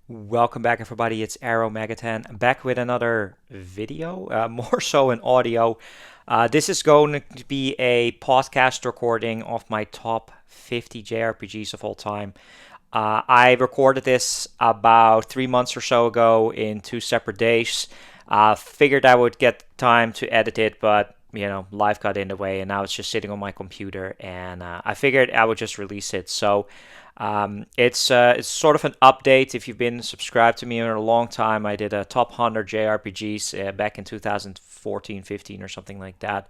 Welcome back, everybody. It's AeroMegaTen back with another video, more so in audio. This is going to be a podcast recording of my top 50 JRPGs of all time. I recorded this about 3 months or so ago in two separate days. Figured I would get time to edit it, but life got in the way, and now it's just sitting on my computer. And I figured I would just release it. So it's sort of an update. If you've been subscribed to me for a long time, I did a top 100 JRPGs back in 2014, 15, or something like that.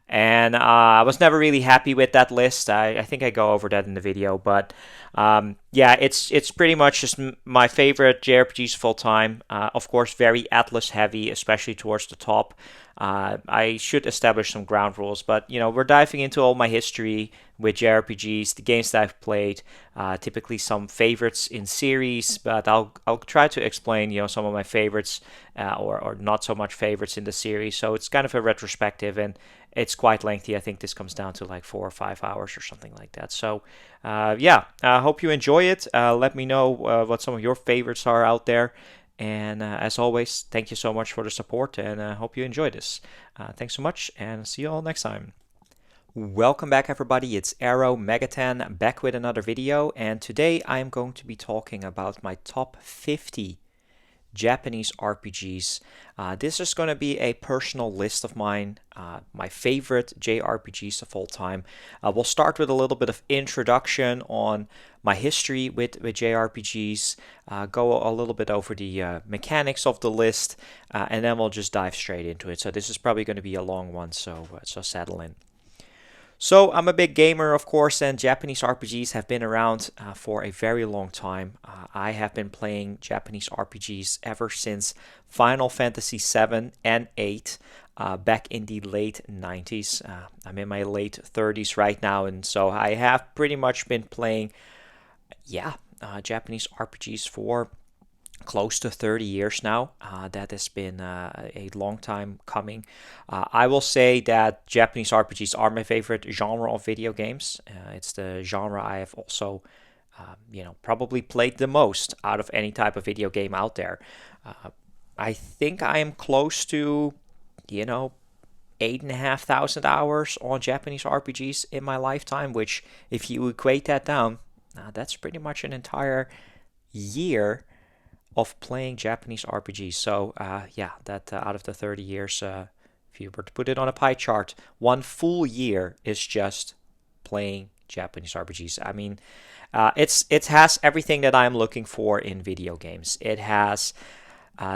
And I was never really happy with that list. I think I go over that in the video, but yeah, it's pretty much just my favorite JRPGs of all time. Of course, very Atlus heavy, especially towards the top. I should establish some ground rules, but we're diving into all my history with JRPGs, the games that I've played, typically some favorites in series, but I'll try to explain some of my favorites or not so much favorites in the series. So it's kind of a retrospective, and it's quite lengthy. I think this comes down to like 4 or 5 hours or something like that. So yeah, I hope you enjoy it. Let me know what some of your favorites are out there. And as always, thank you so much for the support, and I hope you enjoy this. Thanks so much, and see you all next time. Welcome back, everybody. It's AeroMegaTen back with another video, and today I am going to be talking about my top 50 Japanese RPGs. This is going to be a personal list of mine, my favorite JRPGs of all time. We'll start with a little bit of introduction on my history with JRPGs, go a little bit over the mechanics of the list, and then we'll just dive straight into it. So this is probably going to be a long one, so settle in. So I'm a big gamer, of course, and Japanese RPGs have been around for a very long time. I have been playing Japanese RPGs ever since Final Fantasy 7 and 8 back in the late 90s. I'm in my late 30s right now, and so I have pretty much been playing, Japanese RPGs for close to 30 years now. That has been a long time coming. I will say that Japanese RPGs are my favorite genre of video games. It's the genre I have also, probably played the most out of any type of video game out there. I think I am close to, 8,500 hours on Japanese RPGs in my lifetime, which, if you equate that down, that's pretty much an entire year of playing Japanese RPGs. So that out of the 30 years, if you were to put it on a pie chart, one full year is just playing Japanese RPGs. I mean, it has everything that I'm looking for in video games. It has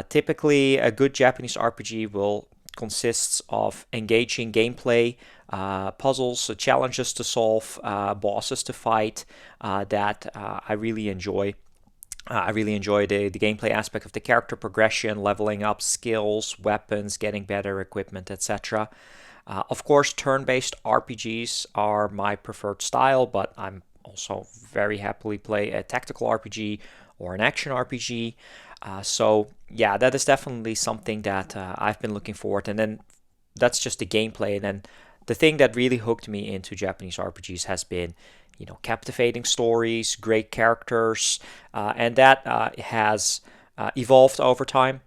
typically a good Japanese RPG will consists of engaging gameplay, puzzles, challenges to solve, bosses to fight that I really enjoy. I really enjoy the gameplay aspect of the character progression, leveling up skills, weapons, getting better equipment, etc. Of course, turn-based RPGs are my preferred style, but I'm also very happily play a tactical RPG or an action RPG. So yeah, that is definitely something that I've been looking forward. And then that's just the gameplay. And then the thing that really hooked me into Japanese RPGs has been captivating stories, great characters, and that has evolved over time.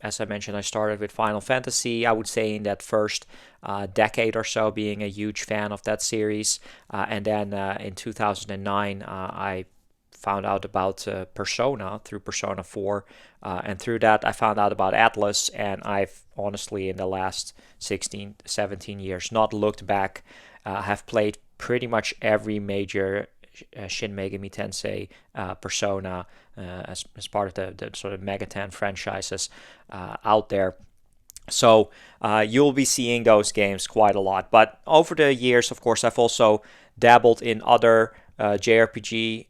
As I mentioned, I started with Final Fantasy. I would say in that first decade or so, being a huge fan of that series, and then in 2009, I found out about Persona through Persona 4, and through that I found out about Atlus, and I've honestly in the last 16, 17 years not looked back. Have played pretty much every major Shin Megami Tensei Persona as part of the sort of Megaten franchises out there. So you'll be seeing those games quite a lot. But over the years, of course, I've also dabbled in other JRPG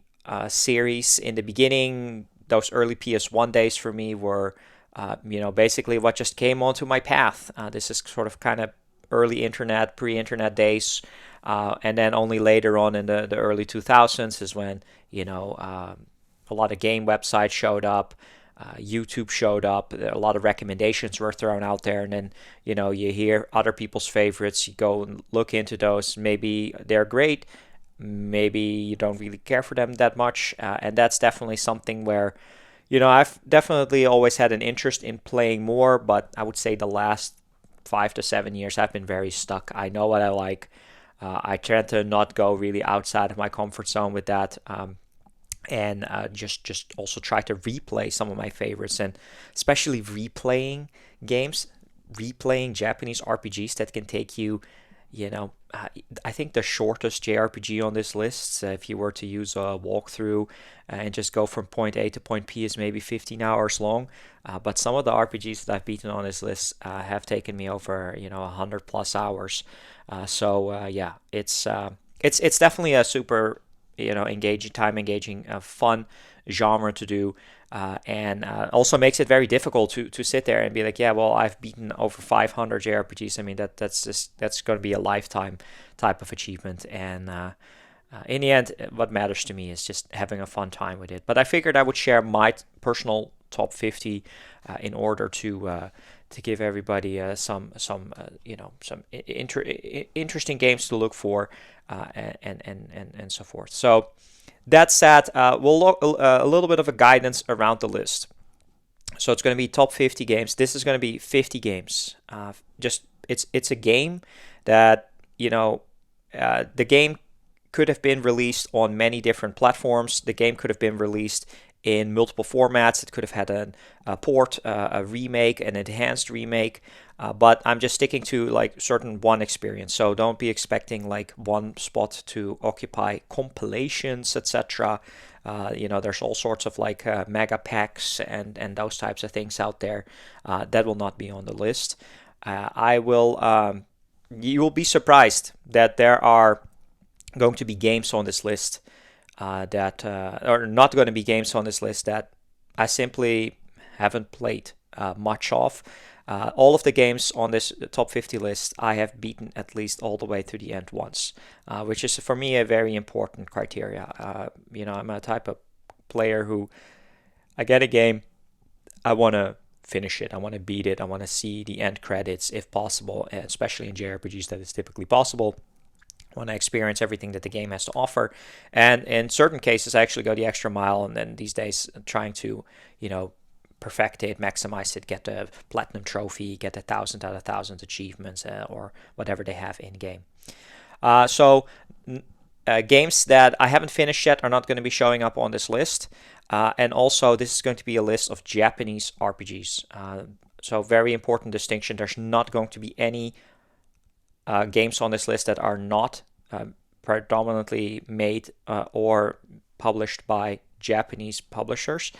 series. In the beginning, those early PS1 days for me were, basically what just came onto my path. This is sort of kind of early internet, pre-internet days. And then only later on in the early 2000s is when, a lot of game websites showed up, YouTube showed up, a lot of recommendations were thrown out there, and then, you hear other people's favorites, you go and look into those, maybe they're great, maybe you don't really care for them that much, and that's definitely something where, I've definitely always had an interest in playing more, but I would say the last 5 to 7 years I've been very stuck. I know what I like. I tend to not go really outside of my comfort zone with that. And just also try to replay some of my favorites, and especially replaying Japanese RPGs that can take you, I think the shortest JRPG on this list, if you were to use a walkthrough and just go from point A to point P, is maybe 15 hours long. But some of the RPGs that I've beaten on this list have taken me over, 100 plus hours. Yeah, it's definitely a super, engaging, fun genre to do. And also makes it very difficult to sit there and be like, yeah, well, I've beaten over 500 JRPGs. I mean, that's going to be a lifetime type of achievement. And in the end, what matters to me is just having a fun time with it. But I figured I would share my personal top 50 in order to give everybody some interesting games to look for, and so forth. So that said, we'll look a little bit of a guidance around the list. So it's going to be top 50 games. This is going to be 50 games. It's a game that the game could have been released on many different platforms. The game could have been released in multiple formats. It could have had a port, a remake, an enhanced remake. But I'm just sticking to like certain one experience. So don't be expecting like one spot to occupy compilations, etc. There's all sorts of like mega packs and those types of things out there that will not be on the list. You will be surprised that there are going to be games on this list that are not going to be games on this list that I simply haven't played much of. All of the games on this top 50 list I have beaten at least all the way to the end once, which is for me a very important criteria. I'm a type of player who, I get a game, I want to finish it, I want to beat it, I want to see the end credits if possible, especially in JRPGs that is typically possible. I want to experience everything that the game has to offer, and in certain cases I actually go the extra mile, and then these days trying to perfect it, maximize it, get the platinum trophy, get 1,000 out of 1,000 achievements, or whatever they have in game. Games that I haven't finished yet are not going to be showing up on this list, and also this is going to be a list of Japanese RPGs. So very important distinction. There's not going to be any games on this list that are not predominantly made or published by Japanese publishers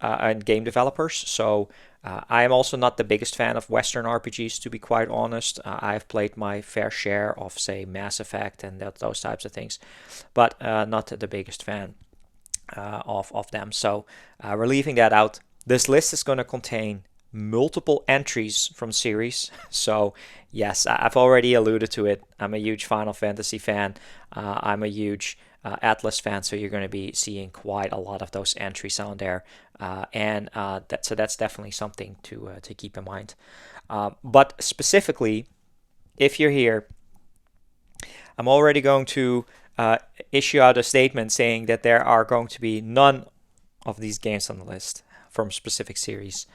and game developers. So I am also not the biggest fan of Western RPGs, to be quite honest. I've played my fair share of, say, Mass Effect and those types of things, but not the biggest fan of them. So we're leaving that out. This list is going to contain multiple entries from series. So yes, I've already alluded to it. I'm a huge Final Fantasy fan. I'm a huge Atlus fan, so you're going to be seeing quite a lot of those entries on there, so that's definitely something to keep in mind. But specifically, if you're here, I'm already going to issue out a statement saying that there are going to be none of these games on the list from specific series,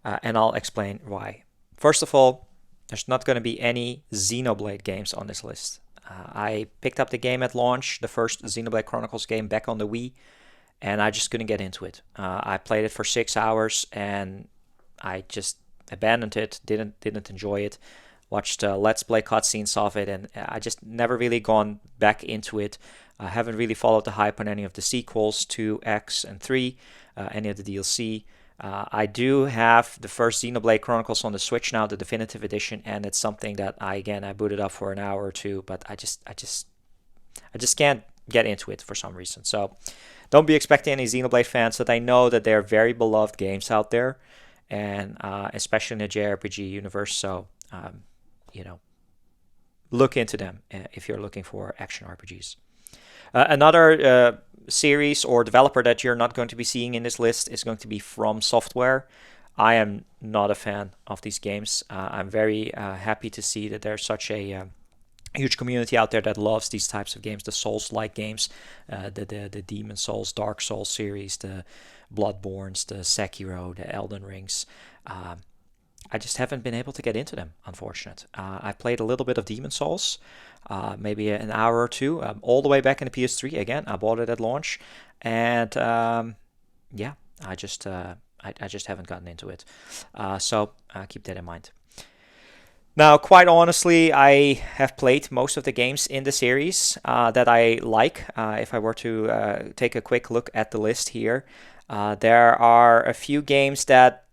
and I'll explain why. First of all, there's not going to be any Xenoblade games on this list. I picked up the game at launch, the first Xenoblade Chronicles game back on the Wii, and I just couldn't get into it. I played it for 6 hours and I just abandoned it, didn't enjoy it. Watched Let's Play cutscenes of it, and I just never really gone back into it. I haven't really followed the hype on any of the sequels, 2, X, and 3, any of the DLC. I do have the first Xenoblade Chronicles on the Switch now, the definitive edition, and it's something that I booted up for an hour or two, but I just can't get into it for some reason. So don't be expecting any Xenoblade fans, but I know that they're very beloved games out there, and especially in the JRPG universe. So look into them if you're looking for action RPGs. Another series or developer that you're not going to be seeing in this list is going to be From Software. I am not a fan of these games. I'm very happy to see that there's such a huge community out there that loves these types of games, the Souls-like games, the Demon Souls, Dark Souls series, the Bloodborns, the Sekiro, the Elden Rings. I just haven't been able to get into them, unfortunate. I played a little bit of Demon Souls, maybe an hour or two, all the way back in the PS3. Again, I bought it at launch, and yeah, I just haven't gotten into it. So keep that in mind. Now, quite honestly, I have played most of the games in the series that I like. If I were to take a quick look at the list here, there are a few games that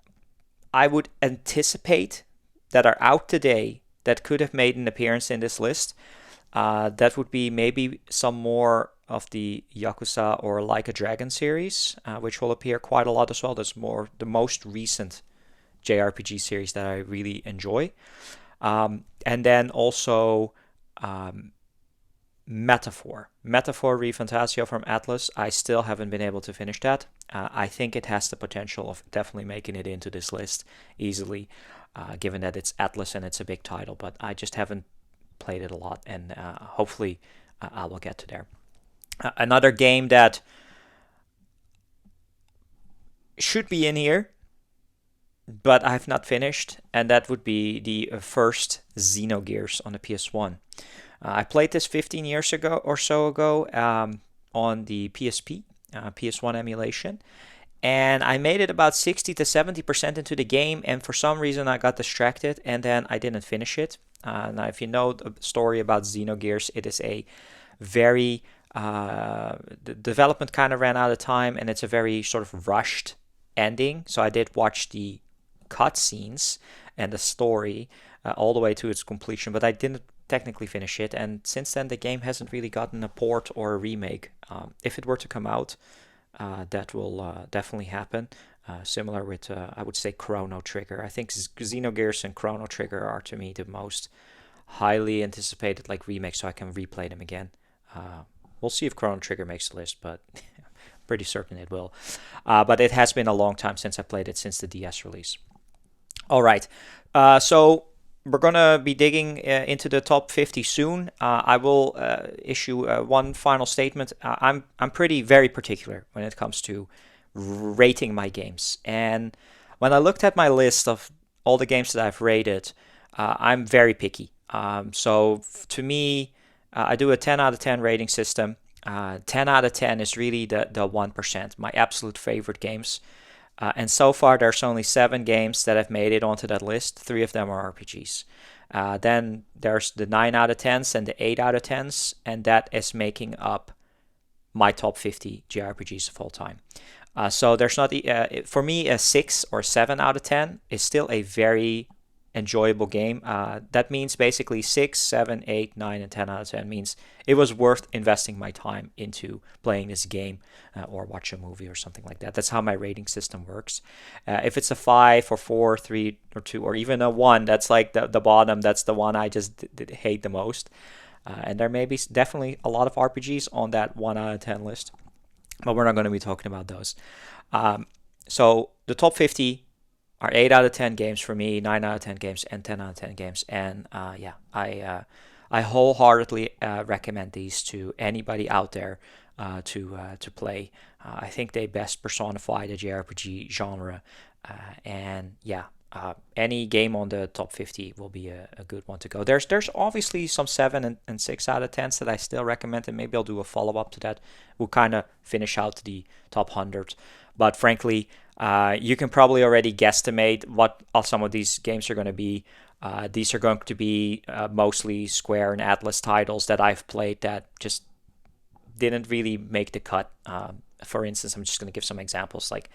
I would anticipate that are out today that could have made an appearance in this list. That would be maybe some more of the Yakuza or Like a Dragon series, which will appear quite a lot as well. That's more the most recent JRPG series that I really enjoy. And then also Metaphor ReFantasio from Atlus. I still haven't been able to finish that. I think it has the potential of definitely making it into this list easily, given that it's Atlus and it's a big title, but I just haven't played it a lot, and hopefully I will get to there. Another game that should be in here, but I've not finished, and that would be the first Xenogears on the PS1. I played this 15 years ago or so ago on the PSP, PS1 emulation, and I made it about 60 to 70% into the game, and for some reason I got distracted, and then I didn't finish it. Now, if you know the story about Xenogears, it is a very the development kind of ran out of time, and it's a very sort of rushed ending. So I did watch the cutscenes and the story all the way to its completion, but I didn't technically finish it. And since then, the game hasn't really gotten a port or a remake. If it were to come out, that will definitely happen. Similar with, I would say, Chrono Trigger. I think Xenogears and Chrono Trigger are to me the most highly anticipated like remakes, so I can replay them again. We'll see if Chrono Trigger makes the list, but pretty certain it will. But it has been a long time since I played it, since the DS release. All right, so we're gonna be digging into the top 50 soon. I will issue one final statement. I'm pretty very particular when it comes to rating my games, and when I looked at my list of all the games that I've rated, I'm very picky. So to me, I do a 10 out of 10 rating system. 10 out of 10 is really the 1%, my absolute favorite games. And so far, there's only 7 games that have made it onto that list. 3 of them are RPGs. Then there's the 9 out of 10s and the 8 out of 10s, and that is making up my top 50 JRPGs of all time. So there's not, for me, a 6 or 7 out of 10 is still a very enjoyable game. That means basically 6, 7, 8, 9, and 10 out of 10 means it was worth investing my time into playing this game or watch a movie or something like that. That's how my rating system works. If it's a 5 or 4, 3 or 2 or even a 1, that's like the bottom. That's the one I just hate the most. And there may be definitely a lot of RPGs on that 1 out of 10 list, but we're not going to be talking about those. So the top 50 are 8 out of 10 games for me, 9 out of 10 games, and 10 out of 10 games. And I wholeheartedly recommend these to anybody out there to play. I think they best personify the JRPG genre. Any game on the top 50 will be a good one to go. There's obviously some 7 and 6 out of 10s that I still recommend, and maybe I'll do a follow-up to that. We'll kind of finish out the top 100. But frankly, you can probably already guesstimate what some of these games are going to be. These are going to be mostly Square and Atlus titles that I've played that just didn't really make the cut. For instance, I'm just going to give some examples like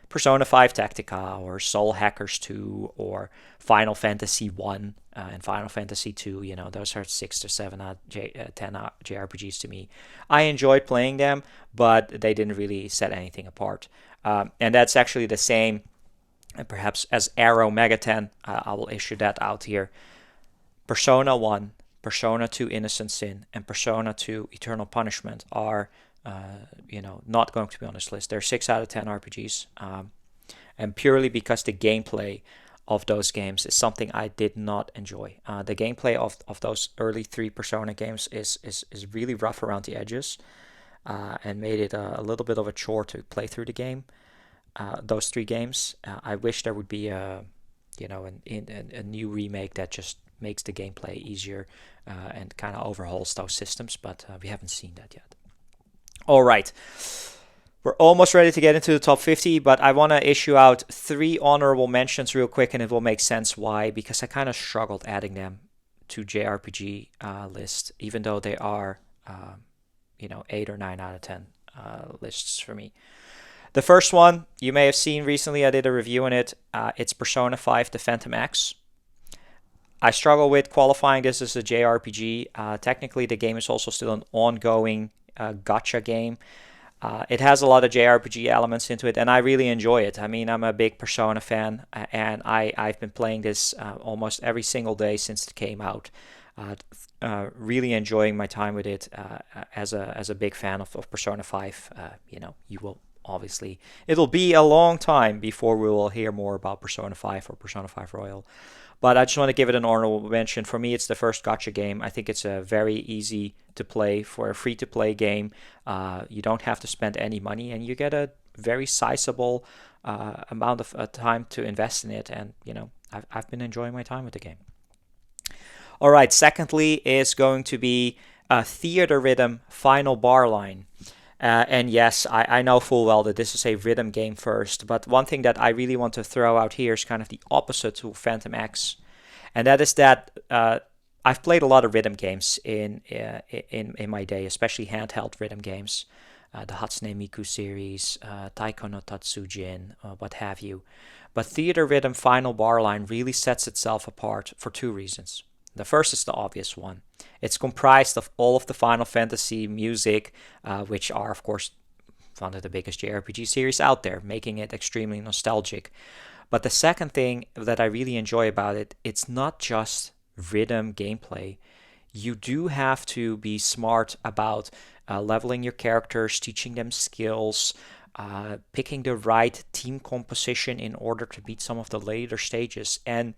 Persona 5 Tactica or Soul Hackers 2 or Final Fantasy 1 and Final Fantasy 2. You know, those are 6 to 7 out 10 out JRPGs to me. I enjoyed playing them, but they didn't really set anything apart. And that's actually the same, perhaps, as AeroMegaTen's. I will issue that out here. Persona 1, Persona 2 Innocent Sin, and Persona 2 Eternal Punishment are not going to be on this list. They're 6 out of 10 RPGs, and purely because the gameplay of those games is something I did not enjoy. The gameplay of those early 3 Persona games is really rough around the edges, and made it a little bit of a chore to play through the game. Those 3 games. I wish there would be a new remake that just makes the gameplay easier, and kind of overhauls those systems, but we haven't seen that yet. All right. We're almost ready to get into the top 50, but I want to issue out 3 honorable mentions real quick, and it will make sense why, because I kind of struggled adding them to JRPG list, even though they are, 8 or 9 out of 10 lists for me. The first one, you may have seen recently, I did a review on it. It's Persona 5 The Phantom X. I struggle with qualifying this as a JRPG. Technically, the game is also still an ongoing gacha game. It has a lot of JRPG elements into it, and I really enjoy it. I mean, I'm a big Persona fan, and I've been playing this almost every single day since it came out. Really enjoying my time with it as a big fan of Persona 5. You will obviously, it'll be a long time before we will hear more about Persona 5 or Persona 5 Royal. But I just want to give it an honorable mention. For me, it's the first gacha game. I think it's a very easy to play for a free-to-play game. You don't have to spend any money, and you get a very sizable amount of time to invest in it. And I've been enjoying my time with the game. All right. Secondly, is going to be Theater Rhythm Final Bar Line. And yes, I know full well that this is a rhythm game first, but one thing that I really want to throw out here is kind of the opposite to Phantom X, and that is that I've played a lot of rhythm games in my day, especially handheld rhythm games, the Hatsune Miku series, Taiko no Tatsujin, what have you. But Theater Rhythm Final Bar Line really sets itself apart for 2 reasons. The first is the obvious one. It's comprised of all of the Final Fantasy music, which are, of course, one of the biggest JRPG series out there, making it extremely nostalgic. But the second thing that I really enjoy about it, it's not just rhythm gameplay. You do have to be smart about leveling your characters, teaching them skills, picking the right team composition in order to beat some of the later stages. And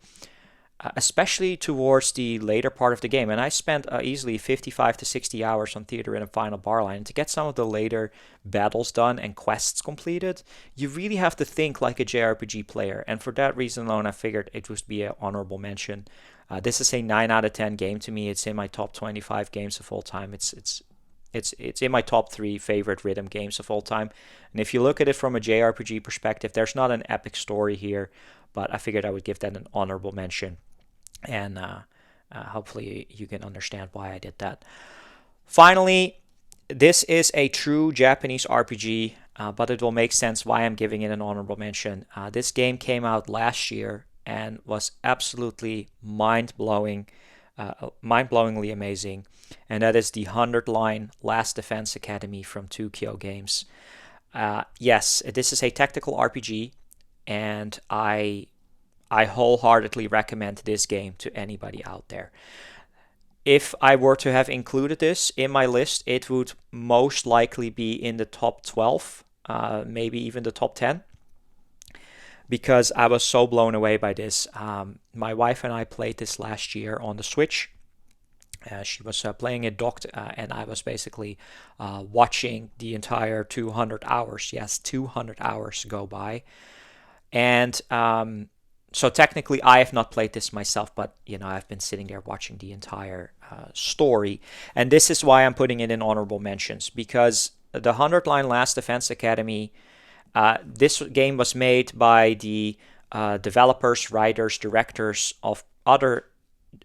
especially towards the later part of the game. And I spent easily 55 to 60 hours on Theater Rhythm Final Bar Line. And to get some of the later battles done and quests completed, you really have to think like a JRPG player. And for that reason alone, I figured it would be an honorable mention. This is a 9 out of 10 game to me. It's in my top 25 games of all time. It's in my top 3 favorite rhythm games of all time. And if you look at it from a JRPG perspective, there's not an epic story here, but I figured I would give that an honorable mention. And hopefully you can understand why I did that. Finally, this is a true Japanese RPG, but it will make sense why I'm giving it an honorable mention. This game came out last year and was absolutely mind-blowingly amazing. And that is the 100-line Last Defense Academy from 2Kyo Games. Yes, this is a tactical RPG, and I wholeheartedly recommend this game to anybody out there. If I were to have included this in my list, it would most likely be in the top 12, maybe even the top 10, because I was so blown away by this. My wife and I played this last year on the Switch. She was playing it docked, and I was basically watching the entire 200 hours. Yes, 200 hours go by. And so technically, I have not played this myself, but I've been sitting there watching the entire story, and this is why I'm putting it in honorable mentions, because the 100-line Last Defense Academy, this game was made by the developers, writers, directors of other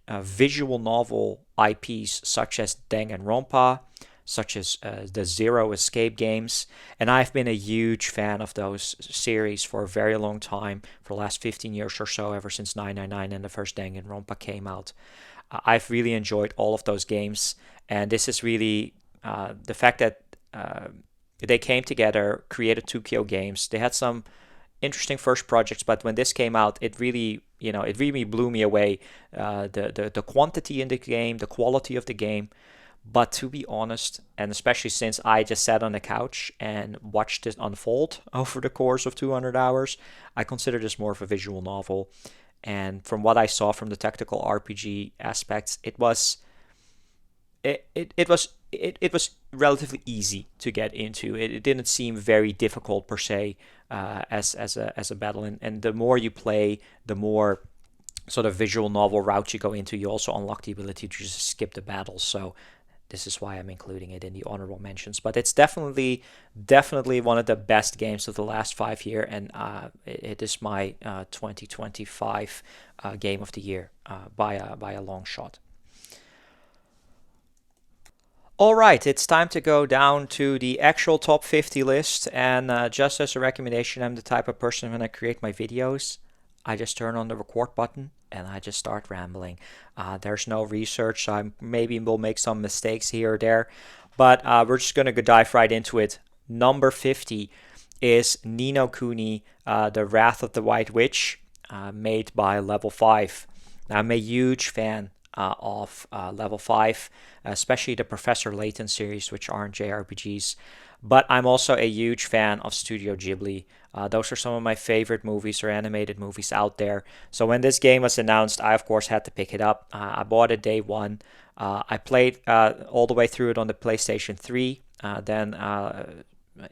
visual novel IPs such as Danganronpa, such as the Zero Escape games. And I've been a huge fan of those series for a very long time, for the last 15 years or so, ever since 999 and the first Danganronpa came out. I've really enjoyed all of those games, and this is really the fact that they came together, created 2Kyo Games. They had some interesting first projects, but when this came out, it really blew me away. The quantity in the game, the quality of the game. But to be honest, and especially since I just sat on the couch and watched it unfold over the course of 200 hours, I consider this more of a visual novel. And from what I saw from the tactical RPG aspects, it was relatively easy to get into. It didn't seem very difficult per se as a battle. And the more you play, the more sort of visual novel route you go into. You also unlock the ability to just skip the battles. So this is why I'm including it in the honorable mentions. But it's definitely one of the best games of the last 5 years, and it is my 2025 game of the year by a long shot. All right, it's time to go down to the actual top 50 list. And just as a recommendation, I'm the type of person when I create my videos, I just turn on the record button and I just start rambling. There's no research, so I maybe will make some mistakes here or there, but we're just going to dive right into it. Number 50 is Ni no Kuni, The Wrath of the White Witch, made by Level 5. Now, I'm a huge fan of Level 5, especially the Professor Layton series, which aren't JRPGs. But I'm also a huge fan of Studio Ghibli. Those are some of my favorite movies or animated movies out there. So when this game was announced, I of course had to pick it up. I bought it day one. I played all the way through it on the PlayStation 3. Then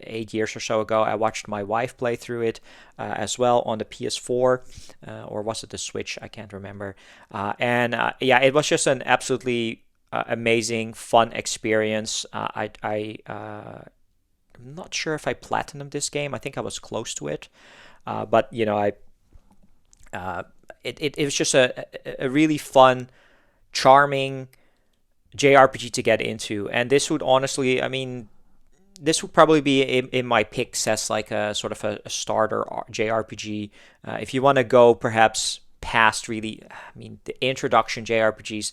8 years or so ago, I watched my wife play through it as well on the PS4, or was it the Switch? I can't remember. And yeah, it was just an absolutely amazing, fun experience. I'm not sure if I platinumed this game. I think I was close to it, but you know, it was just a really fun, charming JRPG to get into. And this would honestly, I mean, this would probably be in my picks as like a sort of a starter JRPG. If you want to go perhaps past really, I mean, the introduction JRPGs,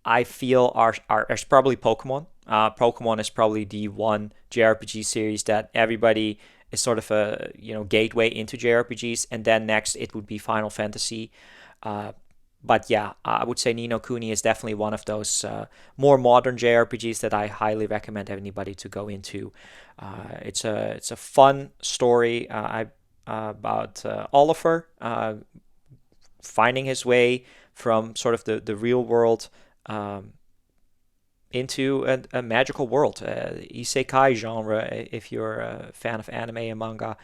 I feel are is probably Pokemon. Pokemon is probably the one JRPG series that everybody is sort of a gateway into JRPGs, and then next it would be Final Fantasy. But yeah, I would say Ni no Kuni is definitely one of those more modern JRPGs that I highly recommend anybody to go into. It's a fun story about Oliver finding his way from sort of the real world um, into a magical world, isekai genre, if you're a fan of anime and manga,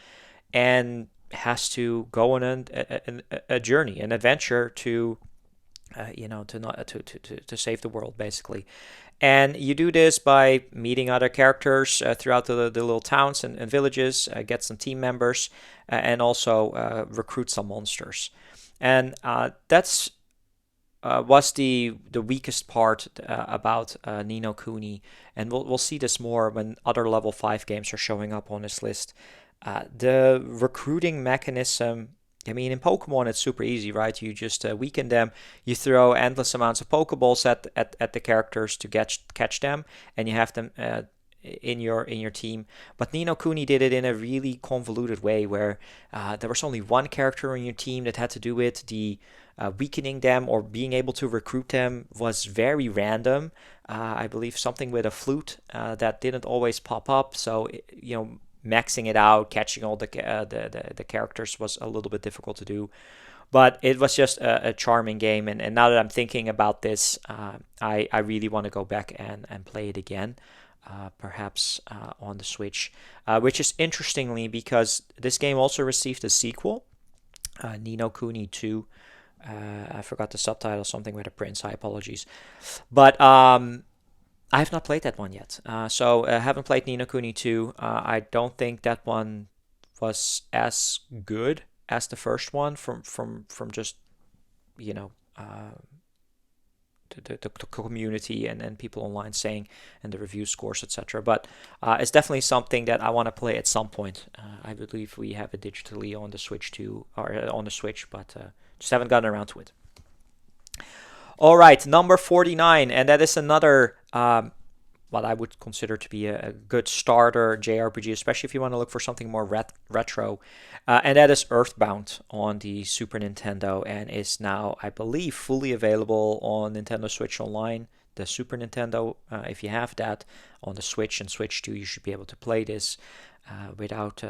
and has to go on a journey, an adventure to to not to save the world basically. And you do this by meeting other characters throughout the little towns and villages, get some team members, and also recruit some monsters. And that's was the weakest part about Ni no Kuni, and we'll see this more when other level 5 games are showing up on this list. The recruiting mechanism, I mean, in Pokemon it's super easy, right? You just weaken them, you throw endless amounts of Pokeballs at the characters to catch them, and you have them in your team. But Ni no Kuni did it in a really convoluted way where there was only one character on your team that had to do it. The weakening them or being able to recruit them was very random. I believe something with a flute that didn't always pop up. So maxing it out, catching all the characters was a little bit difficult to do. But it was just a charming game, and now that I'm thinking about this, I really want to go back and play it again. Perhaps on the Switch, which is interestingly because this game also received a sequel, Ni no Kuni 2. I forgot the subtitle, something with a prince. I apologies, but I have not played that one yet. So I haven't played Ni no Kuni 2. I don't think that one was as good as the first one from just you know uh, the community and people online saying, and the review scores, etc. But it's definitely something that I want to play at some point. I believe we have it digitally on the Switch too, or on the Switch, but just haven't gotten around to it. All right, number 49, and that is another what I would consider to be a good starter JRPG, especially if you want to look for something more retro. And that is Earthbound on the Super Nintendo, and is now, I believe, fully available on Nintendo Switch Online. The Super Nintendo, if you have that on the Switch and Switch 2, you should be able to play this without,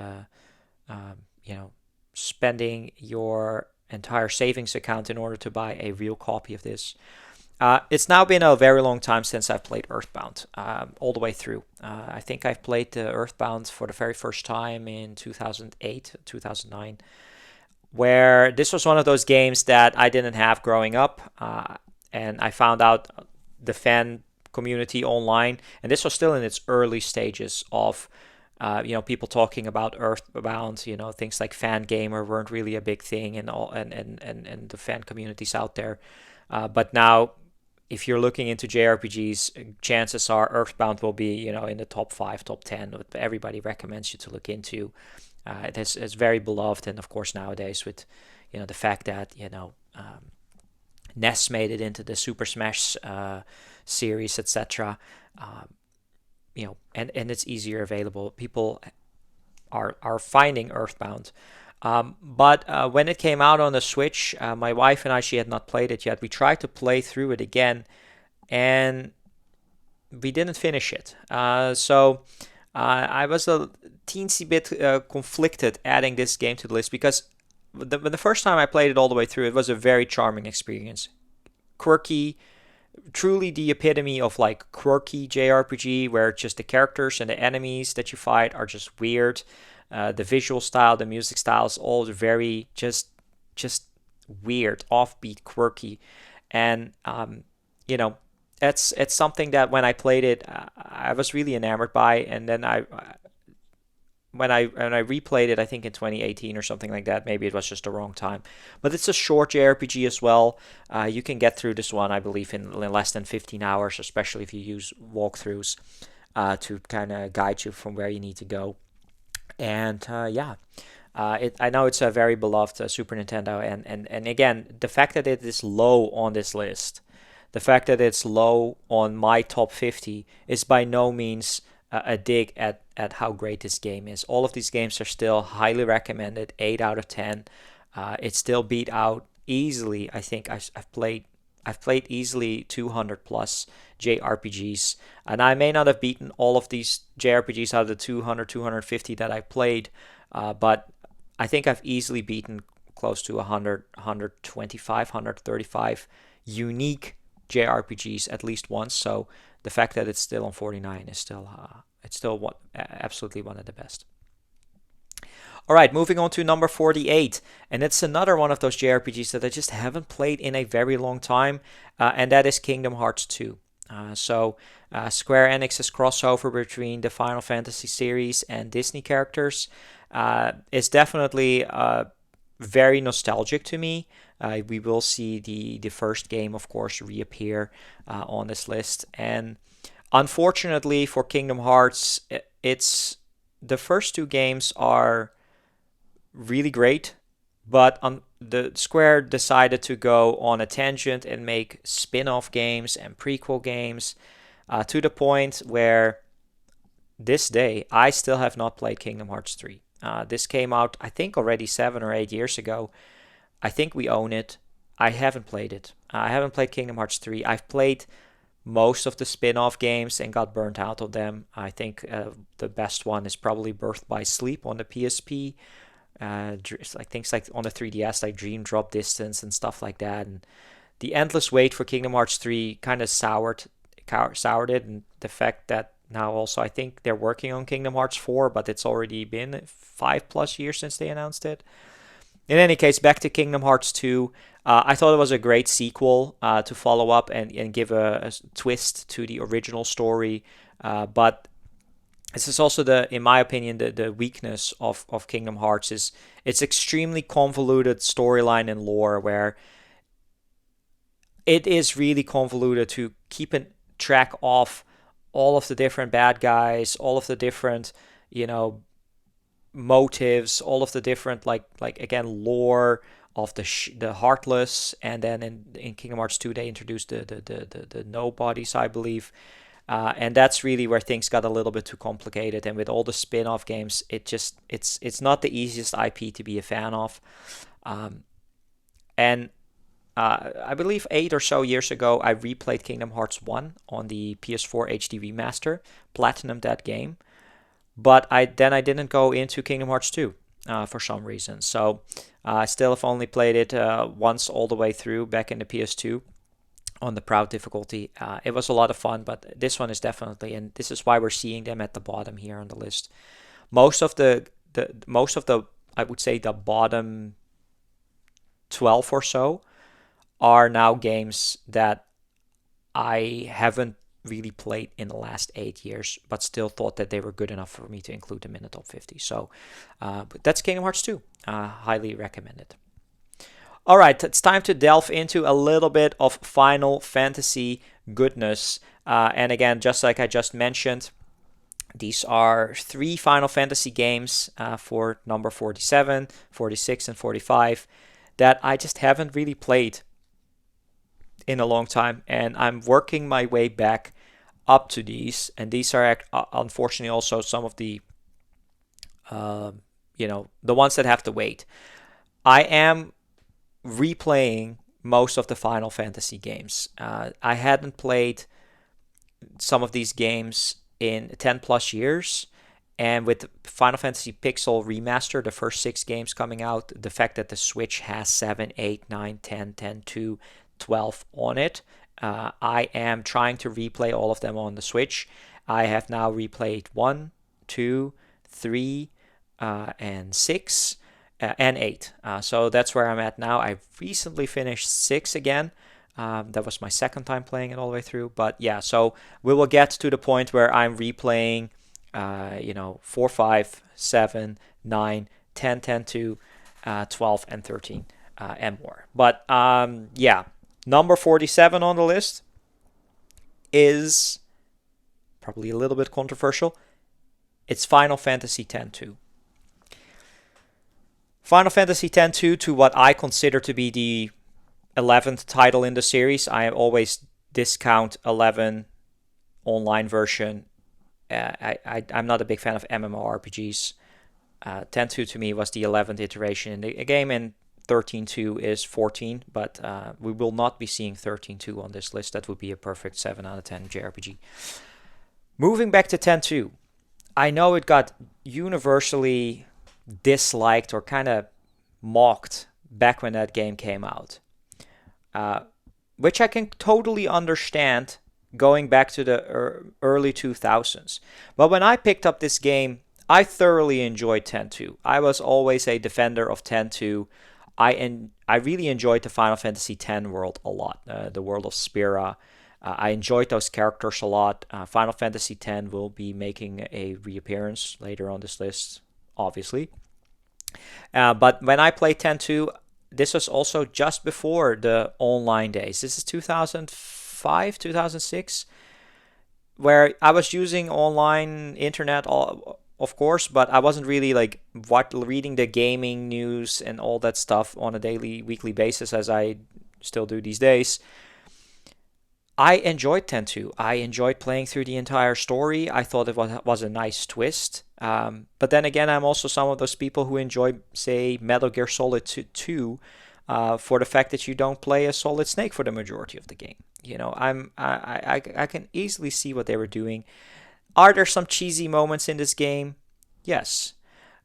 um, spending your entire savings account in order to buy a real copy of this. It's now been a very long time since I've played Earthbound all the way through. I think I've played Earthbound for the very first time in 2008, 2009, where this was one of those games that I didn't have growing up, and I found out the fan community online, and this was still in its early stages of people talking about Earthbound. Things like fan gamer weren't really a big thing, and all, and the fan communities out there. But now, if you're looking into JRPGs, chances are Earthbound will be, in the top 5, top 10. Everybody recommends you to look into. It's very beloved, and of course nowadays with, the fact that NES made it into the Super Smash series, etc. And it's easier available. People are finding Earthbound. But when it came out on the Switch, my wife and I, she had not played it yet. We tried to play through it again, and we didn't finish it. So I was a teensy bit conflicted adding this game to the list because the first time I played it all the way through, it was a very charming experience. Quirky, truly the epitome of like quirky JRPG, where just the characters and the enemies that you fight are just weird. The visual style, the music style is all very just weird, offbeat, quirky, and it's something that when I played it, I was really enamored by. And then when I replayed it, I think in 2018 or something like that, maybe it was just the wrong time. But it's a short JRPG as well. You can get through this one, I believe, in less than 15 hours, especially if you use walkthroughs to kind of guide you from where you need to go. And I know it's a very beloved Super Nintendo, and again, the fact that it is low on this list, the fact that it's low on my top 50 is by no means a dig at how great this game is. All of these games are still highly recommended, 8 out of 10. It's still beat out easily. I think I've played easily 200 plus JRPGs, and I may not have beaten all of these JRPGs out of the 200, 250 that I played, but I think I've easily beaten close to 100, 125, 135 unique JRPGs at least once. So the fact that it's still on 49 is still absolutely one of the best. All right, moving on to number 48, and it's another one of those JRPGs that I just haven't played in a very long time, and that is Kingdom Hearts 2. Square Enix's crossover between the Final Fantasy series and Disney characters is definitely very nostalgic to me. We will see the first game, of course, reappear on this list, and unfortunately for Kingdom Hearts, it's the first two games are really great, but the Square decided to go on a tangent and make spin-off games and prequel games to the point where this day I still have not played Kingdom Hearts 3. This came out, I think, already 7 or 8 years ago. I think we own it. I haven't played it. I haven't played Kingdom Hearts 3. I've played most of the spin-off games and got burnt out of them. I think the best one is probably Birth by Sleep on the PSP. Like things like on the 3DS, like Dream Drop Distance and stuff like that. And the endless wait for Kingdom Hearts 3 kind of soured it, and the fact that now also I think they're working on Kingdom Hearts 4, but it's already been 5+ years since they announced it. In any case, back to Kingdom Hearts 2. I thought it was a great sequel to follow up and give a twist to the original story. But this is also in my opinion, the weakness of Kingdom Hearts is its extremely convoluted storyline and lore, where it is really convoluted to keep a track of all of the different bad guys, all of the different, motives, all of the different like again lore of the Heartless, and then in Kingdom Hearts 2 they introduced the Nobodies, I believe. And that's really where things got a little bit too complicated. And with all the spin-off games, it's not the easiest IP to be a fan of. And I believe 8 or so years ago, I replayed Kingdom Hearts 1 on the PS4 HD Remaster, platinumed that game. But I didn't go into Kingdom Hearts 2. for some reason. So I still have only played it once all the way through back in the PS2 on the proud difficulty. It was a lot of fun, but this one is definitely, and this is why we're seeing them at the bottom here on the list. Most of the I would say the bottom 12 or so are now games that I haven't really played in the last 8 years, but still thought that they were good enough for me to include them in the top 50. So but that's Kingdom Hearts 2. Highly recommended. All right, it's time to delve into a little bit of Final Fantasy goodness. And again, just like I just mentioned, these are 3 Final Fantasy games for number 47, 46, and 45 that I just haven't really played in a long time. And I'm working my way back up to these. And these are unfortunately also some of the, the ones that have to wait. I am replaying most of the Final Fantasy games. I hadn't played some of these games in 10 plus years. And with Final Fantasy Pixel Remaster, the first 6 games coming out, the fact that the Switch has 7, 8, 9, 10, 10, 2, 12 on it, I am trying to replay all of them on the Switch. I have now replayed 1, 2, 3, and 6. And 8. So that's where I'm at now. I recently finished 6 again. That was my second time playing it all the way through. But yeah, so we will get to the point where I'm replaying, 4, 5, 7, 9, 10, 10, 2, 12, and 13, and more. But yeah, number 47 on the list is probably a little bit controversial. It's Final Fantasy X-2. Final Fantasy X-2, to what I consider to be the 11th title in the series. I always discount 11 online version. I'm not a big fan of MMORPGs. X-2 to me was the 11th iteration in the game, and 13.2 is 14, but we will not be seeing 13.2 on this list. That would be a perfect 7 out of 10 JRPG. Moving back to X-2, I know it got universally disliked or kind of mocked back when that game came out, which I can totally understand going back to the early 2000s. But when I picked up this game, I thoroughly enjoyed X-2. I was always a defender of X-2. I really enjoyed the Final Fantasy X world a lot, the world of Spira. I enjoyed those characters a lot. Final Fantasy X will be making a reappearance later on this list, obviously. But when I played X-2, this was also just before the online days. This is 2005, 2006, where I was using online internet, of course, but I wasn't really like reading the gaming news and all that stuff on a daily, weekly basis as I still do these days. I enjoyed X-2. I enjoyed playing through the entire story. I thought it was a nice twist. But then again, I'm also some of those people who enjoy, say, Metal Gear Solid 2 for the fact that you don't play a Solid Snake for the majority of the game. I can easily see what they were doing. Are there some cheesy moments in this game? Yes.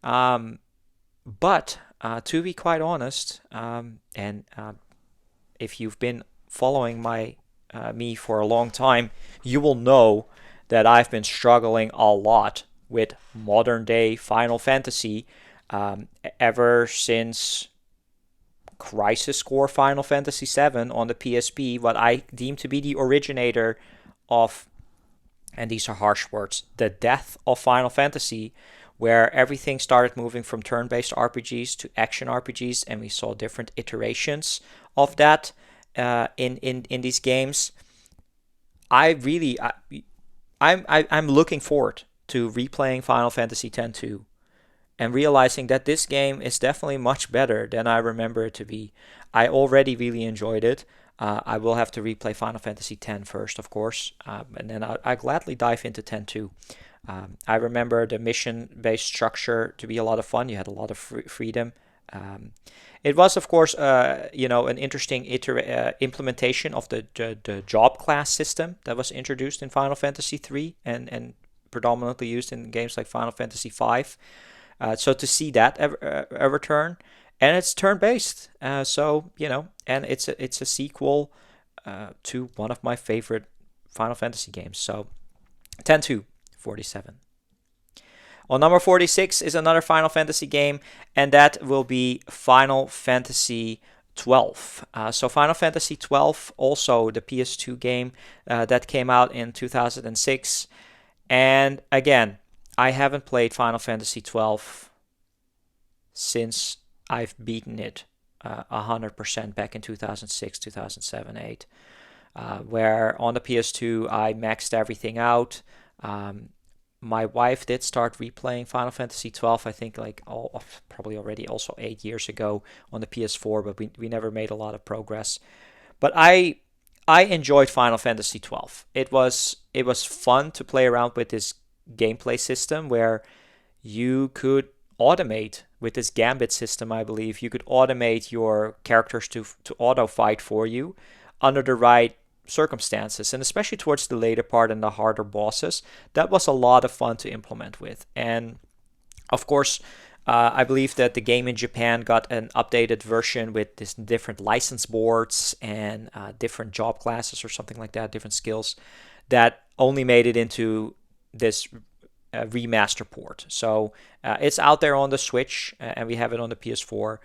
But to be quite honest, and if you've been following me for a long time, you will know that I've been struggling a lot with modern day Final Fantasy ever since Crisis Core Final Fantasy VII on the PSP, what I deem to be the originator of, and these are harsh words, the death of Final Fantasy, where everything started moving from turn-based RPGs to action RPGs, and we saw different iterations of that in these games. I'm looking forward to replaying Final Fantasy X-2 and realizing that this game is definitely much better than I remember it to be. I already really enjoyed it. I will have to replay Final Fantasy X first, of course, and then I gladly dive into X-2. I remember the mission-based structure to be a lot of fun. You had a lot of freedom. It was, of course, an interesting implementation of the job class system that was introduced in Final Fantasy III and predominantly used in games like Final Fantasy V. So to see that a return, and it's turn-based, so and it's a sequel to one of my favorite Final Fantasy games. So 10-47. On number 46 is another Final Fantasy game, and that will be Final Fantasy 12. So Final Fantasy 12, also the PS2 game that came out in 2006. And again, I haven't played Final Fantasy 12 since I've beaten it 100% back in 2006, 2007, 8. Where on the PS2 I maxed everything out. My wife did start replaying Final Fantasy 12, I think like probably already also 8 years ago on the PS4, but we never made a lot of progress. But I enjoyed Final Fantasy 12. It was fun to play around with this gameplay system where you could automate with this gambit system. I believe you could automate your characters to auto fight for you under the right circumstances, and especially towards the later part and the harder bosses. That was a lot of fun to implement with. And of course, I believe that the game in Japan got an updated version with this different license boards and different job classes or something like that, different skills that only made it into this remaster port. So it's out there on the Switch, and we have it on the PS4.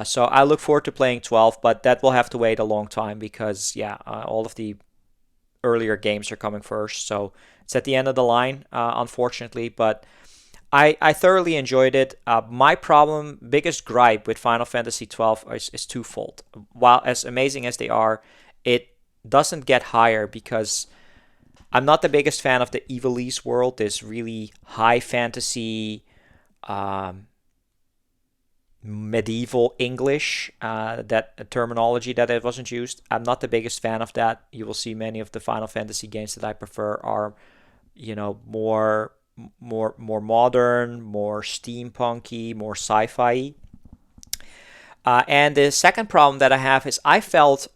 So I look forward to playing 12, but that will have to wait a long time because, all of the earlier games are coming first. So it's at the end of the line, unfortunately. But I thoroughly enjoyed it. My biggest gripe with Final Fantasy 12 is twofold. While as amazing as they are, it doesn't get higher because I'm not the biggest fan of the Ivalice world, this really high fantasy medieval English, that terminology that it wasn't used. I'm not the biggest fan of that. You will see many of the Final Fantasy games that I prefer are, more modern, more steampunky, more sci-fi. And the second problem that I have is I felt,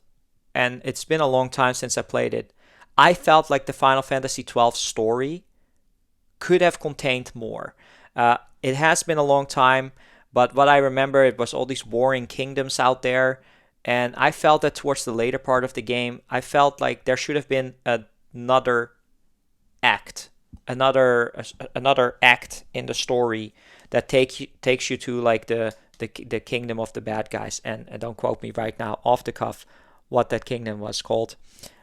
and it's been a long time since I played it, I felt like the Final Fantasy 12 story could have contained more. It has been a long time, but what I remember, it was all these warring kingdoms out there, and I felt that towards the later part of the game, I felt like there should have been another act, another act in the story that takes you to like the kingdom of the bad guys. And don't quote me right now off the cuff what that kingdom was called,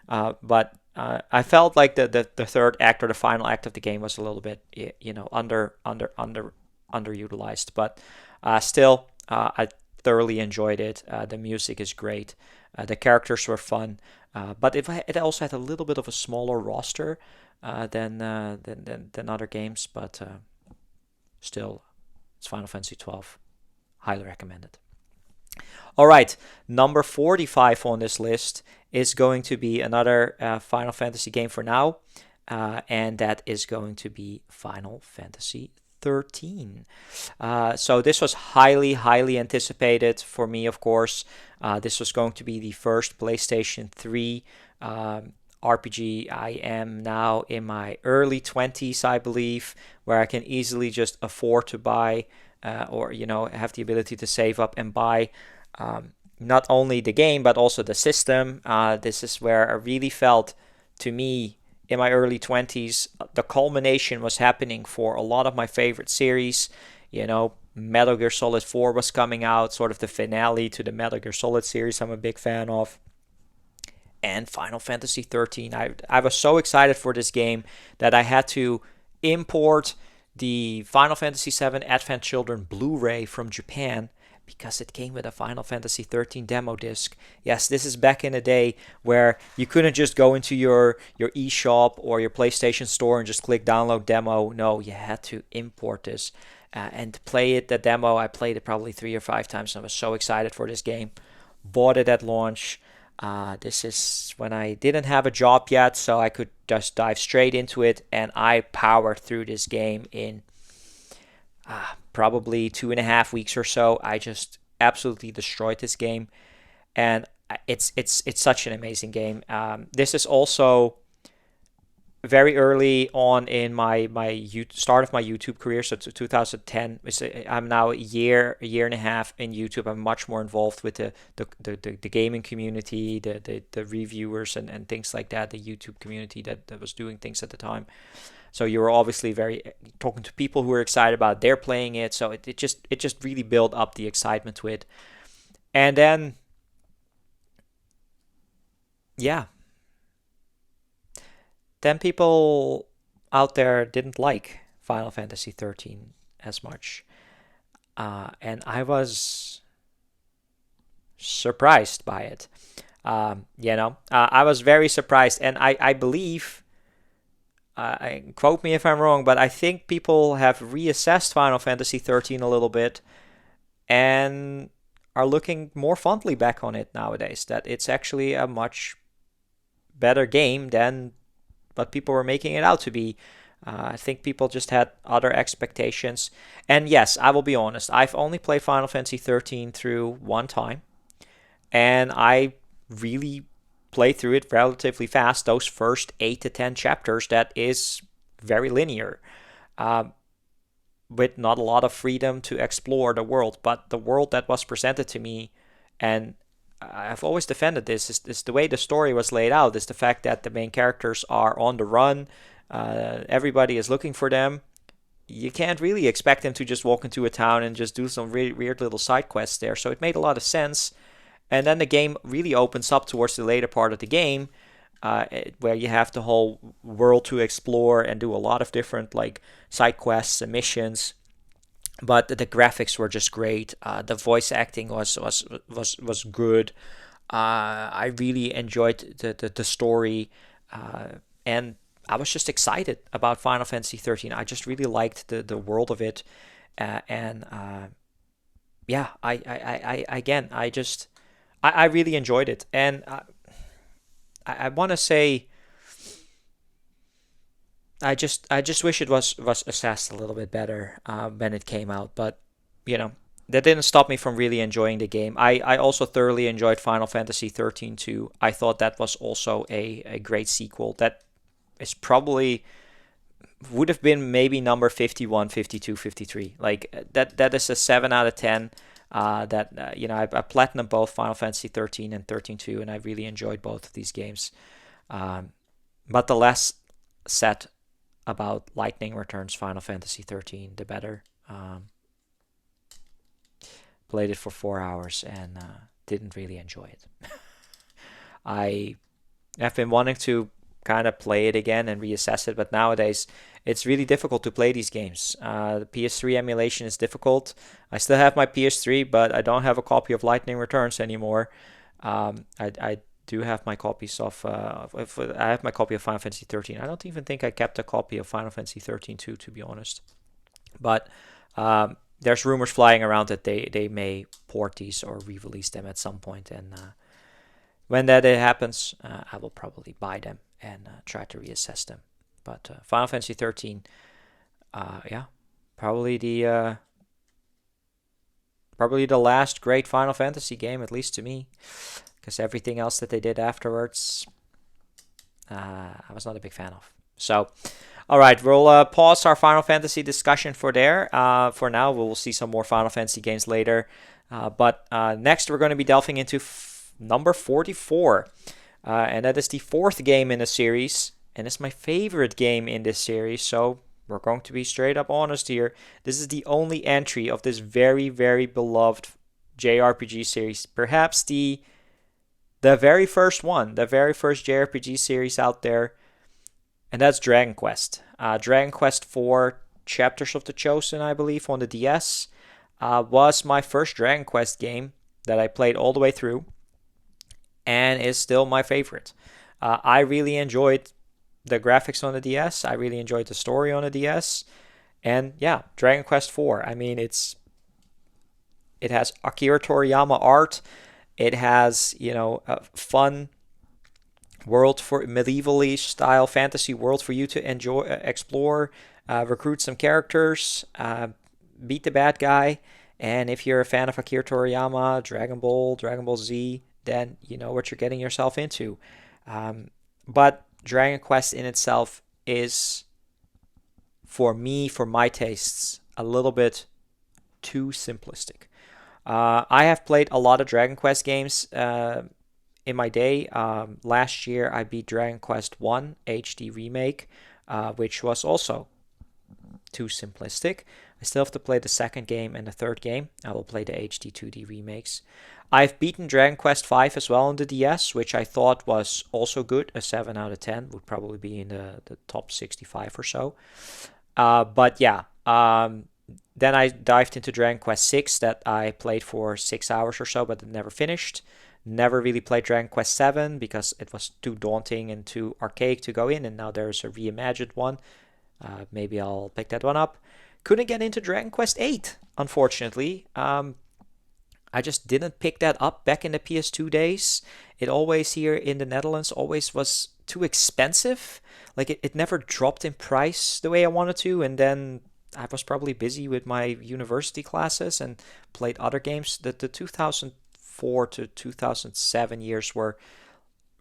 but I felt like the third act or the final act of the game was a little bit underutilized, but still I thoroughly enjoyed it. The music is great, the characters were fun, but it also had a little bit of a smaller roster than other games, but still, it's Final Fantasy 12. Highly recommended. All right, number 45 on this list is going to be another Final Fantasy game for now, and that is going to be Final Fantasy 13. So this was highly, highly anticipated for me, of course. This was going to be the first PlayStation 3 RPG. I am now in my early 20s, I believe, where I can easily just afford to buy or have the ability to save up and buy not only the game but also the system. This is where I really felt, to me, in my early 20s, the culmination was happening for a lot of my favorite series. Metal Gear Solid 4 was coming out, sort of the finale to the Metal Gear Solid series I'm a big fan of. And Final Fantasy 13. I was so excited for this game that I had to import the Final Fantasy 7 Advent Children Blu-ray from Japan because it came with a Final Fantasy 13 demo disc. Yes, this is back in the day where you couldn't just go into your eShop or your PlayStation store and just click download demo. No, you had to import this and play it. The demo, I played it probably 3 or 5 times, and I was so excited for this game. Bought it at launch. This is when I didn't have a job yet, so I could just dive straight into it, and I powered through this game in probably 2.5 weeks or so. I just absolutely destroyed this game, and it's such an amazing game. This is also very early on in my start of my YouTube career, so to 2010. I'm now a year and a half in YouTube. I'm much more involved with the gaming community, the reviewers and things like that, the YouTube community that was doing things at the time. So you were obviously very talking to people who were excited about their playing it. So it just really built up the excitement to it. And then yeah, then people out there didn't like Final Fantasy 13 as much. And I was surprised by it. I was very surprised. And I believe, quote me if I'm wrong, but I think people have reassessed Final Fantasy 13 a little bit and are looking more fondly back on it nowadays. That it's actually a much better game than what people were making it out to be. I think people just had other expectations. And yes, I will be honest, I've only played Final Fantasy 13 through one time, and I really played through it relatively fast. Those first 8 to 10 chapters, that is very linear, uh, with not a lot of freedom to explore the world. But the world that was presented to me, and I've always defended this, is the way the story was laid out, is the fact that the main characters are on the run. Everybody is looking for them. You can't really expect them to just walk into a town and just do some really weird little side quests there. So it made a lot of sense. And then the game really opens up towards the later part of the game, where you have the whole world to explore and do a lot of different like side quests and missions. But the graphics were just great. The voice acting was good. I really enjoyed the story, and I was just excited about Final Fantasy 13. I just really liked the world of it, and yeah, I again, I really enjoyed it, and I want to say I just wish it was assessed a little bit better when it came out, but you know that didn't stop me from really enjoying the game. I also thoroughly enjoyed Final Fantasy 13 too. I thought that was also a great sequel. That is probably would have been maybe number 51, 52, 53. Like that is a 7 out of 10. I platinum both Final Fantasy 13 and 13 2, and I really enjoyed both of these games. Um, but the less said about Lightning Returns Final Fantasy 13, the better. Played it for 4 hours and didn't really enjoy it. I have been wanting to kind of play it again and reassess it, but nowadays it's really difficult to play these games. The PS3 emulation is difficult. I still have my PS3, but I don't have a copy of Lightning Returns anymore. I do have my copies of. I have my copy of Final Fantasy 13. I don't even think I kept a copy of Final Fantasy 13 too, to be honest. But there's rumors flying around that they may port these or re-release them at some point, and when that happens, I will probably buy them and try to reassess them. But Final Fantasy 13, yeah, probably the last great Final Fantasy game, at least to me, because everything else that they did afterwards, I was not a big fan of. So, all right, we'll pause our Final Fantasy discussion for there. For now, we'll see some more Final Fantasy games later. But next, we're going to be delving into number 44. And that is the fourth game in the series. And it's my favorite game in this series. So we're going to be straight up honest here. This is the only entry of this very, very beloved JRPG series. Perhaps the very first one, the very first JRPG series out there. And that's Dragon Quest. Dragon Quest 4 Chapters of the Chosen, I believe, on the DS, was my first Dragon Quest game that I played all the way through, and is still my favorite. I really enjoyed the graphics on the DS. I really enjoyed the story on the DS. And yeah, Dragon Quest 4. I mean, it has Akira Toriyama art. It has, a fun world for medievally style fantasy world for you to enjoy, explore, recruit some characters, beat the bad guy. And if you're a fan of Akira Toriyama, Dragon Ball, Dragon Ball Z, then you know what you're getting yourself into. But Dragon Quest in itself is, for me, for my tastes, a little bit too simplistic. I have played a lot of Dragon Quest games in my day. Last year, I beat Dragon Quest 1 HD Remake, which was also too simplistic. I still have to play the second game and the third game. I will play the HD 2D remakes. I've beaten Dragon Quest V as well on the DS, which I thought was also good. A 7 out of 10 would probably be in the top 65 or so. But yeah, then I dived into Dragon Quest 6 that I played for 6 hours or so, but it never finished. Never really played Dragon Quest 7 because it was too daunting and too archaic to go in, and now there's a reimagined one. Maybe I'll pick that one up. Couldn't get into Dragon Quest 8, unfortunately. I just didn't pick that up back in the PS2 days. It always here in the Netherlands always was too expensive. Like it never dropped in price the way I wanted to, and then I was probably busy with my university classes and played other games. The 2004 to 2007 years were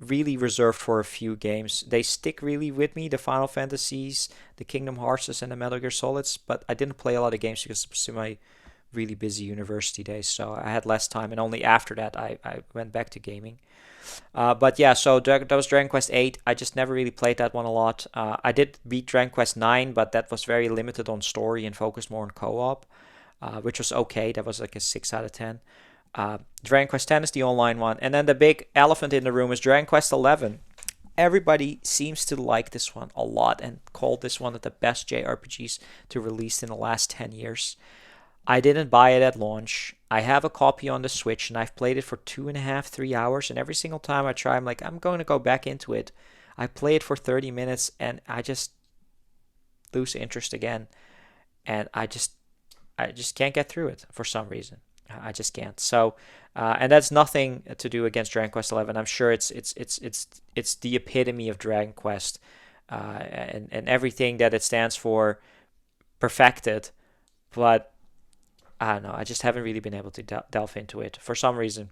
really reserved for a few games. They stick really with me, the Final Fantasies, the Kingdom Hearts, and the Metal Gear Solids, but I didn't play a lot of games because it was in my really busy university days, so I had less time, and only after that I went back to gaming. But yeah, so that was Dragon Quest 8. I just never really played that one a lot. I did beat Dragon Quest 9, but that was very limited on story and focused more on co-op, which was okay. That was like a 6 out of 10. Dragon Quest 10 is the online one. And then the big elephant in the room is Dragon Quest 11. Everybody seems to like this one a lot and called this one of the best JRPGs to release in the last 10 years. I didn't buy it at launch. I have a copy on the Switch and I've played it for 2.5, 3 hours. And every single time I try, I'm like, I'm going to go back into it. I play it for 30 minutes and I just lose interest again. And I just can't get through it for some reason. I just can't. So, and that's nothing to do against Dragon Quest 11. I'm sure it's the epitome of Dragon Quest, and everything that it stands for, perfected. But I don't know. I just haven't really been able to delve into it for some reason,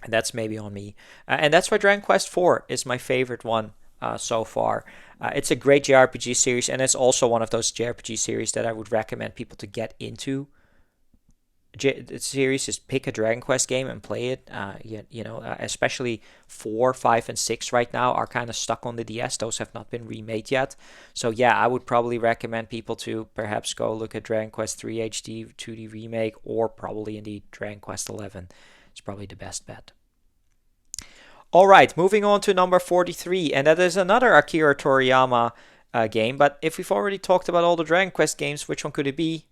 and that's maybe on me. And that's why Dragon Quest 4 is my favorite one so far. It's a great JRPG series, and it's also one of those JRPG series that I would recommend people to get into. The series is pick a Dragon Quest game and play it. Especially 4, 5, and 6 right now are kind of stuck on the DS. Those have not been remade yet. So yeah, I would probably recommend people to perhaps go look at Dragon Quest 3 HD 2D remake, or probably indeed Dragon Quest 11. It's probably the best bet. All right, moving on to number 43, and that is another Akira Toriyama game. But if we've already talked about all the Dragon Quest games, which one could it be?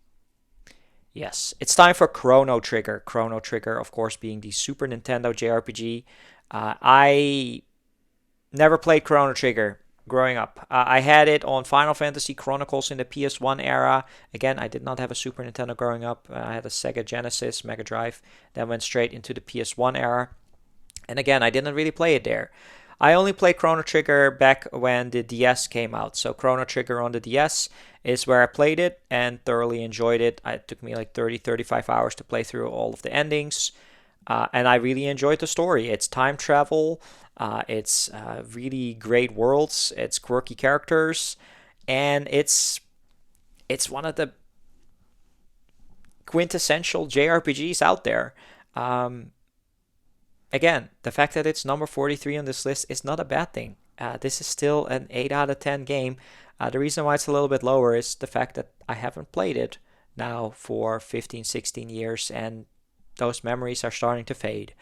Yes, it's time for Chrono Trigger. Chrono Trigger, of course, being the Super Nintendo JRPG. I never played Chrono Trigger growing up. I had it on Final Fantasy Chronicles in the PS1 era. Again, I did not have a Super Nintendo growing up. I had a Sega Genesis, Mega Drive, then went straight into the PS1 era. And again, I didn't really play it there. I only played Chrono Trigger back when the DS came out. So Chrono Trigger on the DS is where I played it and thoroughly enjoyed it. It took me like 30, 35 hours to play through all of the endings. And I really enjoyed the story. It's time travel. It's really great worlds. It's quirky characters. And it's one of the quintessential JRPGs out there. Again, the fact that it's number 43 on this list is not a bad thing. This is still an 8 out of 10 game. The reason why it's a little bit lower is the fact that I haven't played it now for 15, 16 years, and those memories are starting to fade.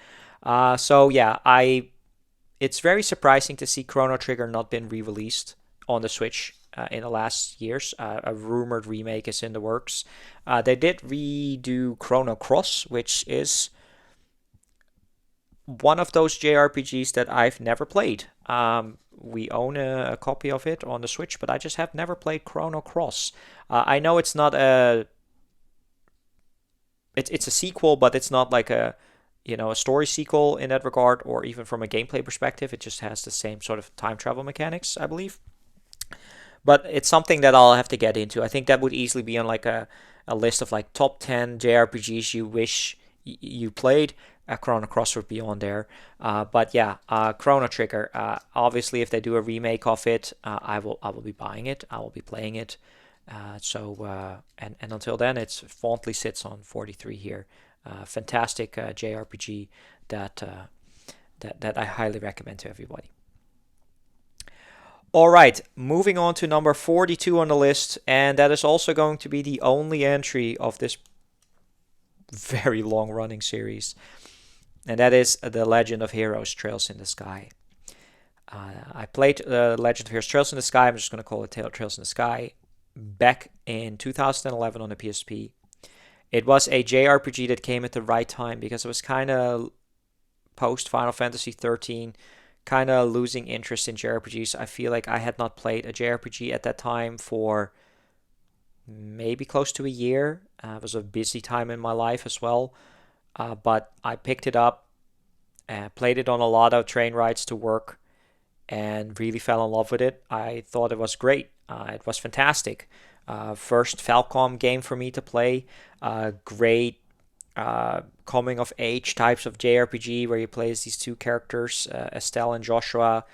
So yeah, it's very surprising to see Chrono Trigger not been re-released on the Switch in the last years. A rumored remake is in the works. They did redo Chrono Cross, which is one of those JRPGs that I've never played. We own a copy of it on the Switch, but I just have never played Chrono Cross. I know it's not it's a sequel, but it's not like a story sequel in that regard, or even from a gameplay perspective. It just has the same sort of time travel mechanics, I believe. But it's something that I'll have to get into. I think that would easily be on like a list of like top 10 JRPGs you wish you played. Chrono Cross would be on there. But yeah, Chrono Trigger. Obviously, if they do a remake of it, I will be buying it. I will be playing it. And until then, it's fondly sits on 43 here. Fantastic JRPG that that I highly recommend to everybody. All right, moving on to number 42 on the list, and that is also going to be the only entry of this very long running series, and that is The Legend of Heroes Trails in the Sky. I played Legend of Heroes Trails in the Sky, I'm just going to call it Trails in the Sky, back in 2011 on the PSP. It was a JRPG that came at the right time because it was kind of post Final Fantasy 13, kind of losing interest in JRPGs. I feel like I had not played a JRPG at that time for maybe close to a year. It was a busy time in my life as well. But I picked it up, played it on a lot of train rides to work, and really fell in love with it. I thought it was great. It was fantastic. First Falcom game for me to play. Great coming of age types of JRPG where you play as these two characters, Estelle and Joshua,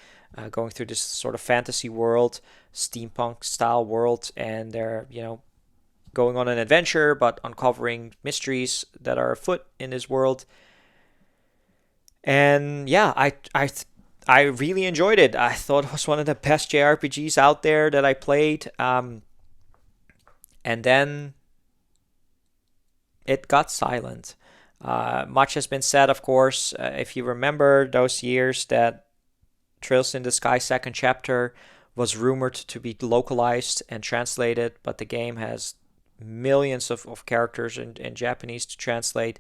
going through this sort of fantasy world, steampunk style world, and they're, going on an adventure but uncovering mysteries that are afoot in this world. And yeah, I really enjoyed it. I thought it was one of the best JRPGs out there that I played. And then it got silent. Much has been said, of course. If you remember those years that Trails in the Sky second chapter was rumored to be localized and translated, but the game has millions of characters in Japanese to translate.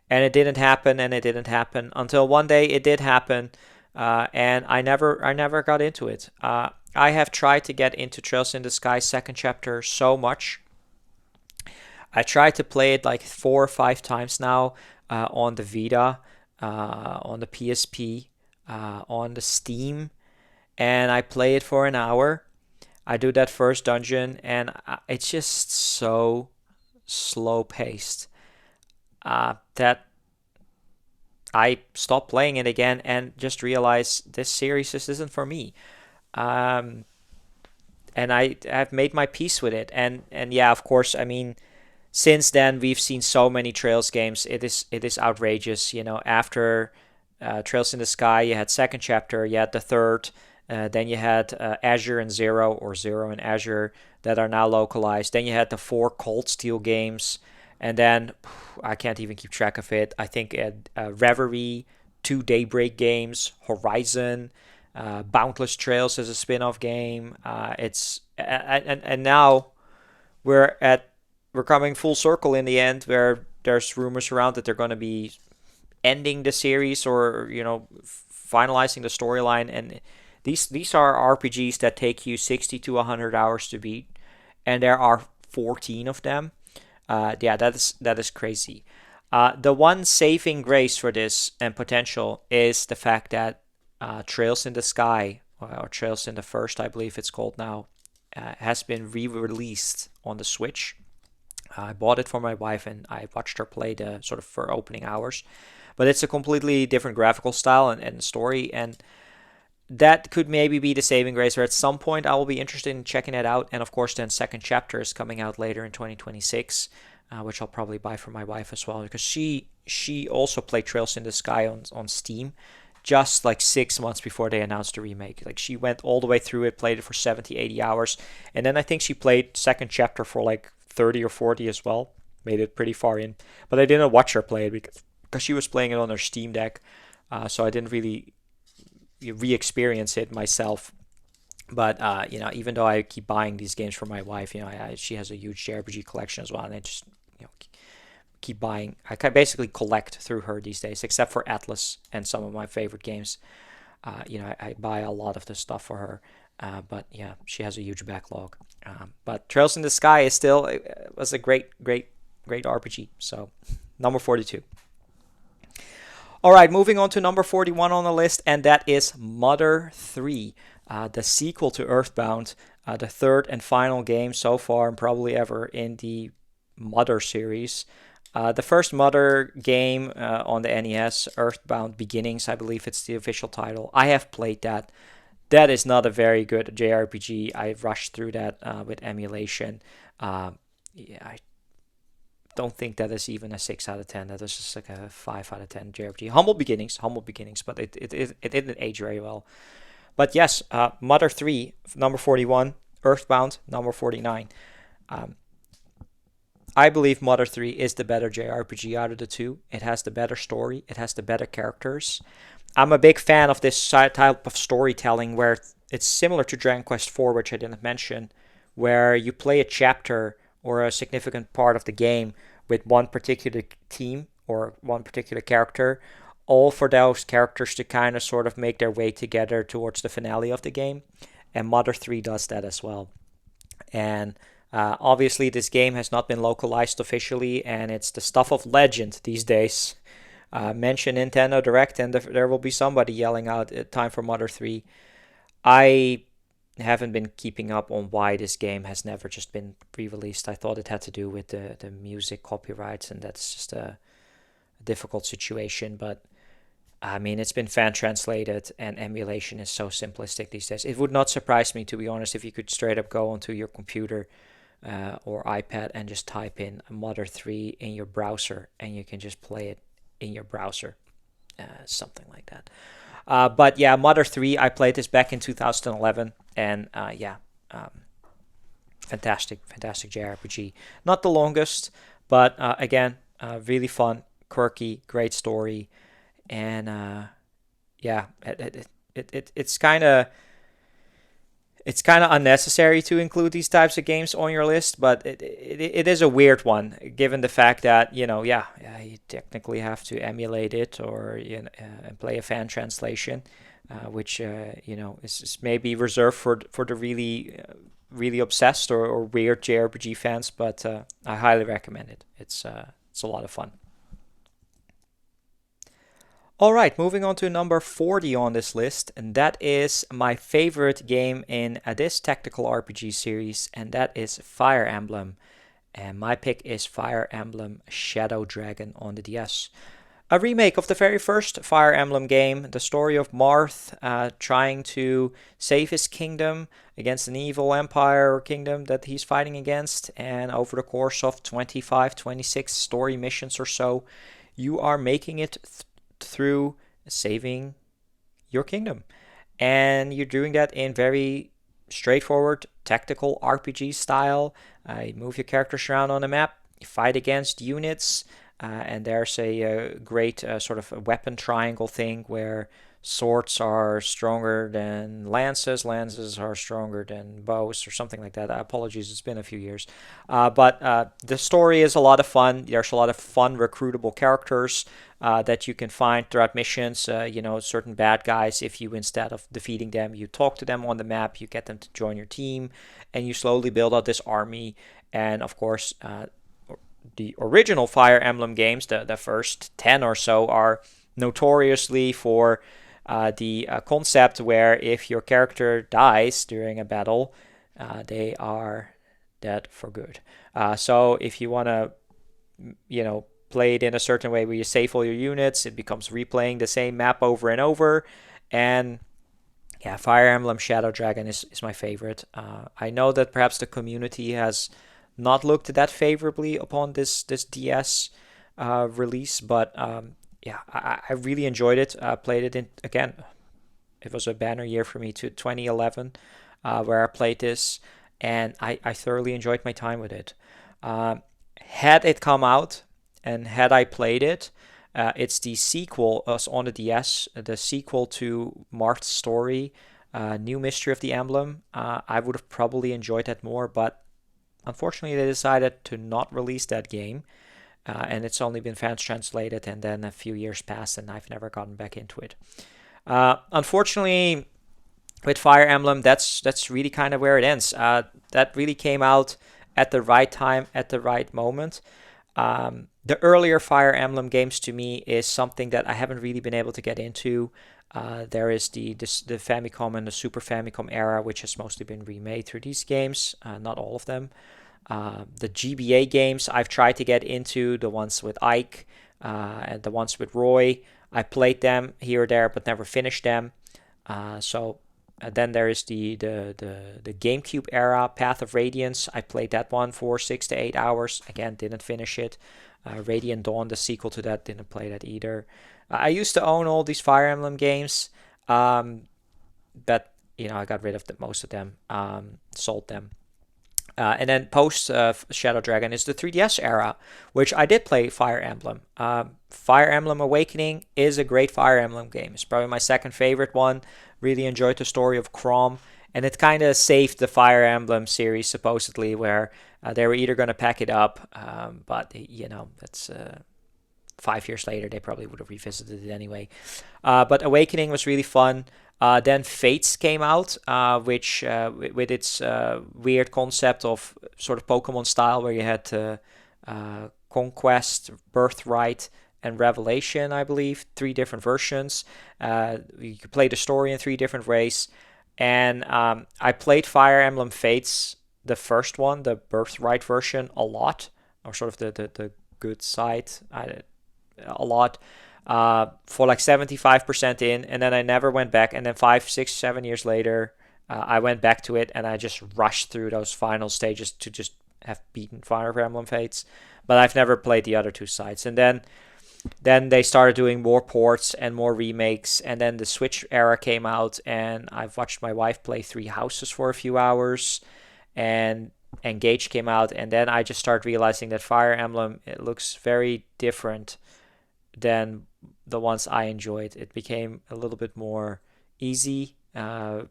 And it didn't happen, and it didn't happen until one day it did happen, and I never got into it. I have tried to get into Trails in the Sky second chapter so much. I tried to play it like 4 or 5 times now on the Vita, on the PSP, on the Steam, and I play it for an hour. I do that first dungeon, and it's just so slow paced that I stopped playing it again and just realized this series just isn't for me. And I have made my peace with it. And yeah, of course, I mean, since then we've seen so many Trails games. It is outrageous. After Trails in the Sky, you had second chapter, you had the third, then you had Azure and Zero, or Zero and Azure, that are now localized. Then you had the 4 Cold Steel games. And then, I can't even keep track of it. I think Reverie, 2 Daybreak games, Horizon, Boundless Trails as a spin-off game. And now we're coming full circle in the end, where there's rumors around that they're going to be ending the series, or finalizing the storyline. And these are RPGs that take you 60 to 100 hours to beat, and there are 14 of them. Yeah, that is crazy. The one saving grace for this and potential is the fact that Trails in the Sky, or Trails in the First, I believe it's called now, has been re-released on the Switch. I bought it for my wife, and I watched her play the sort of for opening hours. But it's a completely different graphical style and story, and that could maybe be the saving grace, where at some point I will be interested in checking it out. And of course, then second chapter is coming out later in 2026, which I'll probably buy for my wife as well, because she also played Trails in the Sky on Steam just like 6 months before they announced the remake. Like, she went all the way through it, played it for 70, 80 hours, and then I think she played second chapter for like 30 or 40 as well. Made it pretty far in, but I didn't watch her play it because she was playing it on her Steam Deck, so I didn't really re-experience it myself. But even though I keep buying these games for my wife, she has a huge JRPG collection as well, and I just keep buying. I can basically collect through her these days, except for Atlus and some of my favorite games. I buy a lot of the stuff for her, but yeah, she has a huge backlog. But Trails in the Sky is still was a great RPG. So number 42. All right, moving on to number 41 on the list, and that is Mother 3, the sequel to Earthbound, the third and final game so far, and probably ever, in the Mother series. The first Mother game on the NES, Earthbound Beginnings, I believe it's the official title. I have played that. That is not a very good JRPG. I rushed through that with emulation. Yeah, I don't think that is even a 6 out of 10. That is just like a 5 out of 10 JRPG. Humble beginnings, but it didn't age very well. But yes, Mother 3, number 41, Earthbound, number 49. Um, I believe Mother 3 is the better JRPG out of the two. It has the better story, it has the better characters. I'm a big fan of this type of storytelling where it's similar to Dragon Quest IV, which I didn't mention, where you play a chapter or a significant part of the game with one particular team or one particular character, all for those characters to kind of sort of make their way together towards the finale of the game. And Mother 3 does that as well. And obviously, this game has not been localized officially, and it's the stuff of legend these days. Mention Nintendo Direct, and there will be somebody yelling out, time for Mother 3. I haven't been keeping up on why this game has never just been re-released. I thought it had to do with the music copyrights, and that's just a difficult situation. But I mean, it's been fan translated, and emulation is so simplistic these days. It would not surprise me, to be honest, if you could straight up go onto your computer or iPad and just type in Mother 3 in your browser, and you can just play it in your browser, something like that. But yeah, Mother 3, I played this back in 2011, and yeah, fantastic JRPG. Not the longest, but again, really fun, quirky, great story, and yeah, it's kind of unnecessary to include these types of games on your list, but it is a weird one, given the fact that, yeah, you technically have to emulate it or and play a fan translation, which is maybe reserved for the really obsessed or weird JRPG fans, but I highly recommend it. It's a lot of fun. All right, moving on to number 40 on this list, and that is my favorite game in this tactical RPG series, and that is Fire Emblem. And my pick is Fire Emblem Shadow Dragon on the DS. A remake of the very first Fire Emblem game, the story of Marth trying to save his kingdom against an evil empire or kingdom that he's fighting against, and over the course of 25, 26 story missions or so, you are making it through saving your kingdom. And you're doing that in very straightforward tactical RPG style. You move your characters around on the map, you fight against units, and there's a great sort of a weapon triangle thing where swords are stronger than lances, lances are stronger than bows, or something like that. Apologies, it's been a few years. But the story is a lot of fun. There's a lot of fun recruitable characters that you can find throughout missions. Certain bad guys, if you, instead of defeating them, you talk to them on the map, you get them to join your team, and you slowly build out this army. And of course, the original Fire Emblem games, the first 10 or so, are notoriously for the concept where if your character dies during a battle, they are dead for good. So if you want to, play it in a certain way where you save all your units, it becomes replaying the same map over and over. And yeah, Fire Emblem Shadow Dragon is my favorite. I know that perhaps the community has not looked that favorably upon this DS release, but yeah, I really enjoyed it. Played it again. It was a banner year for me, to 2011, where I played this, and I thoroughly enjoyed my time with it. Had it come out and had I played it, it's the sequel on the DS, the sequel to Marth's story, New Mystery of the Emblem. I would have probably enjoyed that more, but unfortunately they decided to not release that game. And it's only been fans translated, and then a few years passed, and I've never gotten back into it. Unfortunately, with Fire Emblem, that's really kind of where it ends. That really came out at the right time, at the right moment. The earlier Fire Emblem games, to me, is something that I haven't really been able to get into. There is the Famicom and the Super Famicom era, which has mostly been remade through these games, not all of them. The GBA games I've tried to get into, the ones with Ike and the ones with Roy. I played them here or there, but never finished them. Then there is the GameCube era, Path of Radiance. I played that one for 6 to 8 hours. Again, didn't finish it. Radiant Dawn, the sequel to that, didn't play that either. I used to own all these Fire Emblem games, but I got rid of most of them, sold them. And then post Shadow Dragon is the 3DS era, which I did play Fire Emblem. Fire Emblem Awakening is a great Fire Emblem game. It's probably my second favorite one. Really enjoyed the story of Chrom, and it kind of saved the Fire Emblem series, supposedly, where they were either going to pack it up, but that's 5 years later, they probably would have revisited it anyway. But Awakening was really fun. Then Fates came out, which with its weird concept of sort of Pokemon style, where you had Conquest, Birthright, and Revelation, I believe, 3 different versions. You could play the story in 3 different ways. And I played Fire Emblem Fates, the first one, the Birthright version, a lot, or sort of the good side, a lot. For like 75% in, and then I never went back. And then 5, 6, 7 years later, I went back to it, and I just rushed through those final stages to just have beaten Fire Emblem Fates. But I've never played the other 2 sides. And then they started doing more ports and more remakes, and then the Switch era came out, and I've watched my wife play 3 Houses for a few hours, and Engage came out, and then I just started realizing that Fire Emblem, it looks very different than the ones I enjoyed. It became a little bit more easy,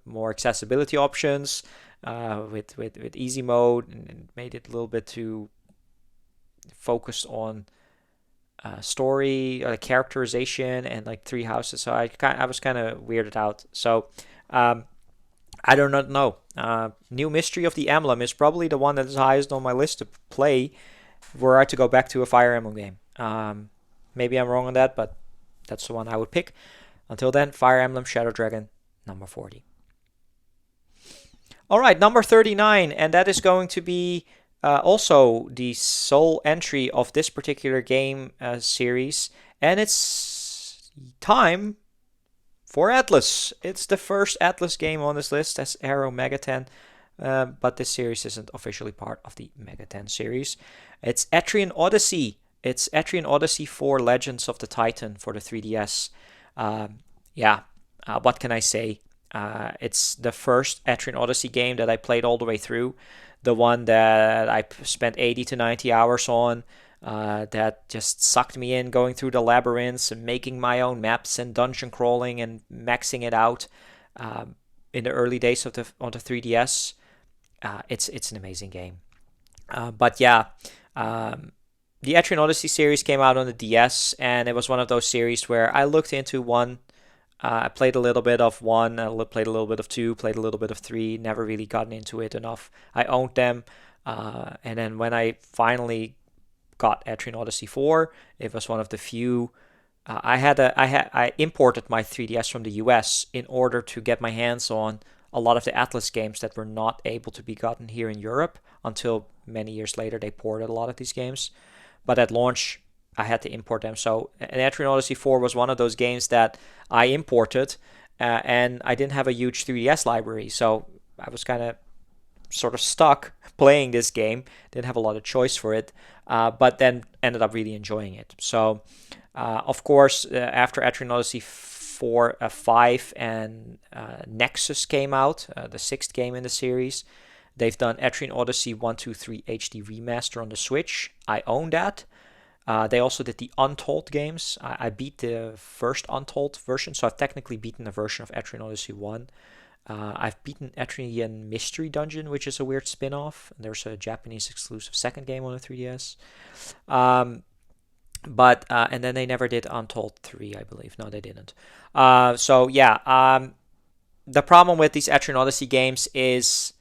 more accessibility options with easy mode, and made it a little bit too focused on story or characterization and like 3 houses. So I was kind of weirded out. So I do not know. New Mystery of the Emblem is probably the one that is highest on my list to play were I to go back to a Fire Emblem game. Maybe I'm wrong on that, but that's the one I would pick. Until then, Fire Emblem Shadow Dragon, number 40. All right, number 39, and that is going to be also the sole entry of this particular game series, and it's time for Atlus. It's the first Atlus game on this list as AeroMegaTen, but this series isn't officially part of the Megaten series. It's Etrian Odyssey. It's Etrian Odyssey 4 Legends of the Titan for the 3DS. What can I say? It's the first Etrian Odyssey game that I played all the way through. The one that I spent 80 to 90 hours on, that just sucked me in, going through the labyrinths and making my own maps and dungeon crawling and maxing it out in the early days of on the 3DS. It's an amazing game. The Etrian Odyssey series came out on the DS, and it was one of those series where I looked into one. I played a little bit of 1, I played a little bit of 2, played a little bit of 3, never really gotten into it enough. I owned them, and then when I finally got Etrian Odyssey 4, it was one of the few. I imported my 3DS from the US in order to get my hands on a lot of the Atlus games that were not able to be gotten here in Europe until many years later. They ported a lot of these games. But at launch, I had to import them. So Etrian Odyssey 4 was one of those games that I imported, and I didn't have a huge 3DS library. So I was kind of sort of stuck playing this game. Didn't have a lot of choice for it, but then ended up really enjoying it. So, of course, after Etrian Odyssey 4, 5, and Nexus came out, the 6th game in the series, they've done Etrian Odyssey 1, 2, 3 HD Remaster on the Switch. I own that. They also did the Untold games. I beat the first Untold version, so I've technically beaten a version of Etrian Odyssey 1. I've beaten Etrian Mystery Dungeon, which is a weird spin-off. There's a Japanese exclusive second game on the 3DS. And then they never did Untold 3, I believe. No, they didn't. The problem with these Etrian Odyssey games is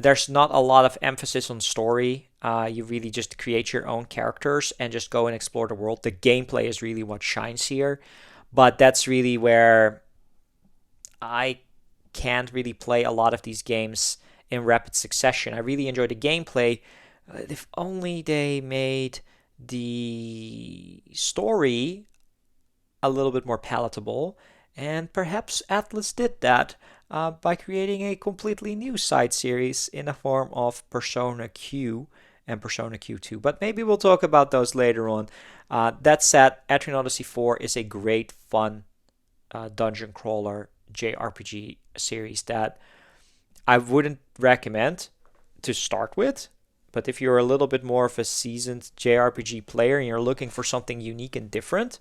there's not a lot of emphasis on story. You really just create your own characters and just go and explore the world. The gameplay is really what shines here. But that's really where I can't really play a lot of these games in rapid succession. I really enjoy the gameplay. If only they made the story a little bit more palatable, and perhaps Atlus did that by creating a completely new side series in the form of Persona Q and Persona Q2. But maybe we'll talk about those later on. That said, Etrian Odyssey 4 is a great, fun dungeon crawler JRPG series that I wouldn't recommend to start with. But if you're a little bit more of a seasoned JRPG player and you're looking for something unique and different,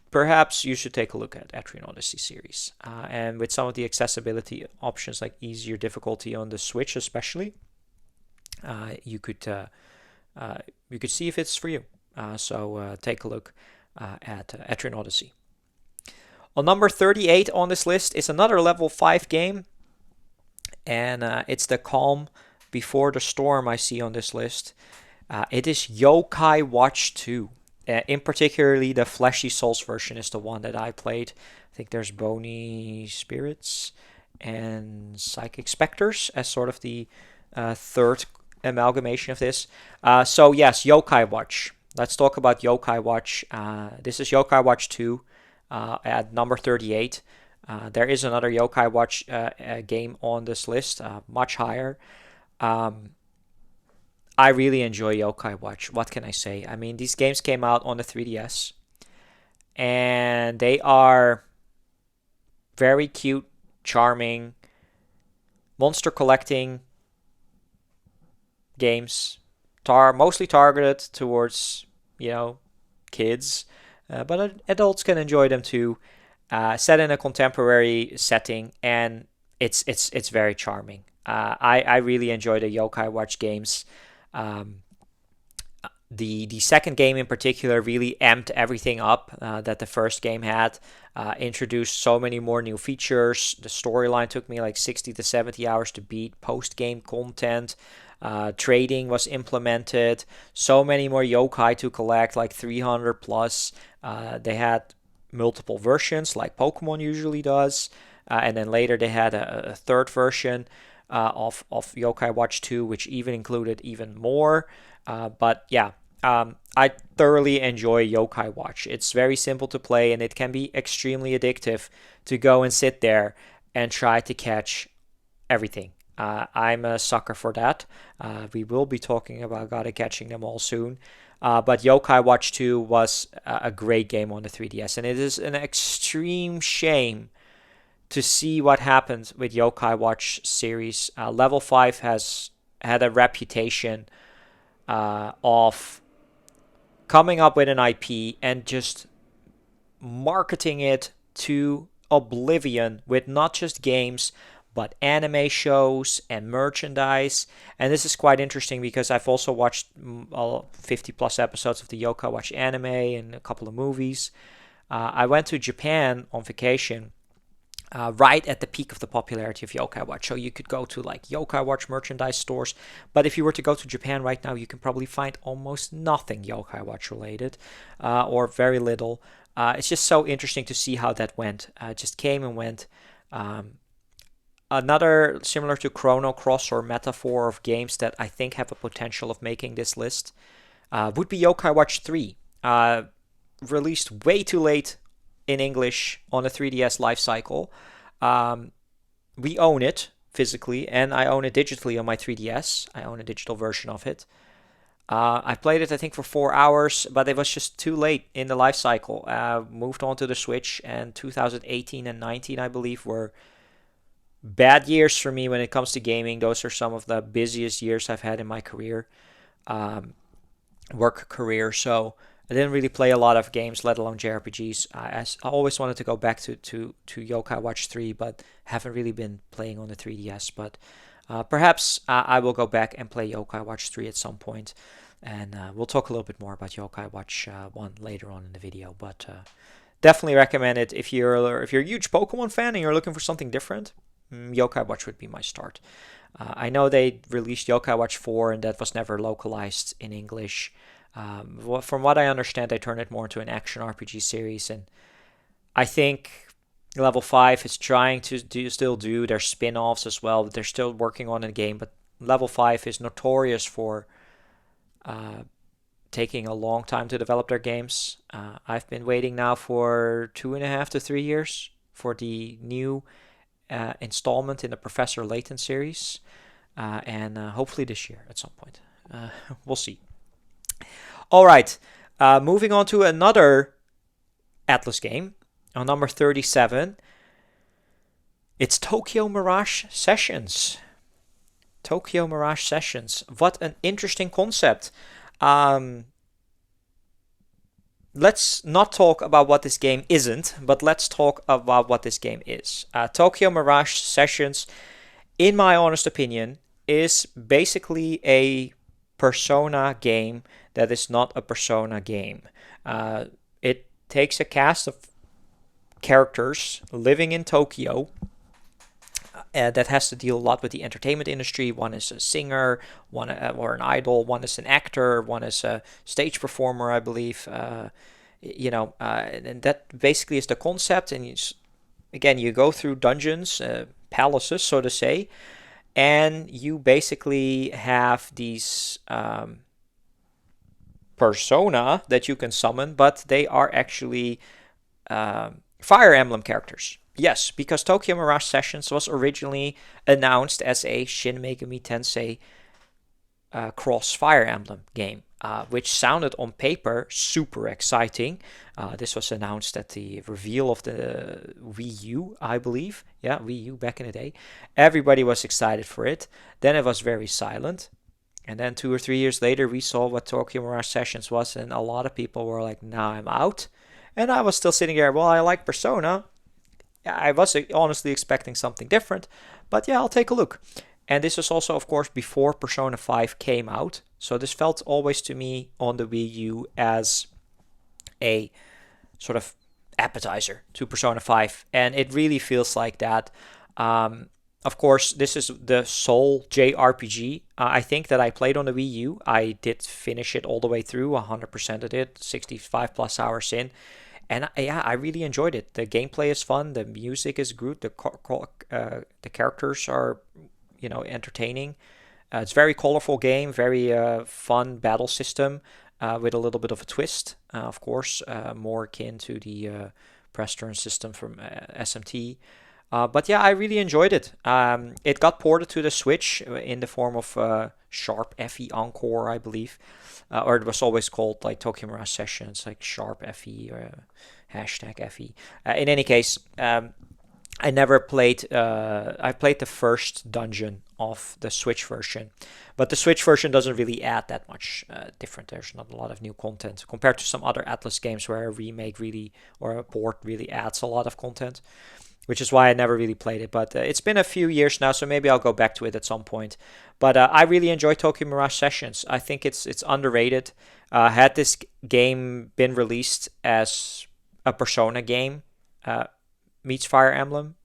perhaps you should take a look at Etrian Odyssey series. And with some of the accessibility options like easier difficulty on the Switch especially, you could see if it's for you. So take a look at Etrian Odyssey. On number 38 on this list is another level 5 game, and it's the Calm Before the Storm I see on this list. It is Yokai Watch 2. In particularly, the Fleshy Souls version is the one that I played. I think there's Bony Spirits and Psychic Specters as sort of the third amalgamation of this. So yes, Yokai Watch. Let's talk about Yokai Watch. This is Yokai Watch 2 at number 38. There is another Yokai Watch game on this list, much higher. I really enjoy Yokai Watch. What can I say? I mean, these games came out on the 3DS, and they are very cute, charming, monster collecting games, mostly targeted towards, kids, but adults can enjoy them too. Set in a contemporary setting, and it's very charming. I really enjoy the Yokai Watch games. The second game in particular really amped everything up that the first game had. Introduced so many more new features. The storyline took me like 60 to 70 hours to beat. Post-game content. Trading was implemented. So many more yokai to collect, like 300 plus. They had multiple versions like Pokemon usually does. And then later they had a third version of Yokai Watch 2, which even included even more. But yeah, I thoroughly enjoy Yokai Watch. It's very simple to play, and it can be extremely addictive to go and sit there and try to catch everything. I'm a sucker for that. We will be talking about gotta catching them all soon. But Yokai Watch 2 was a great game on the 3DS, and it is an extreme shame to see what happened with Yokai Watch series. Level 5 has had a reputation of coming up with an IP and just marketing it to oblivion with not just games, but anime shows and merchandise. And this is quite interesting because I've also watched 50 plus episodes of the Yokai Watch anime and a couple of movies. I went to Japan on vacation right at the peak of the popularity of Yokai Watch. So you could go to like Yokai Watch merchandise stores. But if you were to go to Japan right now, you can probably find almost nothing Yokai Watch related or very little. It's just so interesting to see how that went. It just came and went. Another similar to Chrono Cross or metaphor of games that I think have a potential of making this list would be Yokai Watch 3. Released way too late in English on the 3DS life cycle. We own it physically, and I own it digitally on my 3DS. I own a digital version of it. I played it, I think, for 4 hours, but it was just too late in the life cycle. Moved on to the Switch, and 2018 and 19, I believe, were bad years for me when it comes to gaming. Those are some of the busiest years I've had in my career, work career. So I didn't really play a lot of games, let alone JRPGs. I always wanted to go back to Yokai Watch 3, but haven't really been playing on the 3DS. But perhaps I will go back and play Yokai Watch 3 at some point. And we'll talk a little bit more about Yokai Watch 1 later on in the video. But definitely recommend it if you're a huge Pokemon fan and you're looking for something different. Yokai Watch would be my start. I know they released Yokai Watch 4 and that was never localized in English. From what I understand, they turned it more into an action RPG series, and I think Level 5 is trying to still do their spin-offs as well. They're still working on a game, but Level 5 is notorious for uh, taking a long time to develop their games. I've been waiting now for 2.5 to 3 years for the new installment in the Professor Layton series, and hopefully this year at some point. We'll see. All right, moving on to another Atlus game on number 37. It's Tokyo Mirage Sessions. Tokyo Mirage Sessions. What an interesting concept. Let's not talk about what this game isn't, but let's talk about what this game is. Tokyo Mirage Sessions, in my honest opinion, is basically a Persona game that is not a Persona game. It takes a cast of characters living in Tokyo that has to deal a lot with the entertainment industry. One is a singer, one or an idol. One is an actor. One is a stage performer, I believe. And that basically is the concept. And again, you go through dungeons, palaces, so to say, and you basically have these persona that you can summon, but they are actually Fire Emblem characters. Yes, because Tokyo Mirage Sessions was originally announced as a Shin Megami Tensei cross Fire Emblem game, which sounded on paper super exciting. This was announced at the reveal of the Wii U, I believe. Yeah, Wii U back in the day. Everybody was excited for it. Then it was very silent. And then 2 or 3 years later, we saw what Tokyo Mirage Sessions was, and a lot of people were like, nah, I'm out. And I was still sitting there, well, I like Persona. I was honestly expecting something different, but yeah, I'll take a look. And this is also, of course, before Persona 5 came out. So this felt always to me on the Wii U as a sort of appetizer to Persona 5. And it really feels like that. Of course, this is the sole JRPG I think that I played on the Wii U. I did finish it all the way through, 100% of it, 65 plus hours in. And yeah, I really enjoyed it. The gameplay is fun. The music is good. The characters are, entertaining. It's a very colorful game. Very fun battle system with a little bit of a twist. Of course, more akin to the press turn system from SMT. But yeah, I really enjoyed it. It got ported to the Switch in the form of Sharp FE Encore, I believe. Or it was always called like Tokyo Mirage Sessions, like Sharp FE or hashtag FE. In any case, I never played. I played the first dungeon of the Switch version, but the Switch version doesn't really add that much different. There's not a lot of new content compared to some other Atlus games where a remake really or a port really adds a lot of content, which is why I never really played it. But it's been a few years now, so maybe I'll go back to it at some point. But I really enjoy Tokyo Mirage Sessions. I think it's underrated. Had this game been released as a Persona game meets Fire Emblem,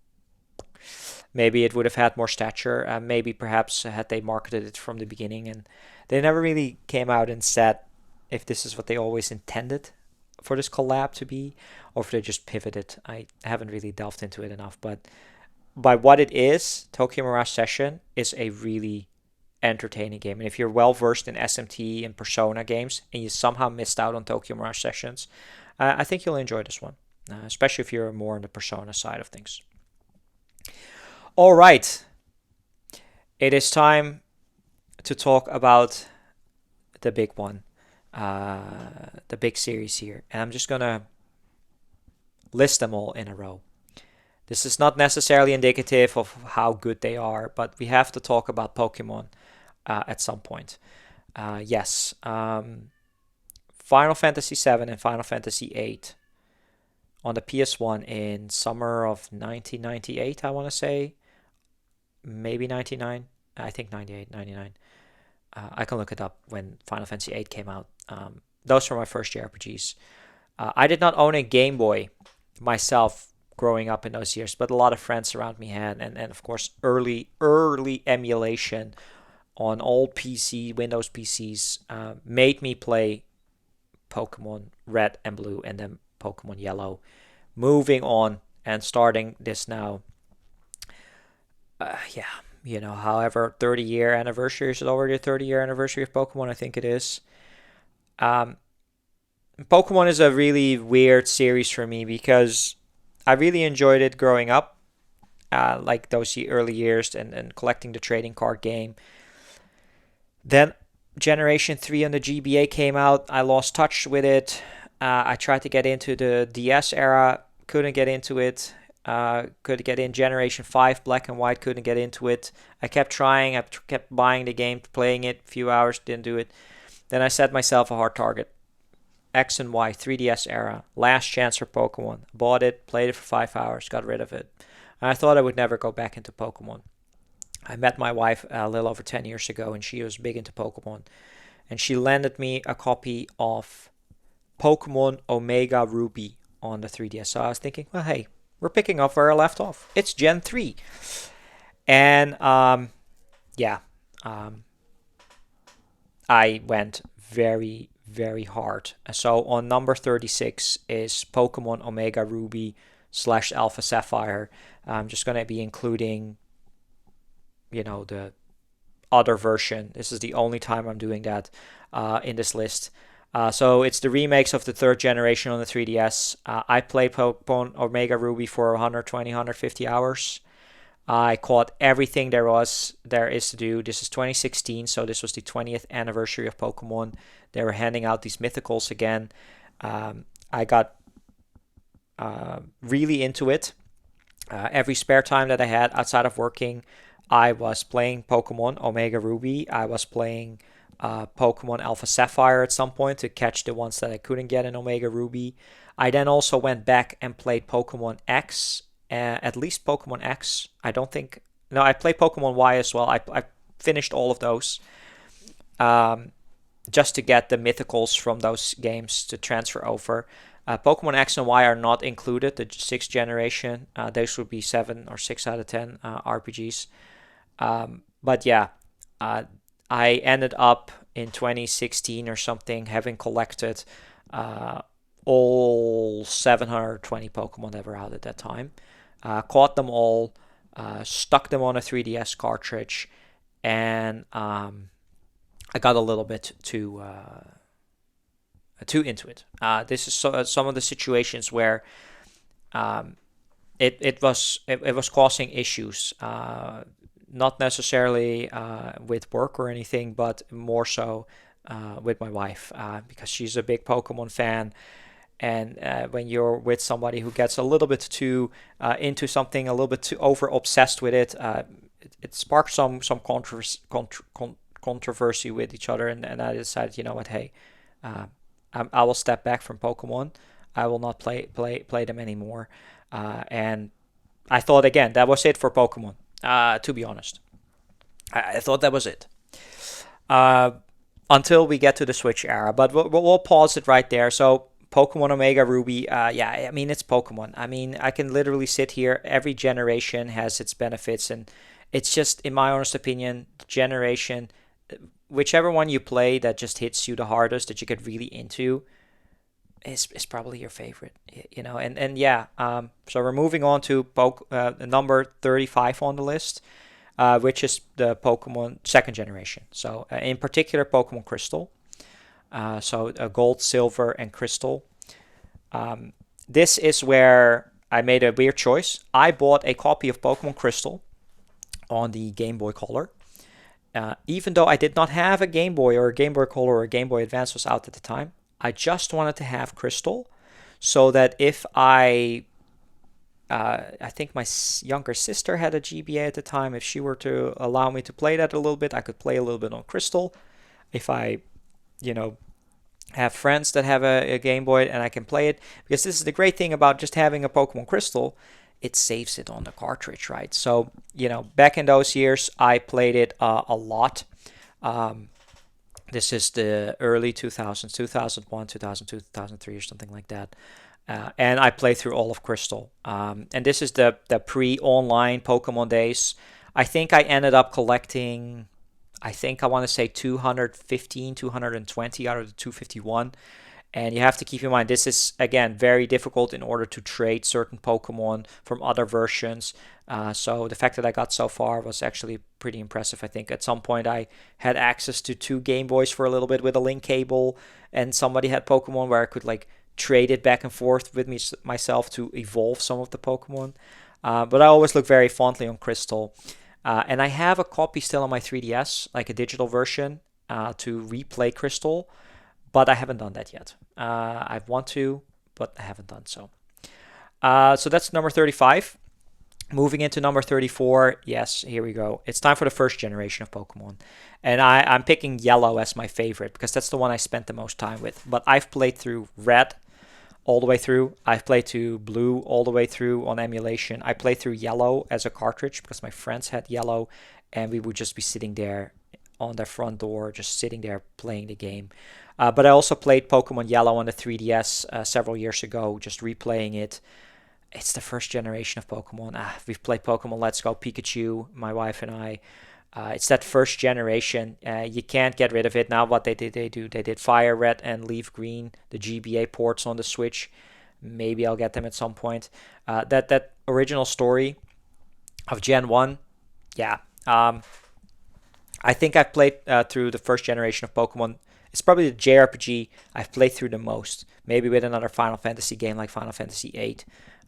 maybe it would have had more stature. Maybe perhaps had they marketed it from the beginning, and they never really came out and said if this is what they always intended for this collab to be, or if they just pivoted. I haven't really delved into it enough, but by what it is, Tokyo Mirage Session is a really entertaining game. And if you're well versed in SMT and Persona games and you somehow missed out on Tokyo Mirage Sessions, I think you'll enjoy this one, especially if you're more on the Persona side of things. All right, it is time to talk about the big one, the big series here. And I'm just going to list them all in a row. This is not necessarily indicative of how good they are, but we have to talk about Pokemon at some point. Yes, Final Fantasy VII and Final Fantasy VIII on the PS1 in summer of 1998, I want to say. Maybe 99. I think 98, 99. I can look it up when Final Fantasy VIII came out. Those were my first JRPGs. I did not own a Game Boy myself growing up in those years, but a lot of friends around me had, and of course early emulation on old Windows PCs made me play Pokemon Red and Blue and then Pokemon Yellow. Moving on, and starting this now. Yeah, however, 30-year anniversary, is it already a 30-year anniversary of Pokemon? I think it is. Um, Pokemon is a really weird series for me because I really enjoyed it growing up, like those early years and collecting the trading card game. Then Generation 3 on the GBA came out. I lost touch with it. I tried to get into the DS era, couldn't get into it. Could get in Generation 5, Black and White, couldn't get into it. I kept trying, I kept buying the game, playing it, a few hours, didn't do it. Then I set myself a hard target. X and Y, 3DS era, last chance for Pokemon. Bought it, played it for 5 hours, got rid of it. And I thought I would never go back into Pokemon. I met my wife a little over 10 years ago, and she was big into Pokemon. And she lended me a copy of Pokemon Omega Ruby on the 3DS. So I was thinking, well, hey, we're picking up where I left off. It's Gen 3. And yeah, I went very, very hard. So on number 36 is Pokemon Omega Ruby / Alpha Sapphire. I'm just going to be including, the other version. This is the only time I'm doing that in this list. So it's the remakes of the third generation on the 3DS. I played Pokemon Omega Ruby for 120, 150 hours. I caught everything there is to do. This is 2016, so this was the 20th anniversary of Pokemon. They were handing out these mythicals again. I got really into it. Every spare time that I had outside of working, I was playing Pokemon Omega Ruby. I was playing Pokemon Alpha Sapphire at some point to catch the ones that I couldn't get in Omega Ruby. I then also went back and played Pokemon X, at least Pokemon X. I don't think... No, I played Pokemon Y as well. I finished all of those just to get the mythicals from those games to transfer over. Pokemon X and Y are not included, the 6th generation. Those would be 7 or 6 out of 10 RPGs. But yeah, I ended up in 2016 or something having collected all 720 Pokemon that were out at that time. Caught them all, stuck them on a 3DS cartridge, and I got a little bit too into it. This is some of the situations where it was causing issues. Not necessarily with work or anything, but more so with my wife because she's a big Pokemon fan. And when you're with somebody who gets a little bit too into something, a little bit too over obsessed with it, it sparks some controversy with each other. And I decided, you know what, hey, I will step back from Pokemon. I will not play them anymore. And I thought, again, that was it for Pokemon. To be honest, I thought that was it. Until we get to the Switch era, but we'll pause it right there. So Pokemon Omega Ruby, yeah, I mean, it's Pokemon. I mean, I can literally sit here. Every generation has its benefits, and it's just, in my honest opinion, generation, whichever one you play that just hits you the hardest, that you get really into, is probably your favorite, and yeah. So we're moving on to number 35 on the list, which is the Pokemon second generation. So in particular, Pokemon Crystal. So Gold, Silver, and Crystal. This is where I made a weird choice. I bought a copy of Pokemon Crystal on the Game Boy Color. Even though I did not have a Game Boy or a Game Boy Color or a Game Boy Advance was out at the time, I just wanted to have Crystal so that if I think my younger sister had a GBA at the time, if she were to allow me to play that a little bit, I could play a little bit on Crystal. If I, have friends that have a Game Boy and I can play it, because this is the great thing about just having a Pokemon Crystal, it saves it on the cartridge, right? So, back in those years, I played it a lot. This is the early 2000s, 2001, 2002, 2003, or something like that. And I played through all of Crystal. And this is the pre-online Pokemon days. I think I ended up collecting, I want to say 215, 220 out of the 251. And you have to keep in mind, this is, again, very difficult in order to trade certain Pokemon from other versions. So the fact that I got so far was actually pretty impressive. I think at some point I had access to two Game Boys for a little bit with a link cable, and somebody had Pokemon where I could like trade it back and forth with me myself to evolve some of the Pokemon. But I always look very fondly on Crystal. And I have a copy still on my 3DS, like a digital version, to replay Crystal, but I haven't done that yet. I want to, but I haven't done so. So that's number 35. Moving into number 34, yes, here we go. It's time for the first generation of Pokemon. And I'm picking Yellow as my favorite because that's the one I spent the most time with. But I've played through Red all the way through. I've played through Blue all the way through on emulation. I played through Yellow as a cartridge because my friends had Yellow, and we would just be sitting there on their front door, just sitting there playing the game. But I also played Pokemon Yellow on the 3DS several years ago, just replaying it. It's the first generation of Pokemon. We've played Pokemon Let's Go Pikachu, my wife and I. It's that first generation. You can't get rid of it. Now what they did Fire Red and Leaf Green, the GBA ports on the Switch. Maybe I'll get them at some point. That original story of Gen 1, yeah. I think I've played through the first generation of Pokemon. It's probably the JRPG I've played through the most. Maybe with another Final Fantasy game like Final Fantasy VIII.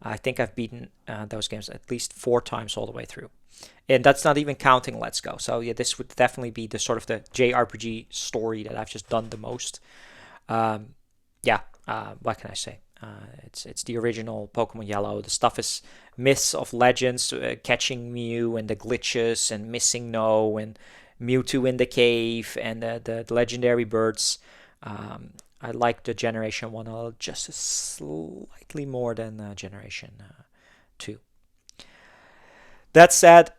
I think I've beaten those games at least 4 times all the way through. And that's not even counting Let's Go. So yeah, this would definitely be the sort of the JRPG story that I've just done the most. What can I say? It's the original Pokemon Yellow. The stuff is myths of legends, catching Mew and the glitches and missing No and Mewtwo in the cave and the legendary birds. I like the Generation 1 just slightly more than Generation 2. That said,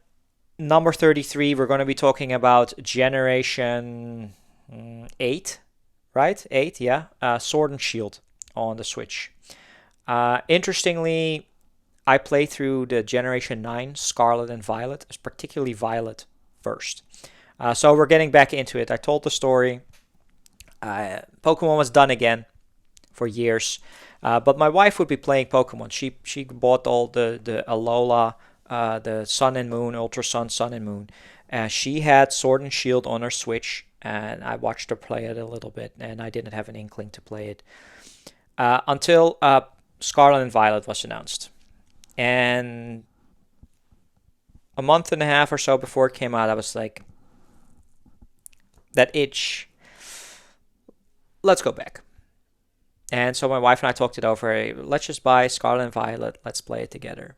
number 33, we're going to be talking about Generation 8, right? 8, yeah. Sword and Shield on the Switch. Interestingly, I played through the Generation 9, Scarlet and Violet, particularly Violet first. So we're getting back into it. I told the story. Pokemon was done again for years. But my wife would be playing Pokemon. She bought all the Alola, the Sun and Moon, Ultra Sun, Sun and Moon. She had Sword and Shield on her Switch, and I watched her play it a little bit, and I didn't have an inkling to play it until Scarlet and Violet was announced. And a month and a half or so before it came out, I was like, that itch, let's go back. And so my wife and I talked it over. Hey, let's just buy Scarlet and Violet. Let's play it together.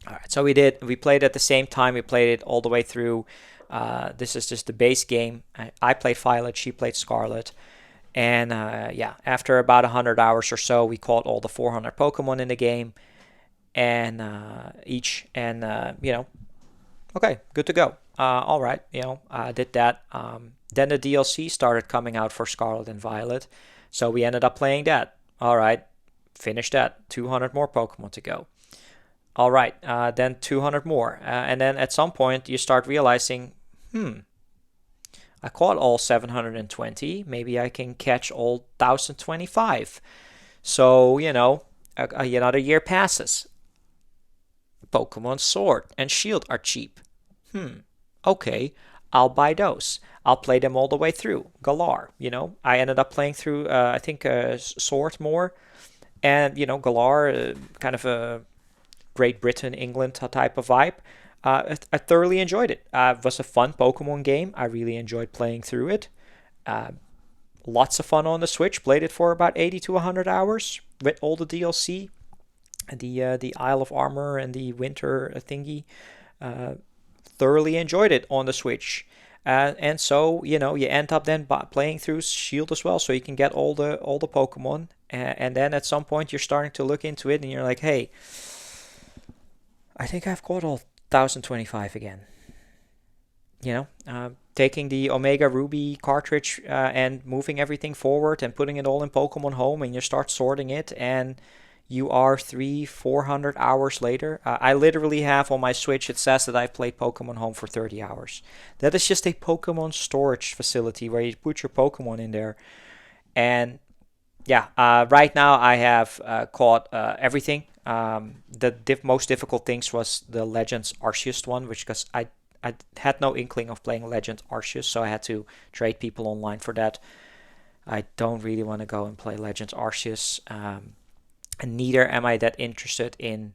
All right, so we did. We played at the same time. We played it all the way through. This is just the base game. I played Violet. She played Scarlet. And after about 100 hours or so, we caught all the 400 Pokemon in the game. And okay, good to go. All right, I did that. Then the DLC started coming out for Scarlet and Violet. So we ended up playing that. All right, finished that. 200 more Pokemon to go. All right, then 200 more. And then at some point, you start realizing, I caught all 720. Maybe I can catch all 1,025. So, another year passes. Pokemon Sword and Shield are cheap. Okay, I'll buy those. I'll play them all the way through. Galar, I ended up playing through, Sword more. And, Galar, kind of a Great Britain, England type of vibe. I thoroughly enjoyed it. It was a fun Pokemon game. I really enjoyed playing through it. Lots of fun on the Switch. Played it for about 80 to 100 hours with all the DLC. The Isle of Armor and the Winter thingy. Thoroughly enjoyed it on the Switch. And so, you end up then playing through Shield as well, so you can get all the Pokemon. And then at some point, you're starting to look into it, and you're like, hey, I think I've caught all 1,025 again. Taking the Omega Ruby cartridge and moving everything forward and putting it all in Pokemon Home, and you start sorting it, and you are 300-400 hours later. I literally have on my Switch, it says that I've played Pokemon Home for 30 hours. That is just a Pokemon storage facility where you put your Pokemon in there. And yeah, right now I have caught everything. The most difficult things was the Legends Arceus one, which because I had no inkling of playing Legends Arceus, so I had to trade people online for that. I don't really want to go and play Legends Arceus, and neither am I that interested in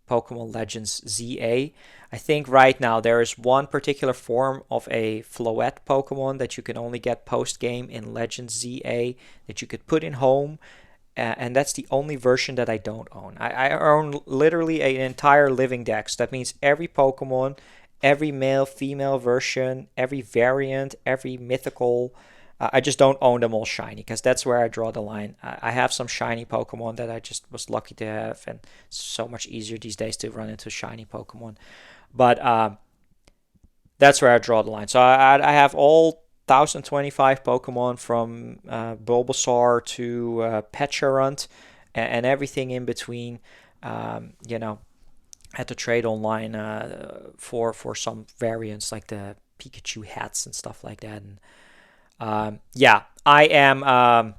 Pokemon Legends ZA. I think right now there is one particular form of a Floette Pokemon that you can only get post game in Legends ZA that you could put in home, and that's the only version that I don't own. I own literally an entire living dex. That means every Pokemon, every male, female version, every variant, every mythical. I just don't own them all shiny because that's where I draw the line. I have some shiny Pokemon that I just was lucky to have, and it's so much easier these days to run into shiny Pokemon. But that's where I draw the line. So I have all 1025 Pokemon from Bulbasaur to Pecharunt and everything in between. You know, had to trade online for some variants like the Pikachu hats and stuff like that. And yeah, I am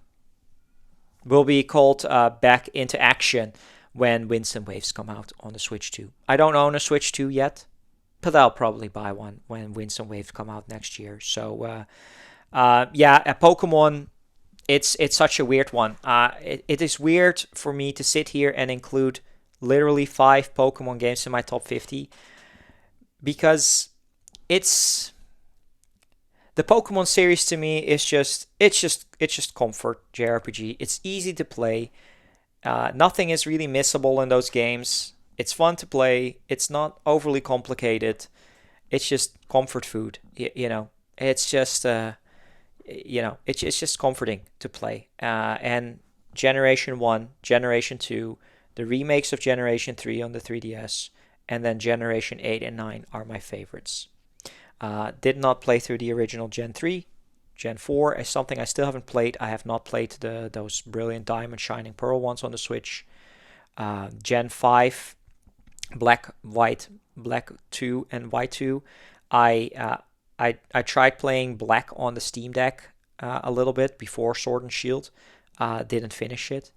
will be called back into action when Winds and Waves come out on the Switch 2. I don't own a Switch 2 yet, but I'll probably buy one when Winds and Waves come out next year. So yeah, a Pokemon. It's such a weird one. It is weird for me to sit here and include literally 5 Pokemon games in my top 50 because it's the Pokemon series to me is just comfort JRPG. It's easy to play. Nothing is really missable in those games. It's fun to play. It's not overly complicated. It's just comfort food. You know, it's just it's just comforting to play. And Generation 1, Generation 2, the remakes of Generation 3 on the 3DS, and then Generation 8 and 9 are my favorites. Did not play through the original Gen 3. Gen 4 is something I still haven't played. I have not played those brilliant Diamond Shining Pearl ones on the Switch. Gen 5, Black 2, and White 2. I tried playing Black on the Steam Deck a little bit before Sword and Shield. Didn't finish it.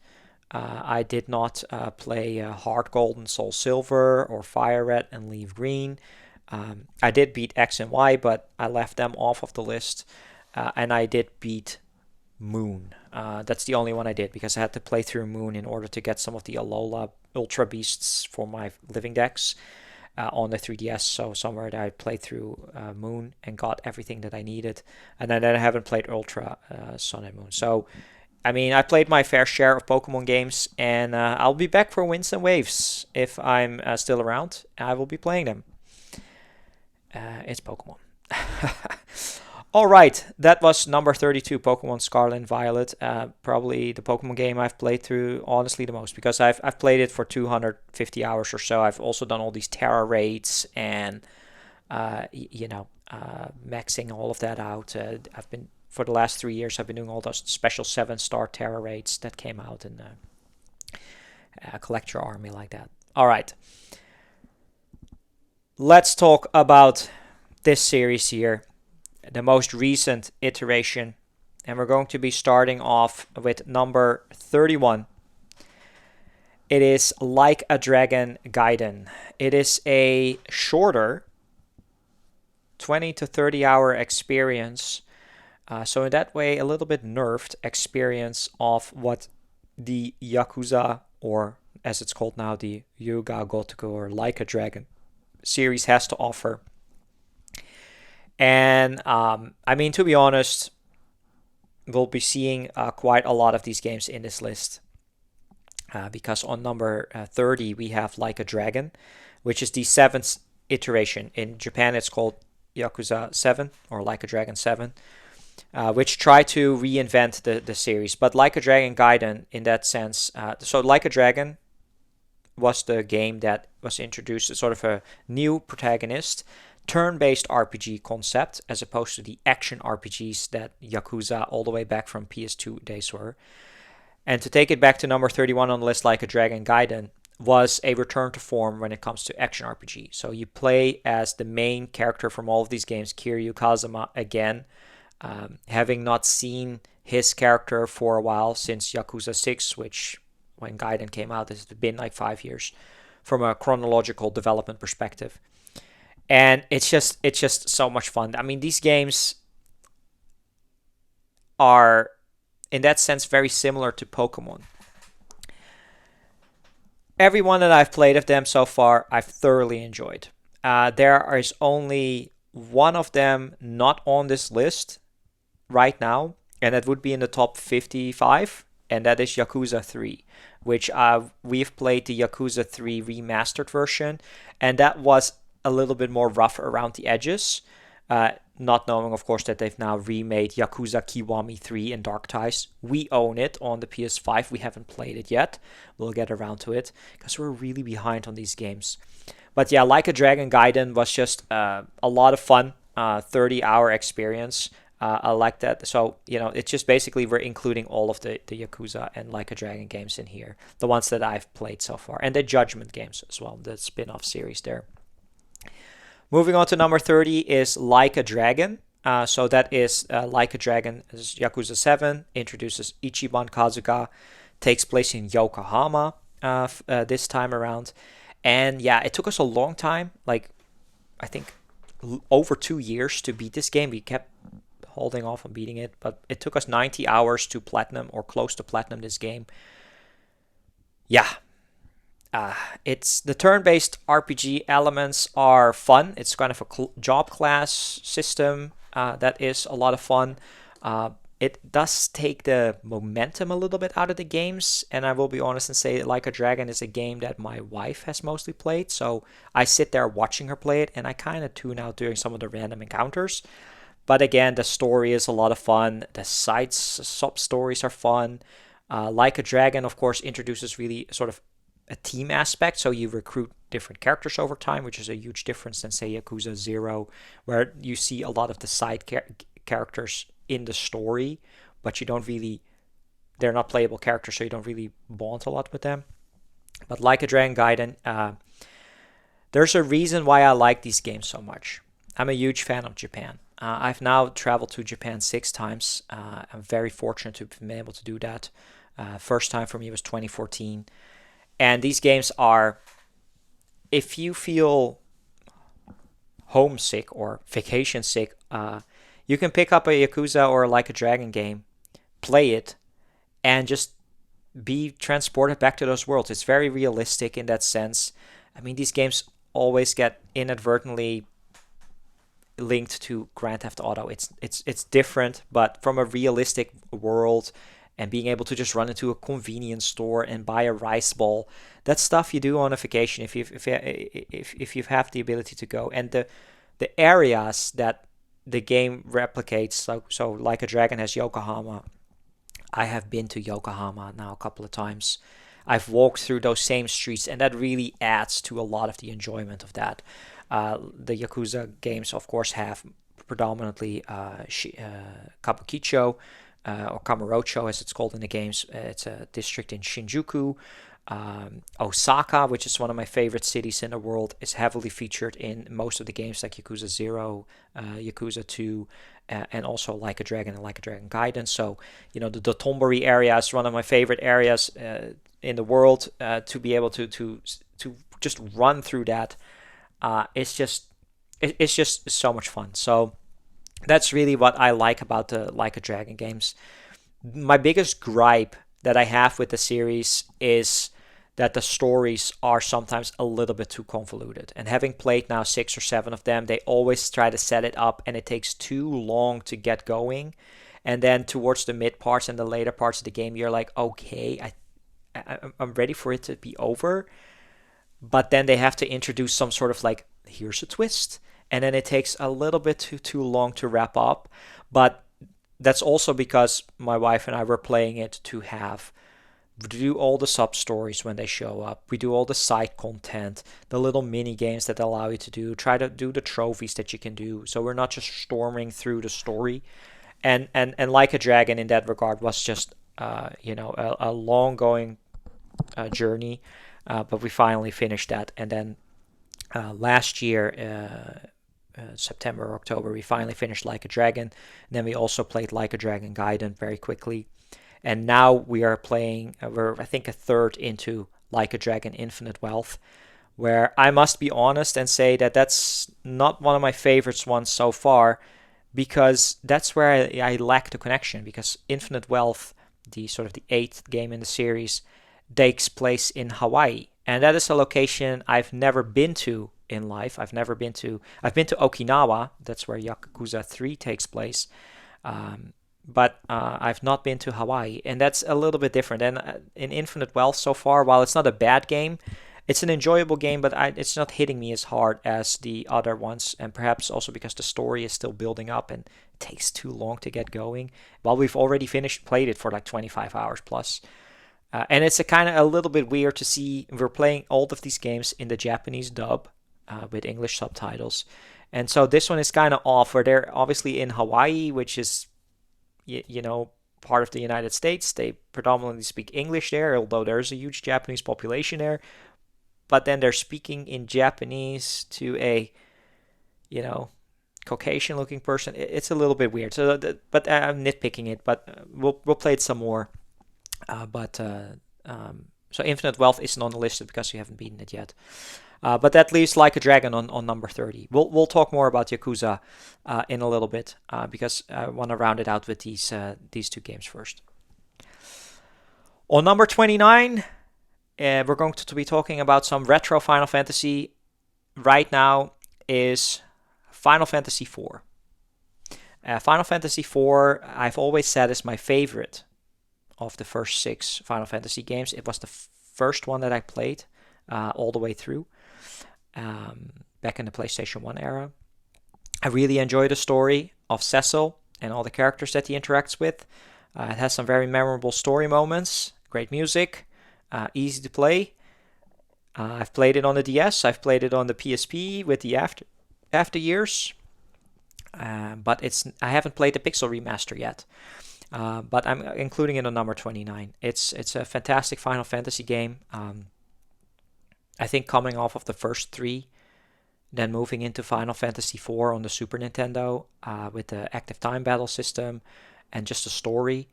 I did not play Heart Gold and Soul Silver or Fire Red and Leaf Green. I did beat X and Y, but I left them off of the list. And I did beat Moon. That's the only one I did because I had to play through Moon in order to get some of the Alola Ultra Beasts for my living decks on the 3DS. So somewhere that I played through Moon and got everything that I needed. And then I haven't played Ultra Sun and Moon. So, I mean, I played my fair share of Pokemon games, and I'll be back for Winds and Waves if I'm still around. I will be playing them. It's Pokemon. All right, that was number 32, Pokemon Scarlet and Violet. Probably the Pokemon game I've played through, honestly, the most because I've played it for 250 hours or so. I've also done all these Terra raids and maxing all of that out. I've been for the last 3 years. I've been doing all those special 7-star Terra raids that came out and collect your army like that. All right, let's talk about this series here. The most recent iteration, and we're going to be starting off with number 31. It is Like a Dragon Gaiden. It is a shorter 20 to 30 hour experience, so in that way a little bit nerfed experience of what the Yakuza, or as it's called now, the Yuga Gotoku or Like a Dragon series has to offer. And I mean, to be honest, we'll be seeing quite a lot of these games in this list because on number 30 we have Like a Dragon, which is the 7th iteration. In Japan it's called Yakuza 7 or Like a Dragon 7, which try to reinvent the series. But Like a Dragon Gaiden, in that sense, so Like a Dragon was the game that was introduced as sort of a new protagonist, turn-based RPG concept, as opposed to the action RPGs that Yakuza all the way back from PS2 days were. And to take it back to number 31 on the list, Like a Dragon Gaiden was a return to form when it comes to action RPG. So you play as the main character from all of these games, Kiryu Kazuma, again. Having not seen his character for a while since Yakuza 6, which when Gaiden came out, it's been like 5 years from a chronological development perspective. And it's just so much fun. I mean, these games are in that sense very similar to Pokemon. Every one that I've played of them so far, I've thoroughly enjoyed. There is only one of them not on this list right now, and that would be in the top 55, and that is Yakuza 3, which we've played the Yakuza 3 remastered version, and that was a little bit more rough around the edges. Not knowing, of course, that they've now remade Yakuza Kiwami 3 in Dark Ties. We own it on the PS5. We haven't played it yet. We'll get around to it because we're really behind on these games. But yeah, Like a Dragon Gaiden was just a lot of fun. 30-hour experience. I like that. So, it's just basically we're including all of the Yakuza and Like a Dragon games in here. The ones that I've played so far. And the Judgment games as well, the spin-off series there. Moving on to number 30 is Like a Dragon. So that is Like a Dragon is Yakuza 7, introduces Ichiban Kazuga, takes place in Yokohama this time around. And yeah, it took us a long time, like I think over 2 years to beat this game. We kept holding off on beating it, but it took us 90 hours to platinum or close to platinum this game. Yeah, it's the turn-based RPG elements are fun. It's kind of a job class system that is a lot of fun. It does take the momentum a little bit out of the games, and I will be honest and say Like a Dragon is a game that my wife has mostly played, so I sit there watching her play it, and I kind of tune out during some of the random encounters. But again, the story is a lot of fun. The sub-stories are fun. Like a Dragon, of course, introduces really sort of a team aspect, so you recruit different characters over time, which is a huge difference than, say, Yakuza 0, where you see a lot of the side characters in the story, but they're not playable characters, so you don't really bond a lot with them. But Like a Dragon Gaiden, there's a reason why I like these games so much. I'm a huge fan of Japan. I've now traveled to Japan 6 times. I'm very fortunate to have been able to do that. First time for me was 2014. And these games are, if you feel homesick or vacation sick, you can pick up a Yakuza or Like a Dragon game, play it, and just be transported back to those worlds. It's very realistic in that sense. I mean, these games always get inadvertently linked to Grand Theft Auto. It's different, but from a realistic world, and being able to just run into a convenience store and buy a rice ball, that's stuff you do on a vacation if you have the ability to go. And the areas that the game replicates, so Like a Dragon has Yokohama. I have been to Yokohama now a couple of times. I've walked through those same streets, and that really adds to a lot of the enjoyment of that. The Yakuza games, of course, have predominantly Kabukicho, or Kamurocho, as it's called in the games. It's a district in Shinjuku. Osaka, which is one of my favorite cities in the world, is heavily featured in most of the games like Yakuza 0, Yakuza 2, and also Like a Dragon and Like a Dragon Gaiden. So, the Dotonbori area is one of my favorite areas in the world. To be able to just run through that, it's just so much fun. So that's really what I like about the Like a Dragon games. My biggest gripe that I have with the series is that the stories are sometimes a little bit too convoluted. And having played now 6 or 7 of them, they always try to set it up, and it takes too long to get going. And then towards the mid parts and the later parts of the game, you're like, okay, I'm ready for it to be over. But then they have to introduce some sort of like, here's a twist. And then it takes a little bit too long to wrap up. But that's also because my wife and I were playing it to do all the sub stories when they show up. We do all the side content, the little mini games that allow you to try to do the trophies that you can do. So we're not just storming through the story. And Like a Dragon in that regard was just a long going journey, but we finally finished that. And then last year, September or October, we finally finished Like a Dragon. And then we also played Like a Dragon Gaiden very quickly. And now we are playing, we're I think a third into Like a Dragon Infinite Wealth, where I must be honest and say that that's not one of my favorites ones so far, because that's where I lack the connection, because Infinite Wealth, the sort of the eighth game in the series, takes place in Hawaii. And that is a location I've never been to in life. I've been to Okinawa. That's where Yakuza 3 takes place. But I've not been to Hawaii, and that's a little bit different. And in Infinite Wealth so far, while it's not a bad game, it's an enjoyable game, but it's not hitting me as hard as the other ones, and perhaps also because the story is still building up and it takes too long to get going. While we've already played it for like 25 hours plus. And it's a kind of a little bit weird to see we're playing all of these games in the Japanese dub with English subtitles. And so this one is kind of off, where they're obviously in Hawaii, which is, part of the United States. They predominantly speak English there, although there's a huge Japanese population there. But then they're speaking in Japanese to a, Caucasian-looking person. It's a little bit weird. So, but I'm nitpicking it. But we'll play it some more. So Infinite Wealth isn't on the list because you haven't beaten it yet. But that leaves Like a Dragon on number 30. We'll talk more about Yakuza in a little bit because I want to round it out with these two games first. On number 29, we're going to be talking about some retro Final Fantasy. Right now is Final Fantasy IV. Final Fantasy IV, I've always said, is my favorite of the first 6 Final Fantasy games. It was the first one that I played all the way through. Back in the PlayStation 1 era. I really enjoy the story of Cecil and all the characters that he interacts with. It has some very memorable story moments, great music, easy to play. I've played it on the DS, I've played it on the PSP with the after years, but I haven't played the Pixel remaster yet. But I'm including it on number 29. It's a fantastic Final Fantasy game. I think coming off of the first 3, then moving into Final Fantasy IV on the Super Nintendo with the active time battle system and just the story,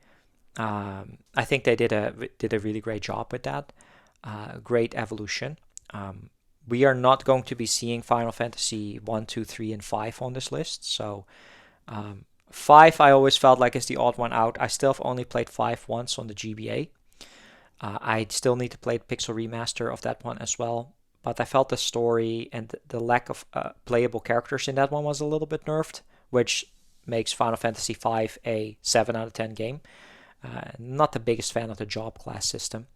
I think they did a really great job with that. Great evolution. We are not going to be seeing Final Fantasy 1, 2, 3, and 5 on this list. So 5 I always felt like is the odd one out. I still have only played 5 once on the GBA. I still need to play the Pixel remaster of that one as well. But I felt the story and the lack of playable characters in that one was a little bit nerfed, which makes Final Fantasy V a 7 out of 10 game. Not the biggest fan of the job class system.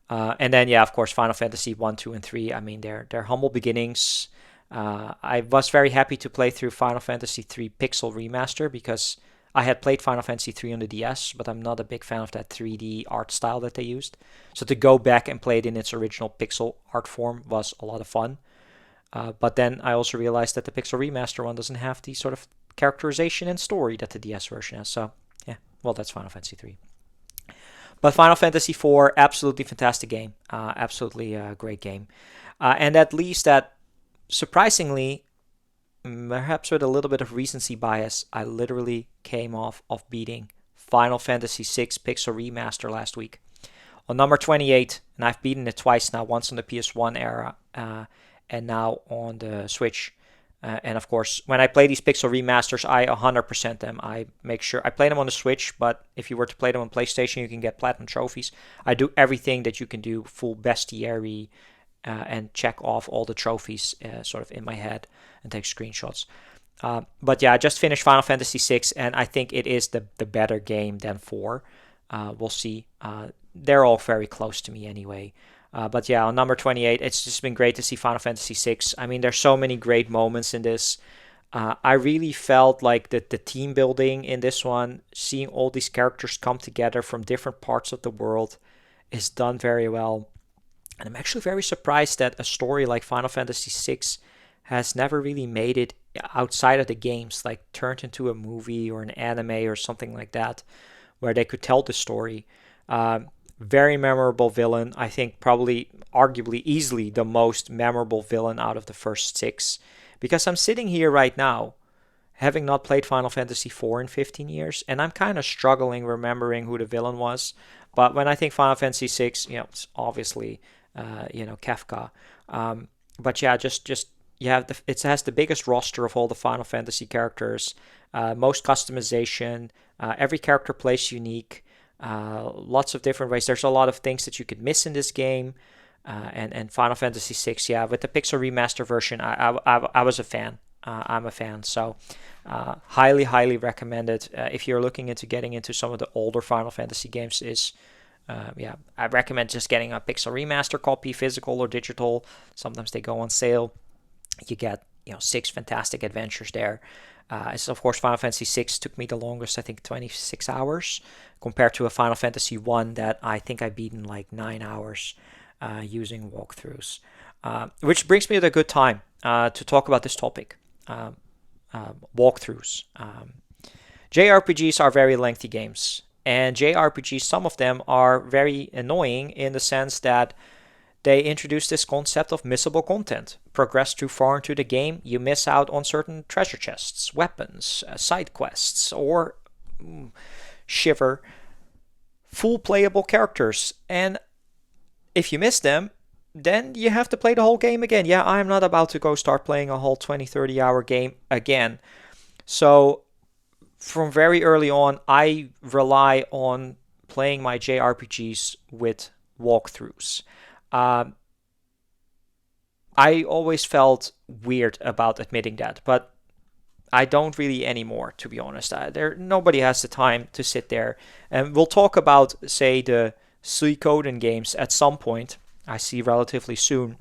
And then, of course, Final Fantasy 1, 2, and 3. I mean, they're humble beginnings. I was very happy to play through Final Fantasy 3 Pixel Remaster because I had played Final Fantasy 3 on the DS, but I'm not a big fan of that 3D art style that they used. So to go back and play it in its original pixel art form was a lot of fun. But then I also realized that the Pixel Remaster one doesn't have the sort of characterization and story that the DS version has. So, that's Final Fantasy 3. But Final Fantasy 4, absolutely fantastic game. Absolutely a great game. And that leaves that, surprisingly, perhaps with a little bit of recency bias, I literally came off of beating Final Fantasy VI Pixel Remaster last week. On number 28, and I've beaten it twice now, once on the PS1 era and now on the Switch. And of course, when I play these Pixel Remasters, I 100% them. I make sure I play them on the Switch, but if you were to play them on PlayStation, you can get platinum trophies. I do everything that you can do, full bestiary, and check off all the trophies sort of in my head and take screenshots. But I just finished Final Fantasy VI, and I think it is the better game than 4. We'll see. They're all very close to me anyway. But on number 28, it's just been great to see Final Fantasy VI. I mean, there's so many great moments in this. I really felt like the team building in this one, seeing all these characters come together from different parts of the world, is done very well. And I'm actually very surprised that a story like Final Fantasy VI has never really made it outside of the games, like turned into a movie or an anime or something like that, where they could tell the story. Very memorable villain. I think probably, arguably, easily the most memorable villain out of the first 6. because I'm sitting here right now having not played Final Fantasy IV in 15 years, and I'm kind of struggling remembering who the villain was. But when I think Final Fantasy VI, it's obviously, Kefka. But yeah, just you have it has the biggest roster of all the Final Fantasy characters, most customization. Every character plays unique. Lots of different ways. There's a lot of things that you could miss in this game. And Final Fantasy VI, yeah, with the Pixel Remaster version, I was a fan. I'm a fan, so highly, highly recommended. If you're looking into getting into some of the older Final Fantasy games, yeah, I recommend just getting a Pixel Remaster copy, physical or digital. Sometimes they go on sale. You get 6 fantastic adventures there. So of course, Final Fantasy VI took me the longest, I think 26 hours, compared to a Final Fantasy 1 that I think I beat in like 9 hours using walkthroughs. Which brings me to a good time to talk about this topic. Walkthroughs. JRPGs are very lengthy games, and JRPGs, some of them are very annoying in the sense that they introduce this concept of missable content. Progress too far into the game, you miss out on certain treasure chests, weapons, side quests, or shiver, full playable characters. And if you miss them, then you have to play the whole game again. Yeah, I'm not about to go start playing a whole 20, 30 hour game again. So from very early on, I rely on playing my JRPGs with walkthroughs. I always felt weird about admitting that, but I don't really anymore, to be honest. Nobody has the time to sit there. And we'll talk about, say, the Suikoden games at some point, I see relatively soon,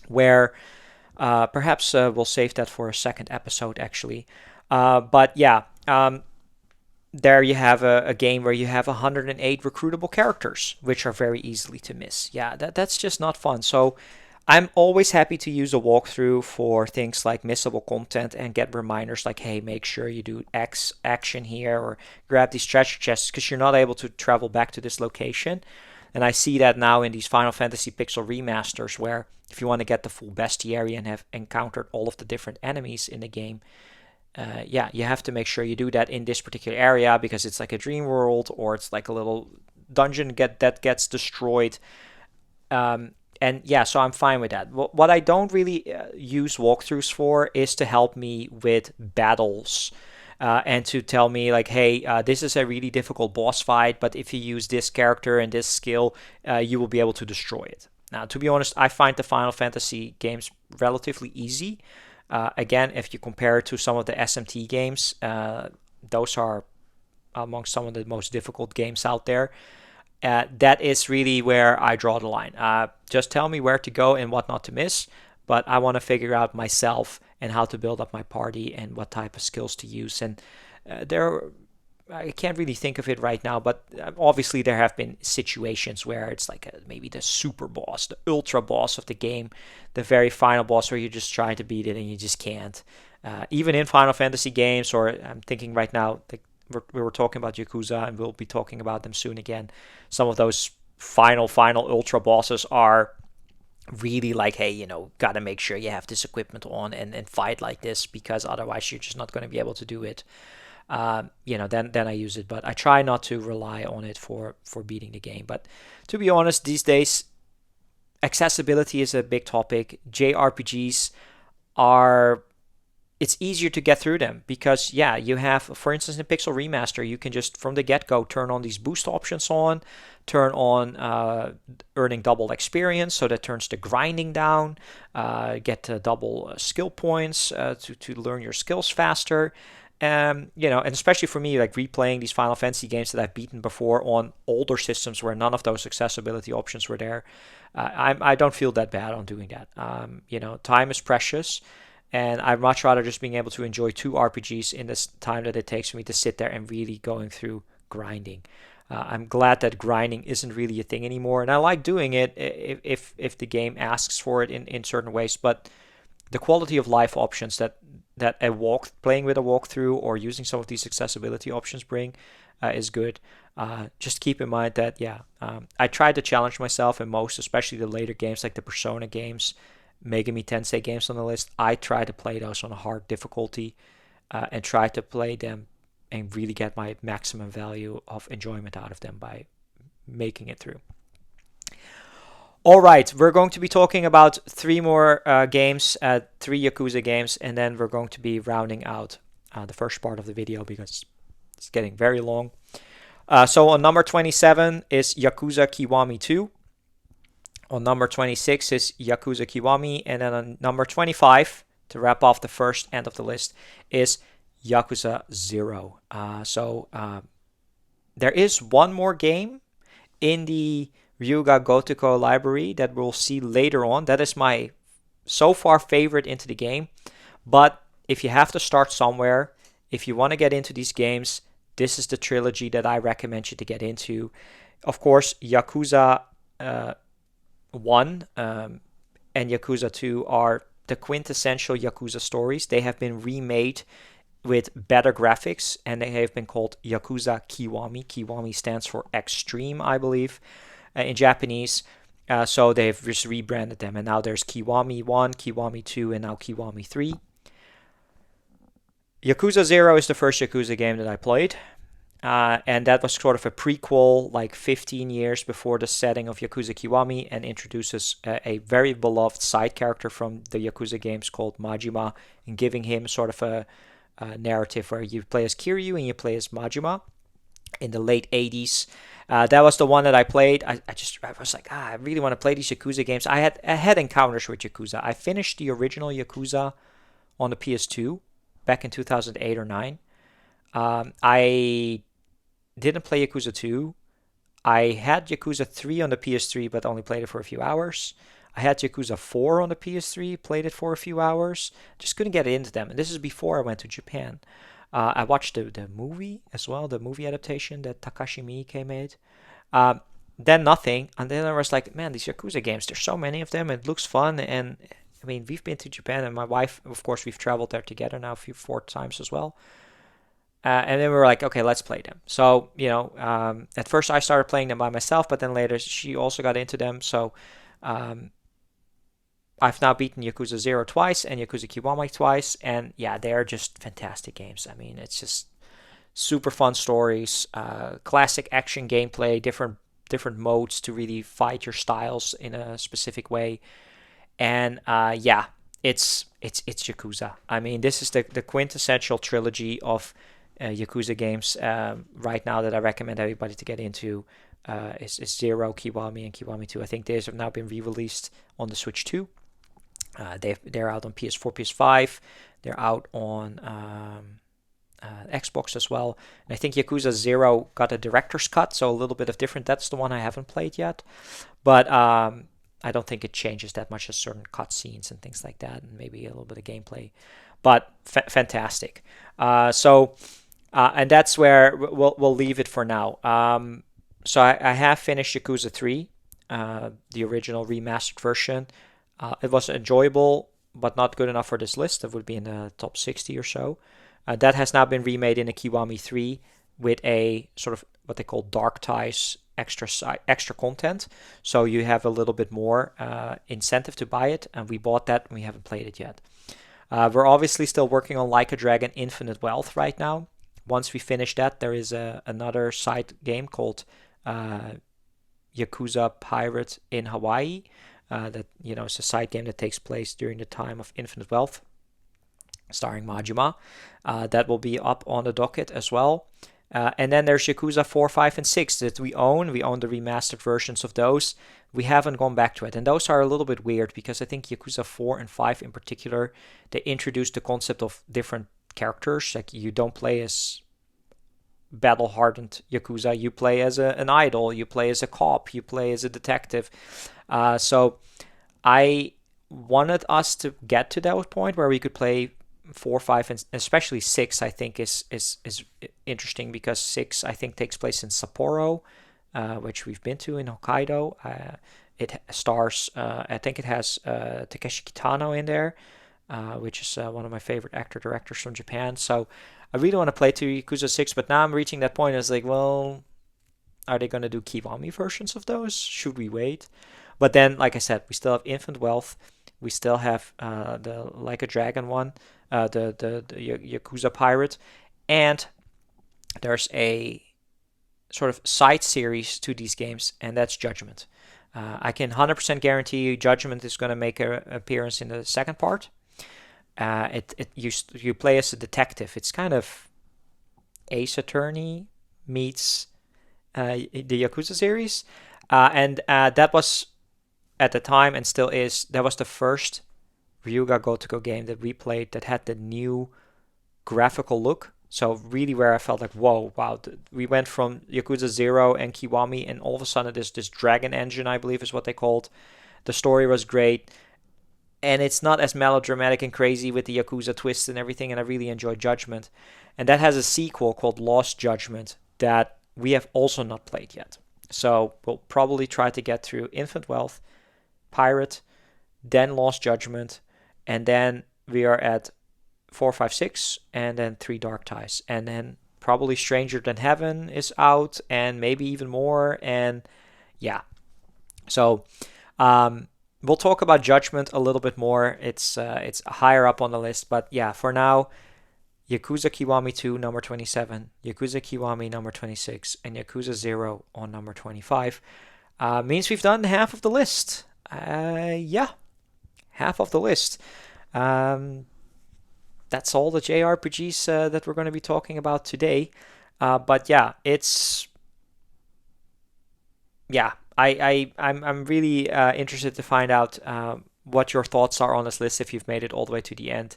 where perhaps we'll save that for a second episode, actually. But yeah, there you have a game where you have 108 recruitable characters, which are very easily to miss. Yeah, that's just not fun. So I'm always happy to use a walkthrough for things like missable content and get reminders like, hey, make sure you do X action here or grab these treasure chests because you're not able to travel back to this location. And I see that now in these Final Fantasy Pixel remasters where if you want to get the full bestiary and have encountered all of the different enemies in the game, yeah, you have to make sure you do that in this particular area because it's like a dream world or it's like a little dungeon that gets destroyed. And yeah, so I'm fine with that. What I don't really use walkthroughs for is to help me with battles and to tell me like, hey, this is a really difficult boss fight, but if you use this character and this skill, you will be able to destroy it. Now, to be honest, I find the Final Fantasy games relatively easy. Again, if you compare it to some of the SMT games, those are among some of the most difficult games out there. That is really where I draw the line. Just tell me where to go and what not to miss, but I want to figure out myself and how to build up my party and what type of skills to use. And I can't really think of it right now, but obviously there have been situations where it's like maybe the super boss, the ultra boss of the game, the very final boss where you're just trying to beat it and you just can't. Even in Final Fantasy games, or I'm thinking right now, we were talking about Yakuza and we'll be talking about them soon again. Some of those final ultra bosses are really like, hey, gotta make sure you have this equipment on and fight like this because otherwise you're just not going to be able to do it. Then I use it, but I try not to rely on it for beating the game. But to be honest, these days, accessibility is a big topic. JRPGs it's easier to get through them because, yeah, you have, for instance, in Pixel Remaster, you can just from the get-go turn on these boost options on, turn on earning double experience, so that turns the grinding down, get double skill points to learn your skills faster. And especially for me, like replaying these Final Fantasy games that I've beaten before on older systems where none of those accessibility options were there, I don't feel that bad on doing that. Time is precious, and I'd much rather just being able to enjoy 2 RPGs in this time that it takes for me to sit there and really going through grinding. I'm glad that grinding isn't really a thing anymore, and I like doing it if the game asks for it in certain ways, but the quality of life options that playing with a walkthrough or using some of these accessibility options bring is good. Just keep in mind that I try to challenge myself in most, especially the later games like the Persona games, Megami Tensei games on the list. I try to play those on a hard difficulty and try to play them and really get my maximum value of enjoyment out of them by making it through. All right, we're going to be talking about three more games, three Yakuza games, and then we're going to be rounding out the first part of the video because it's getting very long. So on number 27 is Yakuza Kiwami 2. On number 26 is Yakuza Kiwami. And then on number 25, to wrap off the first end of the list, is Yakuza 0. There is one more game in the Ryuga Gotoku library that we'll see later on. That is my so far favorite into the game. But if you have to start somewhere, if you want to get into these games, this is the trilogy that I recommend you to get into. Of course, Yakuza 1 and Yakuza 2 are the quintessential Yakuza stories. They have been remade with better graphics, and they have been called Yakuza Kiwami. Kiwami stands for extreme, I believe, in Japanese. So they've just rebranded them, and now there's Kiwami 1, Kiwami 2, and now Kiwami 3. Yakuza 0 is the first Yakuza game that I played, and that was sort of a prequel, like 15 years before the setting of Yakuza Kiwami, and introduces a very beloved side character from the Yakuza games called Majima, and giving him sort of a narrative where you play as Kiryu and you play as Majima in the late 80s. That was the one that I played. I was like, I really want to play these Yakuza games. I had encounters with Yakuza. I finished the original Yakuza on the PS2 back in 2008 or 9. I didn't play Yakuza 2. I had Yakuza 3 on the PS3, but only played it for a few hours. I had Yakuza 4 on the PS3, played it for a few hours. Just couldn't get into them. And this is before I went to Japan. I watched the movie as well, the movie adaptation that Takashi Miike made. Then nothing. And then I was like, man, these Yakuza games, there's so many of them. It looks fun. And I mean, we've been to Japan, and my wife, of course, we've traveled there together now 4 times as well. And then we were like, okay, let's play them. So, at first I started playing them by myself, but then later she also got into them. So I've now beaten Yakuza 0 twice and Yakuza Kiwami twice. And yeah, they're just fantastic games. I mean, it's just super fun stories, classic action gameplay, different modes to really fight your styles in a specific way. And yeah, it's Yakuza. I mean, this is the quintessential trilogy of Yakuza games right now that I recommend everybody to get into. Is 0, Kiwami, and Kiwami 2. I think these have now been re-released on the Switch 2. They're out on PS4, PS5. They're out on Xbox as well. And I think Yakuza 0 got a director's cut, so a little bit of different. That's the one I haven't played yet. But I don't think it changes that much as certain cutscenes and things like that, and maybe a little bit of gameplay. But fantastic. And that's where we'll leave it for now. So I have finished Yakuza 3, the original remastered version. It was enjoyable, but not good enough for this list. It would be in the top 60 or so. That has now been remade in a Kiwami 3 with a sort of what they call Dark Ties extra content. So you have a little bit more incentive to buy it, and we bought that and we haven't played it yet. We're obviously still working on Like a Dragon Infinite Wealth right now. Once we finish that, there is another side game called Yakuza Pirate in Hawaii. That it's a side game that takes place during the time of Infinite Wealth, starring Majima. That will be up on the docket as well. And then there's Yakuza 4, 5, and 6 that we own. We own the remastered versions of those. We haven't gone back to it. And those are a little bit weird because I think Yakuza 4 and 5 in particular, they introduced the concept of different characters. Like you don't play as battle-hardened Yakuza. You play as an idol. You play as a cop. You play as a detective. So I wanted us to get to that point where we could play 4, 5, and especially 6, I think is interesting because 6, I think, takes place in Sapporo, which we've been to in Hokkaido. It stars, I think it has Takeshi Kitano in there, which is one of my favorite actor-directors from Japan. So I really want to play to Yakuza 6, but now I'm reaching that point. I was like, well, are they going to do Kiwami versions of those? Should we wait? But then, like I said, we still have Infinite Wealth. We still have the Like a Dragon one, the Yakuza Pirate, and there's a sort of side series to these games, and that's Judgment. I can 100% guarantee you Judgment is going to make an appearance in the second part. You play as a detective. It's kind of Ace Attorney meets the Yakuza series, and that was at the time and still is. That was the first Ryuga Gotoku game that we played that had the new graphical look. So really where I felt like, whoa, wow. We went from Yakuza 0 and Kiwami, and all of a sudden this Dragon Engine, I believe is what they called. The story was great. And it's not as melodramatic and crazy with the Yakuza twists and everything, and I really enjoyed Judgment. And that has a sequel called Lost Judgment that we have also not played yet. So we'll probably try to get through Infant Wealth, Pirate, then Lost Judgment, and then we are at 4, 5, 6, and then 3 Dark Ties. And then probably Stranger Than Heaven is out, and maybe even more. And yeah. So we'll talk about Judgment a little bit more. It's higher up on the list. But yeah, for now, Yakuza Kiwami 2, number 27, Yakuza Kiwami, number 26, and Yakuza 0 on number 25. Means we've done half of the list. Yeah, half of the list. That's all the JRPGs that we're going to be talking about today. But yeah, I'm really interested to find out what your thoughts are on this list if you've made it all the way to the end.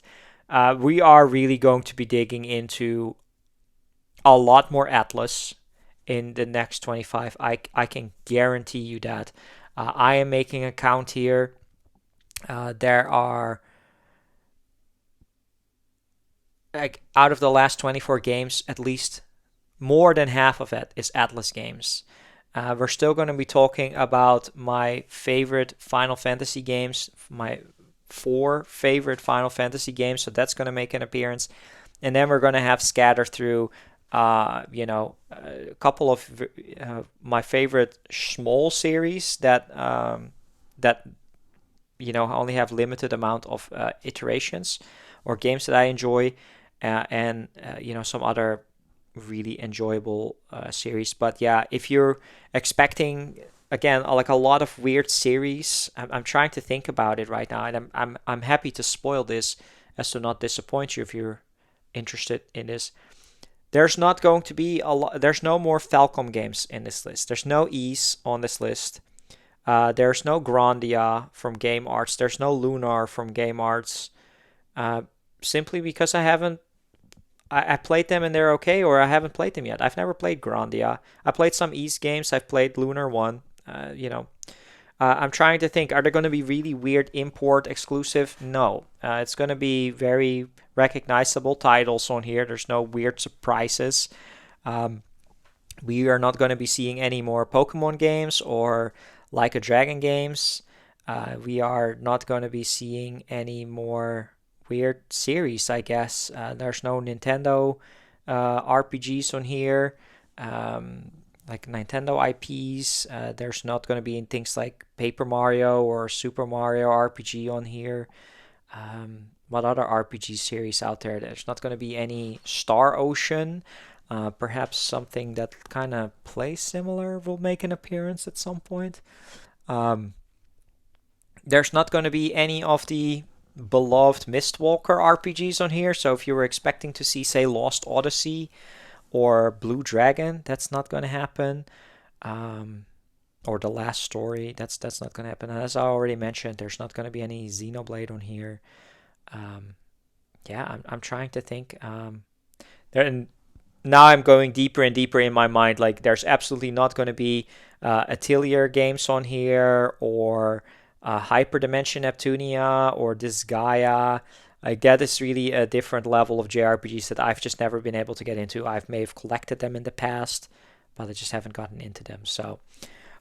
We are really going to be digging into a lot more Atlus in the next 25. I can guarantee you that. I am making a count here. There are, like, out of the last 24 games, at least more than half of it is Atlus games. We're still going to be talking about my favorite Final Fantasy games, my 4 favorite Final Fantasy games, so that's going to make an appearance. And then we're going to have scatter through, a couple of my favorite small series that only have limited amount of iterations, or games that I enjoy, and some other really enjoyable series. But yeah, if you're expecting again like a lot of weird series, I'm trying to think about it right now, and I'm happy to spoil this as to not disappoint you if you're interested in this. There's not going to be a lot. There's no more Falcom games in this list. There's no Ys on this list. There's no Grandia from Game Arts. There's no Lunar from Game Arts. Simply because I played them and they're okay, or I haven't played them yet. I've never played Grandia. I played some Ys games. I've played Lunar 1. I'm trying to think, are there going to be really weird import exclusive? No. It's going to be very recognizable titles on here. There's no weird surprises. We are not going to be seeing any more Pokemon games or Like a Dragon games. We are not going to be seeing any more weird series, I guess. There's no Nintendo RPGs on here. Like Nintendo IPs. There's not going to be things like Paper Mario or Super Mario RPG on here. What other RPG series out there? There's not going to be any Star Ocean. Perhaps something that kind of plays similar will make an appearance at some point. There's not going to be any of the beloved Mistwalker RPGs on here. So if you were expecting to see, say, Lost Odyssey or Blue Dragon, that's not going to happen. Or The Last Story, that's not going to happen. As I already mentioned, there's not going to be any Xenoblade on here. I'm trying to think. And now I'm going deeper and deeper in my mind. Like, there's absolutely not going to be Atelier games on here, or Hyperdimension Neptunia, or Disgaea. Like, that is really a different level of JRPGs that I've just never been able to get into. I may have collected them in the past, but I just haven't gotten into them. So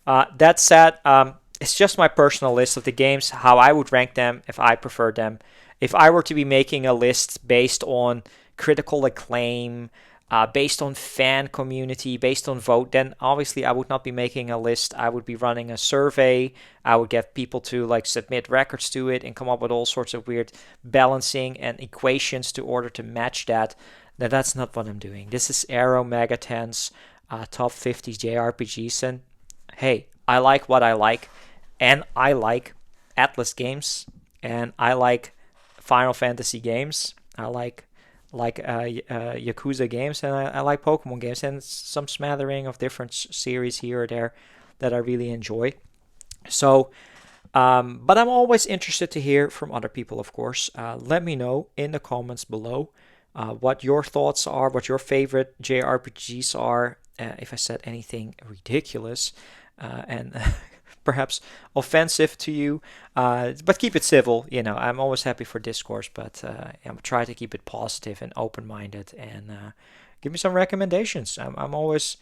that said, it's just my personal list of the games, how I would rank them if I preferred them. If I were to be making a list based on critical acclaim, based on fan community, based on vote, then obviously I would not be making a list. I would be running a survey. I would get people to like submit records to it and come up with all sorts of weird balancing and equations to order to match that. Now that's not what I'm doing. This is AeroMegaTen's top 50 JRPGs, and hey, I like what I like, and I like Atlus games, and I like Final Fantasy games. I like Yakuza games, and I like Pokemon games, and some smattering of different series here or there that I really enjoy. So, but I'm always interested to hear from other people, of course. Let me know in the comments below what your thoughts are, what your favorite JRPGs are. If I said anything ridiculous and perhaps offensive to you, but keep it civil. You know, I'm always happy for discourse, but I'm trying to keep it positive and open-minded, and give me some recommendations. I'm always,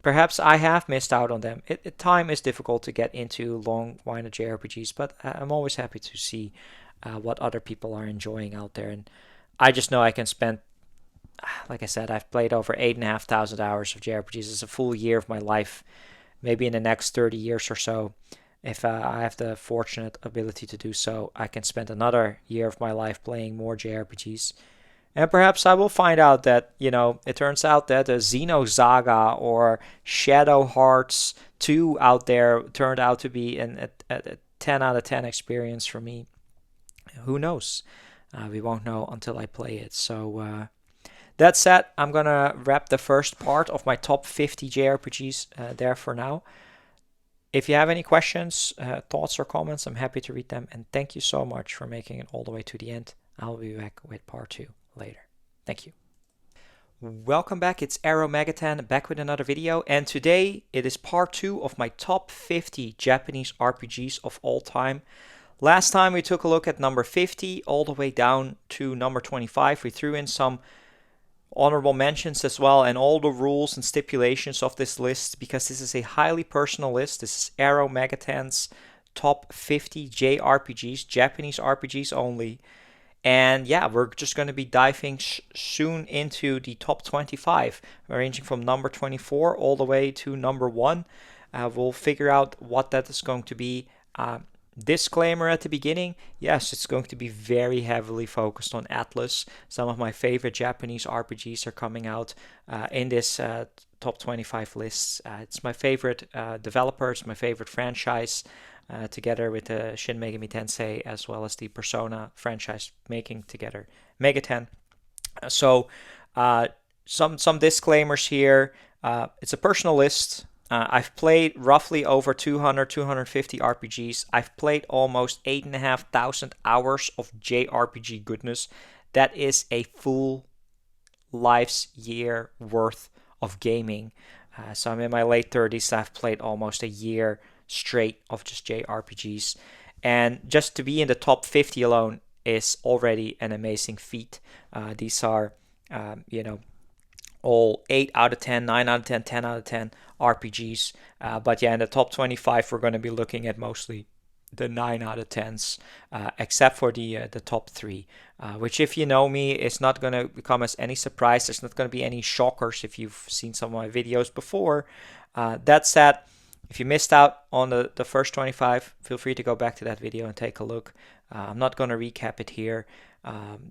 perhaps I have missed out on them. Time is difficult to get into long-winded JRPGs, but I'm always happy to see what other people are enjoying out there, and I just know I can spend. Like I said, I've played over 8,500 hours of JRPGs. It's a full year of my life. Maybe in the next 30 years or so, if I have the fortunate ability to do so, I can spend another year of my life playing more JRPGs. And perhaps I will find out that, it turns out that a Xenosaga or Shadow Hearts 2 out there turned out to be a 10 out of 10 experience for me. Who knows? We won't know until I play it. So, that said, I'm going to wrap the first part of my top 50 JRPGs there for now. If you have any questions, thoughts, or comments, I'm happy to read them. And thank you so much for making it all the way to the end. I'll be back with part 2 later. Thank you. Welcome back. It's AeroMegaTen back with another video. And today it is part 2 of my top 50 Japanese RPGs of all time. Last time we took a look at number 50 all the way down to number 25. We threw in some honorable mentions as well, and all the rules and stipulations of this list, because this is a highly personal list. This is AeroMegaTen's top 50 JRPGs, Japanese RPGs only. And yeah, we're just going to be diving soon into the top 25, ranging from number 24 all the way to number 1. We'll figure out what that is going to be. Disclaimer at the beginning, yes, it's going to be very heavily focused on Atlus. Some of my favorite Japanese RPGs are coming out in this top 25 lists. It's my favorite developer, it's my favorite franchise, together with Shin Megami Tensei, as well as the Persona franchise making together Megaten. So some disclaimers here. It's a personal list. I've played roughly over 250 RPGs. I've played almost 8,500 hours of JRPG goodness. That is a full life's year worth of gaming. So I'm in my late 30s. I've played almost a year straight of just JRPGs. And just to be in the top 50 alone is already an amazing feat. These are, all 8 out of 10, 9 out of 10, 10 out of 10 RPGs. But yeah, in the top 25, we're going to be looking at mostly the 9 out of 10s, except for the top 3, which, if you know me, is not going to become as any surprise. There's not going to be any shockers if you've seen some of my videos before. That said, if you missed out on the first 25, feel free to go back to that video and take a look. I'm not going to recap it here.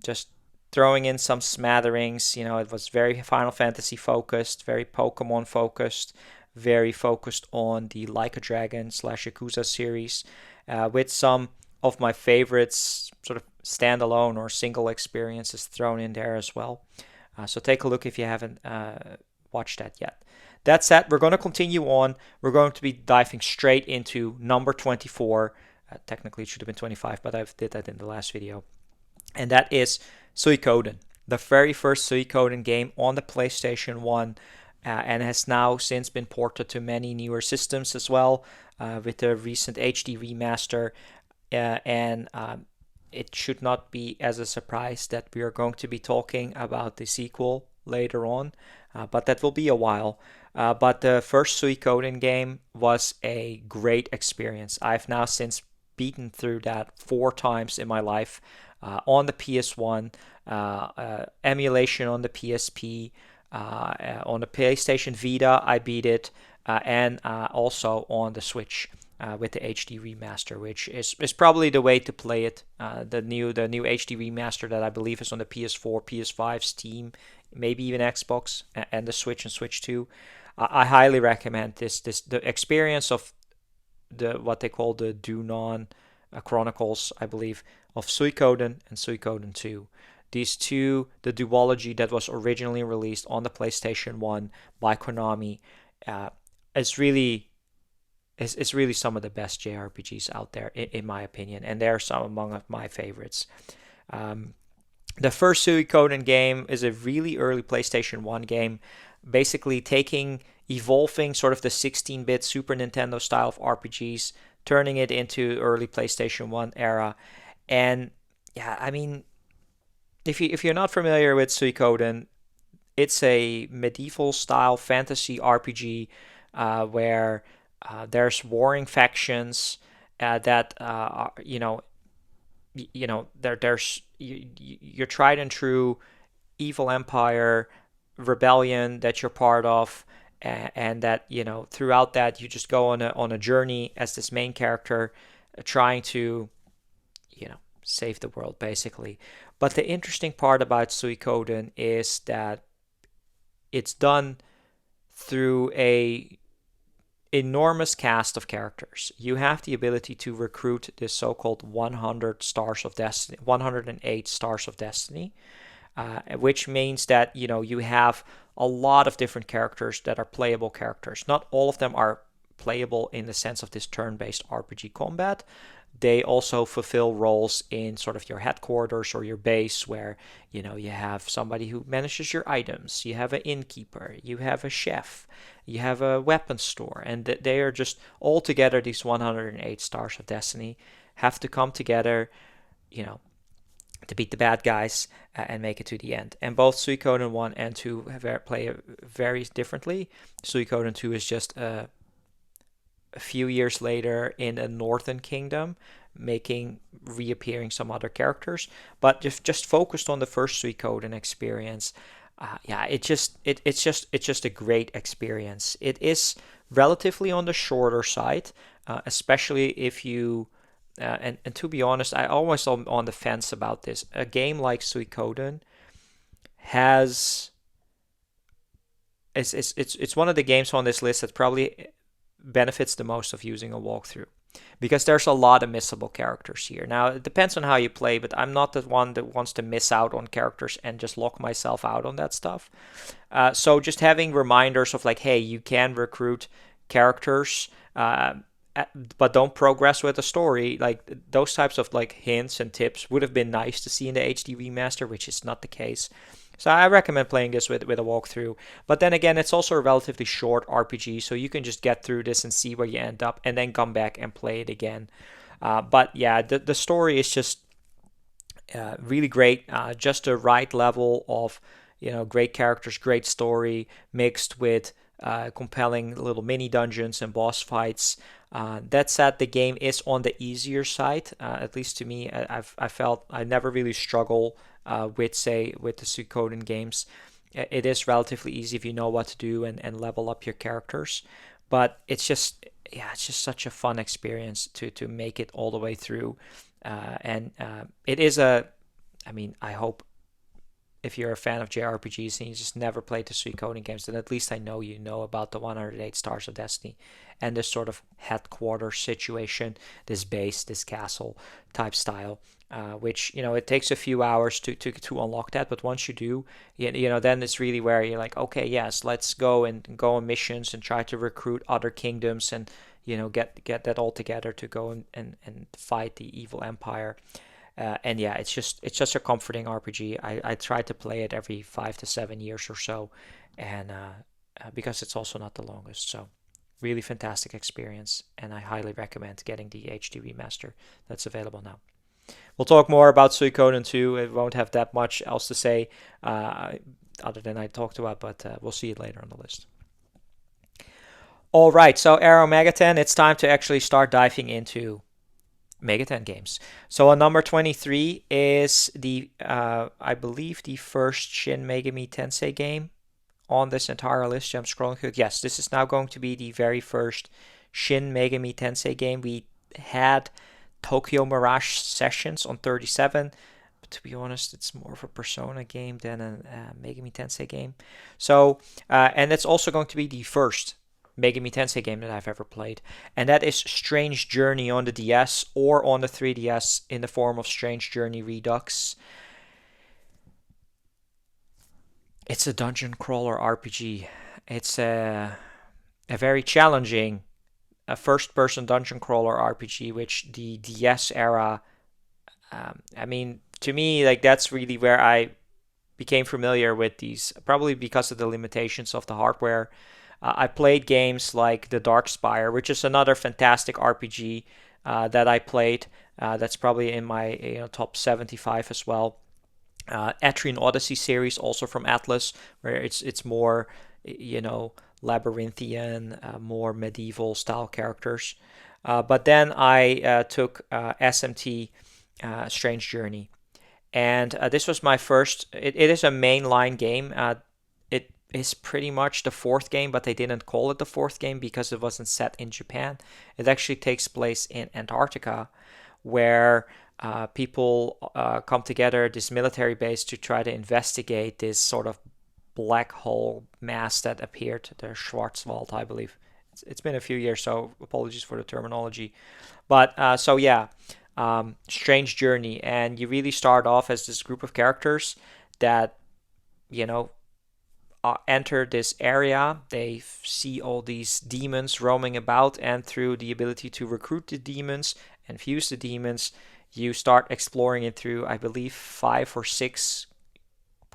Just throwing in some smatterings. It was very Final Fantasy focused, very Pokemon focused, very focused on the Like a Dragon / Yakuza series, with some of my favorites sort of standalone or single experiences thrown in there as well. So take a look if you haven't watched that yet. That said, we're going to continue on. We're going to be diving straight into number 24. Technically, it should have been 25, but I did that in the last video. And that is Suikoden, the very first Suikoden game on the PlayStation 1, and has now since been ported to many newer systems as well, with the recent HD remaster. And it should not be as a surprise that we are going to be talking about the sequel later on, but that will be a while. But the first Suikoden game was a great experience. I've now since beaten through that 4 times in my life. On the PS1, emulation on the PSP, On the PlayStation Vita, I beat it, and also on the Switch with the HD remaster, which is probably the way to play it. The new HD remaster that I believe is on the PS4, PS5, Steam, maybe even Xbox, and the Switch and Switch 2. I highly recommend this the experience of the what they call the Dunon Chronicles, I believe, of Suikoden and Suikoden 2. These two, the duology that was originally released on the PlayStation 1 by Konami, uh, is really is really some of the best JRPGs out there, in my opinion, and they're some among of my favorites. Um, the first Suikoden game is a really early PlayStation 1 game, basically evolving sort of the 16-bit Super Nintendo style of RPGs, turning it into early PlayStation 1 era. And yeah, I mean, if you're not familiar with Suikoden, it's a medieval style fantasy RPG where there's warring factions that are, there's your tried and true evil empire rebellion that you're part of, and that throughout that you just go on a journey as this main character, trying to save the world basically. But the interesting part about Suikoden is that it's done through a enormous cast of characters. You have the ability to recruit this so-called 100 stars of destiny, 108 stars of destiny, which means that you have a lot of different characters that are playable characters. Not all of them are playable in the sense of this turn-based RPG combat. They also fulfill roles in sort of your headquarters or your base, where you have somebody who manages your items, you have an innkeeper, you have a chef, you have a weapon store, and they are just all together. These 108 stars of destiny have to come together, you know, to beat the bad guys and make it to the end. And both Suikoden 1 and 2 play very differently. Suikoden 2 is just a few years later in a northern kingdom, making reappearing some other characters. But just focused on the first Suikoden experience, yeah, it's just a great experience. It is relatively on the shorter side, especially if you and to be honest, I always am on the fence about this. A game like Suikoden has it's one of the games on this list that probably benefits the most of using a walkthrough, because there's a lot of missable characters here. Now, it depends on how you play, but I'm not the one that wants to miss out on characters and just lock myself out on that stuff. So just having reminders of like, hey, you can recruit characters, but don't progress with the story. Like those types of like hints and tips would have been nice to see in the HD remaster, which is not the case. So I recommend playing this with a walkthrough. But then again, it's also a relatively short RPG, so you can just get through this and see where you end up, and then come back and play it again. But yeah, the story is just really great. Just the right level of great characters, great story, mixed with compelling little mini dungeons and boss fights. That said, the game is on the easier side, at least to me. I felt I never really struggle with the Suikoden games. It is relatively easy if you know what to do and level up your characters. But it's just such a fun experience to make it all the way through. And it is I mean, I hope if you're a fan of JRPGs and you just never played the Suikoden games, then at least I know you know about the 108 Stars of Destiny and this sort of headquarters situation, this base, this castle type style, which it takes a few hours to unlock that, but once you do, then it's really where you're like, okay, yes, let's go on missions and try to recruit other kingdoms and get that all together to go and fight the evil empire. And yeah, it's just a comforting RPG. I try to play it every 5 to 7 years or so, and because it's also not the longest. So really fantastic experience, and I highly recommend getting the HD remaster that's available now. We'll talk more about Suikoden 2. It won't have that much else to say other than I talked about, but we'll see it later on the list. All right, so AeroMegaTen, it's time to actually start diving into Megaten games. So on number 23 is I believe the first Shin Megami Tensei game on this entire list. I'm scrolling through. Yes, this is now going to be the very first Shin Megami Tensei game. We had Tokyo Mirage Sessions on 37, but to be honest, it's more of a Persona game than a Megami Tensei game. So, and it's also going to be the first Megami Tensei game that I've ever played, and that is Strange Journey on the DS or on the 3DS in the form of Strange Journey Redux. It's a dungeon crawler RPG. It's a very challenging first-person dungeon crawler RPG, which the DS era. I mean, to me, like that's really where I became familiar with these, probably because of the limitations of the hardware. I played games like The Dark Spire, which is another fantastic RPG that I played. That's probably in my top 75 as well. Etrian Odyssey series, also from Atlus, where it's more, labyrinthian, more medieval style characters. But then I took SMT Strange Journey, and this was my first. It is a mainline game. It is pretty much the fourth game, but they didn't call it the fourth game because it wasn't set in Japan. It actually takes place in Antarctica, where people come together at this military base to try to investigate this sort of black hole mass that appeared, the Schwarzwald, I believe. It's been a few years, so apologies for the terminology. But so yeah, Strange Journey, and you really start off as this group of characters that you know enter this area. They see all these demons roaming about, and through the ability to recruit the demons and fuse the demons, you start exploring it through, I believe, 5 or 6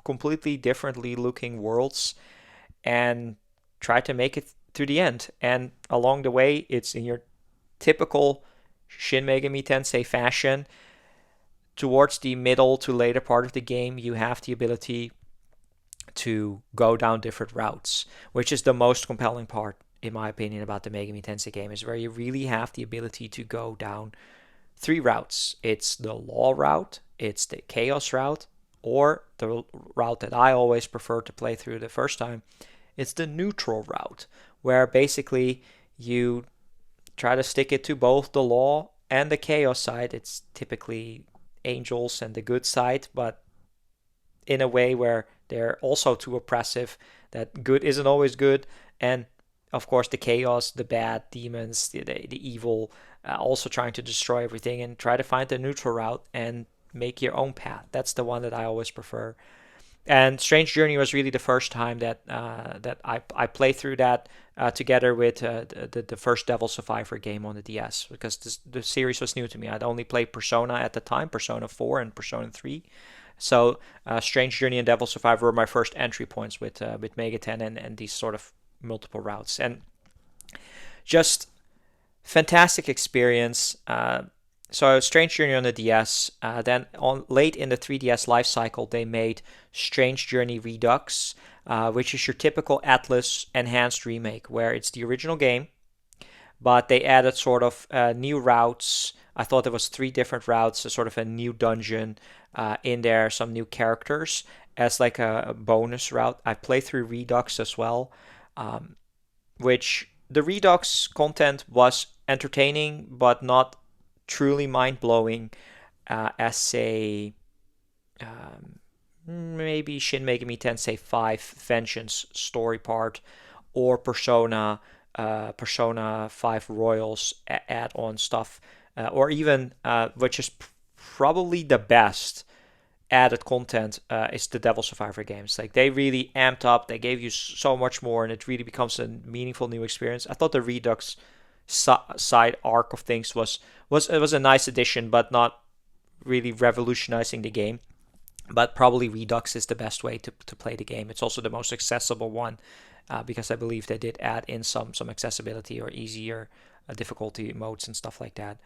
completely differently looking worlds, and try to make it through the end. And along the way, it's in your typical Shin Megami Tensei fashion. Towards the middle to later part of the game, you have the ability to go down different routes, which is the most compelling part, in my opinion, about the Megami Tensei game, is where you really have the ability to go down 3 routes. It's the law route, it's the chaos route, or the route that I always prefer to play through the first time, it's the neutral route, where basically you try to stick it to both the law and the chaos side. It's typically angels and the good side, but in a way where they're also too oppressive that good isn't always good. And of course, the chaos, the bad demons, the evil, also trying to destroy everything, and try to find the neutral route and make your own path. That's the one that I always prefer. And Strange Journey was really the first time that I played through that together with the first Devil Survivor game on the DS, because the series was new to me. I'd only played Persona at the time, Persona 4 and Persona 3. So Strange Journey and Devil Survivor were my first entry points with Megaten and these sort of multiple routes. And just fantastic experience. So Strange Journey on the DS. Then late in the 3DS life cycle, they made Strange Journey Redux, which is your typical Atlus enhanced remake, where it's the original game, but they added sort of new routes. I thought there was 3 different routes, a sort of a new dungeon in there, some new characters as like a bonus route. I played through Redux as well, which the Redux content was entertaining, but not truly mind-blowing as, say, maybe Shin Megami Tensei 5 Vengeance story part, or Persona 5 Royals add-on stuff, or even, which is probably the best added content, is the Devil Survivor games. Like, they really amped up, they gave you so much more, and it really becomes a meaningful new experience. I thought the Redux side arc of things was a nice addition, but not really revolutionizing the game. But probably Redux is the best way to play the game. It's also the most accessible one, because I believe they did add in some accessibility or easier difficulty modes and stuff like that.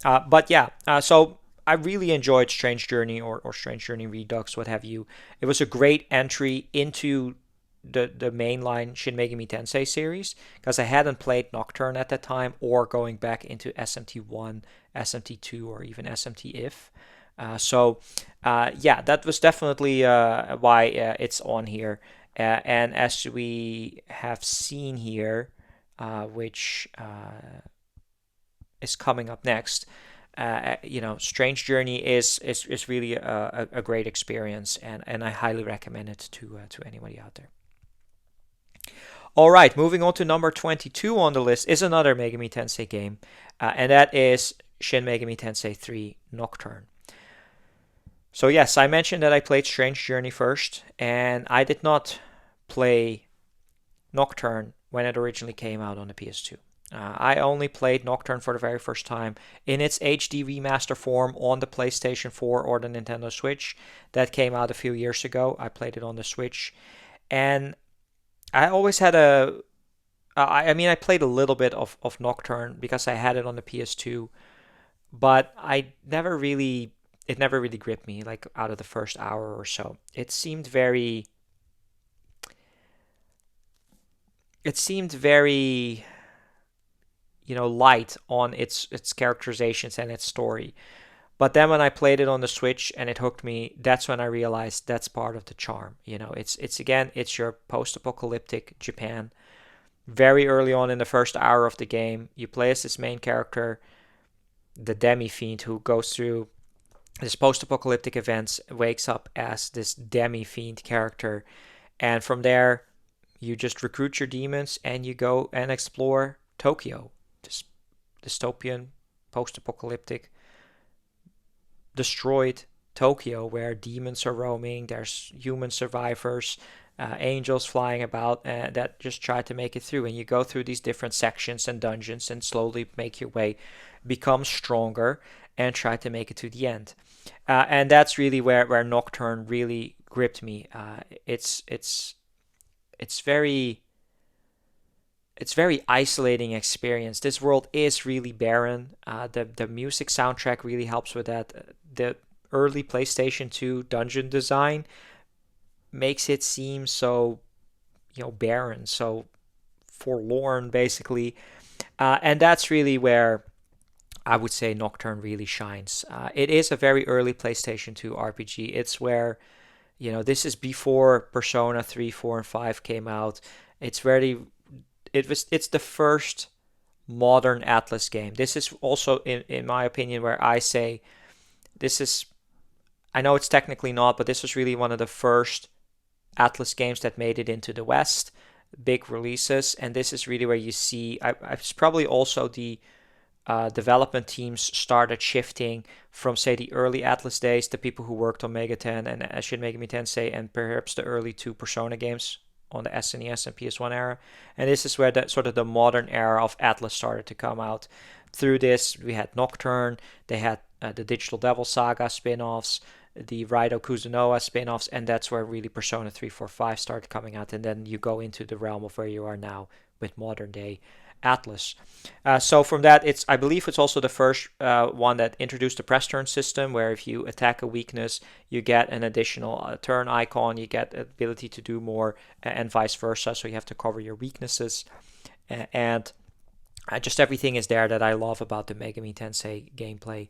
But yeah, so I really enjoyed Strange Journey or Strange Journey Redux, what have you. It was a great entry into the mainline Shin Megami Tensei series, because I hadn't played Nocturne at that time, or going back into SMT1, SMT2, or even SMT If. So yeah, that was definitely why it's on here. And as we have seen here, which is coming up next, Strange Journey is really a great experience, and I highly recommend it to anybody out there. All right, moving on to number 22 on the list is another Megami Tensei game, and that is Shin Megami Tensei 3 Nocturne. So yes, I mentioned that I played Strange Journey first, and I did not play Nocturne when it originally came out on the PS2. I only played Nocturne for the very first time in its HD remaster form on the PlayStation 4 or the Nintendo Switch. That came out a few years ago. I played it on the Switch, and I always had I played a little bit of Nocturne because I had it on the PS2, but it never really gripped me like out of the first hour or so. It seemed very, light on its characterizations and its story. But then when I played it on the Switch and it hooked me, that's when I realized that's part of the charm. It's your post-apocalyptic Japan. Very early on in the first hour of the game, you play as this main character, the Demi Fiend, who goes through this post-apocalyptic events, wakes up as this Demi Fiend character, and from there you just recruit your demons and you go and explore Tokyo, this dystopian, post-apocalyptic, destroyed Tokyo where demons are roaming. There's human survivors, angels flying about that just try to make it through. And you go through these different sections and dungeons and slowly make your way, become stronger, and try to make it to the end. And that's really where Nocturne really gripped me. It's very isolating experience. This world is really barren. The music soundtrack really helps with that. The early PlayStation 2 dungeon design makes it seem so barren, so forlorn basically, and that's really where I would say Nocturne really shines. It is a very early PlayStation 2 RPG. It's where this is before Persona 3, 4, and 5 came out. It's the first modern Atlus game. This is also, in my opinion, where I say this is, I know it's technically not, but this was really one of the first Atlus games that made it into the West, big releases, and this is really where you see, it's probably also the development teams started shifting from, say, the early Atlus days, the people who worked on Mega 10 and Shin Megami Tensei, and perhaps the early two Persona games on the SNES and PS1 era. And this is where the modern era of Atlus started to come out. Through this, we had Nocturne, they had the Digital Devil Saga spin-offs, the Raido Kuzunoa spin-offs, and that's where really Persona 3, 4, 5 started coming out. And then you go into the realm of where you are now with modern day Atlus. So from that, I believe it's also the first one that introduced the press turn system, where if you attack a weakness, you get an additional turn icon, you get the ability to do more, and vice versa. So you have to cover your weaknesses, and just everything is there that I love about the Megami Tensei gameplay.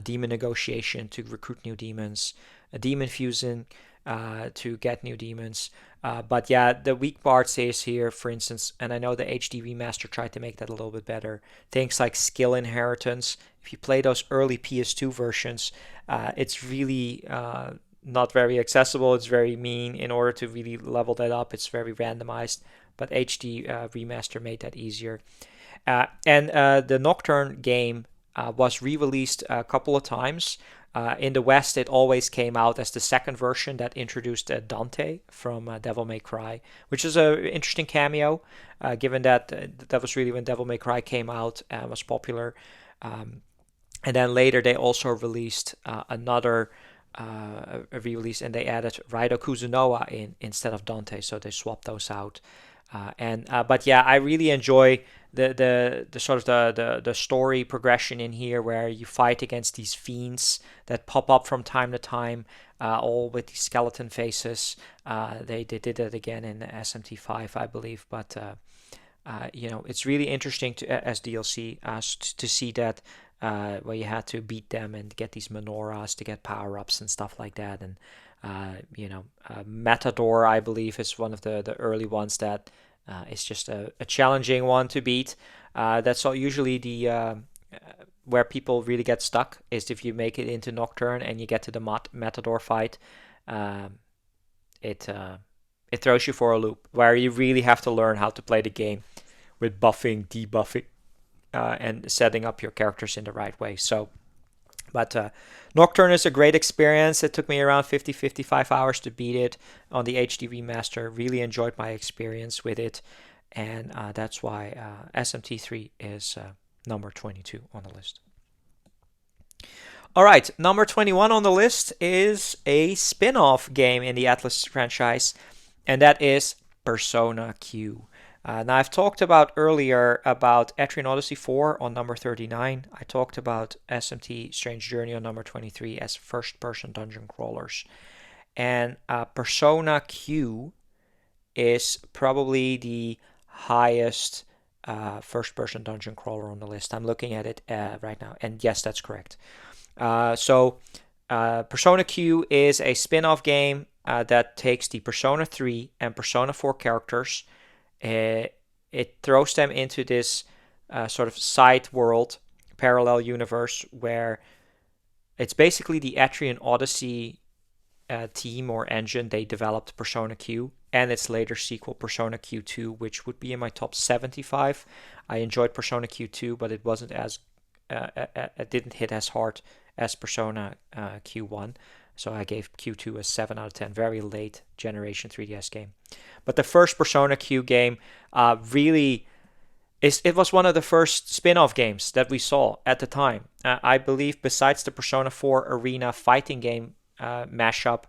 Demon negotiation to recruit new demons, a demon fusion to get new demons. But yeah, the weak parts is here, for instance, and I know the HD remaster tried to make that a little bit better. Things like skill inheritance. If you play those early PS2 versions, it's really not very accessible. It's very mean. In order to really level that up, it's very randomized. But HD remaster made that easier. And the Nocturne game was re-released a couple of times. In the West, it always came out as the second version that introduced Dante from Devil May Cry, which is an interesting cameo, given that that was really when Devil May Cry came out and was popular. And then later, they also released another a re-release, and they added Raido Kuzunoa in instead of Dante, so they swapped those out. But yeah, I really enjoy the story progression in here, where you fight against these fiends that pop up from time to time, all with these skeleton faces. They did it again in SMT5, I believe, but it's really interesting as DLC to see that where you had to beat them and get these menorahs to get power ups and stuff like that, and Matador, I believe, is one of the early ones that is just a challenging one to beat. That's all usually the where people really get stuck is if you make it into Nocturne and you get to the Matador fight. Um, it it throws you for a loop where you really have to learn how to play the game with buffing, debuffing, and setting up your characters in the right way. But Nocturne is a great experience. It took me around 55 hours to beat it on the HD remaster. Really enjoyed my experience with it, and that's why SMT3 is number 22 on the list. All right, number 21 on the list is a spin off game in the Atlus franchise, and that is Persona Q. Now, I've talked about earlier about Etrian Odyssey 4 on number 39. I talked about SMT Strange Journey on number 23 as first person dungeon crawlers. And Persona Q is probably the highest first person dungeon crawler on the list. I'm looking at it right now, and yes, that's correct. Persona Q is a spin off game that takes the Persona 3 and Persona 4 characters. It throws them into this sort of side world, parallel universe, where it's basically the Etrian Odyssey team or engine. They developed Persona Q and its later sequel, Persona Q2, which would be in my top 75. I enjoyed Persona Q2, but it wasn't as it didn't hit as hard as Persona Q1. So I gave Q2 a 7 out of 10. Very late generation 3DS game. But the first Persona Q game really it was one of the first spin-off games that we saw at the time. I believe besides the Persona 4 Arena fighting game mashup,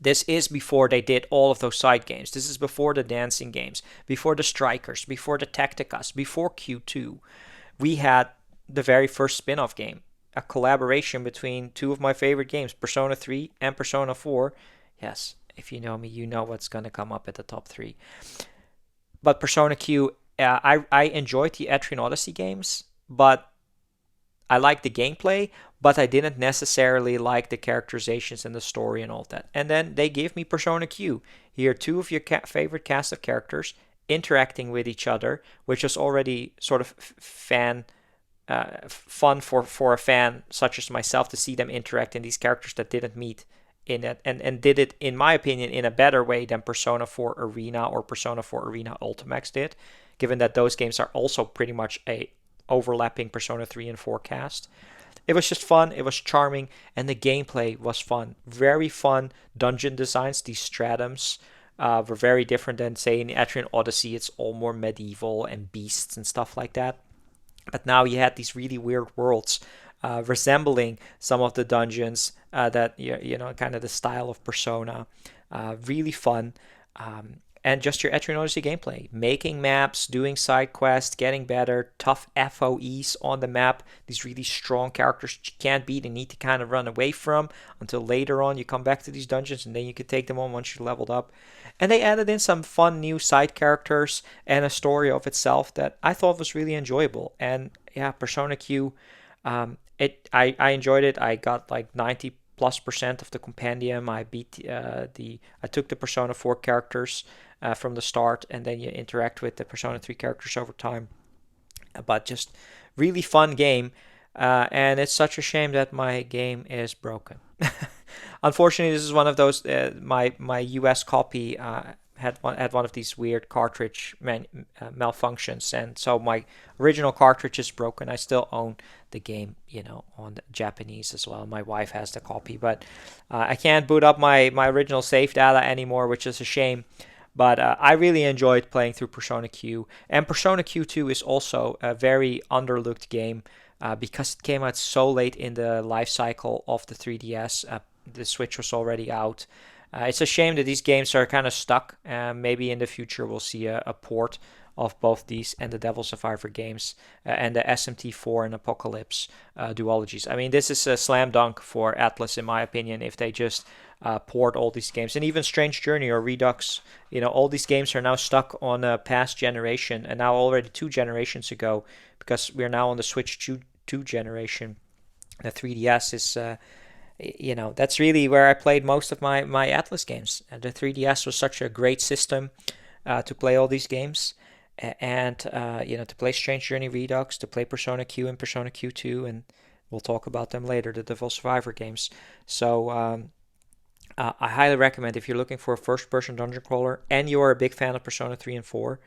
this is before they did all of those side games. This is before the dancing games, before the Strikers, before the Tacticas, before Q2. We had the very first spin-off game, a collaboration between two of my favorite games, Persona 3 and Persona 4. Yes, if you know me, you know what's going to come up at the top 3. But Persona Q, I enjoyed the Etrian Odyssey games, but I liked the gameplay, but I didn't necessarily like the characterizations and the story and all that. And then they gave me Persona Q. Here, two of your favorite cast of characters interacting with each other, which is already sort of fun for a fan such as myself to see them interact in these characters that didn't meet in it, and did it, in my opinion, in a better way than Persona 4 Arena or Persona 4 Arena Ultimax did, given that those games are also pretty much a overlapping Persona 3 and 4 cast. It was just fun, it was charming, and the gameplay was fun. Very fun dungeon designs. These stratums were very different than, say, in Etrian Odyssey. It's all more medieval and beasts and stuff like that. But now you had these really weird worlds resembling some of the dungeons that, kind of the style of Persona. Really fun. And just your Etrian Odyssey gameplay. Making maps, doing side quests, getting better, tough FOEs on the map. These really strong characters you can't beat and need to kind of run away from until later on you come back to these dungeons and then you can take them on once you're leveled up. And they added in some fun new side characters and a story of itself that I thought was really enjoyable. And yeah, Persona Q, I enjoyed it. I got like 90+% of the compendium. I beat I took the Persona 4 characters from the start, and then you interact with the Persona 3 characters over time. But just really fun game, and it's such a shame that my game is broken. Unfortunately, this is one of those. My US copy had one of these weird cartridge malfunctions, and so my original cartridge is broken. I still own the game, on the Japanese as well. My wife has the copy, but I can't boot up my original save data anymore, which is a shame. But I really enjoyed playing through Persona Q, and Persona Q2 is also a very underlooked game because it came out so late in the life cycle of the 3DS. The Switch was already out. It's a shame that these games are kind of stuck. Maybe in the future we'll see a port of both these and the Devil Survivor games and the SMT4 and Apocalypse duologies. I mean, this is a slam dunk for Atlus, in my opinion, if they just port all these games. And even Strange Journey or Redux, all these games are now stuck on a past generation, and now already 2 generations ago, because we're now on the Switch 2 generation. The 3DS that's really where I played most of my Atlus games. The 3DS was such a great system to play all these games, and to play Strange Journey Redux, to play Persona Q and Persona Q2, and we'll talk about them later, the Devil Survivor games. So I highly recommend, if you're looking for a first-person dungeon crawler and you are a big fan of Persona 3 and 4,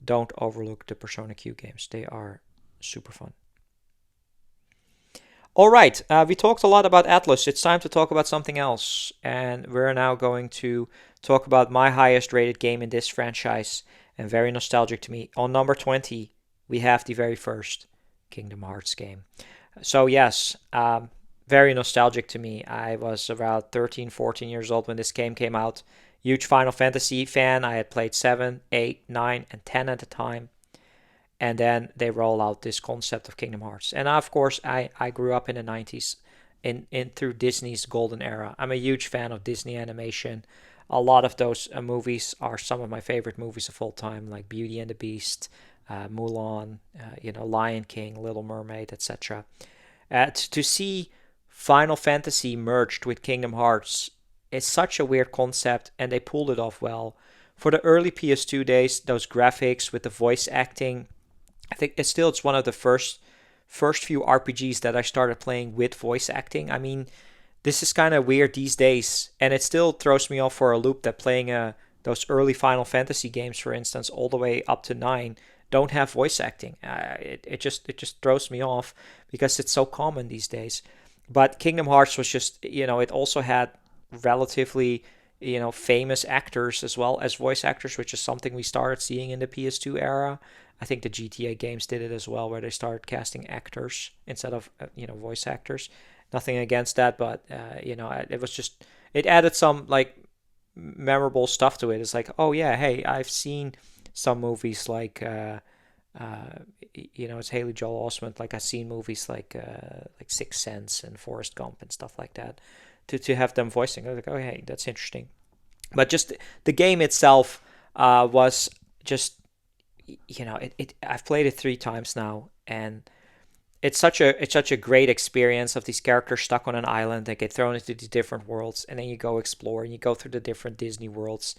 don't overlook the Persona Q games. They are super fun. All right, we talked a lot about Atlus. It's time to talk about something else. And we're now going to talk about my highest rated game in this franchise, and very nostalgic to me. On number 20, we have the very first Kingdom Hearts game. So, yes, very nostalgic to me. I was about 13, 14 years old when this game came out. Huge Final Fantasy fan. I had played 7, 8, 9, and 10 at the time. And then they roll out this concept of Kingdom Hearts. And of course, I grew up in the 90s in through Disney's golden era. I'm a huge fan of Disney animation. A lot of those movies are some of my favorite movies of all time, like Beauty and the Beast, Mulan, Lion King, Little Mermaid, etc. To see Final Fantasy merged with Kingdom Hearts is such a weird concept, and they pulled it off well. For the early PS2 days, those graphics with the voice acting, I think it's one of the first few RPGs that I started playing with voice acting. I mean, this is kind of weird these days, and it still throws me off for a loop that playing those early Final Fantasy games, for instance, all the way up to 9, don't have voice acting. It just throws me off because it's so common these days. But Kingdom Hearts was just, it also had relatively, famous actors as well as voice actors, which is something we started seeing in the PS2 era. I think the GTA games did it as well, where they started casting actors instead of voice actors. Nothing against that, but it was just, it added some like memorable stuff to it. It's like, oh yeah, hey, I've seen some movies like it's Haley Joel Osment. Like I've seen movies like Sixth Sense and Forrest Gump and stuff like that. To have them voicing, I was like, oh hey, that's interesting. But just the game itself was just I've played it 3 times now, and it's such a great experience of these characters stuck on an island. They get thrown into these different worlds, and then you go explore and you go through the different Disney worlds,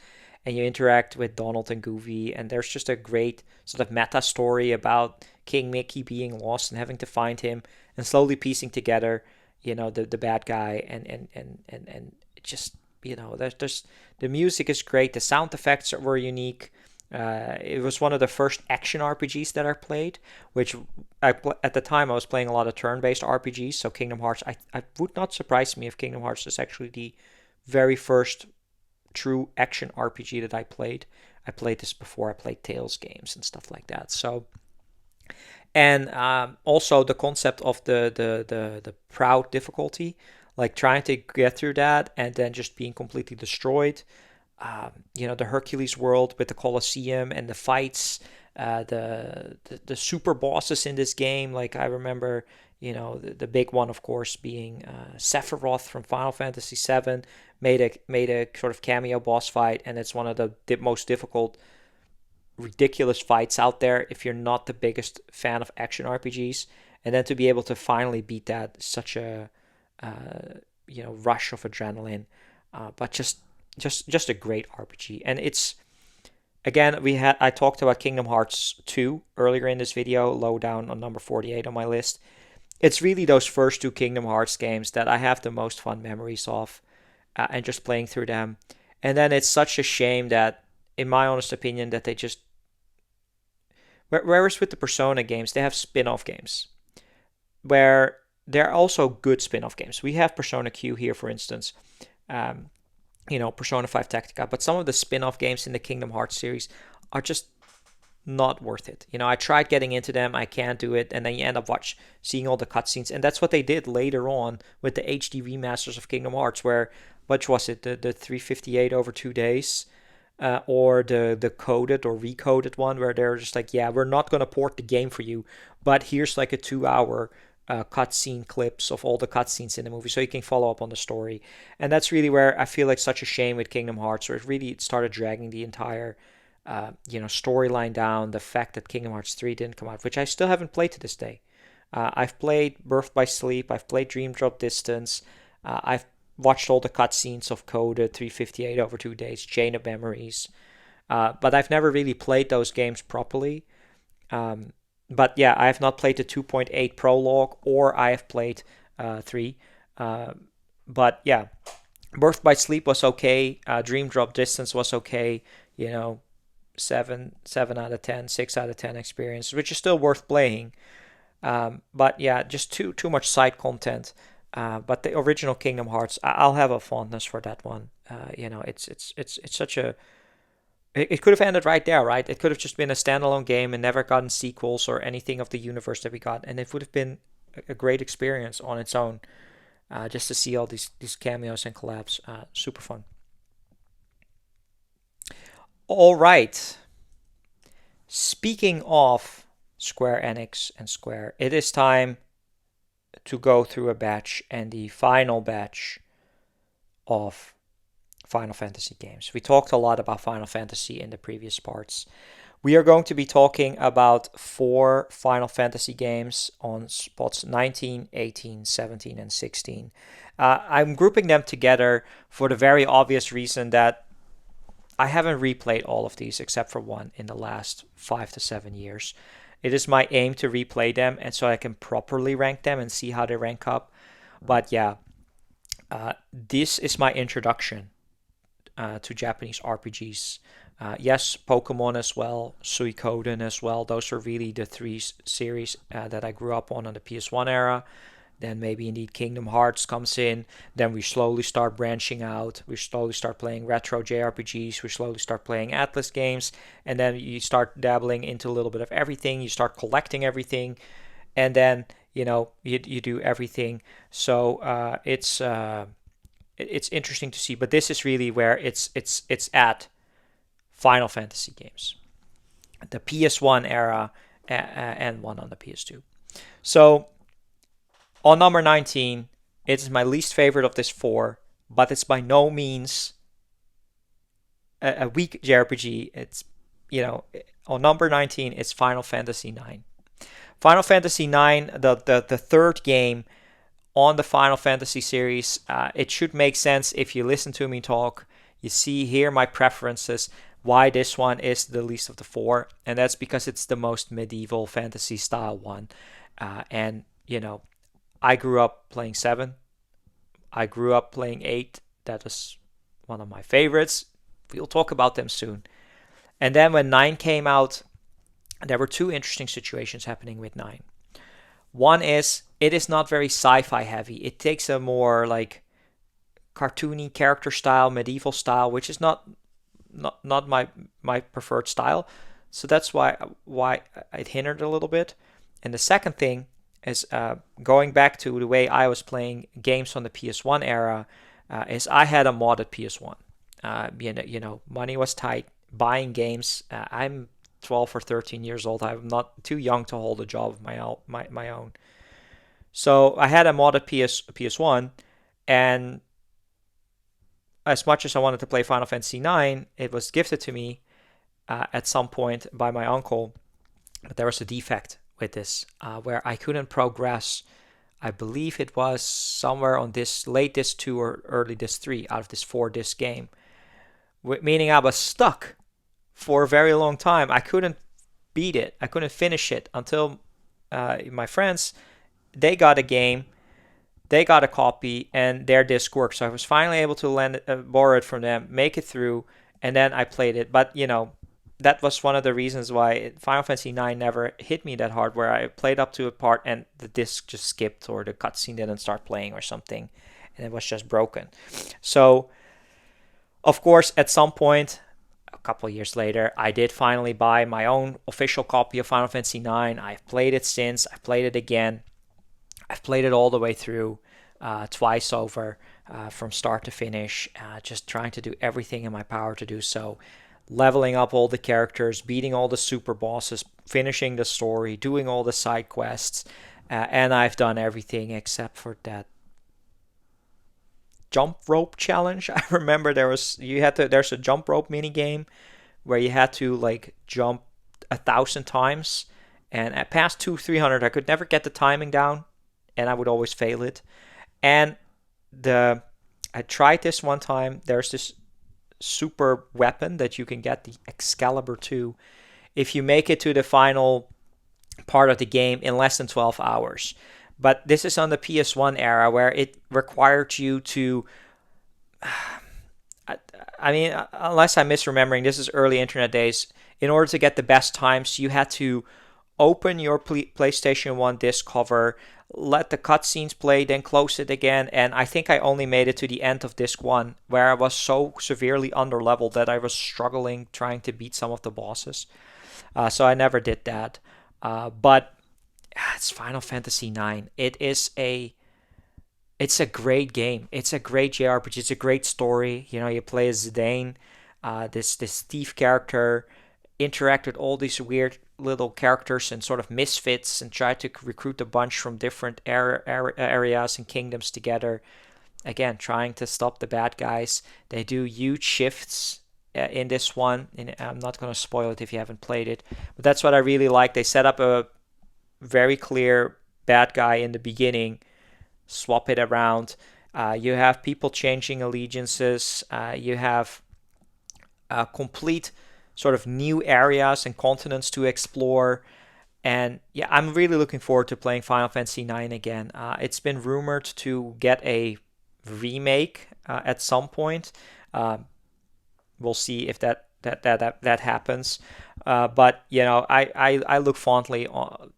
and you interact with Donald and Goofy, and there's just a great sort of meta story about King Mickey being lost and having to find him and slowly piecing together, the bad guy, and just there's the music is great, the sound effects were unique. It was one of the first action RPGs that I played, which at the time I was playing a lot of turn-based RPGs. So Kingdom Hearts, I would not surprise me if Kingdom Hearts is actually the very first true action RPG that I played. I played this before I played Tales games and stuff like that. So, and also the concept of the proud difficulty, like trying to get through that and then just being completely destroyed. The Hercules world with the Colosseum and the fights, the super bosses in this game. Like I remember, the big one, of course, being Sephiroth from Final Fantasy VII. Made a sort of cameo boss fight, and it's one of the most difficult, ridiculous fights out there if you're not the biggest fan of action RPGs. And then to be able to finally beat that, such a rush of adrenaline, but just a great RPG. And it's, again, I talked about Kingdom Hearts 2 earlier in this video, low down on number 48 on my list. It's really those first 2 Kingdom Hearts games that I have the most fun memories of, and just playing through them. And then it's such a shame that, in my honest opinion, that they just, whereas with the Persona games, they have spin-off games where they're also good spin-off games. We have Persona Q here, for instance, Persona 5 Tactica, but some of the spin-off games in the Kingdom Hearts series are just not worth it. I tried getting into them, I can't do it, and then you end up seeing all the cutscenes, and that's what they did later on with the HD remasters of Kingdom Hearts, where, which was it, the 358 over 2 days, or the coded or recoded one, where they're just like, yeah, we're not going to port the game for you, but here's like a 2-hour cutscene clips of all the cutscenes in the movie, so you can follow up on the story. And that's really where I feel like such a shame with Kingdom Hearts, where it really started dragging the entire storyline down. The fact that Kingdom Hearts 3 didn't come out, which I still haven't played to this day. I've played Birth by Sleep, I've played Dream Drop Distance, I've watched all the cutscenes of Code 358 over 2 days, Chain of Memories, but I've never really played those games properly. Um, but yeah, I have not played the 2.8 prologue, or I have played 3. Uh, but yeah, Birth by Sleep was okay. Dream Drop Distance was okay. You know, 7 out of 10, 6 out of 10 experience, which is still worth playing. But yeah, just too much side content. But the original Kingdom Hearts, I'll have a fondness for that one. It's such a it could have ended right there, right? It could have just been a standalone game and never gotten sequels or anything of the universe that we got, and it would have been a great experience on its own. Just to see all these cameos and collabs, super fun. All right. Speaking of Square Enix and Square, it is time to go through a batch, and the final batch of Final Fantasy games. We talked a lot about Final Fantasy in the previous parts. We are going to be talking about 4 Final Fantasy games on spots 19, 18, 17, and 16. I'm grouping them together for the very obvious reason that I haven't replayed all of these except for one in the last 5 to 7 years. It is my aim to replay them, and so I can properly rank them and see how they rank up. But yeah, this is my introduction to Japanese RPGs. Yes, Pokemon as well, Suikoden as well. Those are really the 3 series that I grew up on the PS1 era. Then maybe indeed Kingdom Hearts comes in. Then we slowly start branching out. We slowly start playing retro JRPGs. We slowly start playing Atlus games. And then you start dabbling into a little bit of everything. You start collecting everything. And then, you do everything. So it's interesting to see. But this is really where it's at Final Fantasy games. The PS1 era and one on the PS2. So on number 19, it's my least favorite of this 4, but it's by no means a weak JRPG. It's, on number 19, it's Final Fantasy 9. Final Fantasy 9, the third game on the Final Fantasy series. It should make sense if you listen to me talk. You see here my preferences, why this one is the least of the 4, and that's because it's the most medieval fantasy style one. And, I grew up playing 7. I grew up playing 8. That was one of my favorites. We'll talk about them soon. And then when 9 came out, there were 2 interesting situations happening with 9. One is, it is not very sci-fi heavy. It takes a more like cartoony character style, medieval style, which is not my preferred style. So that's why it hindered a little bit. And the second thing is, going back to the way I was playing games on the PS1 era, is I had a modded PS1. Money was tight. Buying games. I'm 12 or 13 years old. I'm not too young to hold a job of my own. So I had a modded PS1, and as much as I wanted to play Final Fantasy 9, it was gifted to me at some point by my uncle. But there was a defect with this, where I couldn't progress. I believe it was somewhere on this late disc 2 or early disc 3 out of this 4-disc game, meaning I was stuck for a very long time. I couldn't beat it. I couldn't finish it until my friends, they got a game, they got a copy, and their disc worked. So I was finally able to borrow it from them, make it through, and then I played it. But that was one of the reasons why Final Fantasy 9 never hit me that hard, where I played up to a part and the disc just skipped, or the cutscene didn't start playing or something, and it was just broken. So, of course, at some point, a couple of years later, I did finally buy my own official copy of Final Fantasy 9. I've played it since. I've played it again. I've played it all the way through, twice over, from start to finish, just trying to do everything in my power to do so. Leveling up all the characters, beating all the super bosses, finishing the story, doing all the side quests, and I've done everything except for that jump rope challenge. I remember there's a jump rope mini game where you had to like jump 1,000 times, and at past 300 I could never get the timing down, and I would always fail it. And the I tried this one time. There's this super weapon that you can get, the Excalibur 2, if you make it to the final part of the game in less than 12 hours. But this is on the PS1 era where it required you to. I mean, unless I'm misremembering, this is early internet days. In order to get the best times, you had to open your PlayStation 1 disc cover, let the cutscenes play, then close it again. And I think I only made it to the end of disc 1, where I was so severely underleveled that I was struggling trying to beat some of the bosses. So I never did that. But it's Final Fantasy IX. It's a great game. It's a great JRPG. It's a great story. You know, you play as Zidane, this thief character, interact with all these weird little characters and sort of misfits, and try to recruit a bunch from different areas and kingdoms together. Again, trying to stop the bad guys. They do huge shifts in this one. And I'm not going to spoil it if you haven't played it, but that's what I really like. They set up a very clear bad guy in the beginning, swap it around. You have people changing allegiances. You have complete sort of new areas and continents to explore. And yeah, I'm really looking forward to playing Final Fantasy IX again. It's been rumored to get a remake at some point. We'll see if that happens. But you know, I look fondly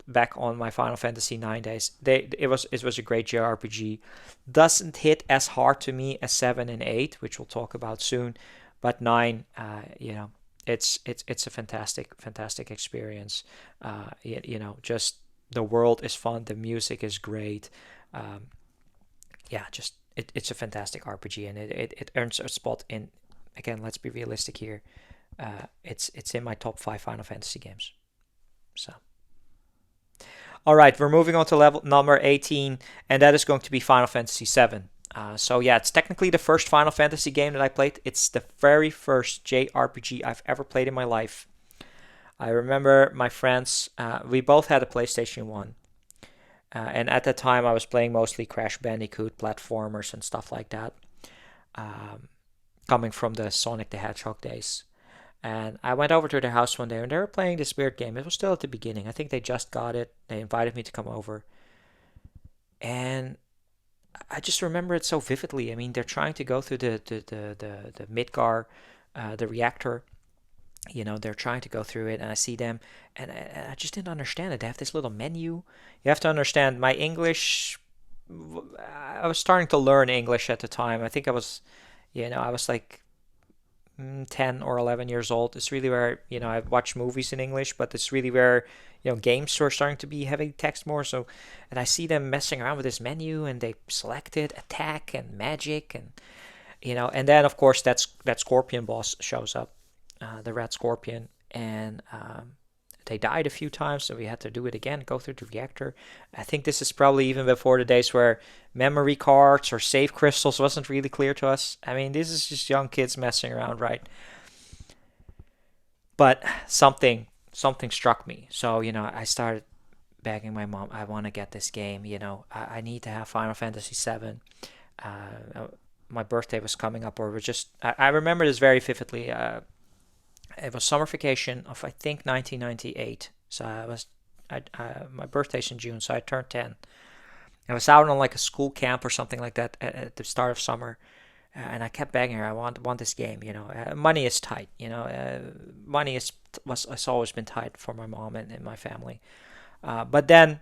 back on my Final Fantasy IX days. It was a great JRPG. Doesn't hit as hard to me as 7 and 8, which we'll talk about soon. But 9, you know, it's a fantastic experience. You know, just the world is fun, the music is great. Yeah, just it's a fantastic RPG, and it earns a spot in. Again, let's be realistic here. It's in my top 5 Final Fantasy games. So, all right, we're moving on to level number 18, and that is going to be Final Fantasy 7. So yeah, it's technically the first Final Fantasy game that I played. It's the very first JRPG I've ever played in my life. I remember my friends. We both had a PlayStation 1. And at that time, I was playing mostly Crash Bandicoot platformers and stuff like that. Coming from the Sonic the Hedgehog days. And I went over to their house one day and they were playing this weird game. It was still at the beginning. I think they just got it. They invited me to come over. And I just remember it so vividly. I mean, they're trying to go through the Midgar, the reactor. You know, they're trying to go through it, and I see them, and I just didn't understand it. They have this little menu. You have to understand my English. I was starting to learn English at the time. I think I was, you know, I was like 10 or 11 years old. It's really where, you know, I watch movies in English, but it's really where, you know, games were starting to be heavy text more. So, and I see them messing around with this menu, and they selected attack and magic, and you know, and then of course that Scorpion boss shows up, the Red Scorpion, and they died a few times, so we had to do it again, go through the reactor. I think this is probably even before the days where memory cards or save crystals wasn't really clear to us. I mean, this is just young kids messing around, right? But something struck me. So, you know, I started begging my mom, I want to get this game, you know, I need to have Final Fantasy 7. My birthday was coming up, or was just, I remember this very vividly. It was summer vacation of, I think, 1998. So my birthday's in June, so I turned 10. I was out on like a school camp or something like that at the start of summer, and I kept begging her, I want this game. You know, money is tight. You know, money has always been tight for my mom and my family. But then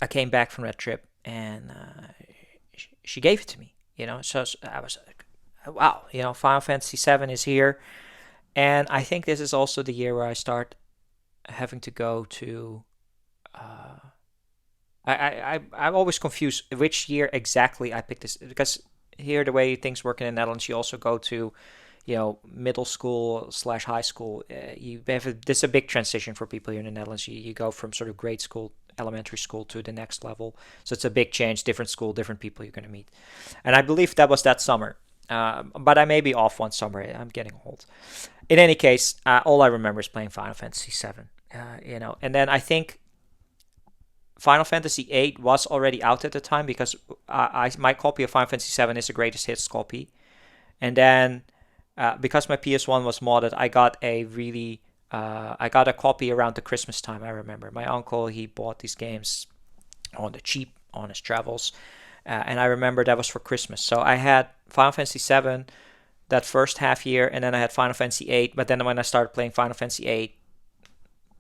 I came back from that trip, and she gave it to me. You know, so I was like, wow. You know, Final Fantasy 7 is here. And I think this is also the year where I start having to go to. I'm always confused which year exactly I picked this, because here the way things work in the Netherlands, you also go to, you know, middle school / high school. This is a big transition for people here in the Netherlands. You go from sort of grade school, elementary school to the next level. So it's a big change, different school, different people you're going to meet. And I believe that was that summer. But I may be off one summer. I'm getting old. In any case, all I remember is playing Final Fantasy VII. You know, and then I think Final Fantasy VIII was already out at the time because my copy of Final Fantasy VII is a greatest hits copy. And then because my PS1 was modded, I got a copy around the Christmas time. I remember my uncle, he bought these games on the cheap on his travels, and I remember that was for Christmas. So I had Final Fantasy VII that first half year, and then I had Final Fantasy VIII. But then when I started playing Final Fantasy VIII,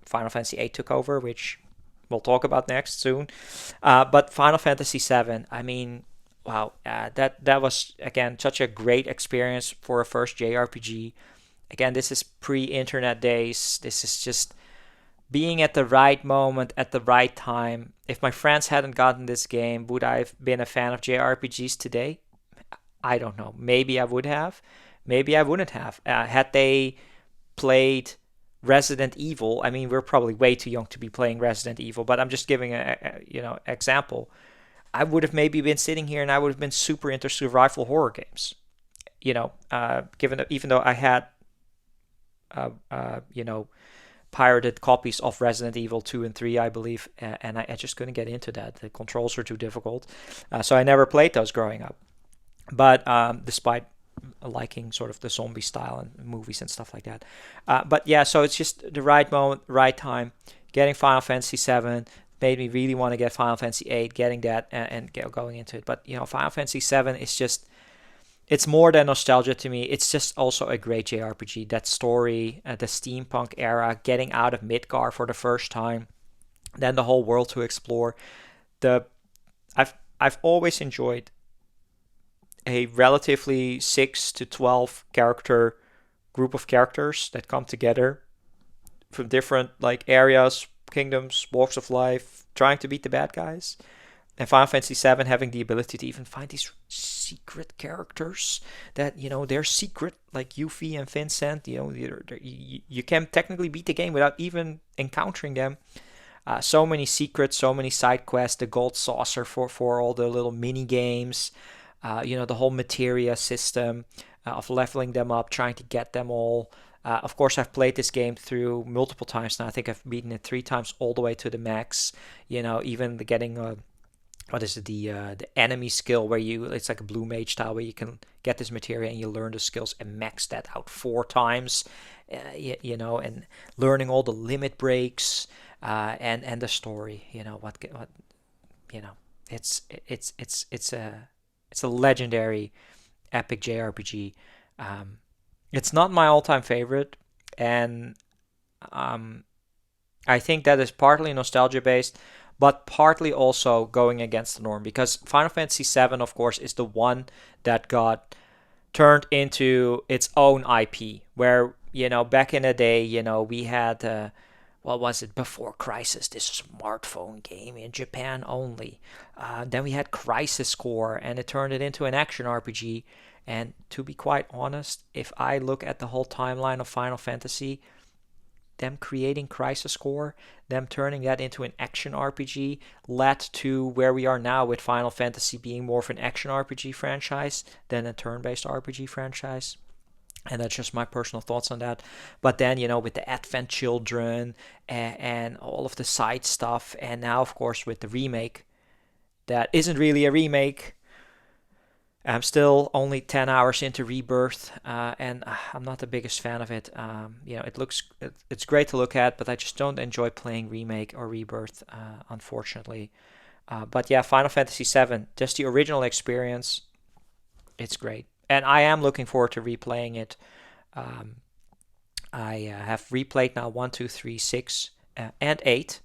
Final Fantasy VIII took over, which we'll talk about next soon. But Final Fantasy VII, I mean, wow, that was again such a great experience for a first JRPG. Again, this is pre-internet days. This is just being at the right moment at the right time. If my friends hadn't gotten this game, would I have been a fan of JRPGs today? I don't know. Maybe I would have. Maybe I wouldn't have. Had they played Resident Evil, I mean, we're probably way too young to be playing Resident Evil, but I'm just giving a example. I would have maybe been sitting here and I would have been super into survival horror games. Given that even though I had, pirated copies of Resident Evil 2 and 3, I believe, and I just couldn't get into that. The controls were too difficult, so I never played those growing up. But despite liking sort of the zombie style and movies and stuff like that. But yeah, so it's just the right moment, right time. Getting Final Fantasy VII made me really want to get Final Fantasy VIII, getting that and going into it. But, Final Fantasy VII is just, it's more than nostalgia to me. It's just also a great JRPG. That story, the steampunk era, getting out of Midgar for the first time, then the whole world to explore. I've always enjoyed a relatively 6 to 12 character group of characters that come together from different areas, kingdoms, walks of life, trying to beat the bad guys. And Final Fantasy VII having the ability to even find these secret characters that, they're secret, like Yuffie and Vincent. You can technically beat the game without even encountering them. So many secrets, so many side quests, the gold saucer for all the little mini games. The whole materia system of leveling them up, trying to get them all. Of course, I've played this game through multiple times now. I think I've beaten it 3 times all the way to the max. Even getting the enemy skill where it's like a blue mage style where you can get this materia and you learn the skills and max that out 4 times. And learning all the limit breaks and the story. It's a legendary epic JRPG. It's not my all-time favorite, and I think that is partly nostalgia based, but partly also going against the norm because Final Fantasy VII, of course, is the one that got turned into its own IP. Where back in the day, we had what was it before Crisis? This smartphone game in Japan only. Then we had Crisis Core, and it turned it into an action RPG. And to be quite honest, if I look at the whole timeline of Final Fantasy, them creating Crisis Core, them turning that into an action RPG, led to where we are now with Final Fantasy being more of an action RPG franchise than a turn-based RPG franchise. And that's just my personal thoughts on that. But then, with the Advent Children and all of the side stuff, and now, of course, with the remake, that isn't really a remake. I'm still only 10 hours into Rebirth, and I'm not the biggest fan of it. It's great to look at, but I just don't enjoy playing Remake or Rebirth, unfortunately. But yeah, Final Fantasy VII, just the original experience, it's great. And I am looking forward to replaying it. I have replayed now 1, 2, 3, 6, and 8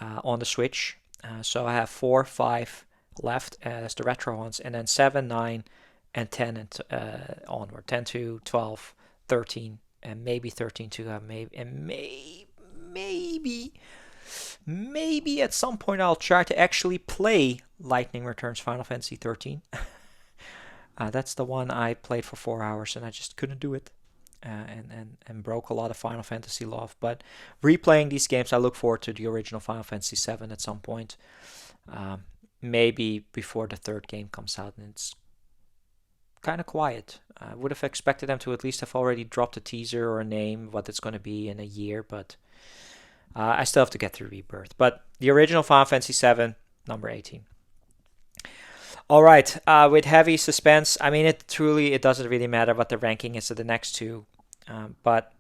on the Switch. So I have 4, 5 left as the retro ones, and then 7, 9, and 10 and onward. 10 to 12, 13, and maybe 13 to maybe at some point I'll try to actually play Lightning Returns Final Fantasy 13. That's the one I played for 4 hours and I just couldn't do it. And broke a lot of Final Fantasy love. But replaying these games, I look forward to the original Final Fantasy VII at some point. Maybe before the 3rd game comes out, and it's kind of quiet. I would have expected them to at least have already dropped a teaser or a name, what it's going to be in a year, but I still have to get through Rebirth, but the original Final Fantasy VII, number 18. All right, with heavy suspense, I mean, it doesn't really matter what the ranking is of the next two, but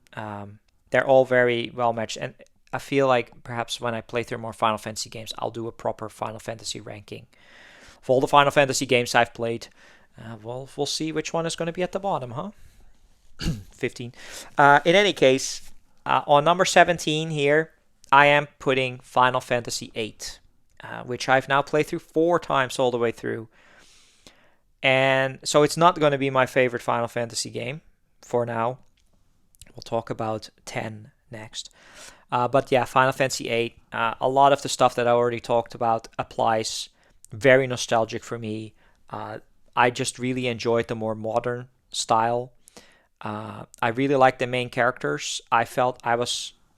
they're all very well matched. And I feel like perhaps when I play through more Final Fantasy games, I'll do a proper Final Fantasy ranking. For all the Final Fantasy games I've played, we'll see which one is going to be at the bottom, huh? 15. In any case, on number 17 here, I am putting Final Fantasy VIII, which I've now played through 4 times all the way through. And so it's not going to be my favorite Final Fantasy game for now. We'll talk about 10 next. But yeah, Final Fantasy VIII, a lot of the stuff that I already talked about applies. Very nostalgic for me. I just really enjoyed the more modern style. I really liked the main characters. I felt I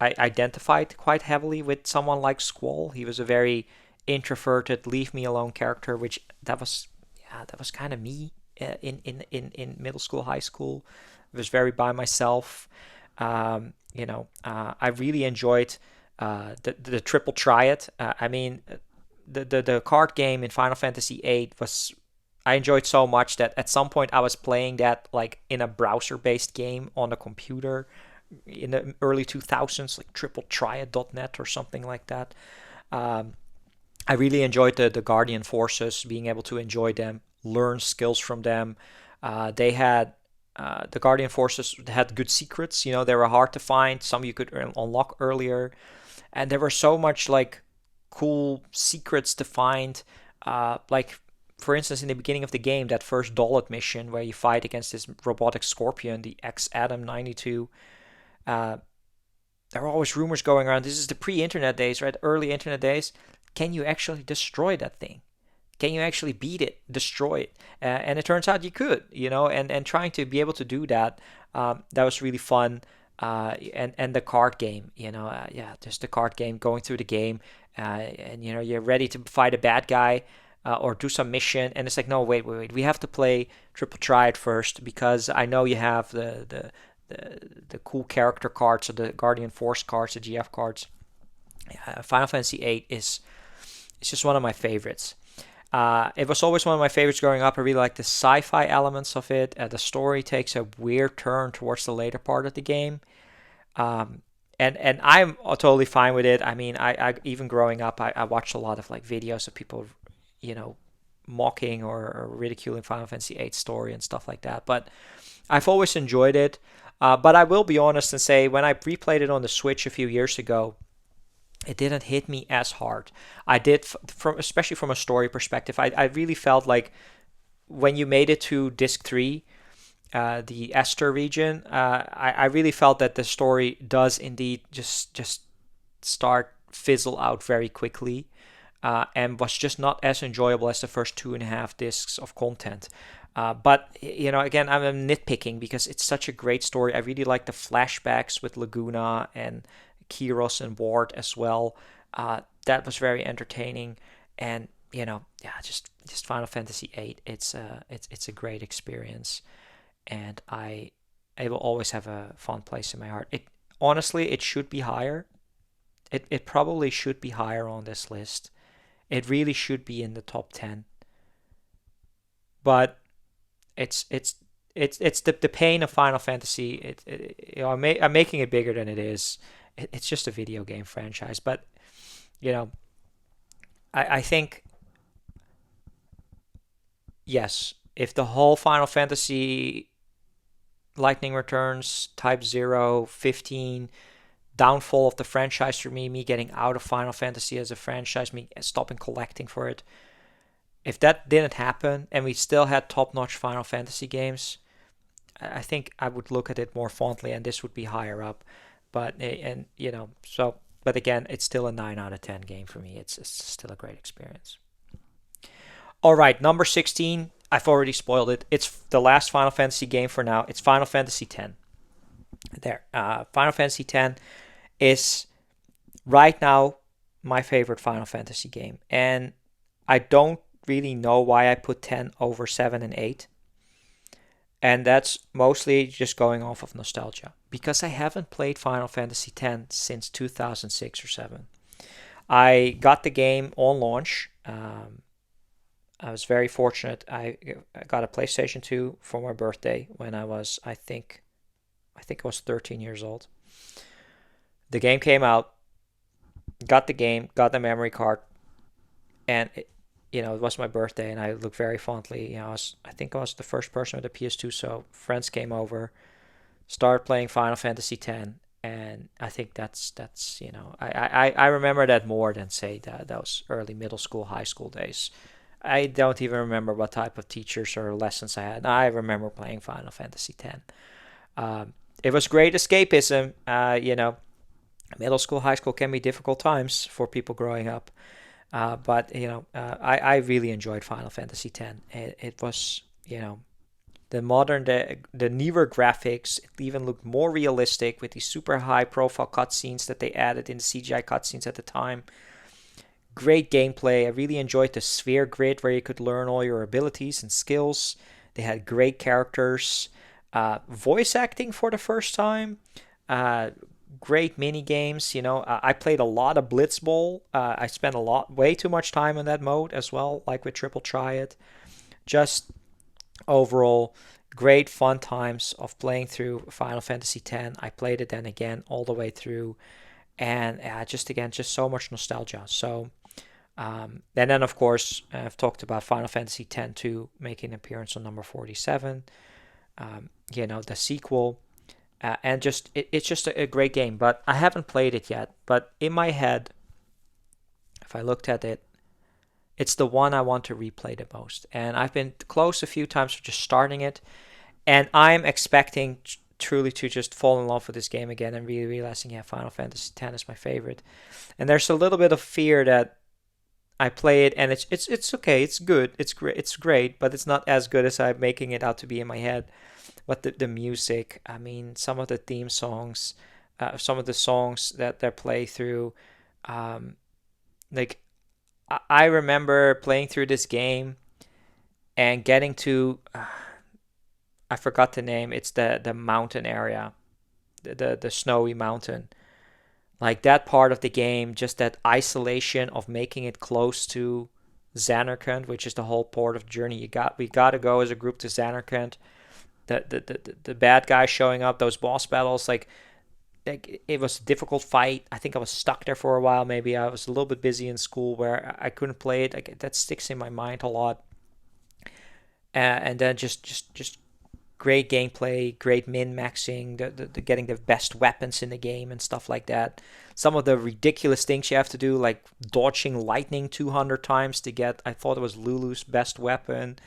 identified quite heavily with someone like Squall. He was a very introverted, leave me alone character, which that was kind of me in middle school, high school. I was very by myself. I really enjoyed the triple triad. I mean, the card game in Final Fantasy VIII I enjoyed so much that at some point I was playing that like in a browser-based game on a computer in the early 2000s, like tripletriad.net or something like that. I really enjoyed the Guardian Forces, being able to enjoy them, learn skills from them. They had the Guardian Forces had good secrets. They were hard to find. Some you could unlock earlier, and there were so much like cool secrets to find. Like for instance, in the beginning of the game, that first Dalit mission where you fight against this robotic scorpion, the X-Adam 92. There were always rumors going around. This is the pre-internet days, right? Early internet days. Can you actually destroy that thing? Can you actually beat it, destroy it? And it turns out you could, and trying to be able to do that, that was really fun. And the card game, just the card game, going through the game, and you're ready to fight a bad guy or do some mission, and it's like, no, wait, we have to play Triple Triad first because I know you have the cool character cards or the Guardian Force cards, the GF cards. Final Fantasy VIII is just one of my favorites. It was always one of my favorites growing up. I really like the sci-fi elements of it. The story takes a weird turn towards the later part of the game. And I'm totally fine with it. I mean, I even growing up, I watched a lot of like videos of people, mocking or ridiculing Final Fantasy VIII story and stuff like that. But I've always enjoyed it. But I will be honest and say when I replayed it on the Switch a few years ago, it didn't hit me as hard. I did, especially from a story perspective. I really felt like when you made it to Disc 3, the Esther region, I really felt that the story does indeed just start fizzle out very quickly, and was just not as enjoyable as the first 2.5 discs of content. But again, I'm nitpicking because it's such a great story. I really like the flashbacks with Laguna and Kyros and Ward as well. That was very entertaining, and just Final Fantasy VIII. It's a great experience, and it will always have a fond place in my heart. Honestly, it should be higher. It probably should be higher on this list. It really should be in the top 10. But it's the pain of Final Fantasy. I'm making it bigger than it is. It's just a video game franchise, but I think yes, if the whole Final Fantasy Lightning Returns, Type 0, 15, downfall of the franchise for me getting out of Final Fantasy as a franchise, me stopping collecting for it, if that didn't happen and we still had top-notch Final Fantasy games, I think I would look at it more fondly and this would be higher up. But again, it's still a 9 out of 10 game for me. It's still a great experience. All right, number 16. I've already spoiled it. It's the last Final Fantasy game for now. It's Final Fantasy X. There. Final Fantasy X is right now my favorite Final Fantasy game. And I don't really know why I put 10 over 7 and 8. And that's mostly just going off of nostalgia because I haven't played Final Fantasy X since 2006 or 7. I got the game on launch. I was very fortunate. I got a PlayStation 2 for my birthday when I was, I think I was 13 years old. The game came out, got the game, got the memory card, and it was my birthday, and I look very fondly. I think I was the first person with a PS2, so friends came over, started playing Final Fantasy X, and I think I remember that more than say that those early middle school, high school days. I don't even remember what type of teachers or lessons I had. I remember playing Final Fantasy X. It was great escapism. Middle school, high school can be difficult times for people growing up. I really enjoyed Final Fantasy X. It was, the newer graphics. It even looked more realistic with these super high profile cutscenes that they added in the CGI cutscenes at the time. Great gameplay. I really enjoyed the sphere grid where you could learn all your abilities and skills. They had great characters. Voice acting for the first time. Uh, Great mini games. I played a lot of Blitzball. I spent way too much time in that mode as well, like with Triple Triad. Just overall, great fun times of playing through Final Fantasy X. I played it then again all the way through, and just so much nostalgia. So, and then of course I've talked about Final Fantasy X-2 making an appearance on number 47. The sequel. And it's just a great game, but I haven't played it yet. But in my head, if I looked at it, it's the one I want to replay the most. And I've been close a few times for just starting it, and I'm expecting truly to just fall in love with this game again and really realizing, yeah, Final Fantasy X is my favorite. And there's a little bit of fear that I play it and it's okay, it's good, it's great, but it's not as good as I'm making it out to be in my head. But the music, I mean, some of the theme songs, some of the songs that they play through, um, like I remember playing through this game and getting to, I forgot the name. It's the mountain area, the snowy mountain. Like that part of the game, just that isolation of making it close to Xanarkand, which is the whole part of the journey. We got to go as a group to Xanarkand. The bad guys showing up, those boss battles, like it was a difficult fight. I think I was stuck there for a while. Maybe I was a little bit busy in school where I couldn't play it. Like that sticks in my mind a lot. And then just great gameplay, great min maxing, the getting the best weapons in the game and stuff like that. Some of the ridiculous things you have to do, like dodging lightning 200 times to get. I thought it was Lulu's best weapon.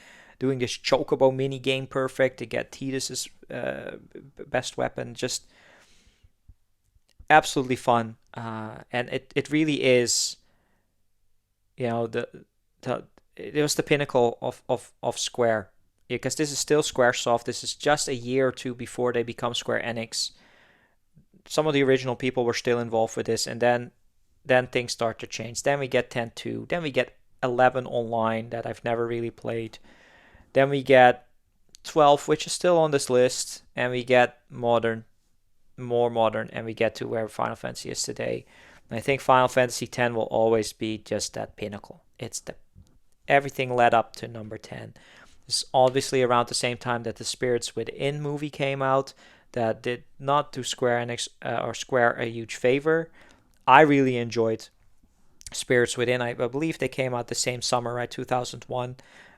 Doing this chocobo mini game perfect to get Tidus's best weapon. Just absolutely fun, and it really is. The it was the pinnacle of Square, because this is still SquareSoft. This is just a year or two before they become Square Enix. Some of the original people were still involved with this, and then things start to change. Then we get 10-2. Then we get 11 online that I've never really played. Then we get 12, which is still on this list, and we get more modern, and we get to where Final Fantasy is today. And I think Final Fantasy X will always be just that pinnacle. It's everything led up to number 10. It's obviously around the same time that the Spirits Within movie came out, that did not do Square Enix or Square a huge favor. I really enjoyed Spirits Within. I believe they came out the same summer, right? 2001.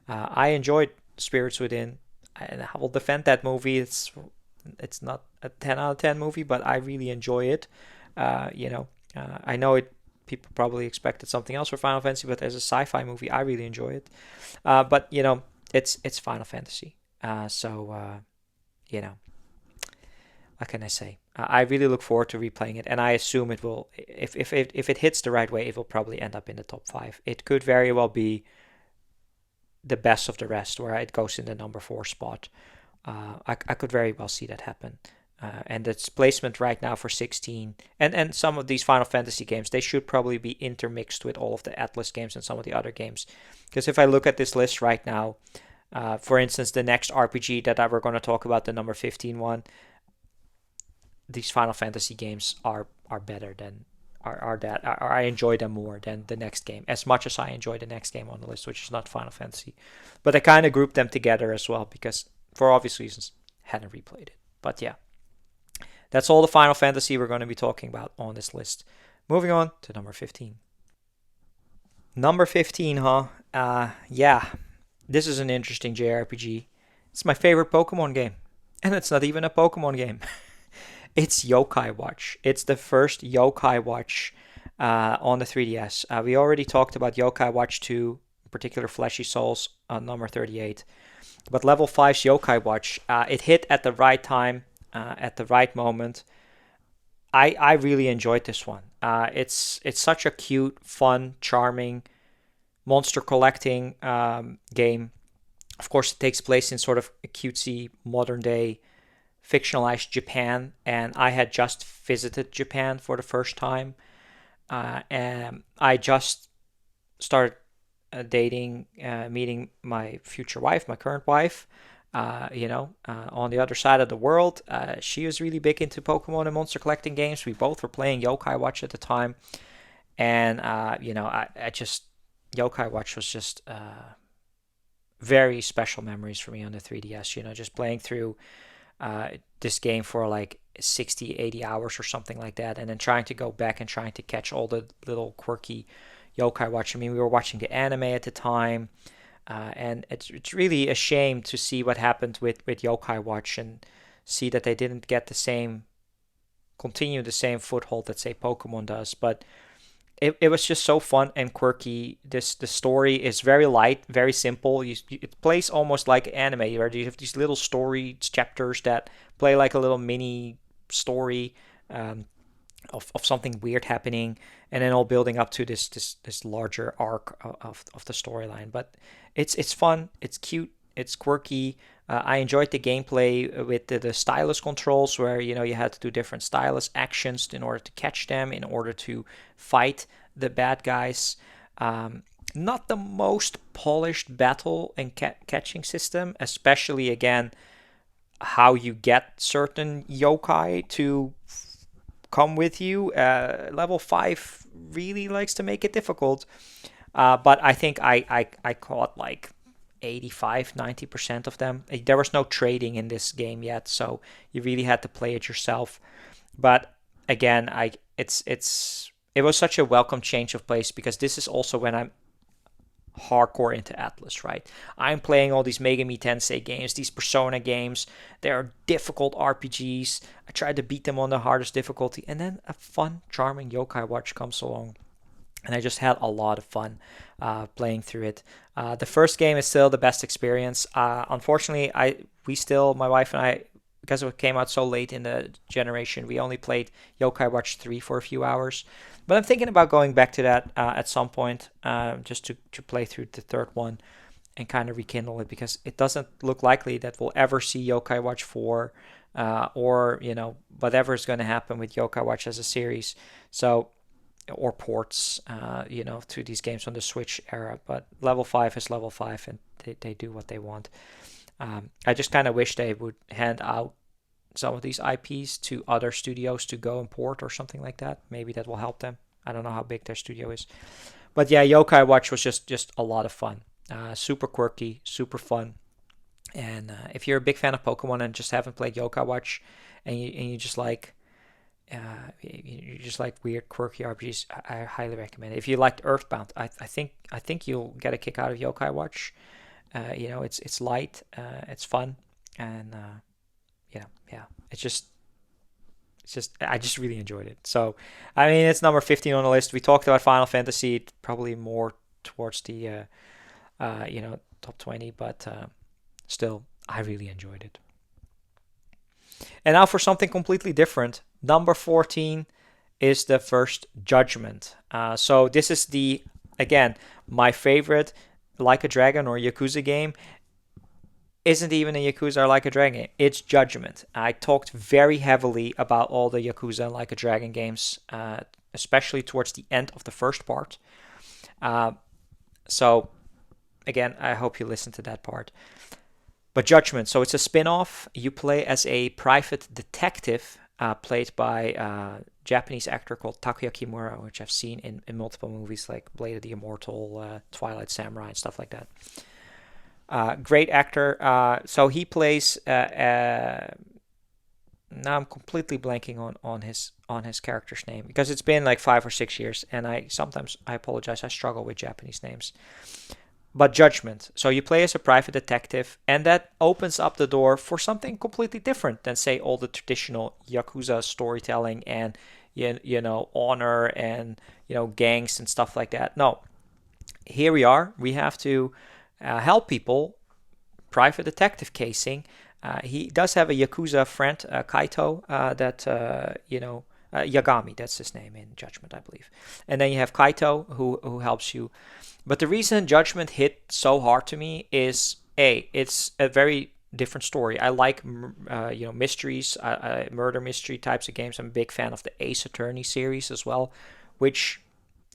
I enjoyed Spirits Within, and I will defend that movie. It's not a 10 out of 10 movie, but I really enjoy it. I know it. People probably expected something else for Final Fantasy, but as a sci-fi movie, I really enjoy it. But it's Final Fantasy. What can I say? I really look forward to replaying it, and I assume it will. If it hits the right way, it will probably end up in the top 5. It could very well be the best of the rest, where it goes in the number 4 spot. I could very well see that happen. And its placement right now for 16, and some of these Final Fantasy games, they should probably be intermixed with all of the Atlus games and some of the other games. Because if I look at this list right now, For instance, the next RPG that we're going to talk about, the number 15 one, these Final Fantasy games are better than I enjoy them more than the next game, as much as I enjoy the next game on the list, which is not Final Fantasy. But I kind of grouped them together as well because, for obvious reasons, hadn't replayed it. But yeah, that's all the Final Fantasy we're going to be talking about on this list. Moving on to number 15. Number 15, huh? Yeah, this is an interesting JRPG. It's my favorite Pokemon game, and it's not even a Pokemon game. It's Yokai Watch. It's the first Yokai Watch on the 3DS. We already talked about Yokai Watch 2, in particular Fleshy Souls, on number 38. But level 5's Yokai Watch, it hit at the right time, at the right moment. I really enjoyed this one. It's such a cute, fun, charming monster collecting game. Of course, it takes place in sort of a cutesy modern day fictionalized Japan, and I had just visited Japan for the first time, and I just started meeting my future wife, my current wife. On the other side of the world, she was really big into Pokemon and monster collecting games. We both were playing Yokai Watch at the time, and I just Yokai Watch was just very special memories for me on the 3DS. Just playing through this game for like 60, 80 hours or something like that, and then trying to go back and trying to catch all the little quirky Yokai Watch. I mean, we were watching the anime at the time, and it's really a shame to see what happened with Yokai Watch and see that they didn't get continue the same foothold that, say, Pokemon does. But it was just so fun and quirky. The story is very light, very simple. It plays almost like anime, where you have these little story chapters that play like a little mini story of something weird happening, and then all building up to this larger arc of the storyline. But it's fun, it's cute, it's quirky. I enjoyed the gameplay with the stylus controls, where you had to do different stylus actions in order to catch them, in order to fight the bad guys. Not the most polished battle and catching system, especially again how you get certain yokai to come with you. Level 5 really likes to make it difficult, but I think I caught like 85-90% of them. There was no trading in this game yet, so you really had to play it yourself. But again, it was such a welcome change of pace, because this is also when I'm hardcore into Atlus, right? I'm playing all these Megami Tensei games, these Persona games. They are difficult RPGs. I tried to beat them on the hardest difficulty, and then a fun, charming Yokai Watch comes along, and I just had a lot of fun playing through it. The first game is still the best experience. Unfortunately, my wife and I, because it came out so late in the generation, we only played Yokai Watch 3 for a few hours. But I'm thinking about going back to that at some point, just to play through the third one and kind of rekindle it, because it doesn't look likely that we'll ever see Yokai Watch 4 or whatever is going to happen with Yokai Watch as a series. So, or ports, to these games on the Switch era. But level 5 is level 5, and they do what they want. I just kind of wish they would hand out some of these IPs to other studios to go and port or something like that. Maybe that will help them. I don't know how big their studio is. But yeah, Yokai Watch was just a lot of fun. Super quirky, super fun. And if you're a big fan of Pokemon and just haven't played Yokai Watch, and you just like weird, quirky RPGs, I highly recommend it. If you liked Earthbound, I think you'll get a kick out of Yokai Watch. It's light, it's fun, and I just really enjoyed it. So, I mean, it's number 15 on the list. We talked about Final Fantasy, probably more towards the top 20, but still, I really enjoyed it. And now for something completely different. Number 14 is the first Judgment. So this is again, my favorite Like a Dragon or Yakuza game. Isn't even a Yakuza or Like a Dragon game. It's Judgment. I talked very heavily about all the Yakuza and Like a Dragon games, especially towards the end of the first part. So again, I hope you listen to that part. But Judgment, so it's a spin-off. You play as a private detective played by a Japanese actor called Takuya Kimura, which I've seen in multiple movies like Blade of the Immortal, Twilight Samurai, and stuff like that. Great actor. So he plays. Now I'm completely blanking on his character's name because it's been like 5 or 6 years, and I apologize. I struggle with Japanese names. But Judgment. So you play as a private detective, and that opens up the door for something completely different than, say, all the traditional Yakuza storytelling and honor and gangs and stuff like that. No, here we are. We have to help people. Private detective casing. He does have a Yakuza friend, Kaito, Yagami, that's his name in Judgment, I believe. And then you have Kaito, who helps you. But the reason Judgment hit so hard to me is, it's a very different story. I like, mysteries, murder mystery types of games. I'm a big fan of the Ace Attorney series as well, which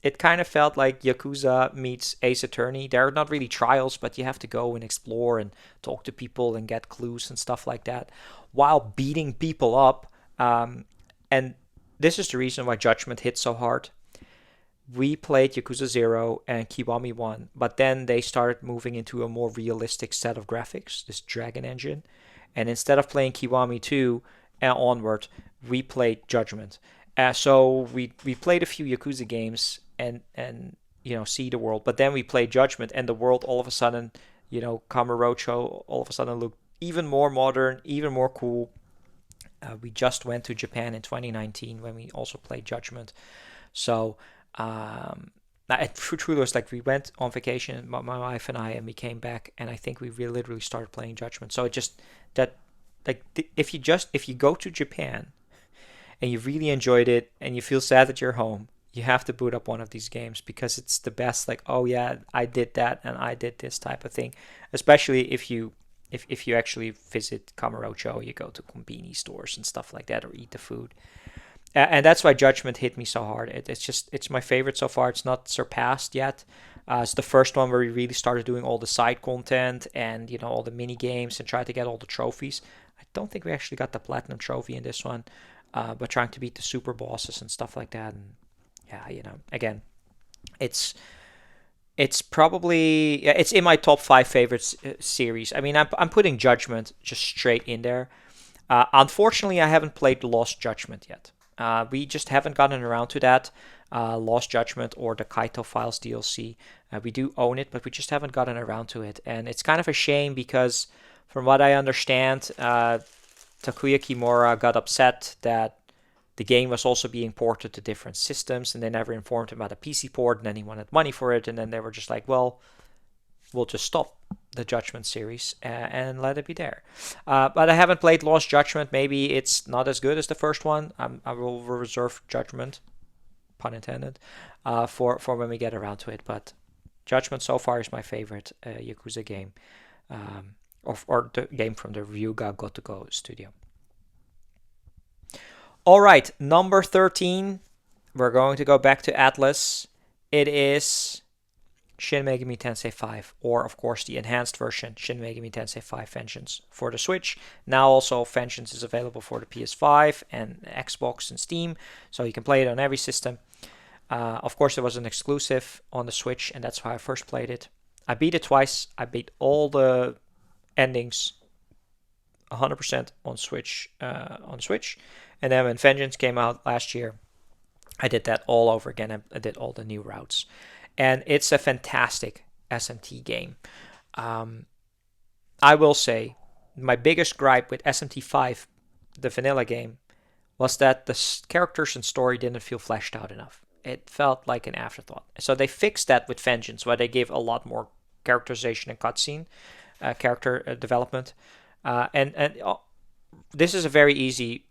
it kind of felt like Yakuza meets Ace Attorney. They're not really trials, but you have to go and explore and talk to people and get clues and stuff like that while beating people up. And this is the reason why Judgment hit so hard. We played Yakuza 0 and Kiwami 1, but then they started moving into a more realistic set of graphics, this Dragon Engine. And instead of playing Kiwami 2 and onward, we played Judgment. So we played a few Yakuza games and see the world, but then we played Judgment, and the world all of a sudden, Kamurocho all of a sudden looked even more modern, even more cool. We just went to Japan in 2019 when we also played Judgment. So it truly was like we went on vacation, my wife and I, and we came back, and I think we really literally started playing Judgment. So it just that like if you go to Japan and you really enjoyed it and you feel sad that you're home, you have to boot up one of these games because it's the best. Like, oh yeah, I did that and I did this type of thing. Especially if you actually visit Kamurocho, you go to convenience stores and stuff like that, or eat the food. And that's why Judgment hit me so hard. It's my favorite so far. It's not surpassed yet. It's the first one where we really started doing all the side content and all the mini games and tried to get all the trophies. I don't think we actually got the platinum trophy in this one, but trying to beat the super bosses and stuff like that. And yeah, again, it's probably it's in my top 5 favorites series. I mean, I'm putting Judgment just straight in there. Unfortunately, I haven't played Lost Judgment yet. We just haven't gotten around to that. Lost Judgment or the Kaito Files DLC. We do own it, but we just haven't gotten around to it. And it's kind of a shame because, from what I understand, Takuya Kimura got upset that the game was also being ported to different systems, and they never informed him about a PC port, and then he wanted money for it, and then they were just like, well, we'll just stop the Judgment series and let it be there. But I haven't played Lost Judgment. Maybe it's not as good as the first one. I will reserve Judgment, pun intended, for when we get around to it. But Judgment so far is my favorite Yakuza game, or the game from the Ryuga Gotoku studio. All right, number 13. We're going to go back to Atlus. It is Shin Megami Tensei 5, or of course the enhanced version, Shin Megami Tensei 5 Vengeance for the Switch. Now also Vengeance is available for the PS5 and Xbox and Steam, so you can play it on every system. Of course, it was an exclusive on the Switch, and that's how I first played it. I beat it twice. I beat all the endings 100% on Switch. And then when Vengeance came out last year, I did that all over again. I did all the new routes. And it's a fantastic SMT game. I will say, my biggest gripe with SMT5, the vanilla game, was that the characters and story didn't feel fleshed out enough. It felt like an afterthought. So they fixed that with Vengeance, where they gave a lot more characterization and cutscene, character development. And this is a very easy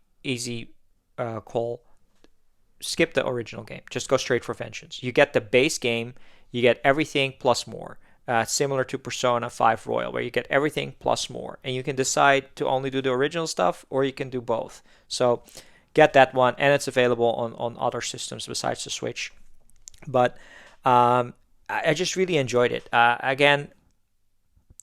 call. Skip the original game. Just go straight for Vengeance. You get the base game. You get everything plus more. Similar to Persona 5 Royal, where you get everything plus more. And you can decide to only do the original stuff, or you can do both. So get that one. And it's available on other systems besides the Switch. But I just really enjoyed it. Again,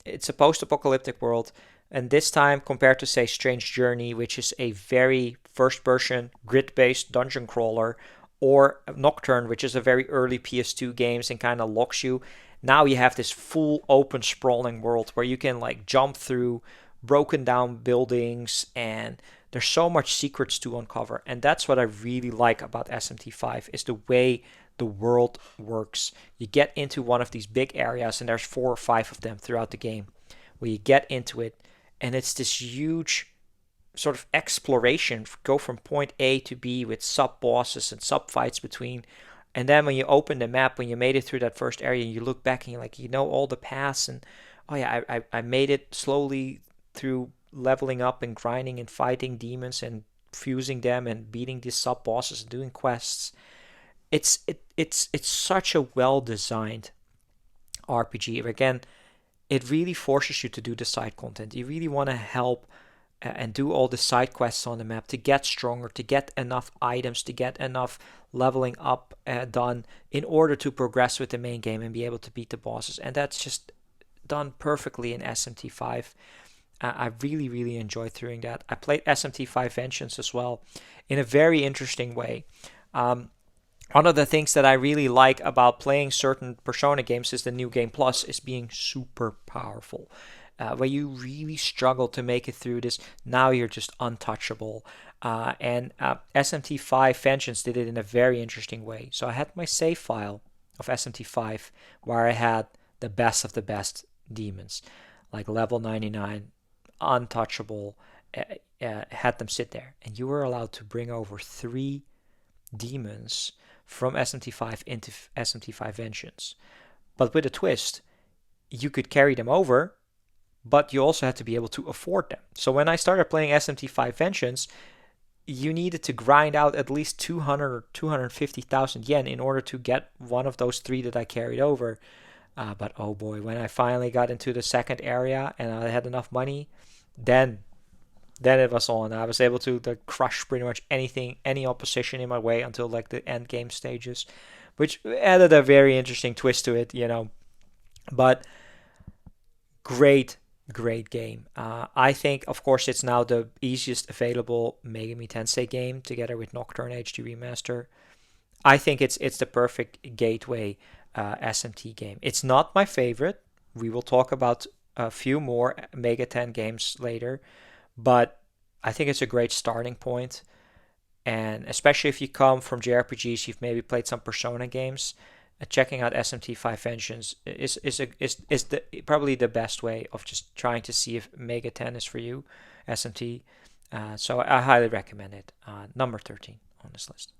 it's a post-apocalyptic world, and this time compared to say Strange Journey, which is a very first-person grid-based dungeon crawler, or Nocturne, which is a very early PS2 games and kind of locks you. Now you have this full open sprawling world where you can like jump through broken down buildings, and there's so much secrets to uncover. And that's what I really like about SMT5 is the way the world works. You get into one of these big areas, and there's 4 or 5 of them throughout the game, where you get into it, and it's this huge sort of exploration, go from point A to B with sub bosses and sub fights between. And then when you open the map, when you made it through that first area, you look back and you're like, you know all the paths, and oh yeah, I made it slowly through leveling up and grinding and fighting demons and fusing them and beating these sub bosses and doing quests. It's such a well designed RPG. Again, it really forces you to do the side content. You really want to help and do all the side quests on the map to get stronger, to get enough items, to get enough leveling up done in order to progress with the main game and be able to beat the bosses. And that's just done perfectly in SMT5. I really, really enjoyed doing that. I played SMT5 Vengeance as well in a very interesting way. One of the things that I really like about playing certain Persona games is the New Game Plus is being super powerful. Where you really struggle to make it through this, now you're just untouchable. And SMT5 Vengeance did it in a very interesting way. So I had my save file of SMT5 where I had the best of the best demons, like level 99, untouchable, had them sit there. And you were allowed to bring over 3 demons from SMT5 into SMT5 Vengeance. But with a twist, you could carry them over, but you also had to be able to afford them. So when I started playing SMT5 Vengeance, you needed to grind out at least 200 or 250,000 yen in order to get one of those 3 that I carried over. But oh boy, when I finally got into the second area and I had enough money, then it was on. I was able to crush pretty much anything, any opposition in my way until like the end game stages, which added a very interesting twist to it, But great game. I think, of course, it's now the easiest available Megami Tensei game together with Nocturne HD Remaster. I think it's the perfect gateway SMT game. It's not my favorite. We will talk about a few more Mega 10 games later, but I think it's a great starting point. And especially if you come from JRPGs, you've maybe played some Persona games, checking out SMT5 Vengeance is probably the best way of just trying to see if Mega 10 is for you, SMT. So I highly recommend it. Number 13 on this list.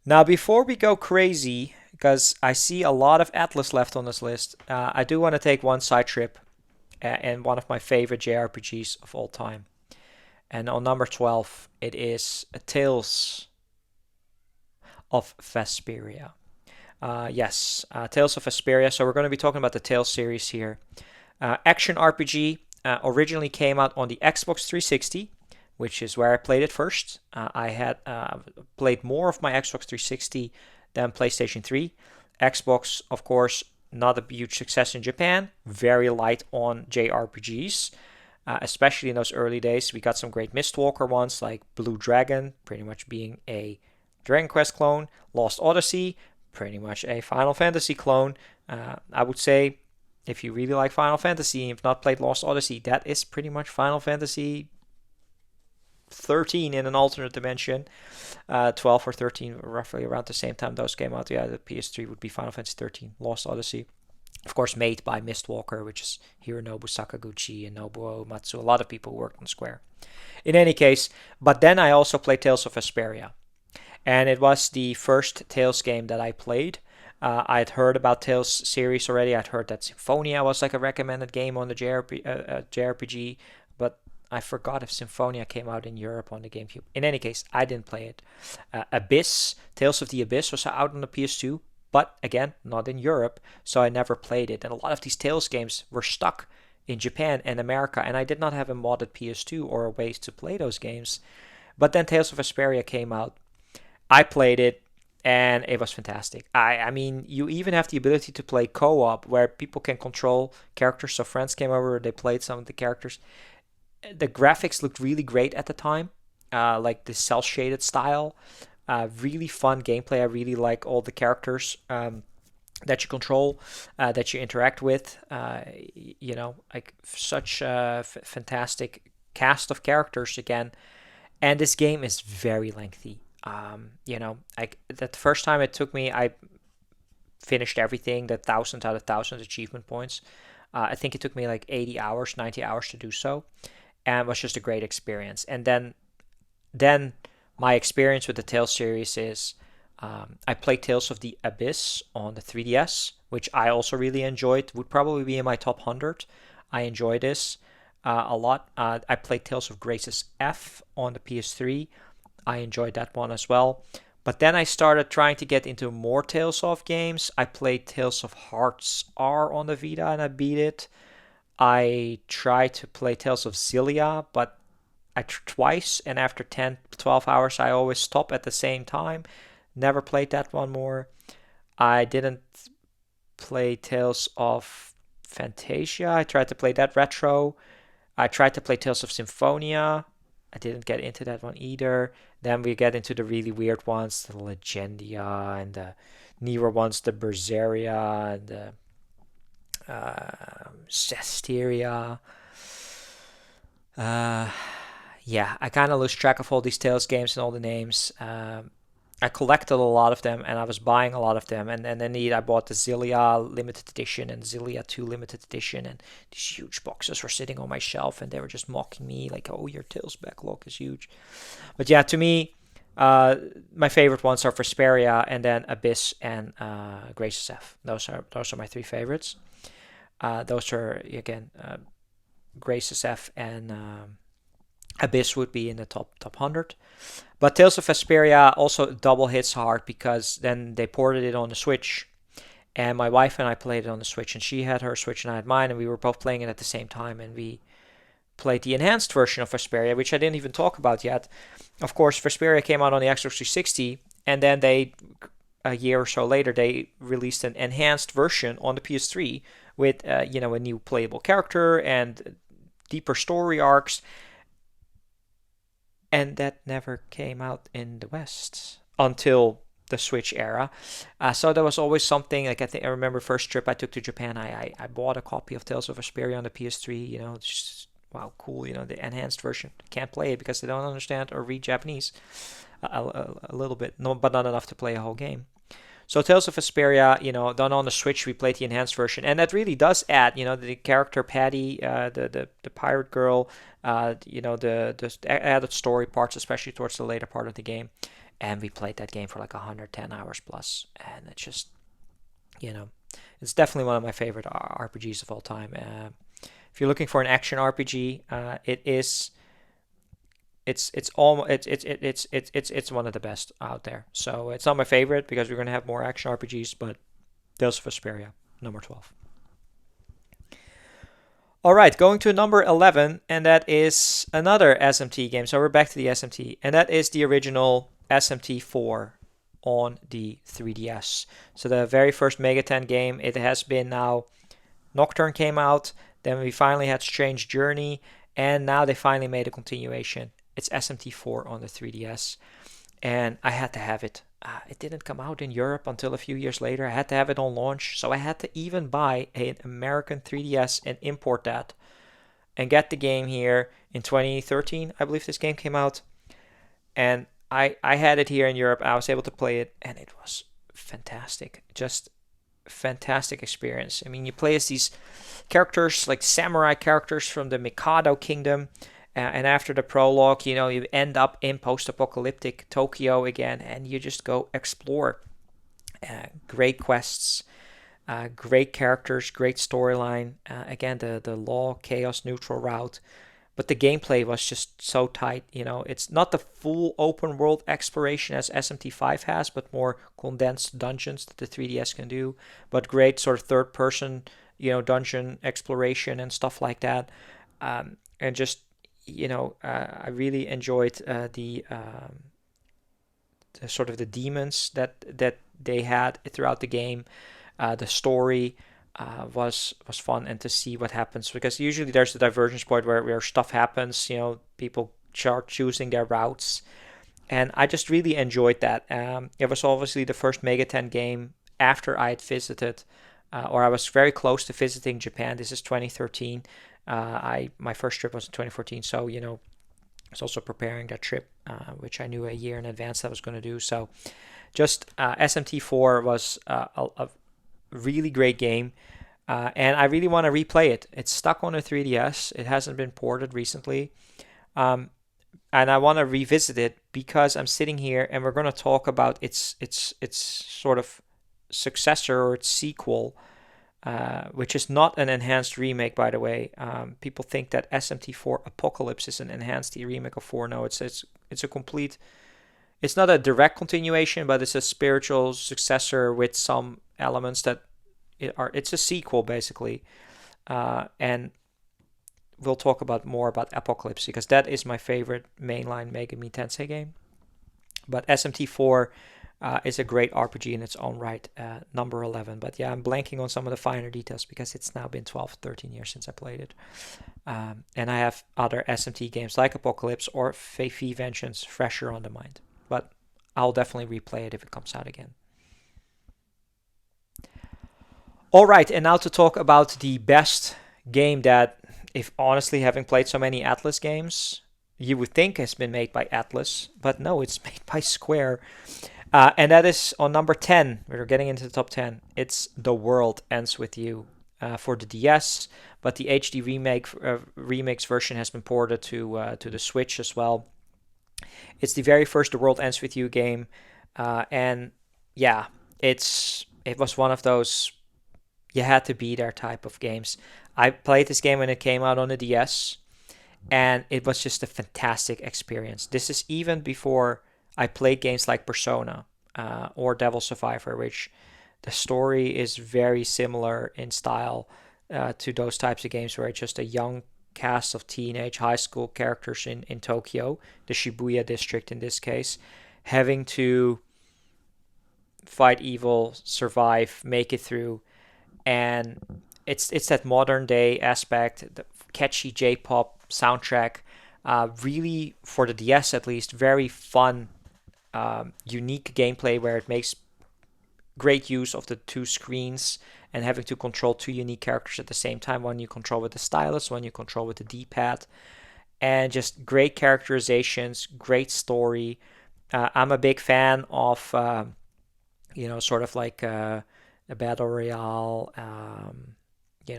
Now, before we go crazy, because I see a lot of Atlus left on this list, I do want to take one side trip and one of my favorite JRPGs of all time. And on number 12, it is Tales of Vesperia. Yes, Tales of Vesperia. So we're going to be talking about the Tales series here. Action RPG originally came out on the Xbox 360, which is where I played it first. I had played more of my Xbox 360 than PlayStation 3. Xbox, of course, not a huge success in Japan. Very light on JRPGs, especially in those early days. We got some great Mistwalker ones like Blue Dragon, pretty much being a Dragon Quest clone. Lost Odyssey, pretty much a Final Fantasy clone. I would say if you really like Final Fantasy and you've not played Lost Odyssey, that is pretty much Final Fantasy 13 in an alternate dimension. 12 or 13, roughly around the same time those came out. Yeah, the PS3 would be Final Fantasy 13, Lost Odyssey. Of course, made by Mistwalker, which is Hironobu Sakaguchi and Nobuo Uematsu. A lot of people worked on Square. In any case, but then I also played Tales of Vesperia. And it was the first Tales game that I played. I'd heard about Tales series already. I'd heard that Symphonia was like a recommended game on the JRPG, but I forgot if Symphonia came out in Europe on the GameCube. In any case, I didn't play it. Abyss, Tales of the Abyss was out on the PS2, but again, not in Europe, so I never played it. And a lot of these Tales games were stuck in Japan and America, and I did not have a modded PS2 or ways to play those games. But then Tales of Vesperia came out. I played it. and it was fantastic. I mean, you even have the ability to play co-op where people can control characters. So friends came over, they played some of the characters. The graphics looked really great at the time, like the cel shaded style. Really fun gameplay. I really like all the characters that you control, that you interact with. Like such a fantastic cast of characters again. And this game is very lengthy. Like the first time it took me, I finished everything, the 1,000 out of 1,000 achievement points. I think it took me like 80 hours, 90 hours to do so, and it was just a great experience. And then my experience with the Tales series is I played Tales of the Abyss on the 3DS, which I also really enjoyed. Would probably be in my top 100. I enjoy this a lot. I played Tales of Graces F on the PS3. I enjoyed that one as well. But then I started trying to get into more Tales of games. I played Tales of Hearts R on the Vita and I beat it. I tried to play Tales of Xillia, but twice, and after 10, 12 hours, I always stop at the same time. Never played that one more. I didn't play Tales of Fantasia. I tried to play that retro. I tried to play Tales of Symphonia. I didn't get into that one either. Then we get into the really weird ones, the Legendia and the newer ones, the Berseria and the Cesteria. Uh, yeah, I kind of lose track of all these Tales games and all the names. I collected a lot of them and I was buying a lot of them. And then I bought the Xillia limited edition and Xillia 2 limited edition. And these huge boxes were sitting on my shelf and they were just mocking me like, oh, your Tales backlog is huge. But yeah, to me, my favorite ones are Vesperia and then Abyss and Graces F. Those are my three favorites. Those are, again, Graces F and Abyss would be in the top 100. But Tales of Vesperia also double hits hard because then they ported it on the Switch, and my wife and I played it on the Switch, and she had her Switch and I had mine, and we were both playing it at the same time, and we played the enhanced version of Vesperia, which I didn't even talk about yet. Of course, Vesperia came out on the Xbox 360, and then a year or so later, they released an enhanced version on the PS3 with a new playable character and deeper story arcs, and that never came out in the West until the Switch era. So there was always something like I remember first trip I took to Japan, I bought a copy of Tales of Vesperia on the PS3. Just wow, cool. The enhanced version. Can't play it because they don't understand or read Japanese a little bit, no, but not enough to play a whole game. So Tales of Vesperia, done on the Switch, we played the enhanced version, and that really does add, the character Patty, the pirate girl, the added story parts, especially towards the later part of the game, and we played that game for like 110 hours plus, and it's just, it's definitely one of my favorite RPGs of all time. If you're looking for an action RPG, it is. It's almost it's one of the best out there. So it's not my favorite because we're gonna have more action RPGs, but Tales of Vesperia, number 12. All right, going to number 11, and that is another SMT game. So we're back to the SMT, and that is the original SMT4 on the 3DS. So the very first Megaten game. It has been now. Nocturne came out, then we finally had Strange Journey, and now they finally made a continuation. It's SMT4 on the 3DS, and I had to have it. It didn't come out in Europe until a few years later. I had to have it on launch, so I had to even buy an American 3DS and import that and get the game here in 2013. I believe this game came out, and I had it here in Europe. I was able to play it, and it was fantastic. Just fantastic experience. I mean, you play as these characters, like samurai characters from the Mikado Kingdom. And after the prologue, you end up in post-apocalyptic Tokyo again, and you just go explore. Great quests, great characters, great storyline. Again, the law, chaos, neutral route. But the gameplay was just so tight. It's not the full open world exploration as SMT5 has, but more condensed dungeons that the 3DS can do. But great sort of third-person, dungeon exploration and stuff like that. And just I really enjoyed the sort of the demons that they had throughout the game. The story was fun, and to see what happens, because usually there's a divergence point where stuff happens. People start choosing their routes, and I just really enjoyed that. It was obviously the first Megaten game after I had visited, or I was very close to visiting Japan. This is 2013. My first trip was in 2014, so I was also preparing that trip, which I knew a year in advance I was going to do. So just SMT4 was a really great game, and I really want to replay it. It's stuck on a 3DS. It hasn't been ported recently, and I want to revisit it because I'm sitting here and we're going to talk about its sort of successor or its sequel, which is not an enhanced remake, by the way. People think that SMT4 Apocalypse is an enhanced remake of 4. No, it's a complete. It's not a direct continuation, but it's a spiritual successor with some elements that it's a sequel basically, and we'll talk about more about Apocalypse because that is my favorite mainline Megami Tensei game. But SMT4 is a great RPG in its own right, number 11. But yeah, I'm blanking on some of the finer details because it's now been 12, 13 years since I played it. And I have other SMT games like Apocalypse or Fei Vengeance fresher on the mind. But I'll definitely replay it if it comes out again. All right, and now to talk about the best game that, if honestly, having played so many Atlus games, you would think has been made by Atlus, but no, it's made by Square. And that is on number 10. We're getting into the top 10. It's The World Ends With You for the DS, but the HD remix version has been ported to the Switch as well. It's the very first The World Ends With You game, and yeah, it was one of those you had to be there type of games. I played this game when it came out on the DS, and it was just a fantastic experience. This is even before I played games like Persona or Devil Survivor, which the story is very similar in style to those types of games where it's just a young cast of teenage high school characters in Tokyo, the Shibuya district in this case, having to fight evil, survive, make it through. And it's that modern day aspect, the catchy J-pop soundtrack, really, for the DS at least, very fun, unique gameplay where it makes great use of the two screens and having to control two unique characters at the same time. One you control with the stylus, one you control with the D-pad, and just great characterizations, great story. I'm a big fan of, sort of like a battle royale,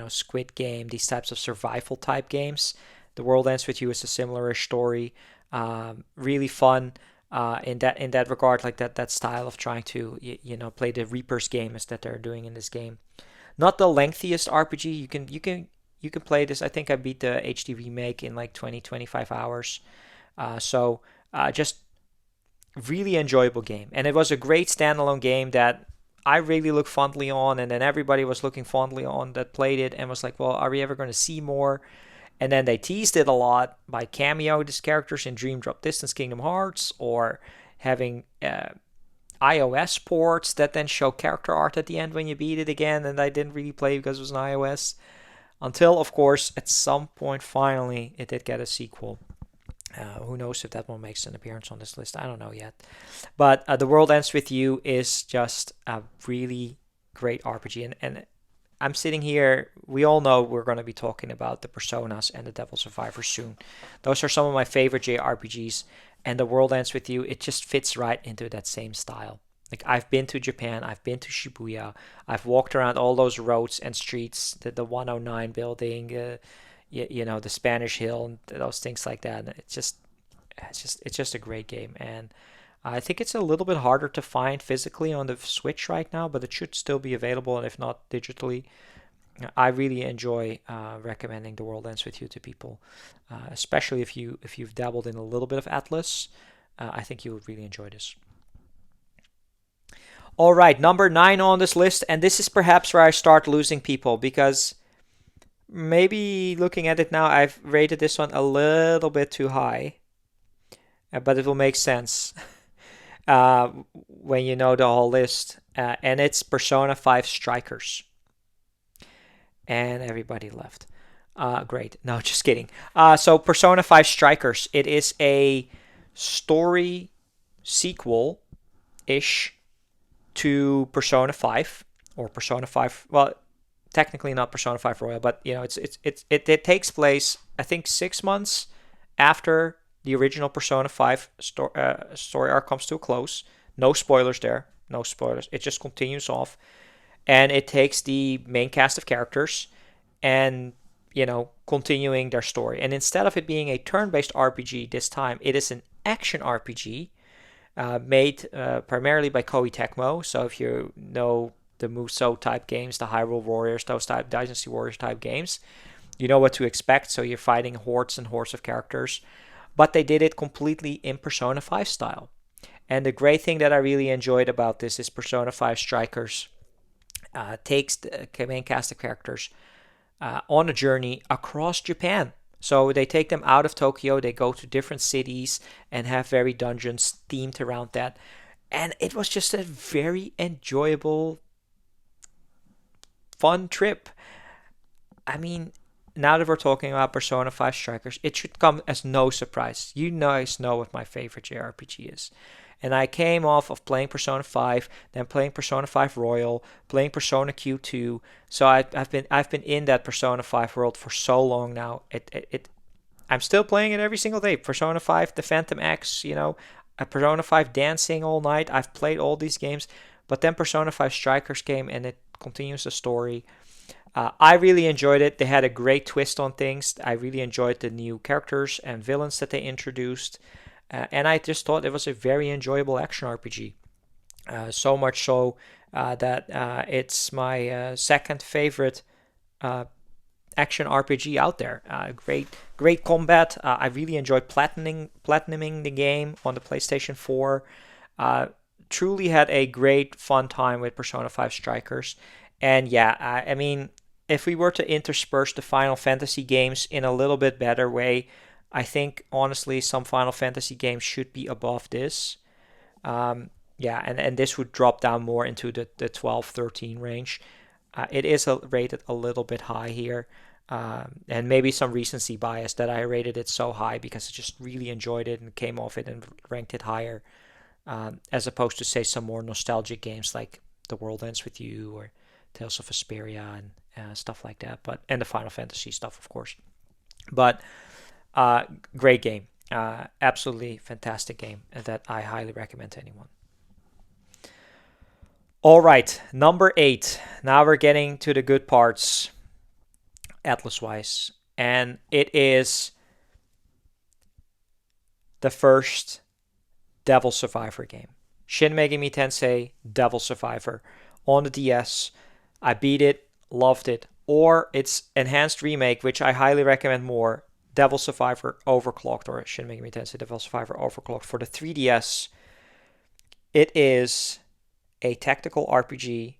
Squid Game, these types of survival type games. The World Ends With You is a similar-ish story. Really fun in that regard, like that style of trying to play the Reaper's game as that they're doing in this game. Not the lengthiest RPG. You can play this. I think I beat the HD remake in like 20-25 hours. So just really enjoyable game, and it was a great standalone game that I really look fondly on, and then everybody was looking fondly on that played it and was like, well, are we ever going to see more? And then they teased it a lot by cameo these characters in Dream Drop Distance Kingdom Hearts, or having iOS ports that then show character art at the end when you beat it again, and I didn't really play because it was an iOS. Until, of course, at some point, finally, it did get a sequel. Who knows if that one makes an appearance on this list? I don't know yet. But The World Ends With You is just a really great RPG. And I'm sitting here, we all know we're going to be talking about the Personas and the Devil Survivor soon. Those are some of my favorite JRPGs. And The World Ends With You, it just fits right into that same style. Like, I've been to Japan, I've been to Shibuya, I've walked around all those roads and streets, the 109 building, the Spanish Hill, and those things like that. It's just a great game, and I think it's a little bit harder to find physically on the Switch right now, but it should still be available, and if not digitally. I really enjoy recommending The World Ends With You to people, especially if you've dabbled in a little bit of Atlus. I think you would really enjoy this. All right, number 9 on this list, and this is perhaps where I start losing people, because maybe looking at it now, I've rated this one a little bit too high, but it will make sense. when you know the whole list. And it's Persona 5 Strikers. And everybody left. Great. No, just kidding. So Persona 5 Strikers. It is a story sequel-ish to Persona 5 or Persona 5. Well, technically not Persona 5 Royal, but you know, it takes place I think 6 months after the original Persona 5 story arc comes to a close. No spoilers there. No spoilers. It just continues off, and it takes the main cast of characters and continuing their story. And instead of it being a turn-based RPG this time, it is an action RPG made primarily by Koei Tecmo. So if you know the Musou type games, the Hyrule Warriors, those type Dynasty Warriors type games, you know what to expect. So you're fighting hordes and hordes of characters, but they did it completely in Persona 5 style. And the great thing that I really enjoyed about this is Persona 5 Strikers takes the main cast of characters on a journey across Japan. So they take them out of Tokyo, they go to different cities and have very dungeons themed around that. And it was just a very enjoyable, fun trip. I mean, now that we're talking about Persona 5 Strikers, it should come as no surprise. You guys know what my favorite JRPG is. And I came off of playing Persona 5, then playing Persona 5 Royal, playing Persona Q2. So I've been in that Persona 5 world for so long now. I'm still playing it every single day. Persona 5, the Phantom X, Persona 5 Dancing all night. I've played all these games, but then Persona 5 Strikers came and it continues the story. I really enjoyed it. They had a great twist on things. I really enjoyed the new characters and villains that they introduced. And I just thought it was a very enjoyable action RPG. So much so that it's my second favorite action RPG out there. Great combat. I really enjoyed platinuming the game on the PlayStation 4. Truly had a great fun time with Persona 5 Strikers. And yeah, I mean, if we were to intersperse the Final Fantasy games in a little bit better way, I think honestly some Final Fantasy games should be above this. Yeah, and this would drop down more into the 12, 13 range. It is rated a little bit high here. And maybe some recency bias that I rated it so high because I just really enjoyed it and came off it and ranked it higher. As opposed to, say, some more nostalgic games like The World Ends With You or Tales of Vesperia and stuff like that. And the Final Fantasy stuff, of course. But great game. Absolutely fantastic game that I highly recommend to anyone. All right, number 8. Now we're getting to the good parts, Atlus-wise. And it is the first Devil Survivor game. Shin Megami Tensei Devil Survivor on the DS. I beat it, loved it. Or its enhanced remake, which I highly recommend more, Devil Survivor Overclocked, or Shin Megami Tensei Devil Survivor Overclocked for the 3DS. It is a tactical RPG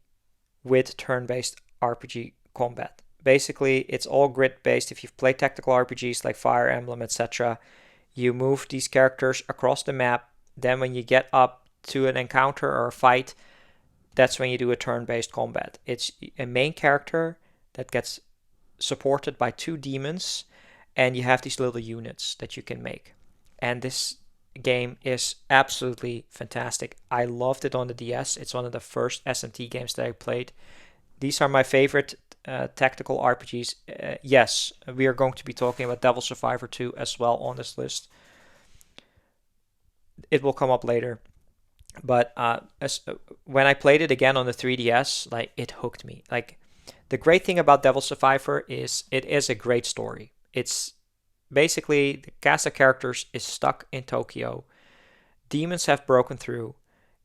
with turn-based RPG combat. Basically, it's all grid-based. If you've played tactical RPGs like Fire Emblem, etc., you move these characters across the map. Then when you get up to an encounter or a fight, that's when you do a turn-based combat. It's a main character that gets supported by 2 demons, and you have these little units that you can make. And this game is absolutely fantastic. I loved it on the DS. It's one of the first SMT games that I played. These are my favorite tactical RPGs. Yes, we are going to be talking about Devil Survivor 2 as well on this list. It will come up later. But when I played it again on the 3DS, like, it hooked me. Like, the great thing about Devil Survivor is it is a great story. It's basically the cast of characters is stuck in Tokyo. Demons have broken through,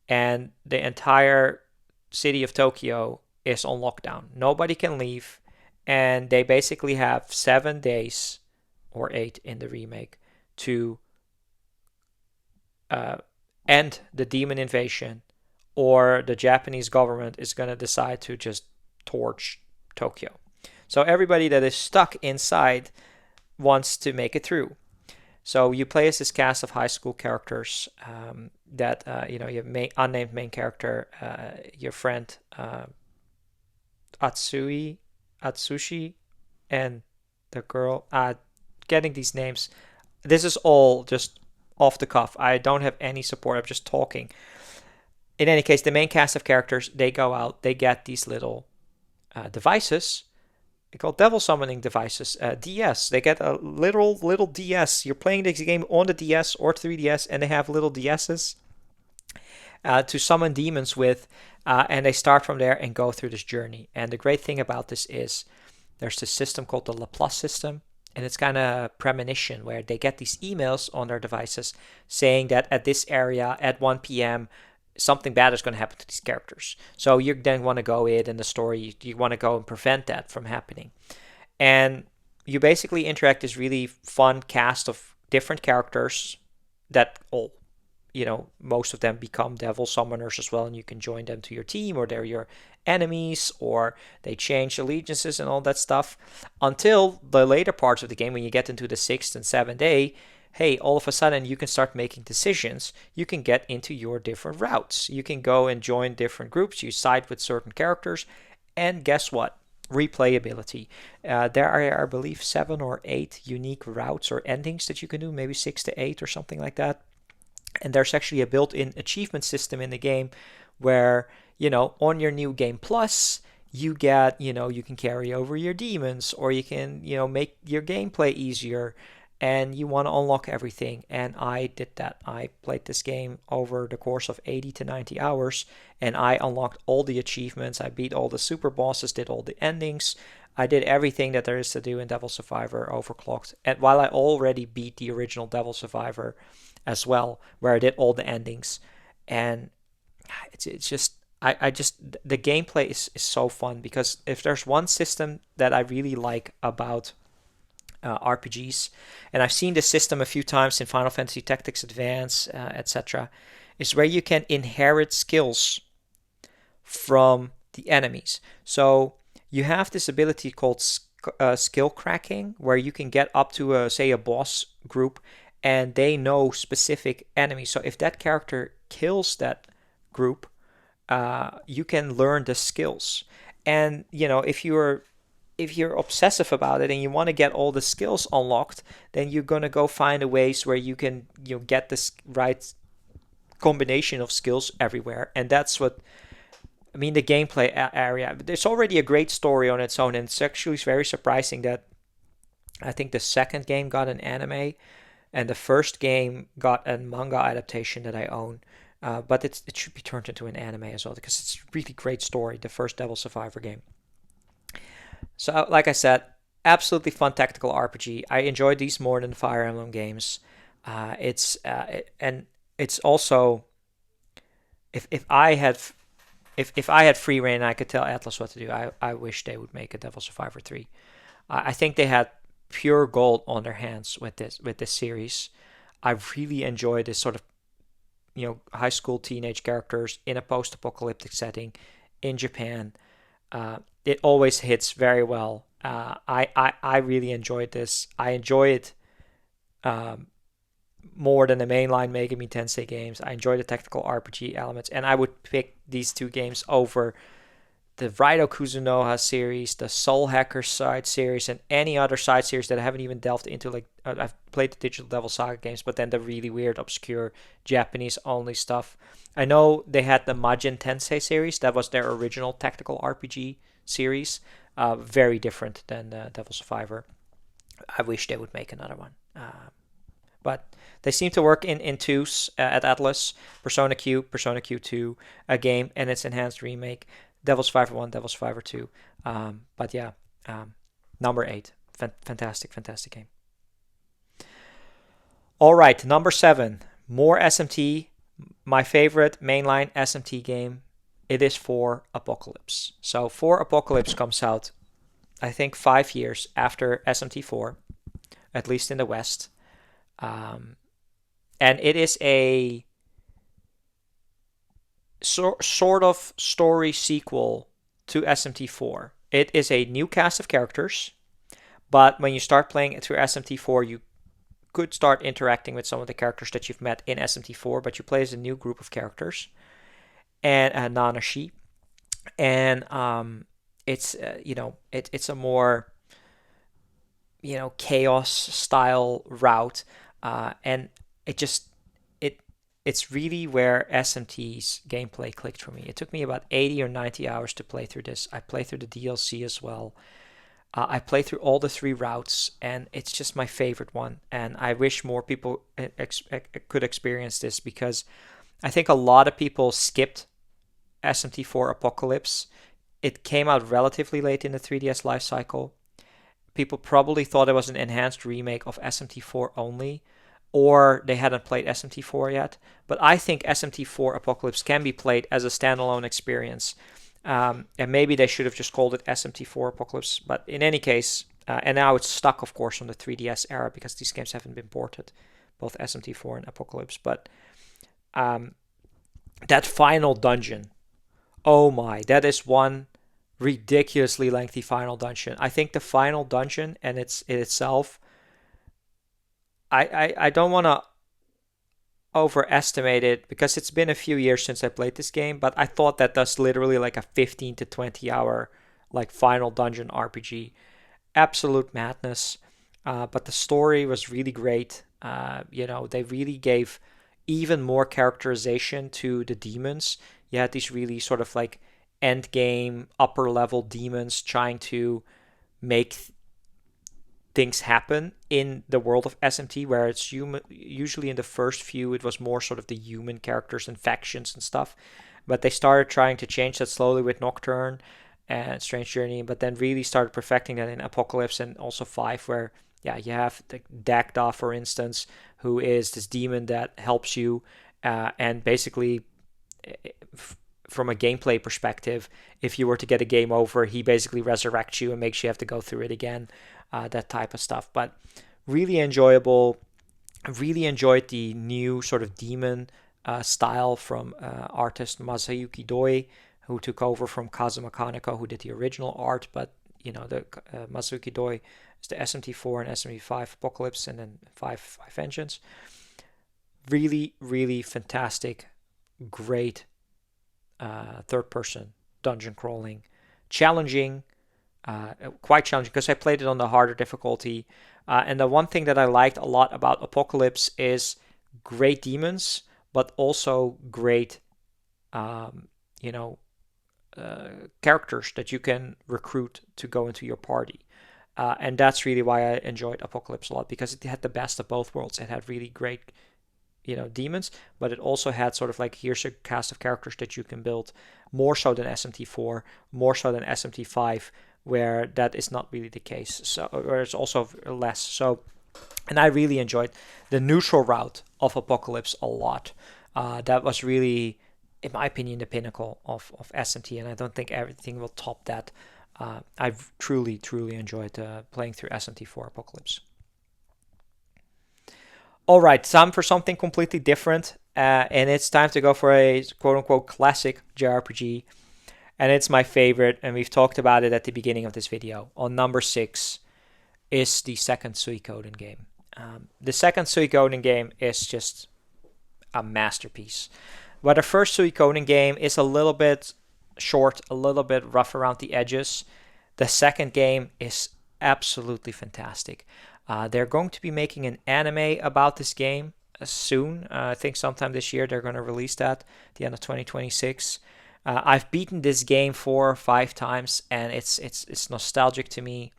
and the entire city of Tokyo is on lockdown. Nobody can leave, and they basically have 7 days, or 8 in the remake, to end the demon invasion, or the Japanese government is going to decide to just torch Tokyo. So everybody that is stuck inside wants to make it through. So you play as this cast of high school characters that you know, your unnamed main character, your friend Atsui, Atsushi, and the girl. Getting these names. This is all just off the cuff. I don't have any support. I'm just talking. In any case, the main cast of characters, they go out, they get these little devices. They're called devil summoning devices, DS. They get a little DS. You're playing this game on the DS or 3DS, and they have little DSs to summon demons with, and they start from there and go through this journey. And the great thing about this is there's this system called the Laplace system, and it's kind of premonition where they get these emails on their devices saying that at this area at 1 p.m. something bad is going to happen to these characters. So you then want to go in the story, you want to go and prevent that from happening. And you basically interact this really fun cast of different characters that all, you know, most of them become devil summoners as well, and you can join them to your team, or they're your enemies, or they change allegiances and all that stuff, until the later parts of the game when you get into the 6th and 7th day. Hey, all of a sudden you can start making decisions. You can get into your different routes. You can go and join different groups. You side with certain characters, and guess what? Replayability. There are, I believe, 7 or 8 unique routes or endings that you can do, maybe 6 to 8 or something like that. And there's actually a built-in achievement system in the game where, you know, on your new game plus, you get, you know, you can carry over your demons, or you can, you know, make your gameplay easier, and you want to unlock everything. And I did that. I played this game over the course of 80 to 90 hours, and I unlocked all the achievements. I beat all the super bosses, did all the endings. I did everything that there is to do in Devil Survivor Overclocked. And while I already beat the original Devil Survivor as well, where I did all the endings. And it's just, I just, the gameplay is so fun, because if there's one system that I really like about RPGs, and I've seen this system a few times in Final Fantasy Tactics Advance, etc., is where you can inherit skills from the enemies. So you have this ability called skill cracking, where you can get up to, say, a boss group, and they know specific enemies. So if that character kills that group, you can learn the skills. And you know, if you're obsessive about it and you want to get all the skills unlocked, then you're gonna go find a ways where you can, you know, get this right combination of skills everywhere. And that's what I mean. The gameplay area, there's already a great story on its own, and it's actually very surprising that I think the second game got an anime, and the first game got a manga adaptation that I own. But it should be turned into an anime as well, because it's a really great story, the first Devil Survivor game. So, like I said, absolutely fun tactical RPG. I enjoyed these more than Fire Emblem games. And it's also, if I had free reign and I could tell Atlus what to do, I wish they would make a Devil Survivor 3. I think they had pure gold on their hands with this series. I really enjoy this sort of, you know, high school teenage characters in a post-apocalyptic setting in Japan. It always hits very well. I really enjoyed this. I enjoy it more than the mainline Megami Tensei games. I enjoy the tactical RPG elements, and I would pick these two games over the Raido Kuzunoha series, the Soul Hacker side series, and any other side series that I haven't even delved into. Like I've played the Digital Devil Saga games, but then the really weird, obscure Japanese only stuff. I know they had the Majin Tensei series. That was their original tactical RPG series. Very different than Devil Survivor. I wish they would make another one. But they seem to work in twos at Atlus. Persona Q, Persona Q2, a game and its enhanced remake. Devil Survivor 1, Devil Survivor 2. But yeah, number 8. Fantastic game. All right, number 7. More SMT. My favorite mainline SMT game. It is 4 Apocalypse. So 4 Apocalypse comes out, I think, 5 years after SMT4, at least in the West. And it is a sort of story sequel to SMT4. It is a new cast of characters, but when you start playing through SMT4, you could start interacting with some of the characters that you've met in SMT4, but you play as a new group of characters, and Nanashi, and it's it's a more chaos style route, and it just it it's really where SMT's gameplay clicked for me. It took me about 80 or 90 hours to play through this. I played through the DLC as well. I played through all the three routes, and it's just my favorite one. And I wish more people could experience this, because I think a lot of people skipped SMT4 Apocalypse. It came out relatively late in the 3DS life cycle. People probably thought it was an enhanced remake of SMT4 only, or they hadn't played SMT4 yet. But I think SMT4 Apocalypse can be played as a standalone experience. And maybe they should have just called it SMT4 Apocalypse. But in any case, and now it's stuck, of course, on the 3DS era, because these games haven't been ported, both SMT4 and Apocalypse. But that final dungeon, oh my, that is one ridiculously lengthy final dungeon. I think the final dungeon and itself, I don't want to overestimate it, because it's been a few years since I played this game, but I thought that that's literally like a 15 to 20 hour like final dungeon RPG. Absolute madness. But the story was really great. They really gave even more characterization to the demons. You had these really sort of like end game upper level demons trying to make things happen in the world of SMT, where it's human. Usually in the first few, it was more sort of the human characters and factions and stuff, but they started trying to change that slowly with Nocturne and Strange Journey, but then really started perfecting that in Apocalypse and also 5, where you have the Dagda, for instance, who is this demon that helps you, and basically from a gameplay perspective, if you were to get a game over, he basically resurrects you and makes you have to go through it again. That type of stuff. But really enjoyable. Really enjoyed the new sort of demon style from artist Masayuki Doi, who took over from Kazuma Kaneko, who did the original art. But the Masayuki Doi is the SMT4 and SMT5 Apocalypse, and then 5 Vengeance. Really, really fantastic, great third-person dungeon crawling, challenging. Quite challenging, because I played it on the harder difficulty. And the one thing that I liked a lot about Apocalypse is great demons, but also great, characters that you can recruit to go into your party. And that's really why I enjoyed Apocalypse a lot, because it had the best of both worlds. It had really great, demons, but it also had sort of like, here's a cast of characters that you can build, more so than SMT4, more so than SMT5, where that is not really the case. So, or it's also less. So, and I really enjoyed the neutral route of Apocalypse a lot. That was really, in my opinion, the pinnacle of SMT, and I don't think everything will top that. I've truly, truly enjoyed playing through SMT4 Apocalypse. All right, time for something completely different, and it's time to go for a quote-unquote classic JRPG. And it's my favorite, and we've talked about it at the beginning of this video. On number 6 is the second Suikoden game. The second Suikoden game is just a masterpiece. But the first Suikoden game is a little bit short, a little bit rough around the edges. The second game is absolutely fantastic. They're going to be making an anime about this game soon. I think sometime this year they're going to release that at the end of 2026. I've beaten this game 4 or 5 times, and it's nostalgic to me.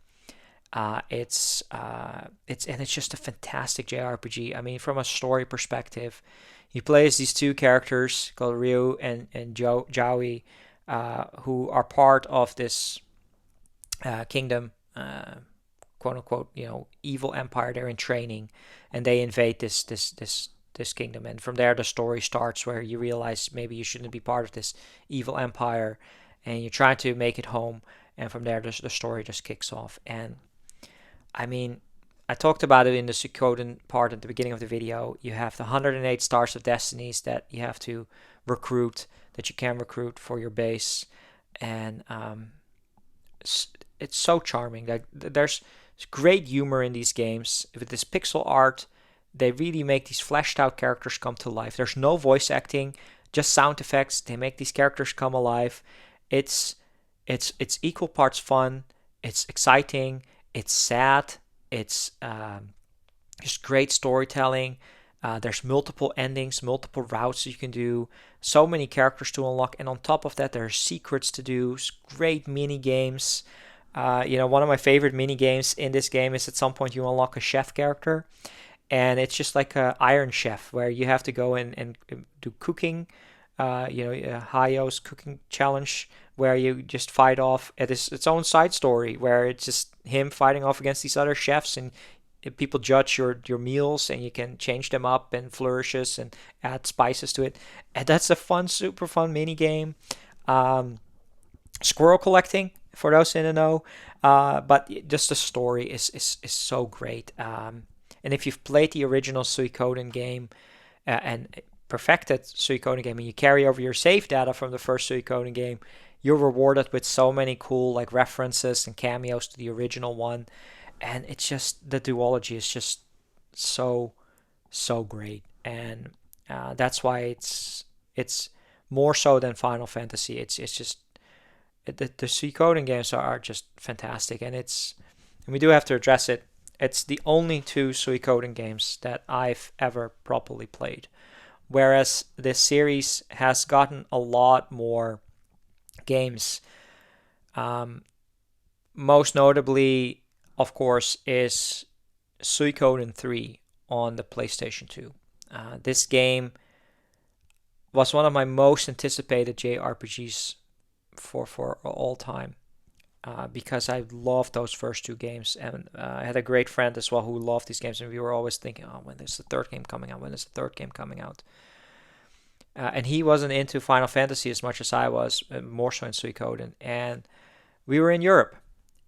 It's just a fantastic JRPG. I mean, from a story perspective, he plays these two characters called Ryu and Joey, who are part of this kingdom, quote unquote, evil empire. They're in training, and they invade this kingdom, and from there the story starts, where you realize maybe you shouldn't be part of this evil empire, and you're trying to make it home, and from there the story just kicks off. And I mean, I talked about it in the Suikoden part at the beginning of the video. You have the 108 Stars of Destinies that you have to recruit, that you can recruit for your base, and it's so charming. Like, there's great humor in these games with this pixel art. they really make these fleshed out characters come to life. There's no voice acting, just sound effects. They make these characters come alive. It's it's equal parts fun. It's exciting. It's sad. It's just great storytelling. There's multiple endings, multiple routes you can do, so many characters to unlock, and on top of that, there are secrets to do. Great mini games. One of my favorite mini games in this game is at some point you unlock a chef character, and it's just like a Iron Chef where you have to go in and do cooking. Hayo's cooking challenge where you just fight off. It is its own side story where it's just him fighting off against these other chefs, and people judge your meals, and you can change them up and flourishes and add spices to it. And that's a fun, super fun mini game. Squirrel collecting for those in the know, but just the story is so great. And if you've played the original Suikoden game and perfected Suikoden game, and you carry over your save data from the first Suikoden game, you're rewarded with so many cool like references and cameos to the original one. And it's just, the duology is just so great, and that's why it's more so than Final Fantasy. It's just the Suikoden games are just fantastic, and we do have to address it. It's the only two Suikoden games that I've ever properly played, whereas this series has gotten a lot more games. Most notably, of course, is Suikoden 3 on the PlayStation 2. This game was one of my most anticipated JRPGs for all time, because I loved those first two games, and I had a great friend as well who loved these games, and we were always thinking, oh, when is the third game coming out? When is the third game coming out? And he wasn't into Final Fantasy as much as I was, more so in Suikoden, and we were in Europe.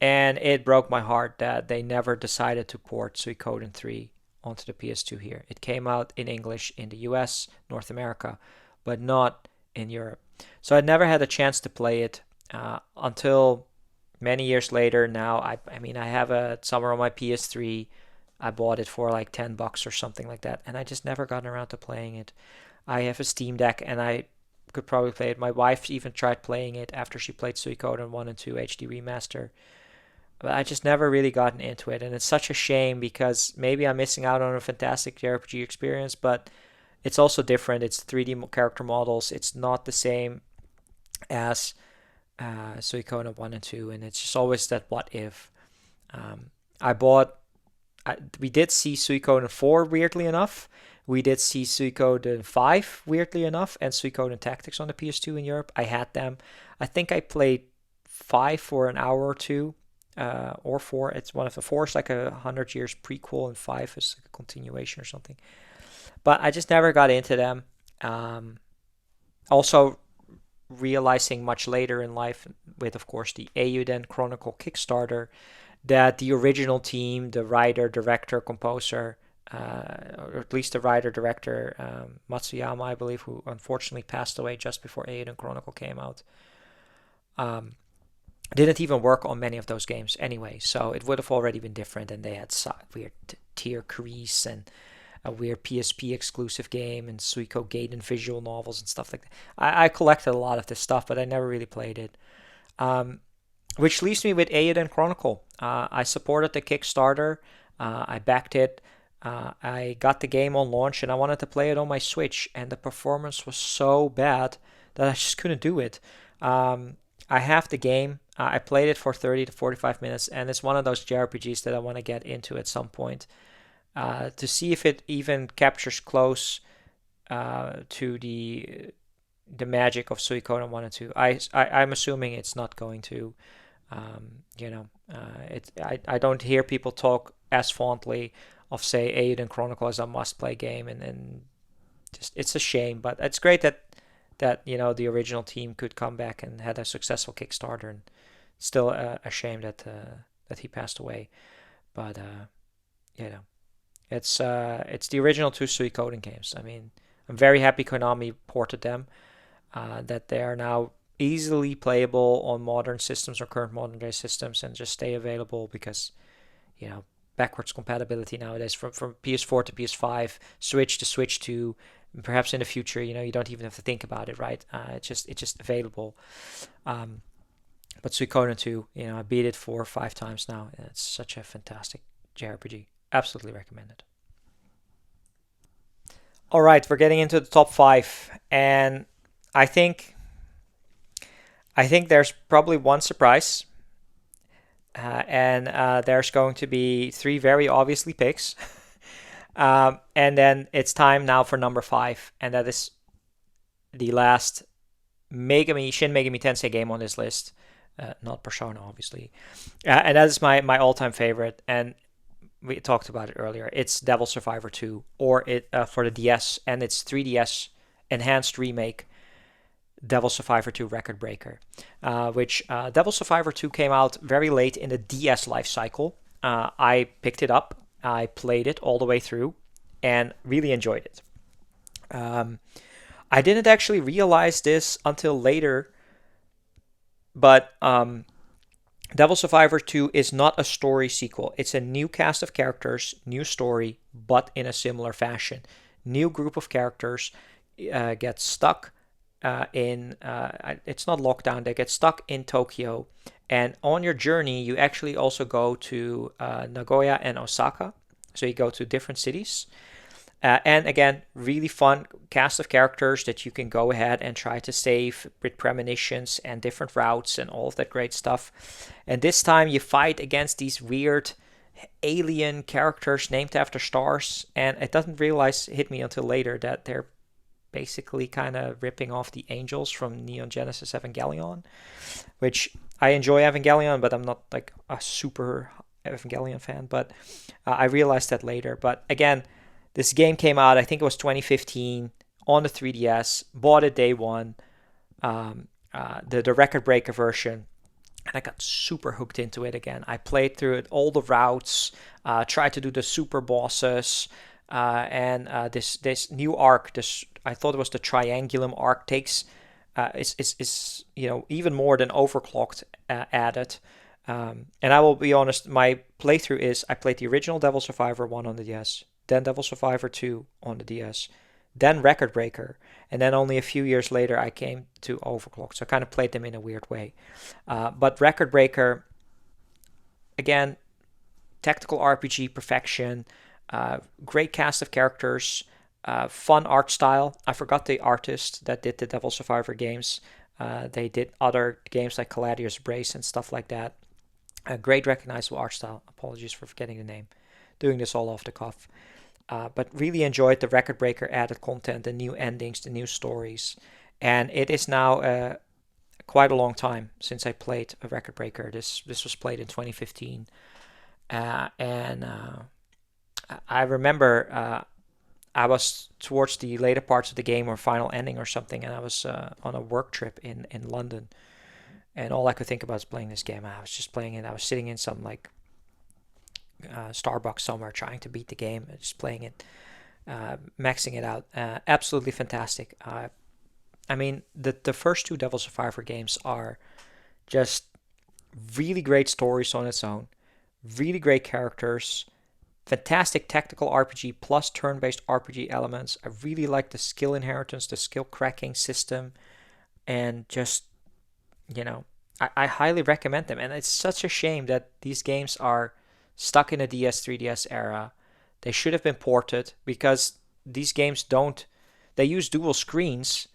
And it broke my heart that they never decided to port Suikoden 3 onto the PS2 here. It came out in English in the US, North America, but not in Europe. So I never had a chance to play it until many years later. Now, I mean, I have it somewhere on my PS3. I bought it for like $10 or something like that, and I just never gotten around to playing it. I have a Steam Deck, and I could probably play it. My wife even tried playing it after she played Suikoden 1 and 2 HD Remaster. But I just never really gotten into it, and it's such a shame because maybe I'm missing out on a fantastic JRPG experience, but it's also different. It's 3D character models. It's not the same as Suikoden 1 and 2, and it's just always that what if. I bought, we did see Suikoden 4, weirdly enough. We did see Suikoden 5, weirdly enough, and Suikoden Tactics on the PS2 in Europe. I had them. I think I played 5 for an hour or two. Or 4. It's one of the 4 is like 100 years prequel, and 5 is like a continuation or something. But I just never got into them. Also realizing much later in life, with of course the Eiyuden Chronicle Kickstarter, that the original team, the writer, director, composer, or at least the writer, director, Matsuyama, I believe, who unfortunately passed away just before Eiyuden Chronicle came out, didn't even work on many of those games anyway, so it would have already been different, and they had weird tier crease and a weird PSP exclusive game and Suiko Gaiden visual novels and stuff like that. I collected a lot of this stuff, but I never really played it. Which leaves me with Eiyuden Chronicle. I supported the Kickstarter. I backed it. I got the game on launch, and I wanted to play it on my Switch, and the performance was so bad that I just couldn't do it. I have the game. I played it for 30 to 45 minutes, and it's one of those JRPGs that I want to get into at some point to see if it even captures close to the magic of Suikoden 1 and 2. I'm assuming it's not going to. I don't hear people talk as fondly of, say, Eiyuden Chronicle as a must-play game, and just it's a shame, but it's great that the original team could come back and had a successful Kickstarter, and still a shame that he passed away. But it's the original two Suikoden games. I mean, I'm very happy Konami ported them, that they are now easily playable on modern systems or current modern day systems, and just stay available because backwards compatibility nowadays from PS4 to PS5, Switch to Switch 2. Perhaps in the future, you don't even have to think about it, right? It's just available. But Suikoden 2, I beat it 4 or 5 times now, and it's such a fantastic JRPG. Absolutely recommend it. All right, we're getting into the top 5, and I think there's probably one surprise, and there's going to be 3 very obviously picks. And then it's time now for number 5, and that is the last Shin Megami Tensei game on this list. Not Persona, obviously. And that is my all-time favorite, and we talked about it earlier. It's Devil Survivor 2, or it for the DS, and its 3DS enhanced remake, Devil Survivor 2 Record Breaker, which Devil Survivor 2 came out very late in the DS life cycle. I picked it up, I played it all the way through, and really enjoyed it. I didn't actually realize this until later, but Devil Survivor 2 is not a story sequel. It's a new cast of characters, new story, but in a similar fashion. New group of characters get stuck it's not lockdown, they get stuck in Tokyo. And on your journey, you actually also go to Nagoya and Osaka. So you go to different cities. And again, really fun cast of characters that you can go ahead and try to save with premonitions and different routes and all of that great stuff. And this time you fight against these weird alien characters named after stars. And it doesn't hit me until later that they're basically kind of ripping off the angels from Neon Genesis Evangelion, which I enjoy Evangelion, but I'm not like a super Evangelion fan. But I realized that later. But again, this game came out, I think it was 2015, on the 3DS. Bought it day one, the Record Breaker version, and I got super hooked into it again. I played through it, all the routes, tried to do the super bosses, and this new arc, I thought it was the Triangulum arc, takes is even more than Overclocked added. And I will be honest, my playthrough is I played the original Devil Survivor 1 on the DS, then Devil Survivor 2 on the DS, then Record Breaker, and then only a few years later I came to Overclock. So I kind of played them in a weird way. But Record Breaker, again, tactical RPG perfection, great cast of characters, fun art style. I forgot the artist that did the Devil Survivor games. They did other games like Caladius Brace and stuff like that. A great recognizable art style. Apologies for forgetting the name. Doing this all off the cuff. But really enjoyed the Record Breaker added content, the new endings, the new stories. And it is now quite a long time since I played a Record Breaker. This was played in 2015. And I remember I was towards the later parts of the game or final ending or something, and I was on a work trip in London. And all I could think about was playing this game. I was just playing it. I was sitting in some like Starbucks somewhere trying to beat the game, just playing it, maxing it out. Absolutely fantastic. I mean, the first 2 Devil Survivor games are just really great stories on its own, really great characters, fantastic tactical RPG plus turn-based RPG elements. I really like the skill inheritance, the skill cracking system, and just, I highly recommend them. And it's such a shame that these games are stuck in a DS 3DS era. They should have been ported, because these games they use dual screens,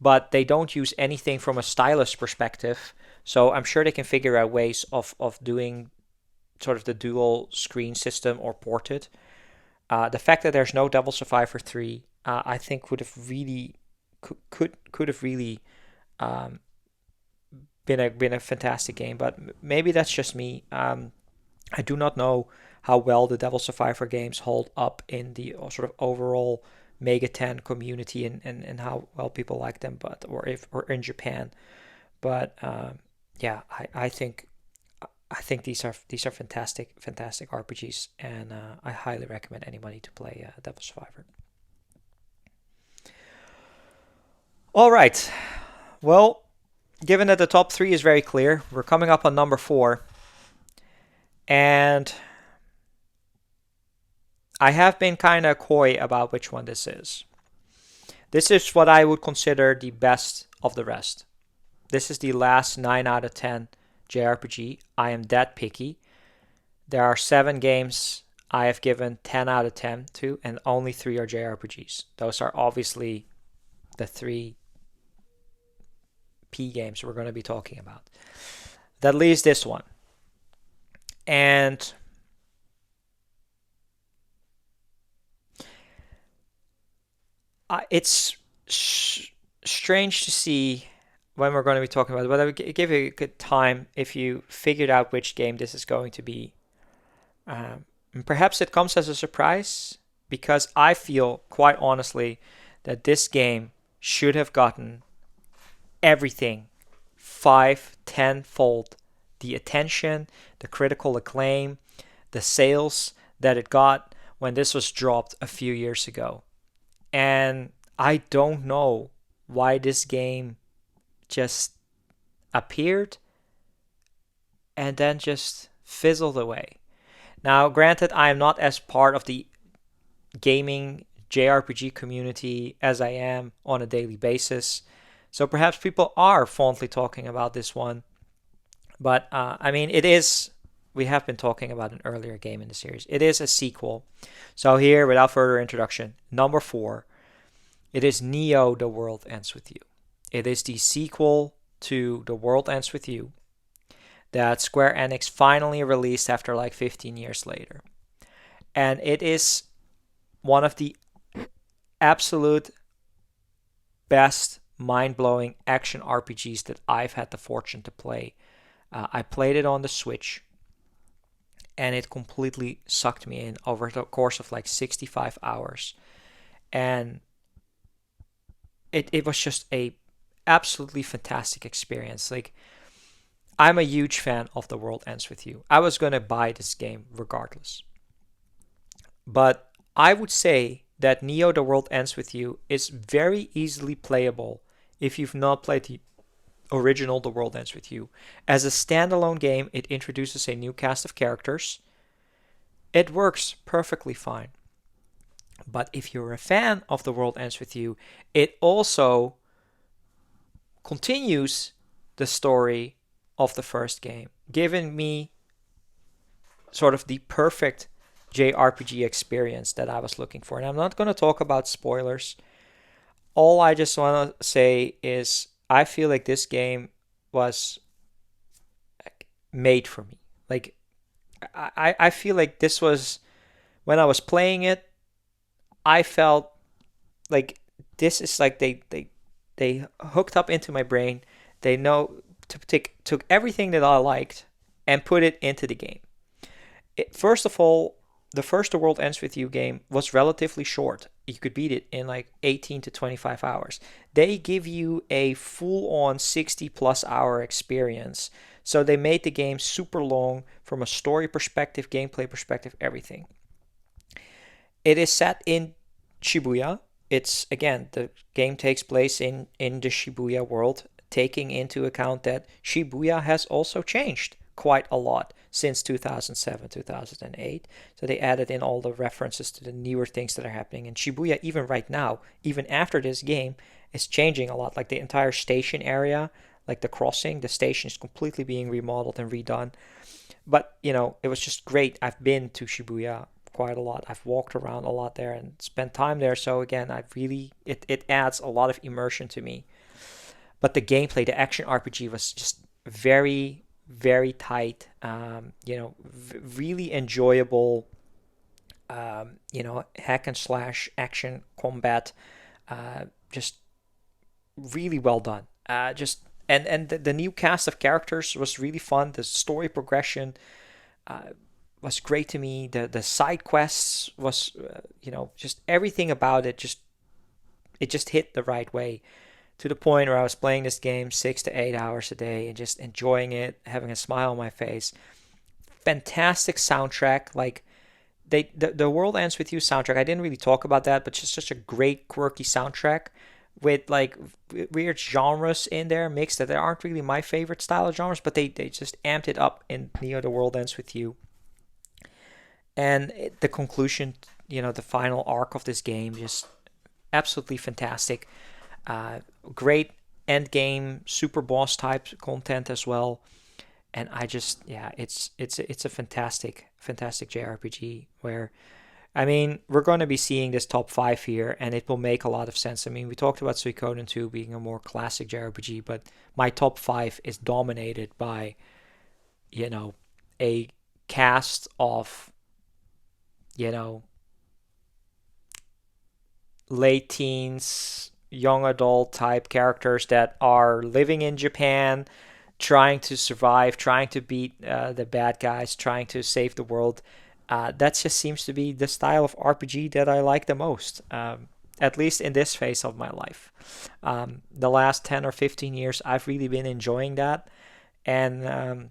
but they don't use anything from a stylus perspective. So I'm sure they can figure out ways of doing sort of the dual screen system or ported. The fact that there's no Devil Survivor 3, I think would have really could have really been a fantastic game. But maybe that's just me. I do not know how well the Devil Survivor games hold up in the sort of overall Mega 10 community and how well people like them, or in Japan. But yeah, I think these are fantastic RPGs, and I highly recommend anybody to play Devil Survivor. All right, well, given that the top 3 is very clear, we're coming up on number 4. And I have been kind of coy about which one this is. This is what I would consider the best of the rest. This is the last 9 out of 10 JRPG. I am that picky. There are 7 games I have given 10 out of 10 to, and only 3 are JRPGs. Those are obviously the 3 P games we're going to be talking about. That leaves this one. And it's strange to see when we're going to be talking about it, but I would give you a good time if you figured out which game this is going to be. Perhaps it comes as a surprise because I feel, quite honestly, that this game should have gotten everything 5-10-fold. The attention, the critical acclaim, the sales that it got when this was dropped a few years ago. And I don't know why this game just appeared and then just fizzled away. Now, granted, I am not as part of the gaming JRPG community as I am on a daily basis. So perhaps people are fondly talking about this one. But I mean, it is, we have been talking about an earlier game in the series. It is a sequel. So here, without further introduction, number 4, it is Neo: The World Ends With You. It is the sequel to The World Ends With You that Square Enix finally released after like 15 years later. And it is one of the absolute best mind-blowing action RPGs that I've had the fortune to play. I played it on the Switch and it completely sucked me in over the course of like 65 hours. And it was just a absolutely fantastic experience. Like, I'm a huge fan of The World Ends With You. I was going to buy this game regardless. But I would say that Neo: The World Ends With You is very easily playable if you've not played the original The World Ends With You. As a standalone game, it introduces a new cast of characters. It works perfectly fine. But if you're a fan of The World Ends With You, it also continues the story of the first game, giving me sort of the perfect JRPG experience that I was looking for. And I'm not going to talk about spoilers. All I just want to say is I feel like this game was made for me. Like, I feel like this was, when I was playing it, I felt like this is like they hooked up into my brain. They took everything that I liked and put it into the game. First of all, the first The World Ends With You game was relatively short. You could beat it in like 18 to 25 hours. They give you a full-on 60 plus hour experience. So they made the game super long from a story perspective, gameplay perspective, everything. It is set in Shibuya. It's, again, the game takes place in the Shibuya world, taking into account that Shibuya has also changed quite a lot since 2007, 2008. So they added in all the references to the newer things that are happening. And Shibuya, even right now, even after this game, is changing a lot. Like the entire station area, like the crossing, the station is completely being remodeled and redone. But, you know, it was just great. I've been to Shibuya quite a lot. I've walked around a lot there and spent time there. So again, it adds a lot of immersion to me. But the gameplay, the action RPG was just very, very tight. Really enjoyable. Hack and slash action combat. Just really well done. And the new cast of characters was really fun. The story progression was great to me. The side quests was, just everything about it just hit the right way, to the point where I was playing this game 6 to 8 hours a day and just enjoying it, having a smile on my face. Fantastic soundtrack. Like, the World Ends With You soundtrack, I didn't really talk about that, but just such a great quirky soundtrack with like weird genres in there mixed that aren't really my favorite style of genres, but they just amped it up in Neo: The World Ends With You. And the conclusion the final arc of this game, just absolutely fantastic. Great end game, super boss type content as well. And I just, yeah, it's a fantastic JRPG where, I mean, we're going to be seeing this top five here, and it will make a lot of sense. I mean, we talked about Suikoden 2 being a more classic JRPG, but my top five is dominated by, a cast of, you know, late teens, young adult type characters that are living in Japan, trying to survive, trying to beat the bad guys, trying to save the world. That just seems to be the style of RPG that I like the most, at least in this phase of my life. The last 10 or 15 years, I've really been enjoying that. And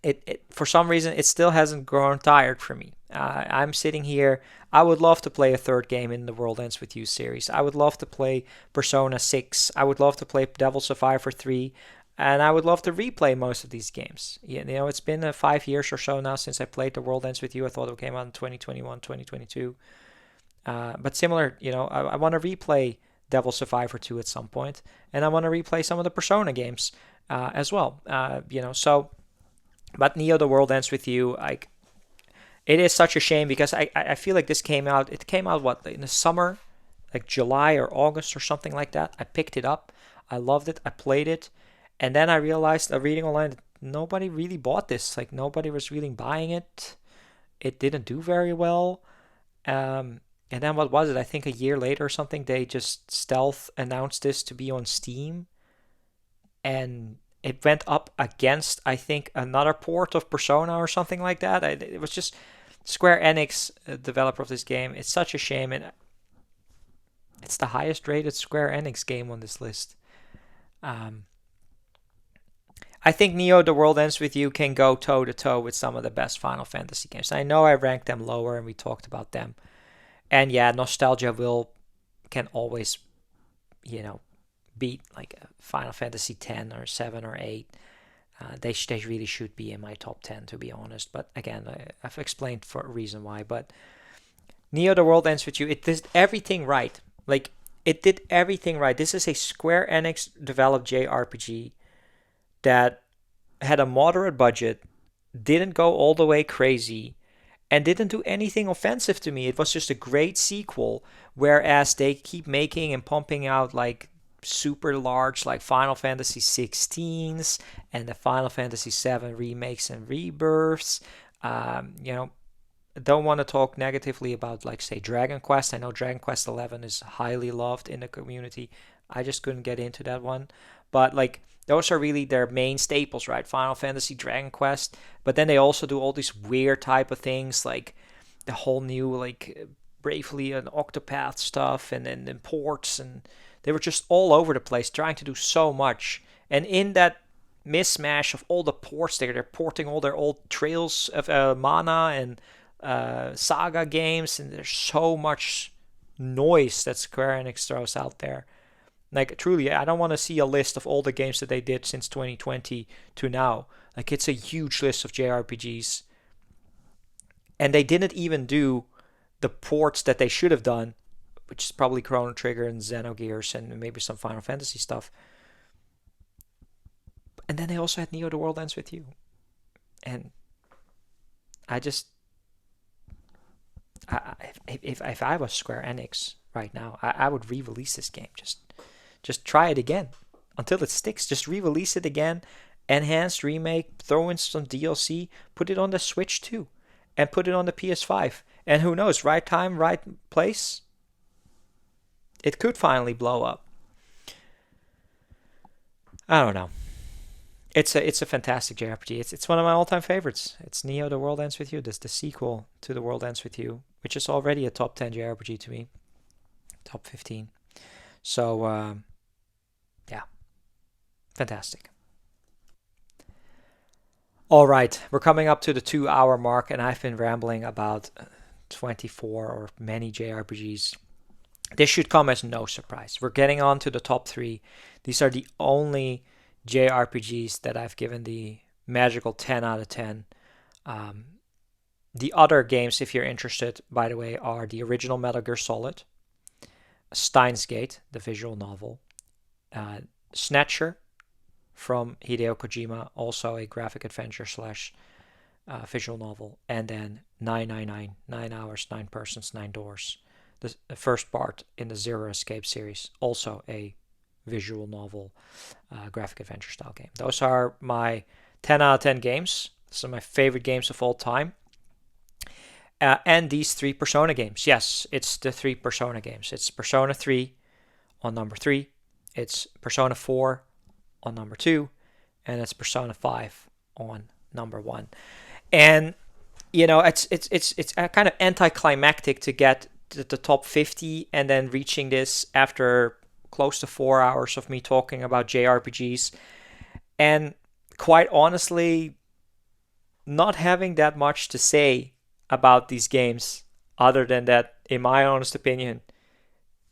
it for some reason, it still hasn't grown tired for me. I'm sitting here. I would love to play a third game in the World Ends With You series. I would love to play Persona 6. I would love to play Devil Survivor 3. And I would love to replay most of these games. It's been 5 years or so now since I played The World Ends With You. I thought it came out in 2021, 2022. But similar, I want to replay Devil Survivor 2 at some point. And I want to replay some of the Persona games as well. But Neo: The World Ends With You, it is such a shame because I feel like it came out what, in the summer, like July or August or something like that. I picked it up. I loved it. I played it. And then I realized, reading online, that nobody really bought this. Like, nobody was really buying it. It didn't do very well. And then what was it? I think a year later or something, they just stealth announced this to be on Steam. And it went up against, I think, another port of Persona or something like that. It was just Square Enix, developer of this game. It's such a shame. And it's the highest rated Square Enix game on this list. I think Neo: The World Ends With You can go toe to toe with some of the best Final Fantasy games. I know I ranked them lower and we talked about them. And yeah, nostalgia can always, beat like a Final Fantasy 10 or 7 or 8. They really should be in my top 10, to be honest. But again, I've explained for a reason why. But Neo: The World Ends With You, it did everything right. Like, it did everything right. This is a Square Enix developed JRPG that had a moderate budget, didn't go all the way crazy, and didn't do anything offensive to me. It was just a great sequel, whereas they keep making and pumping out like super large like Final Fantasy 16s and the Final Fantasy 7 remakes and rebirths. Don't want to talk negatively about, like, say, Dragon Quest. I know Dragon Quest 11 is highly loved in the community. I just couldn't get into that one. But like, those are really their main staples, right? Final Fantasy, Dragon Quest. But then they also do all these weird type of things, like the whole new like Bravely and Octopath stuff, and then ports, and they were just all over the place trying to do so much. And in that mismatch of all the ports, they're porting all their old Trails of Mana and Saga games, and there's so much noise that Square Enix throws out there. Like, truly, I don't want to see a list of all the games that they did since 2020 to now. Like, it's a huge list of JRPGs. And they didn't even do the ports that they should have done, which is probably Chrono Trigger and Xenogears and maybe some Final Fantasy stuff. And then they also had Neo: The World Ends With You. And I just... if I was Square Enix right now, I would re-release this game. Just try it again until it sticks. Just re-release it again, enhanced remake, throw in some DLC, put it on the Switch too, and put it on the PS5. And who knows, right time, right place, it could finally blow up. I don't know. It's a fantastic JRPG. It's one of my all-time favorites. It's Neo: The World Ends With You. This the sequel to The World Ends With You, which is already a top 10 JRPG to me, top 15. So yeah, fantastic. All right, we're coming up to the 2 hour mark, and I've been rambling about 24 or many JRPGs. This should come as no surprise. We're getting on to the top 3. These are the only JRPGs that I've given the magical 10 out of 10. The other games, if you're interested, by the way, are the original Metal Gear Solid, Steins Gate, the visual novel, uh, Snatcher from Hideo Kojima, also a graphic adventure slash visual novel, and then 999, 9 hours, 9 persons, 9 doors, the first part in the Zero Escape series, also a visual novel, graphic adventure style game. Those are my 10 out of 10 games. Some of my favorite games of all time. And these 3 Persona games. Yes, it's the 3 Persona games. It's Persona 3 on number 3. It's Persona 4 on number 2. And it's Persona 5 on number 1. And, it's kind of anticlimactic to get to the top 50 and then reaching this after close to 4 hours of me talking about JRPGs. And quite honestly, not having that much to say about these games other than that, in my honest opinion,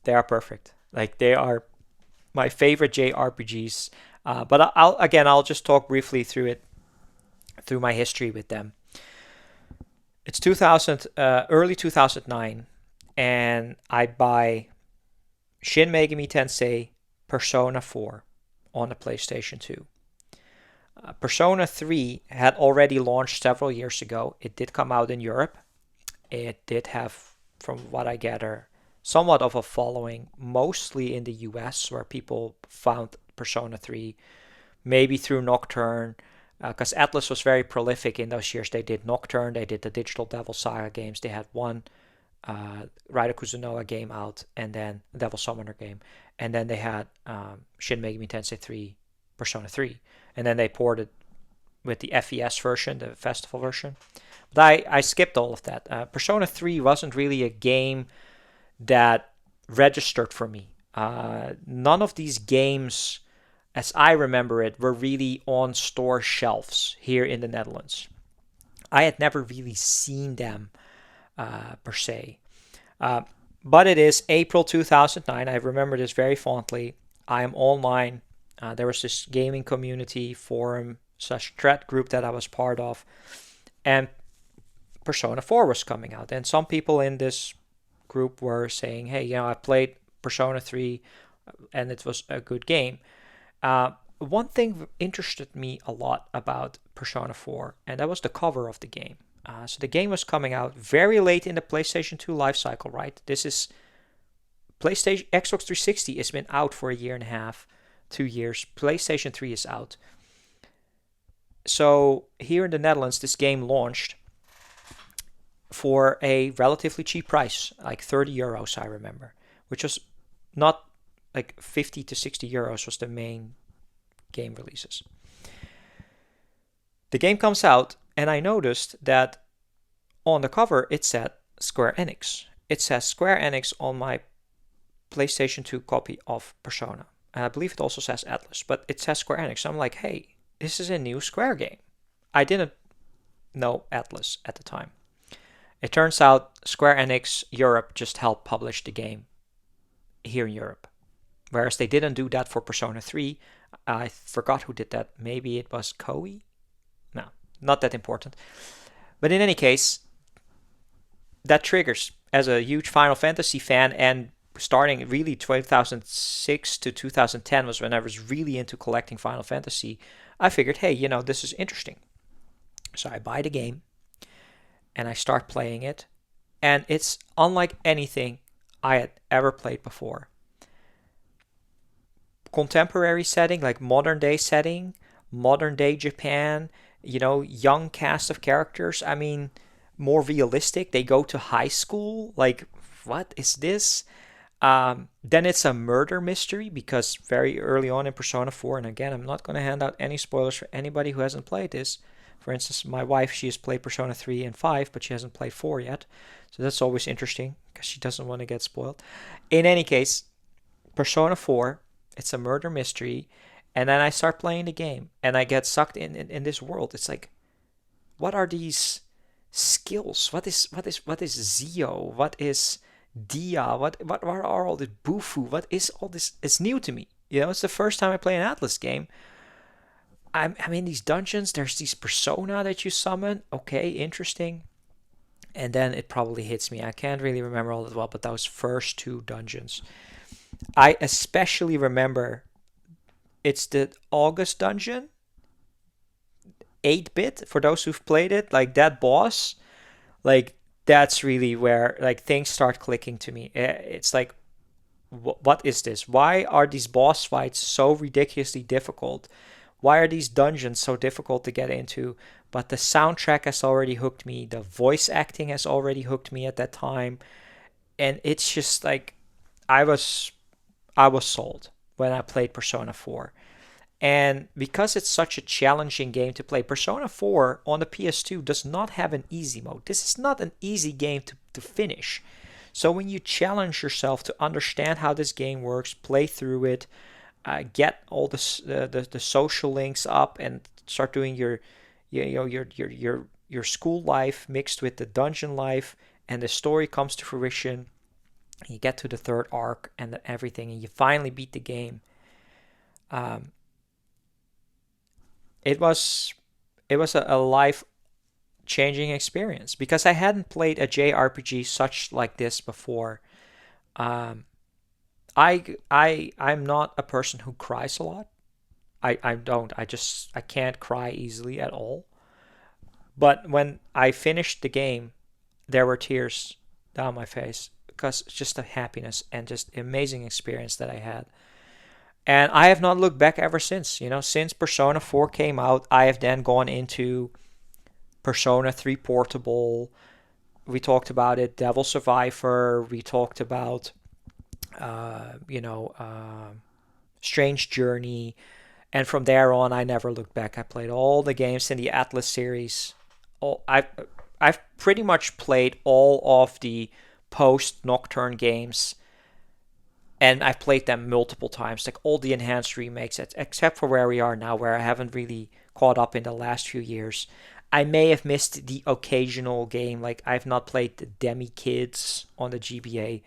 they are perfect. Like, they are my favorite JRPGs. But I'll just talk briefly through my history with them. It's 2000, early 2009, and I buy Shin Megami Tensei Persona 4 on the PlayStation 2. Persona 3 had already launched several years ago. It did come out in Europe. It did have, from what I gather, somewhat of a following, mostly in the US, where people found Persona 3, maybe through Nocturne, because Atlus was very prolific in those years. They did Nocturne, they did the Digital Devil Saga games, they had one Raida Kuzunoa game out, and then Devil Summoner game, and then they had Shin Megami Tensei 3, Persona 3, and then they ported with the FES version, the festival version. But I skipped all of that. Persona 3 wasn't really a game that registered for me. None of these games, as I remember it, were really on store shelves here in the Netherlands. I had never really seen them per se. But it is April 2009. I remember this very fondly. I am online. There was this gaming community forum / thread group that I was part of, and Persona 4 was coming out. And some people in this group were saying, hey, I played Persona 3 and it was a good game. One thing interested me a lot about Persona 4, and that was the cover of the game. So the game was coming out very late in the PlayStation 2 life cycle, right? This is PlayStation, Xbox 360 has been out for a year and a half, 2 years. PlayStation 3 is out. So here in the Netherlands, this game launched for a relatively cheap price, like 30 euros, I remember, which was not like 50 to 60 euros was the main game releases. The game comes out, and I noticed that on the cover it said Square Enix. It says Square Enix on my PlayStation 2 copy of Persona. And I believe it also says Atlus, but it says Square Enix. So I'm like, hey, this is a new Square game. I didn't know Atlus at the time. It turns out Square Enix Europe just helped publish the game here in Europe. Whereas they didn't do that for Persona 3. I forgot who did that. Maybe it was Koei? No, not that important. But in any case, that triggers, as a huge Final Fantasy fan, and starting really 2006 to 2010 was when I was really into collecting Final Fantasy. I figured, hey, this is interesting. So I buy the game and I start playing it, and it's unlike anything I had ever played before. Contemporary setting, like modern day setting, modern day Japan, young cast of characters. I mean, more realistic. They go to high school. Like, what is this? Then it's a murder mystery, because very early on in Persona 4, and again, I'm not going to hand out any spoilers for anybody who hasn't played this. For instance, my wife, she has played Persona 3 and 5, but she hasn't played 4 yet. So that's always interesting, because she doesn't want to get spoiled. In any case, Persona 4, it's a murder mystery, and then I start playing the game, and I get sucked in this world. It's like, what are these skills? What is Zio? What is Dia? What are all the Bufu? What is all this? It's new to me. It's the first time I play an Atlus game. I'm in these dungeons. There's these persona that you summon. Okay, interesting. And then it probably hits me. I can't really remember all that well, but those first two dungeons. I especially remember it's the August dungeon, 8-bit, for those who've played it, like that boss, like that's really where like things start clicking to me. It's like, what is this? Why are these boss fights so ridiculously difficult? Why are these dungeons so difficult to get into? But the soundtrack has already hooked me. The voice acting has already hooked me at that time, and it's just like I was I was sold when I played Persona 4. And because it's such a challenging game to play, Persona 4 on the PS2 does not have an easy mode. This is not an easy game to finish. So when you challenge yourself to understand how this game works, play through it, get all the social links up, and start doing your school life mixed with the dungeon life, and the story comes to fruition. You get to the third arc and everything, and you finally beat the game. Um, it was it was a life changing experience because I hadn't played a JRPG such like this before. Um, I'm not a person who cries a lot. I don't. I can't cry easily at all. But when I finished the game, there were tears down my face because it's just the happiness and just the amazing experience that I had. And I have not looked back ever since. Since Persona 4 came out, I have then gone into Persona 3 Portable. We talked about it, Devil Survivor. We talked about, uh, you know, uh, Strange Journey. And from there on, I never looked back. I played all the games in the Atlus series. I've pretty much played all of the post Nocturne games, and I've played them multiple times, like all the enhanced remakes, except for where we are now, where I haven't really caught up in the last few years. I may have missed the occasional game, like I've not played the Demi Kids on the GBA,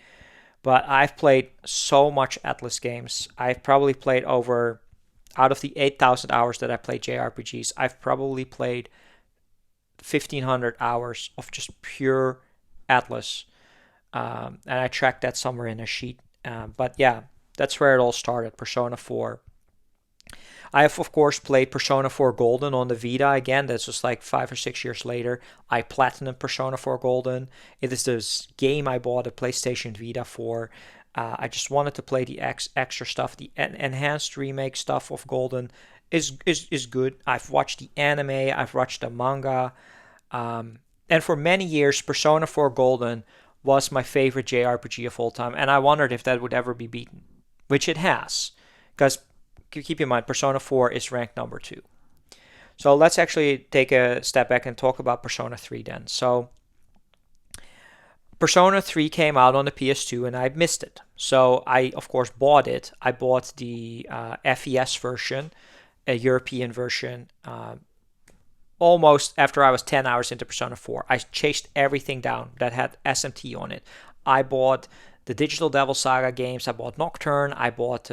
but I've played so much Atlus games. I've probably played over, out of the 8,000 hours that I played JRPGs, I've probably played 1,500 hours of just pure Atlus. And I tracked that somewhere in a sheet. But yeah, that's where it all started, Persona 4. I have, of course, played Persona 4 Golden on the Vita again. That's just like 5 or 6 years later. I platinumed Persona 4 Golden. It is this game I bought a PlayStation Vita for. I just wanted to play the extra stuff. The enhanced remake stuff of Golden is good. I've watched the anime. I've watched the manga. And for many years, Persona 4 Golden was my favorite JRPG of all time, and I wondered if that would ever be beaten, which it has, because keep in mind, Persona 4 is ranked number 2. So let's actually take a step back and talk about Persona 3 then. So Persona 3 came out on the PS2 and I missed it. So I, of course, bought it. I bought the FES version, a European version, almost after I was 10 hours into Persona 4. I chased everything down that had SMT on it. I bought the Digital Devil Saga games. I bought Nocturne. I bought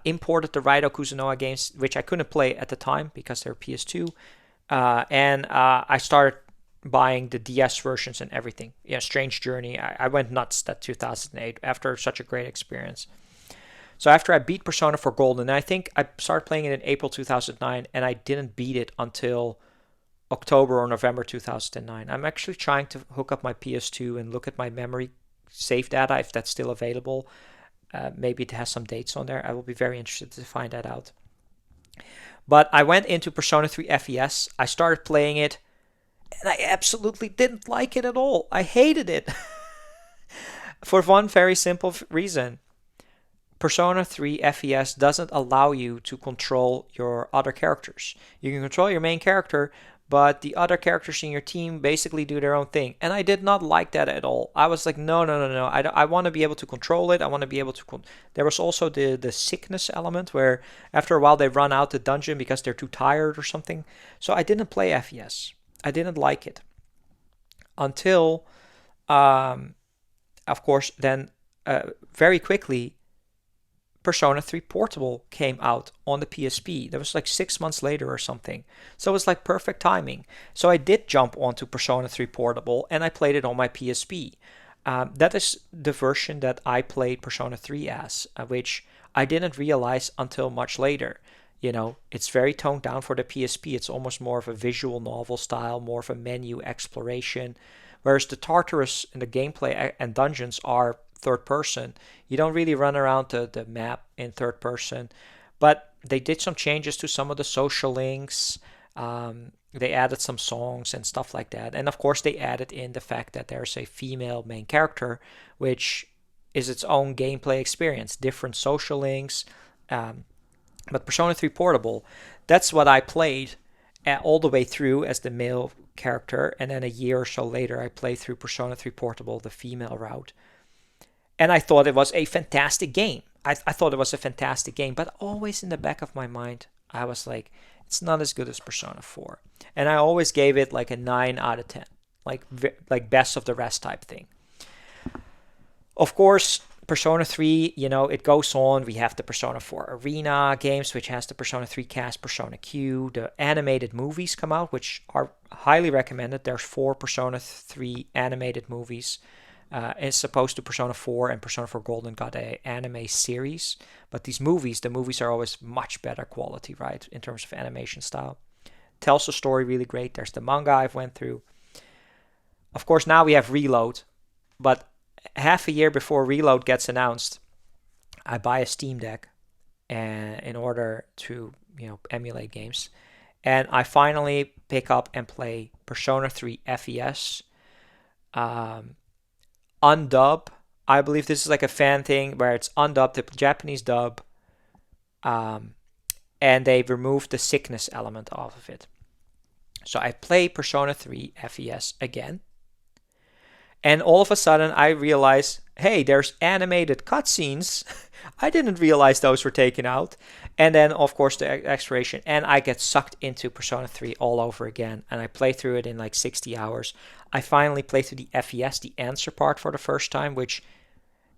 imported the Raido Kuzunoha games, which I couldn't play at the time because they're PS2. And I started buying the DS versions and everything. Yeah, Strange Journey. I went nuts that 2008 after such a great experience. So after I beat Persona 4 Golden, and I think I started playing it in April 2009, and I didn't beat it until October or November 2009. I'm actually trying to hook up my PS2 and look at my memory save data if that's still available. Maybe it has some dates on there. I will be very interested to find that out. But I went into Persona 3 FES. I started playing it, and I absolutely didn't like it at all. I hated it. For one very simple reason. Persona 3 FES doesn't allow you to control your other characters. You can control your main character, but the other characters in your team basically do their own thing. And I did not like that at all. I was like, no, no, no, no. I want to be able to control it. I want to be able to... There was also the sickness element where after a while they run out the dungeon because they're too tired or something. So I didn't play FES. I didn't like it. Until, of course, then very quickly, Persona 3 Portable came out on the PSP. That was like 6 months later or something. So it was like perfect timing. So I did jump onto Persona 3 Portable and I played it on my PSP. That is the version that I played Persona 3 as, which I didn't realize until much later. It's very toned down for the PSP. It's almost more of a visual novel style, more of a menu exploration. Whereas the Tartarus and the gameplay and dungeons are third person. You don't really run around the map in third person. But they did some changes to some of the social links. They added some songs and stuff like that. And of course, they added in the fact that there's a female main character, which is its own gameplay experience, different social links. But Persona 3 Portable, that's what I played all the way through as the male character. And then a year or so later, I played through Persona 3 Portable, the female route. And I thought it was a fantastic game. I thought it was a fantastic game, but always in the back of my mind, I was like, it's not as good as Persona 4. And I always gave it like a 9 out of 10, like best of the rest type thing. Of course, Persona 3, it goes on. We have the Persona 4 Arena games, which has the Persona 3 cast, Persona Q. The animated movies come out, which are highly recommended. There's 4 Persona 3 animated movies. As opposed to Persona 4 and Persona 4 Golden got an anime series. But the movies are always much better quality, right, in terms of animation style. Tells the story really great. There's the manga I've went through. Of course, now we have Reload. But half a year before Reload gets announced, I buy a Steam Deck in order to emulate games. And I finally pick up and play Persona 3 FES. Undub. I believe this is like a fan thing where it's undubbed, the Japanese dub, and they removed the sickness element off of it. So I play Persona 3 FES again, and all of a sudden I realize, hey, there's animated cutscenes. I didn't realize those were taken out. And then, of course, the exploration, and I get sucked into Persona 3 all over again, and I play through it in like 60 hours. I finally play through the FES, the answer part, for the first time, which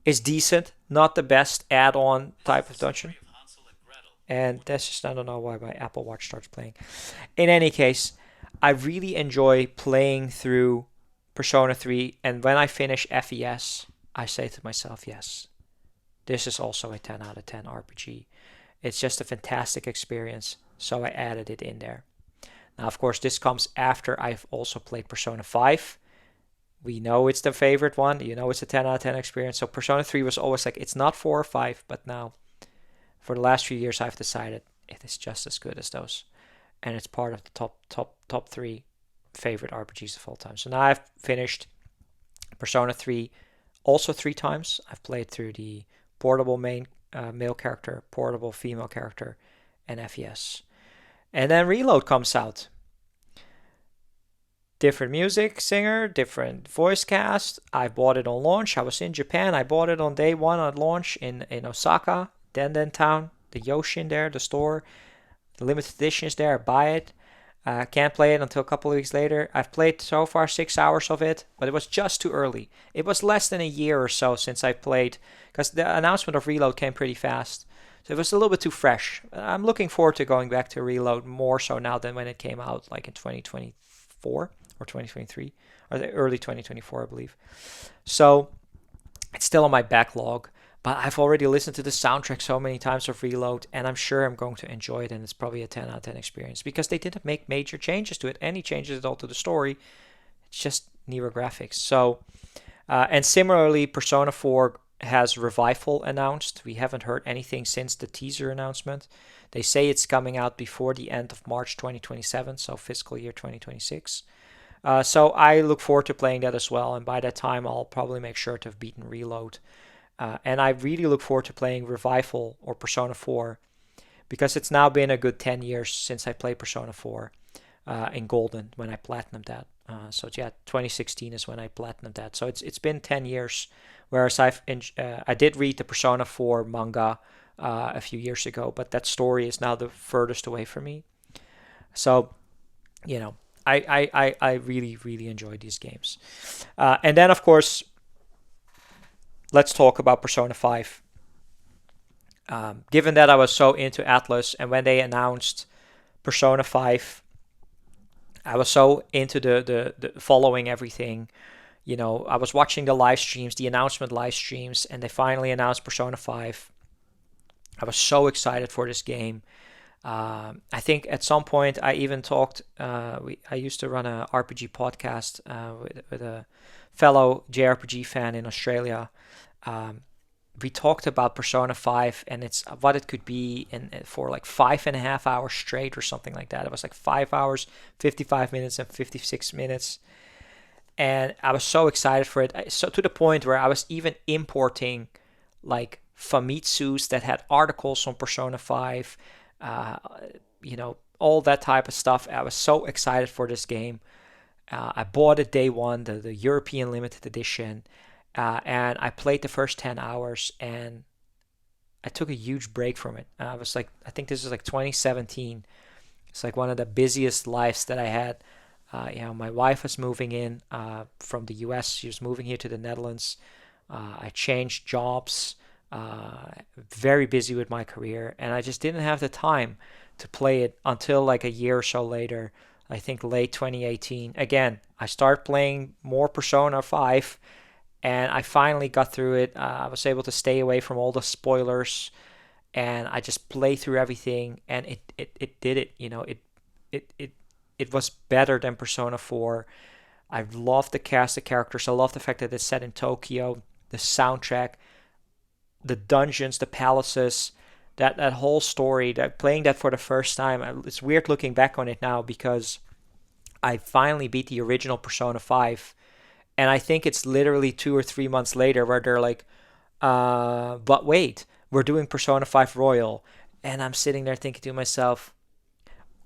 is decent, not the best add-on type of dungeon. And that's just, I don't know why my Apple Watch starts playing. In any case, I really enjoy playing through Persona 3, and when I finish FES, I say to myself, yes, this is also a 10 out of 10 RPG. It's just a fantastic experience, so I added it in there. Now, of course, this comes after I've also played Persona 5. We know it's the favorite one. It's a 10 out of 10 experience. So Persona 3 was always like, it's not 4 or 5, but now, for the last few years, I've decided it is just as good as those. And it's part of the top 3 favorite RPGs of all time. So now I've finished Persona 3 also 3 times. I've played through the portable male character, portable female character, and FES. And then Reload comes out. Different music singer, different voice cast. I bought it on launch. I was in Japan. I bought it on day 1 at launch in Osaka, Denden Town, the Yoshin there, the store. The limited edition is there. I buy it. Can't play it until a couple of weeks later. I've played so far 6 hours of it, but it was just too early. It was less than a year or so since I played, because the announcement of Reload came pretty fast. So it was a little bit too fresh. I'm looking forward to going back to Reload more so now than when it came out, like in 2024 or 2023, or the early 2024, I believe. So it's still on my backlog, but I've already listened to the soundtrack so many times of Reload, and I'm sure I'm going to enjoy it, and it's probably a 10 out of 10 experience, because they didn't make major changes to it, any changes at all to the story. It's just newer graphics. So, and similarly, Persona 4 has Revival announced. We haven't heard anything since the teaser announcement. They say it's coming out before the end of March 2027, so fiscal year 2026. So I look forward to playing that as well, and by that time I'll probably make sure to have beaten Reload. And I really look forward to playing Revival or Persona 4, because it's now been a good 10 years since I played Persona 4 in Golden when I platinumed that. So yeah, 2016 is when I platinumed that. So it's been 10 years. Whereas I did read the Persona 4 manga a few years ago, but that story is now the furthest away from me. So, I really, really enjoy these games. And then, of course, let's talk about Persona 5. Given that I was so into Atlus, and when they announced Persona 5, I was so into the following everything. I was watching the live streams, the announcement live streams, and they finally announced Persona 5. I was so excited for this game. I think at some point I even talked. I used to run a RPG podcast with a fellow JRPG fan in Australia. Um, we talked about Persona 5 and it's what it could be for like 5.5 hours straight or something like that. It was like 5 hours, 55 minutes, and 56 minutes. And I was so excited for it. So to the point where I was even importing like Famitsus that had articles on Persona 5, uh, all that type of stuff. I was so excited for this game. I bought it day one, the European limited edition, and I played the first 10 hours and I took a huge break from it. I think this is like 2017. It's like one of the busiest lives that I had. My wife was moving in from the US. She was moving here to the Netherlands. I changed jobs, very busy with my career, and I just didn't have the time to play it until like a year or so later. I think late 2018. Again, I started playing more Persona 5, and I finally got through it. I was able to stay away from all the spoilers, and I just played through everything, and it did it. It it was better than Persona 4. I love the cast of characters. I love the fact that it's set in Tokyo. The soundtrack, the dungeons, the palaces, that whole story. That playing that for the first time, it's weird looking back on it now because I finally beat the original Persona 5, and I think it's literally 2 or 3 months later where they're like, but wait, we're doing Persona 5 Royal, and I'm sitting there thinking to myself,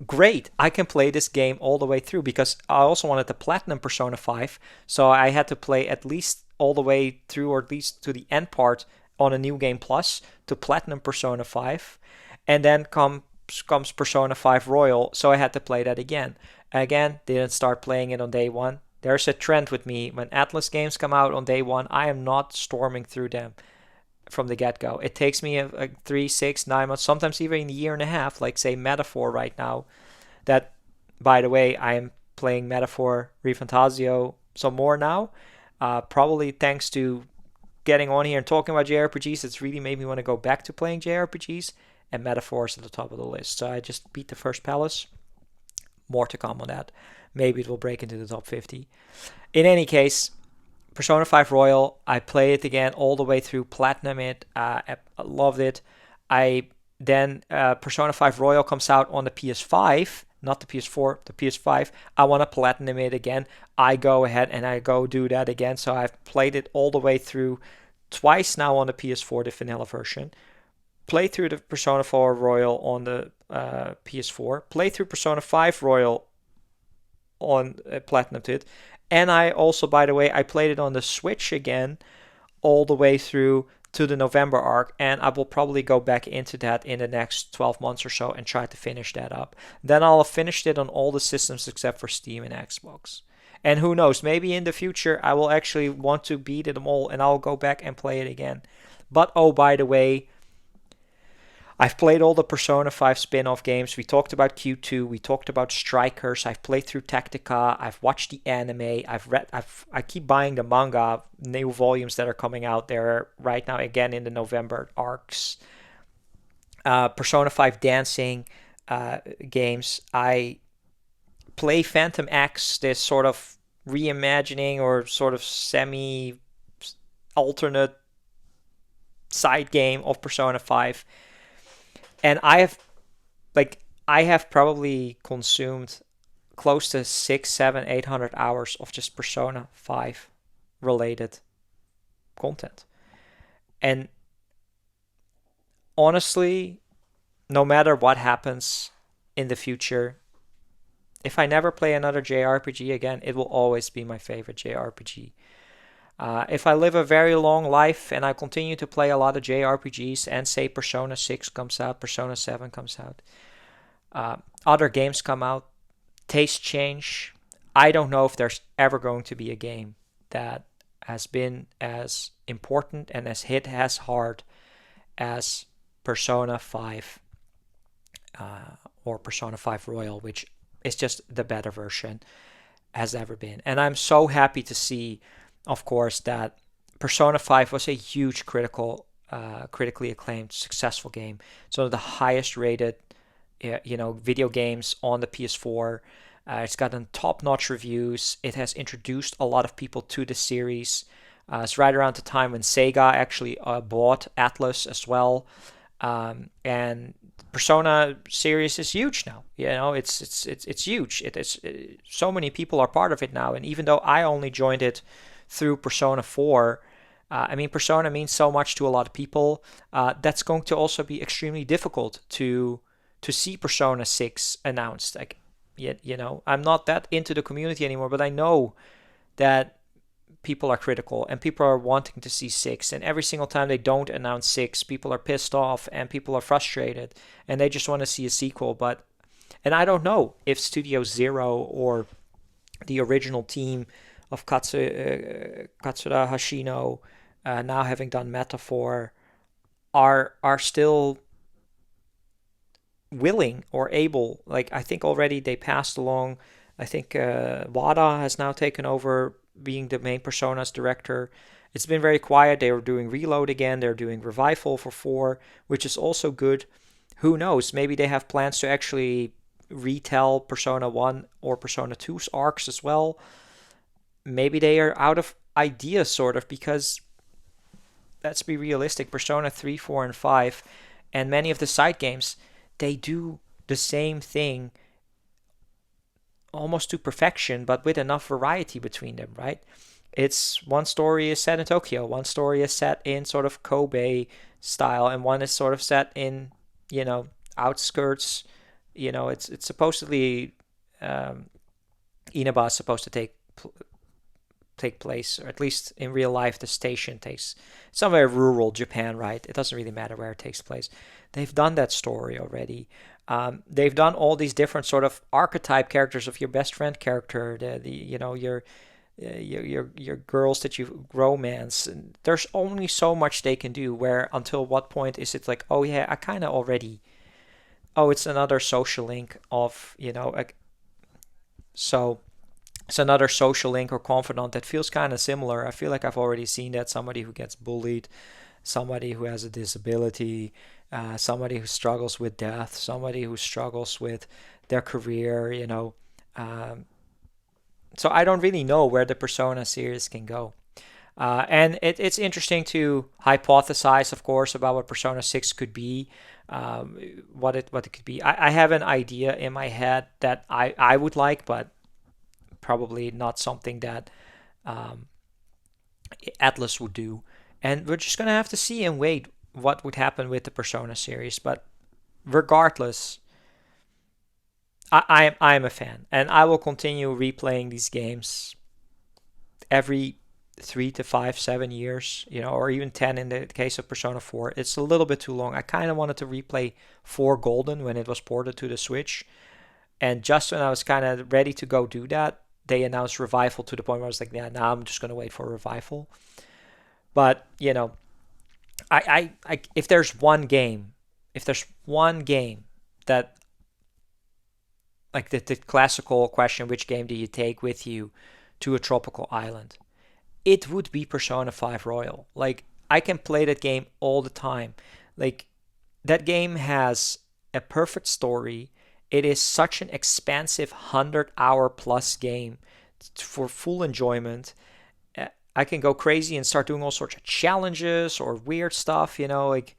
great, I can play this game all the way through because I also wanted to platinum Persona 5, so I had to play at least all the way through or at least to the end part on a New Game Plus to platinum Persona 5, and then comes Persona 5 Royal, so I had to play that again. Again, didn't start playing it on day one. There's a trend with me. When Atlus games come out on day one, I am not storming through them from the get-go. It takes me a 3, 6, 9 months, sometimes even a year and a half, like say Metaphor right now. That, by the way, I am playing Metaphor Refantasio some more now. Probably thanks to getting on here and talking about JRPGs, it's really made me want to go back to playing JRPGs, and Metaphor is at the top of the list. So I just beat the first palace. More to come on that. Maybe it will break into the top 50. In any case, Persona 5 Royal, I played it again all the way through, platinum it. I loved it. Persona 5 Royal comes out on the PS5, not the PS4, the PS5. I want to platinum it again. I go ahead and I go do that again. So I've played it all the way through twice now on the PS4, the vanilla version. Played through the Persona 4 Royal on the PS4. Played through Persona 5 Royal on platinum to it. And I also, by the way, I played it on the Switch again all the way through to the November arc, and I will probably go back into that in the next 12 months or so and try to finish that up. Then I'll have finished it on all the systems except for Steam and Xbox. And who knows, maybe in the future I will actually want to beat them all and I'll go back and play it again. But oh, by the way, I've played all the Persona 5 spin-off games. We talked about Q2. We talked about Strikers. I've played through Tactica. I've watched the anime. I keep buying the manga, new volumes that are coming out there right now, again in the November arcs. Persona 5 dancing games. I play Phantom X, this sort of reimagining or sort of semi-alternate side game of Persona 5. And I have probably consumed close to 6, 7, 800 hours of just Persona 5 related content. And honestly, no matter what happens in the future, if I never play another JRPG again, it will always be my favorite JRPG. If I live a very long life and I continue to play a lot of JRPGs and say Persona 6 comes out, Persona 7 comes out, other games come out, tastes change. I don't know if there's ever going to be a game that has been as important and has hit as hard as Persona 5 or Persona 5 Royal, which is just the better version has ever been. And I'm so happy to see, of course, that Persona 5 was a huge critically acclaimed, successful game. So the highest rated, video games on the PS4. It's gotten top-notch reviews. It has introduced a lot of people to the series. It's right around the time when Sega actually bought Atlus as well, and Persona series is huge now. It's huge. So many people are part of it now, and even though I only joined it through Persona 4, I mean, Persona means so much to a lot of people. That's going to also be extremely difficult to see Persona 6 announced. Like, I'm not that into the community anymore, but I know that people are critical and people are wanting to see 6. And every single time they don't announce 6, people are pissed off and people are frustrated and they just want to see a sequel. And I don't know if Studio Zero or the original team of Katsura Hashino, now having done Metaphor, are still willing or able. Like, I think already they passed along. I think Wada has now taken over being the main Persona's director. It's been very quiet. They were doing Reload again. They're doing Revival for 4, which is also good. Who knows? Maybe they have plans to actually retell Persona 1 or Persona 2's arcs as well. Maybe they are out of ideas, sort of, because let's be realistic. Persona 3, 4, and 5, and many of the side games, they do the same thing almost to perfection, but with enough variety between them, right? It's one story is set in Tokyo, one story is set in sort of Kobe style, and one is sort of set in, outskirts. It's supposedly Inaba is supposed to take place, or at least in real life, the station takes somewhere rural Japan, right? It doesn't really matter where it takes place. They've done that story already. They've done all these different sort of archetype characters of your best friend character, your girls that you romance. And there's only so much they can do. Where until what point is it like, oh yeah, I kind of already. Oh, it's another social link of so. It's another social link or confidant that feels kind of similar. I feel like I've already seen that. Somebody who gets bullied, somebody who has a disability, somebody who struggles with death, somebody who struggles with their career, So I don't really know where the Persona series can go. And it's interesting to hypothesize, of course, about what Persona 6 could be, what it could be. I have an idea in my head that I would like, but probably not something that Atlus would do. And we're just going to have to see and wait what would happen with the Persona series. But regardless, I'm a fan. And I will continue replaying these games every 3 to 5, 7 years, or even 10 in the case of Persona 4. It's a little bit too long. I kind of wanted to replay 4 Golden when it was ported to the Switch. And just when I was kind of ready to go do that, they announced Revival to the point where I was like, yeah, now I'm just going to wait for Revival. But, I if there's one game that, like the classical question, which game do you take with you to a tropical island? It would be Persona 5 Royal. Like, I can play that game all the time. Like, that game has a perfect story. It is such an expansive 100-hour plus game for full enjoyment. I can go crazy and start doing all sorts of challenges or weird stuff, like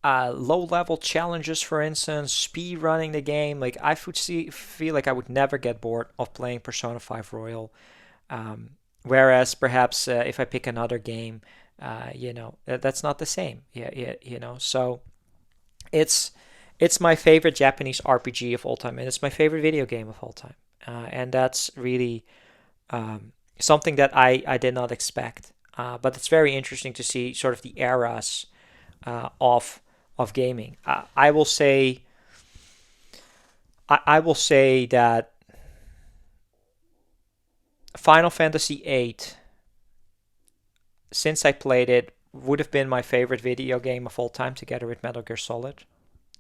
low-level challenges, for instance, speed running the game. Like, I feel like I would never get bored of playing Persona 5 Royal. Whereas perhaps if I pick another game, that's not the same. So it's my favorite Japanese RPG of all time, and it's my favorite video game of all time. And that's really something that I did not expect. But it's very interesting to see sort of the eras of gaming. I will say that Final Fantasy VIII, since I played it, would have been my favorite video game of all time, together with Metal Gear Solid.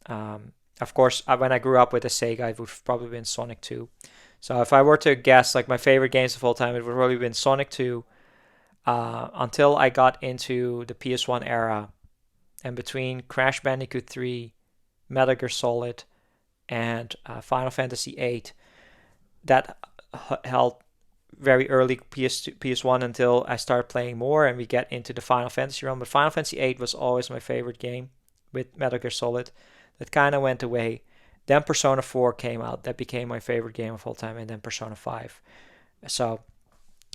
Of course, when I grew up with a Sega, it would have probably been Sonic 2. So if I were to guess like my favorite games of all time, it would probably been Sonic 2, until I got into the PS1 era, and between Crash Bandicoot 3, Metal Gear Solid, and Final Fantasy 8, that held very early PS1 until I started playing more and we get into the Final Fantasy realm. But Final Fantasy 8 was always my favorite game with Metal Gear Solid. That kind of went away. Then Persona 4 came out. That became my favorite game of all time, and then Persona 5. So,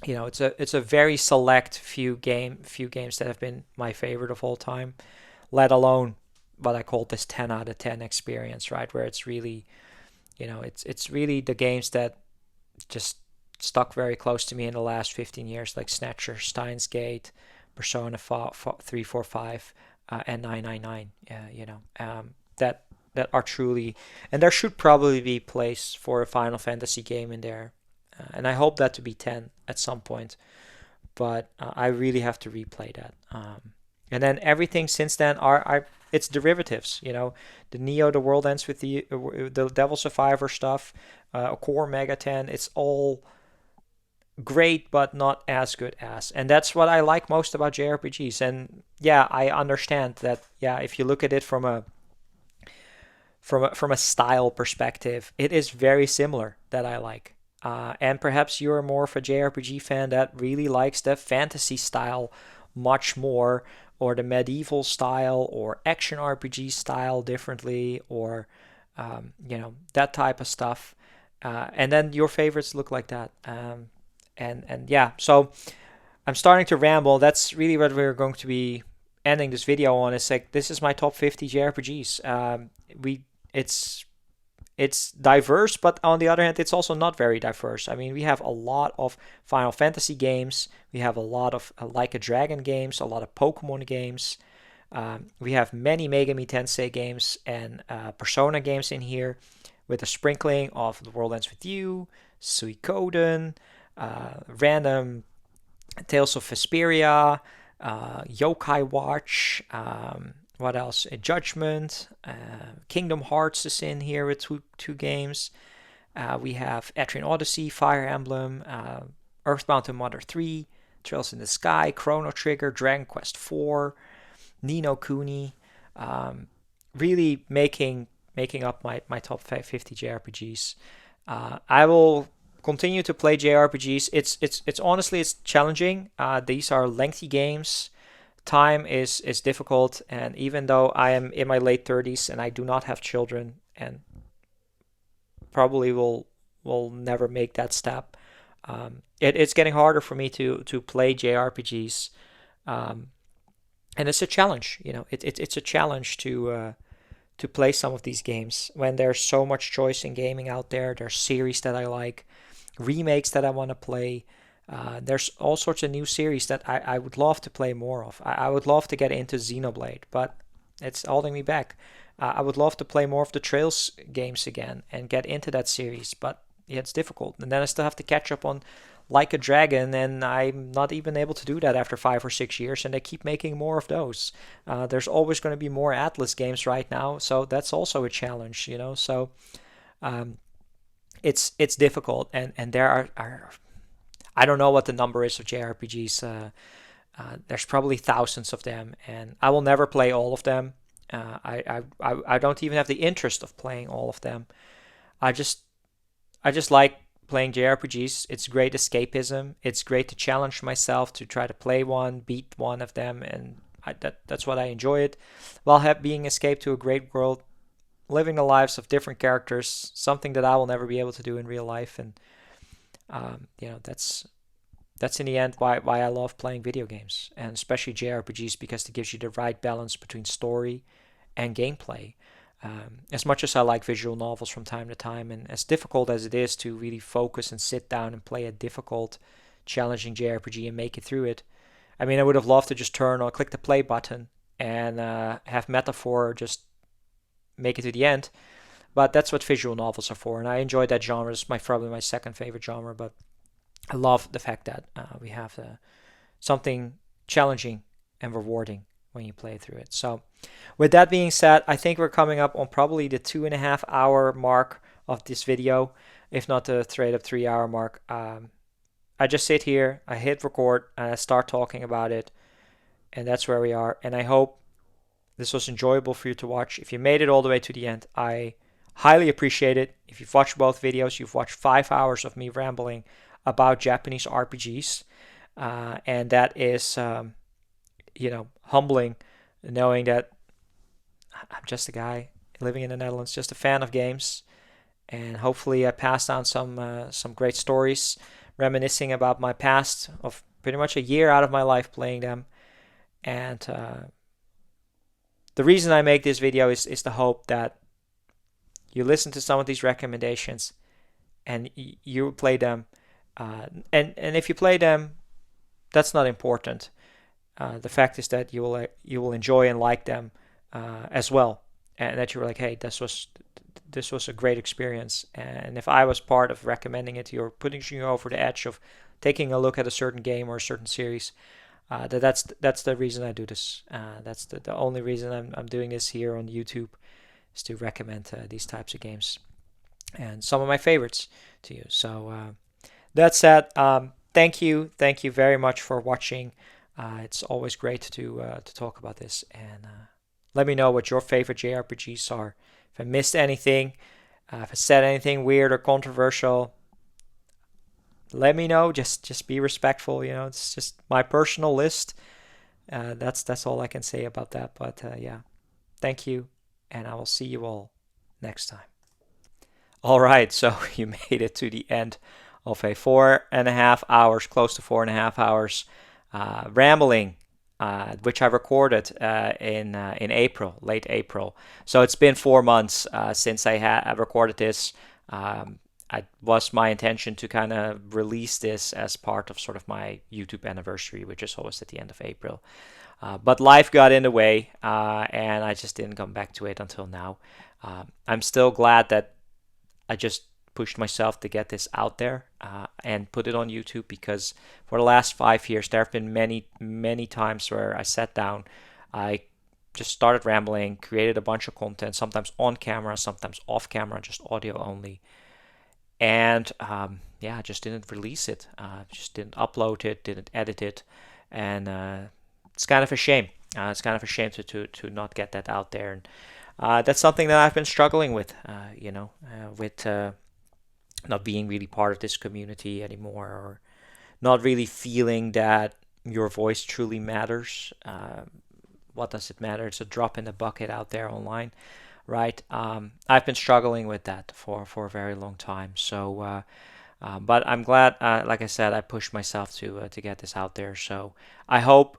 it's a very select few games that have been my favorite of all time, let alone what I call this 10 out of 10 experience, right? Where it's really, it's really the games that just stuck very close to me in the last 15 years, like Snatcher, Steins Gate, Persona 3, 4, 5, and 999. That are truly, and there should probably be place for a Final Fantasy game in there, and I hope that to be 10 at some point. But I really have to replay that. And then everything since then are it's derivatives. The Neo, The World Ends with the Devil Survivor stuff, Core Mega 10. It's all great, but not as good as. And that's what I like most about JRPGs. And yeah, I understand that. Yeah, if you look at it from a style perspective, it is very similar that I like. And perhaps you're more of a JRPG fan that really likes the fantasy style much more, or the medieval style, or action RPG style differently, or that type of stuff. And then your favorites look like that. And yeah, so I'm starting to ramble. That's really what we're going to be ending this video on. It's like, this is my top 50 JRPGs. It's diverse, but on the other hand, it's also not very diverse. I mean, we have a lot of Final Fantasy games. We have a lot of Like a Dragon games, a lot of Pokemon games. We have many Megami Tensei games and Persona games in here, with a sprinkling of The World Ends With You, Suikoden, random Tales of Vesperia, Yokai Watch, what else? Judgment, Kingdom Hearts is in here with two games. We have Etrian Odyssey, Fire Emblem, Earthbound and Mother 3, Trails in the Sky, Chrono Trigger, Dragon Quest 4, Ni no Kuni. Really making up my top 50 JRPGs. I will continue to play JRPGs. It's honestly, it's challenging. These are lengthy games. Time is difficult, and even though I am in my late 30s and I do not have children, and probably will never make that step, it's getting harder for me to play JRPGs, and it's a challenge. It's a challenge to play some of these games when there's so much choice in gaming out there. There's series that I like, remakes that I want to play. There's all sorts of new series that I would love to play more of. I would love to get into Xenoblade, but it's holding me back. I would love to play more of the Trails games again and get into that series, but yeah, it's difficult. And then I still have to catch up on Like a Dragon, and I'm not even able to do that after 5 or 6 years, and they keep making more of those. There's always going to be more Atlus games right now, so that's also a challenge, So it's difficult, and there are I don't know what the number is of JRPGs. There's probably thousands of them, and I will never play all of them. I don't even have the interest of playing all of them. I just like playing JRPGs. It's great escapism. It's great to challenge myself to try to play one, beat one of them, and that's what I enjoy it. While being escaped to a great world, living the lives of different characters, something that I will never be able to do in real life, and that's in the end why I love playing video games, and especially JRPGs, because it gives you the right balance between story and gameplay. As much as I like visual novels from time to time, and as difficult as it is to really focus and sit down and play a difficult, challenging JRPG and make it through it, I mean, I would have loved to just click the play button and have Metaphor just make it to the end. But that's what visual novels are for, and I enjoy that genre. It's probably my second favorite genre, but I love the fact that we have something challenging and rewarding when you play through it. So, with that being said, I think we're coming up on probably the 2.5 hour mark of this video, if not the straight up 3 hour mark. I just sit here, I hit record, and I start talking about it, and that's where we are. And I hope this was enjoyable for you to watch. If you made it all the way to the end, I highly appreciate it. If you've watched both videos, you've watched 5 hours of me rambling about Japanese RPGs, and that is, humbling, knowing that I'm just a guy living in the Netherlands, just a fan of games, and hopefully I passed down some great stories, reminiscing about my past of pretty much a year out of my life playing them. And the reason I make this video is the hope that you listen to some of these recommendations and you play them. And if you play them, that's not important. The fact is that you will enjoy and like them as well, and that you're like, hey, this was a great experience. And if I was part of recommending it to you or putting you over the edge of taking a look at a certain game or a certain series, that's the reason I do this. That's the only reason I'm doing this here on YouTube, is to recommend these types of games and some of my favorites to you. So that said, thank you very much for watching. It's always great to talk about this, and let me know what your favorite JRPGs are. If I missed anything, if I said anything weird or controversial, let me know. Just be respectful. It's just my personal list. That's all I can say about that. But yeah, thank you, and I will see you all next time. All right, so you made it to the end of a 4.5 hours, close to 4.5 hours, rambling, which I recorded in April, late April. So it's been 4 months since I recorded this. It was my intention to kind of release this as part of sort of my YouTube anniversary, which is always at the end of April. But life got in the way, and I just didn't come back to it until now. I'm still glad that I just pushed myself to get this out there and put it on YouTube, because for the last 5 years, there have been many times where I sat down, I just started rambling, created a bunch of content, sometimes on camera, sometimes off camera, just audio only. And I just didn't release it, just didn't upload it, didn't edit it. And it's kind of a shame. It's kind of a shame to not get that out there. And that's something that I've been struggling with, with not being really part of this community anymore, or not really feeling that your voice truly matters. What does it matter? It's a drop in the bucket out there online, right? I've been struggling with that for a very long time. So, but I'm glad, like I said, I pushed myself to get this out there. So I hope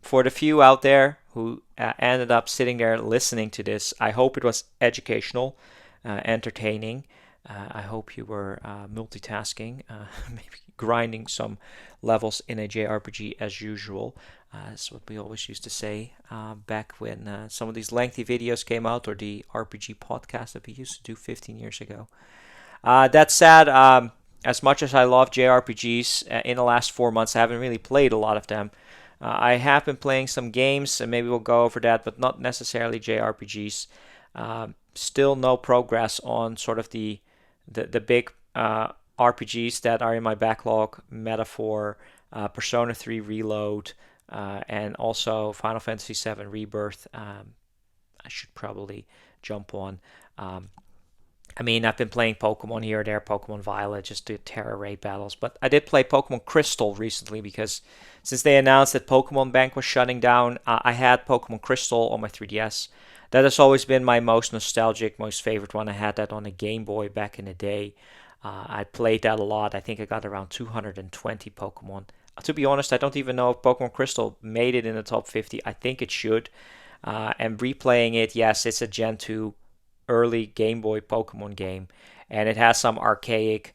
for the few out there who ended up sitting there listening to this, I hope it was educational, entertaining. I hope you were multitasking, maybe grinding some levels in a JRPG as usual. That's what we always used to say back when some of these lengthy videos came out, or the RPG podcast that we used to do 15 years ago. That said, as much as I love JRPGs, in the last 4 months I haven't really played a lot of them. I have been playing some games, and maybe we'll go over that, but not necessarily JRPGs. Still no progress on sort of the big RPGs that are in my backlog: Metaphor, Persona 3 Reload, and also Final Fantasy VII Rebirth. I should probably jump on. I've been playing Pokemon here or there, Pokemon Violet, just the Terra Ray battles. But I did play Pokemon Crystal recently, because since they announced that Pokemon Bank was shutting down, I had Pokemon Crystal on my 3DS. That has always been my most nostalgic, most favorite one. I had that on a Game Boy back in the day. I played that a lot. I think I got around 220 Pokemon. To be honest, I don't even know if Pokemon Crystal made it in the top 50. I think it should. And replaying it, yes, it's a Gen 2 early Game Boy Pokemon game, and it has some archaic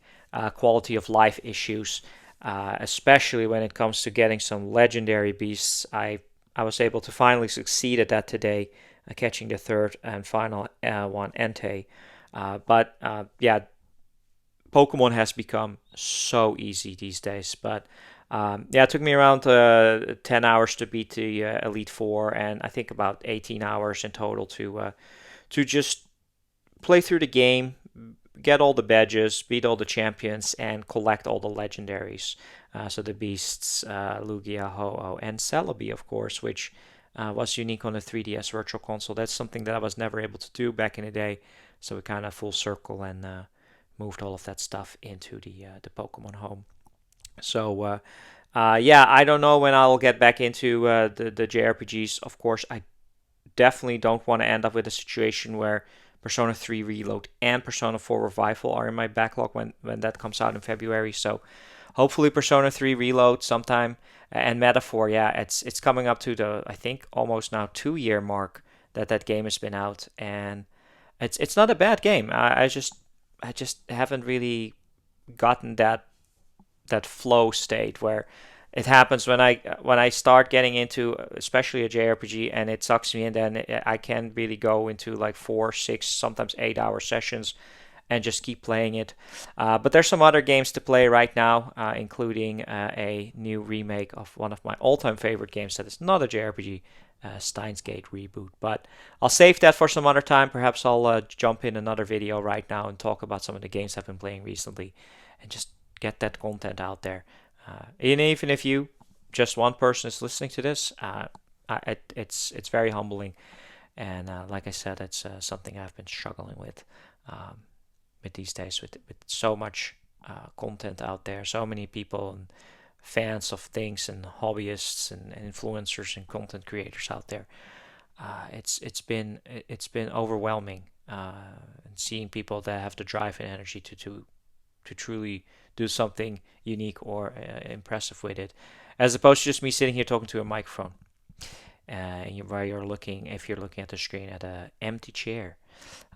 quality of life issues, especially when it comes to getting some legendary beasts. I was able to finally succeed at that today, catching the third and final one, Entei. But Pokemon has become so easy these days. But Yeah, it took me around 10 hours to beat the Elite Four, and I think about 18 hours in total to just play through the game, get all the badges, beat all the champions, and collect all the legendaries. So the beasts, Lugia, Ho-Oh, and Celebi, of course, which was unique on the 3DS Virtual Console. That's something that I was never able to do back in the day. So we kind of full circle and moved all of that stuff into the Pokemon Home. So yeah, I don't know when I'll get back into the JRPGs. Of course, I definitely don't want to end up with a situation where Persona 3 Reload and Persona 4 Revival are in my backlog when that comes out in February. So hopefully Persona 3 Reload sometime. And Metaphor, yeah, it's coming up to the, I think, almost now 2 year mark that that game has been out, and it's not a bad game. I just haven't really gotten that flow state where it happens when I start getting into especially a JRPG and it sucks me in. Then I can really go into like 4, 6, sometimes 8 hour sessions and just keep playing it. But there's some other games to play right now, including a new remake of one of my all-time favorite games that is not a JRPG, Steins Gate Reboot. But I'll save that for some other time. Perhaps I'll jump in another video right now and talk about some of the games I've been playing recently and just get that content out there. And even if you, just one person, is listening to this, it's very humbling. And like I said, it's something I've been struggling um, with these days, with so much content out there, so many people and fans of things and hobbyists and influencers and content creators out there. It's been overwhelming, and seeing people that have the drive and energy to truly do something unique or impressive with it, as opposed to just me sitting here talking to a microphone. Where you're looking, if you're looking at the screen, at an empty chair.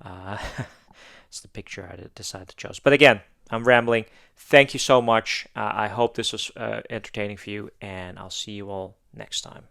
Uh, it's the picture I decided to choose. But again, I'm rambling. Thank you so much. I hope this was entertaining for you, and I'll see you all next time.